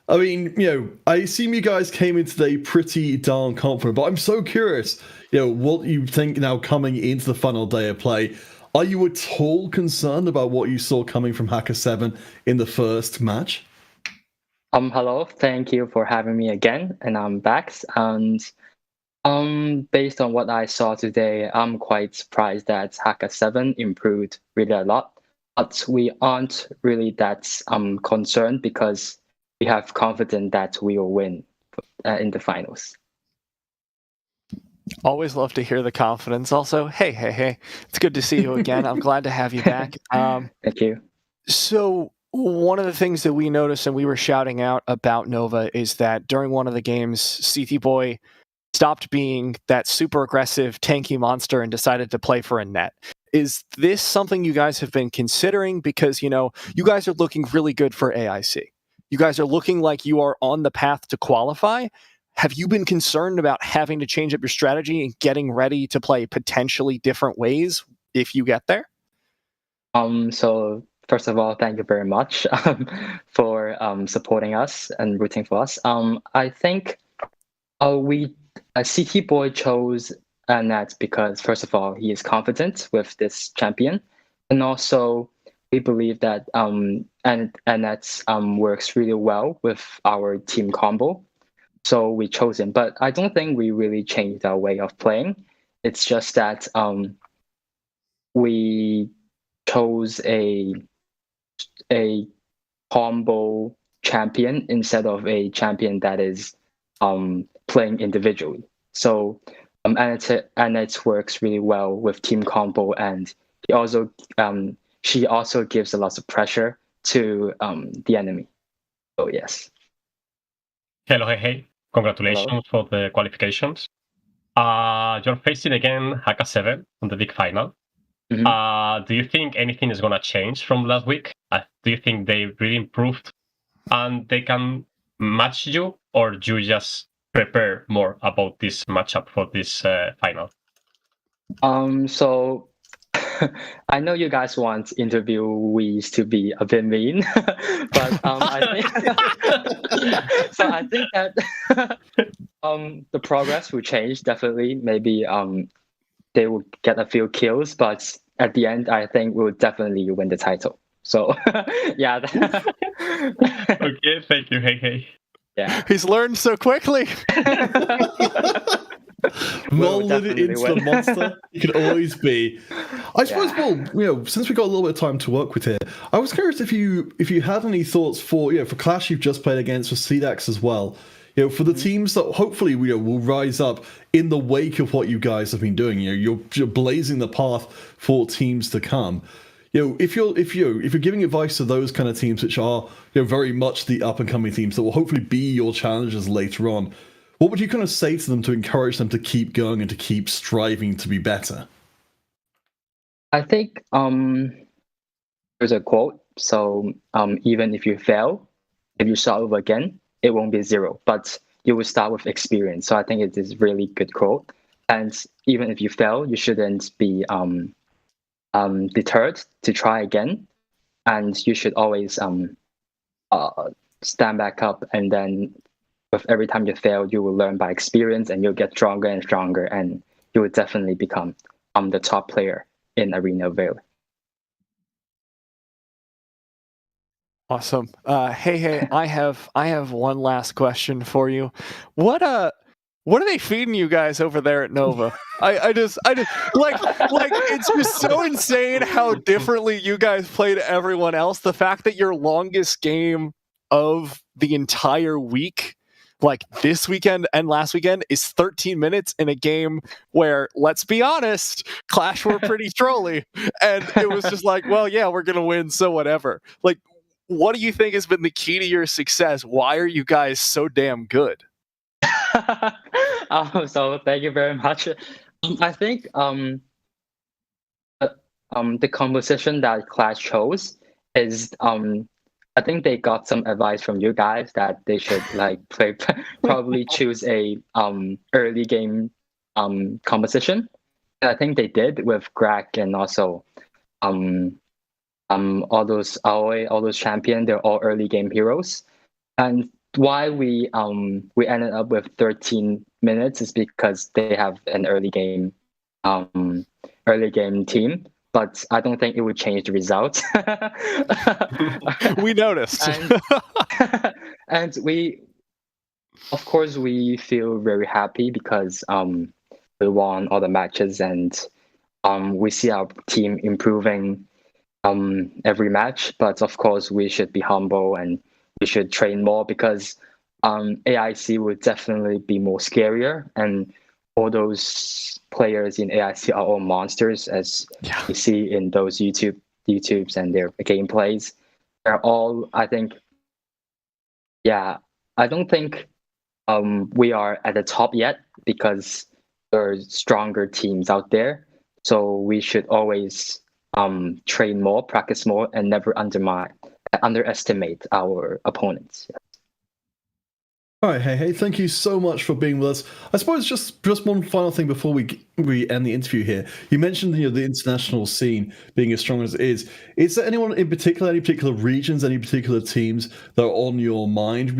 I mean, I assume you guys came in today pretty darn confident, but I'm so curious, what you think now coming into the final day of play. Are you at all concerned about what you saw coming from Haka 7 in the first match? Hello, thank you for having me again, and I'm back. And based on what I saw today, I'm quite surprised that Haka 7 improved really a lot. But we aren't really that concerned because we have confidence that we will win in the finals. Always love to hear the confidence. Also, hey, it's good to see you again. I'm glad to have you back. Thank you. So one of the things that we noticed and we were shouting out about Nova is that during one of the games, CT Boy stopped being that super aggressive, tanky monster and decided to play for a net. Is this something you guys have been considering? Because, you guys are looking really good for AIC. You guys are looking like you are on the path to qualify. Have you been concerned about having to change up your strategy and getting ready to play potentially different ways if you get there? So first of all, thank you very much for supporting us and rooting for us. I think CT Boy chose Nat because first of all, he is confident with this champion, and also we believe that Nat works really well with our team combo. So we chose him, but I don't think we really changed our way of playing. It's just that we chose a combo champion instead of a champion that is playing individually. So Annette works really well with team combo, and she also gives a lot of pressure to the enemy. So yes. Hello, hey. Congratulations for the qualifications. You're facing again Haka 7 on the big final. Mm-hmm. Do you think anything is going to change from last week? Do you think they really improved and they can match you, or do you just prepare more about this matchup for this final? So I know you guys want interviewees to be a bit mean, but I think that the progress will change definitely. Maybe they will get a few kills, but at the end, I think we'll definitely win the title. So yeah. Okay, thank you. Hey. Yeah. He's learned so quickly. Molded into the monster you could always be. I suppose, since we got a little bit of time to work with here, I was curious if you had any thoughts for Clash you've just played against, for CDAX as well. For the teams that hopefully will rise up in the wake of what you guys have been doing. You're blazing the path for teams to come. If you're giving advice to those kind of teams which are very much the up and coming teams that will hopefully be your challengers later on, what would you kind of say to them to encourage them to keep going and to keep striving to be better? I think there's a quote. So even if you fail, if you start over again, it won't be 0, but you will start with experience. So I think it is a really good quote. And even if you fail, you shouldn't be deterred to try again. And you should always stand back up, and then with every time you fail, you will learn by experience, and you'll get stronger and stronger, and you will definitely become the top player in Arena of Valor. Awesome. Hey, I have one last question for you. What What are they feeding you guys over there at Nova? I just like it's just so insane how differently you guys play to everyone else. The fact that your longest game of the entire week, like this weekend and last weekend, is 13 minutes in a game where, let's be honest, Clash were pretty trolly, and it was just like, well, yeah, we're gonna win, so whatever. Like, what do you think has been the key to your success? Why are you guys so damn good? So thank you very much. I think the composition that Clash chose is I think they got some advice from you guys that they should like probably choose a early game composition. And I think they did with Greg and also all those AOE, all those champions. They're all early game heroes. And why we ended up with 13 minutes is because they have an early game team, but I don't think it would change the results. We noticed. And we, of course, we feel very happy because we won all the matches, and we see our team improving every match. But of course, we should be humble and we should train more because AIC would definitely be more scarier, and all those players in AIC are all monsters, as you see in those YouTubes and their gameplays. They're all, I think, I don't think we are at the top yet because there are stronger teams out there. So we should always train more, practice more, and never underestimate our opponents. All right, hey, thank you so much for being with us. I suppose just one final thing before we end the interview here. You mentioned the international scene being as strong as it is. Is there anyone in particular, any particular regions, any particular teams that are on your mind?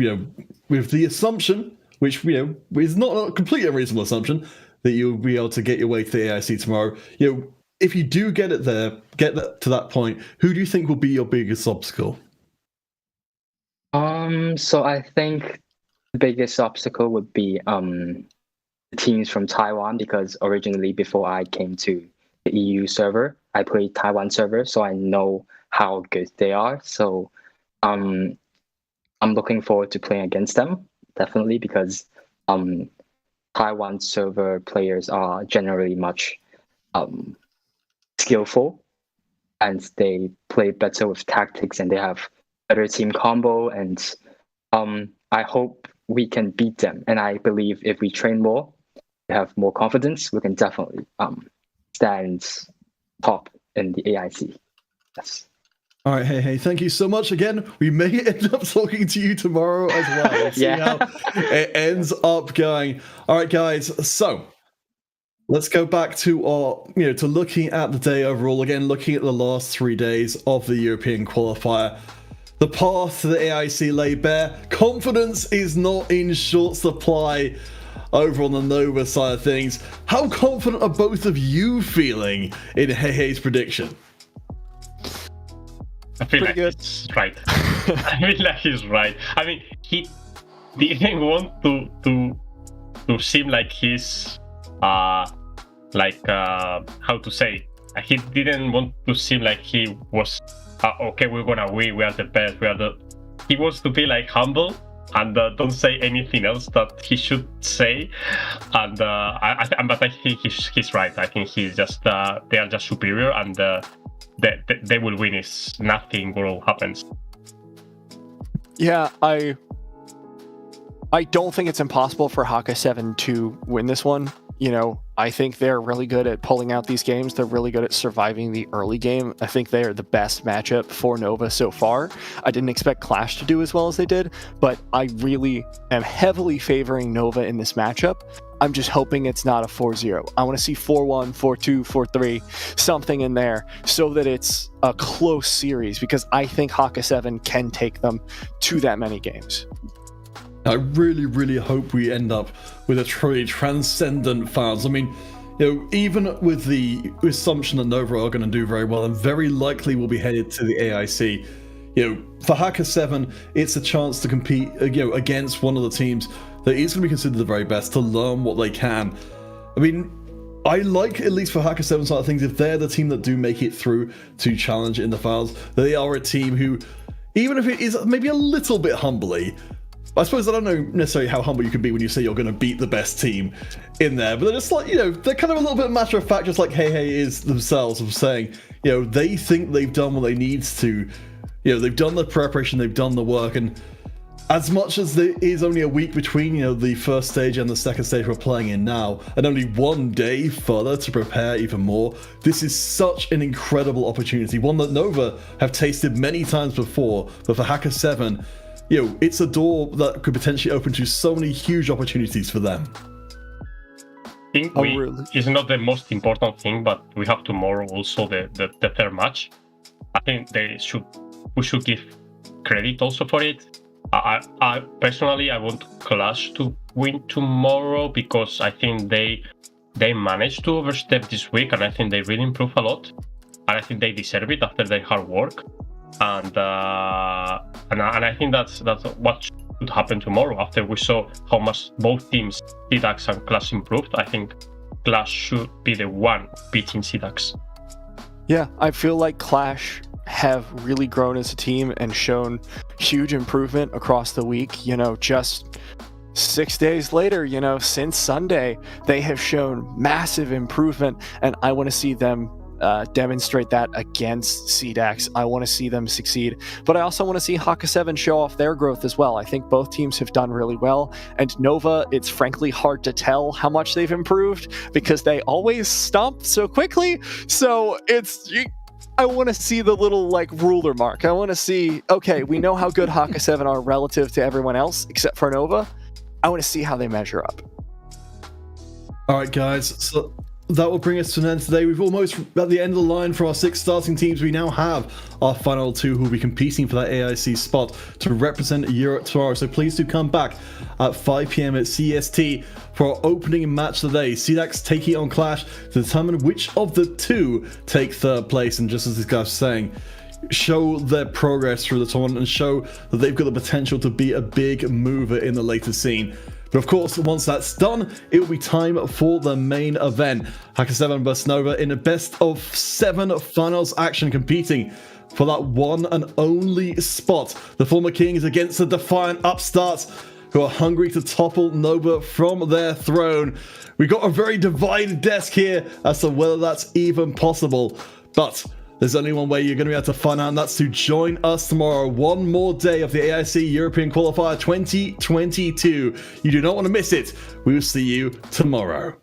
With the assumption, which is not a completely unreasonable assumption, that you'll be able to get your way to the AIC tomorrow. If you do get to that point, who do you think will be your biggest obstacle? So I think the biggest obstacle would be teams from Taiwan, because originally before I came to the EU server, I played Taiwan server, so I know how good they are. So I'm looking forward to playing against them, definitely, because Taiwan server players are generally much skillful, and they play better with tactics, and they have better team combo, and I hope we can beat them. And I believe if we train more, we have more confidence, we can definitely stand top in the AIC. Yes. All right, hey, thank you so much again. We may end up talking to you tomorrow as well. We'll see how it ends up going. All right, guys, so let's go back to our, to looking at the day overall. Again, looking at the last 3 days of the European qualifier. The path to the AIC lay bare. Confidence is not in short supply over on the Nova side of things. How confident are both of you feeling in Hei's prediction? I feel like he's right. I feel like he's right. I mean, he didn't want to seem like he's how to say. He didn't want to seem like he was okay. We're gonna win. We are the best. He wants to be like humble and don't say anything else that he should say. And but I think he's right. I think he's just they are just superior, and they will win if nothing will happen. Yeah, I don't think it's impossible for Haka 7 to win this one. I think they're really good at pulling out these games. They're really good at surviving the early game. I think they are the best matchup for Nova so far. I didn't expect Clash to do as well as they did, but I really am heavily favoring Nova in this matchup. I'm just hoping it's not a 4-0. I want to see 4-1, 4-2, 4-3, something in there, so that it's a close series, because I think Haka 7 can take them to that many games. I really, really hope we end up with a truly transcendent finals. I mean, even with the assumption that Nova are going to do very well and very likely will be headed to the AIC, for Haka 7, it's a chance to compete, against one of the teams that is going to be considered the very best to learn what they can. I mean, I like, at least for Haka 7 side of things, if they're the team that do make it through to challenge in the finals, they are a team who, even if it is maybe a little bit humbly, I suppose I don't know necessarily how humble you can be when you say you're going to beat the best team in there, but they're just like, you know, they're kind of a little bit matter of fact, just like Hey is themselves, of saying, you know, they think they've done what they need to, you know, they've done the preparation, they've done the work, and as much as there is only a week between, you know, the first stage and the second stage we're playing in now, and only one day further to prepare even more, this is such an incredible opportunity, one that Nova have tasted many times before, but for Haka 7, you know, it's a door that could potentially open to so many huge opportunities for them. I think it's not the most important thing, but we have tomorrow also the third match. I think we should give credit also for it. I personally, I want QLASH to win tomorrow because I think they managed to overstep this week, and I think they really improved a lot, and I think they deserve it after their hard work. And I think that's what should happen tomorrow. After we saw how much both teams, CDAX and QLASH, improved, I think QLASH should be the one beating CDAX. Yeah, I feel like QLASH have really grown as a team and shown huge improvement across the week. You know, just 6 days later, you know, since Sunday, they have shown massive improvement, and I want to see them demonstrate that against CDAX. I want to see them succeed, but I also want to see Haka 7 show off their growth as well. I think both teams have done really well, and Nova, it's frankly hard to tell how much they've improved because they always stomp so quickly. So I want to see the little like ruler mark. I want to see, okay, we know how good Haka 7 are relative to everyone else except for Nova. I want to see how they measure up. All right, guys, so that will bring us to an end today. We've almost at the end of the line for our 6 starting teams. We now have our final 2 who will be competing for that AIC spot to represent Europe tomorrow. So please do come back at 5 p.m. at CST for our opening match today. CDAX taking on QLASH to determine which of the 2 take third place. And just as this guy's saying, show their progress through the tournament and show that they've got the potential to be a big mover in the later scene. But of course, once that's done, it will be time for the main event. Haka 7 vs Nova in a best of 7 finals action, competing for that one and only spot. The former Kings against the defiant upstarts who are hungry to topple Nova from their throne. We've got a very divided desk here as to whether that's even possible. But there's only one way you're going to be able to find out, and that's to join us tomorrow. One more day of the AIC European Qualifier 2022. You do not want to miss it. We will see you tomorrow.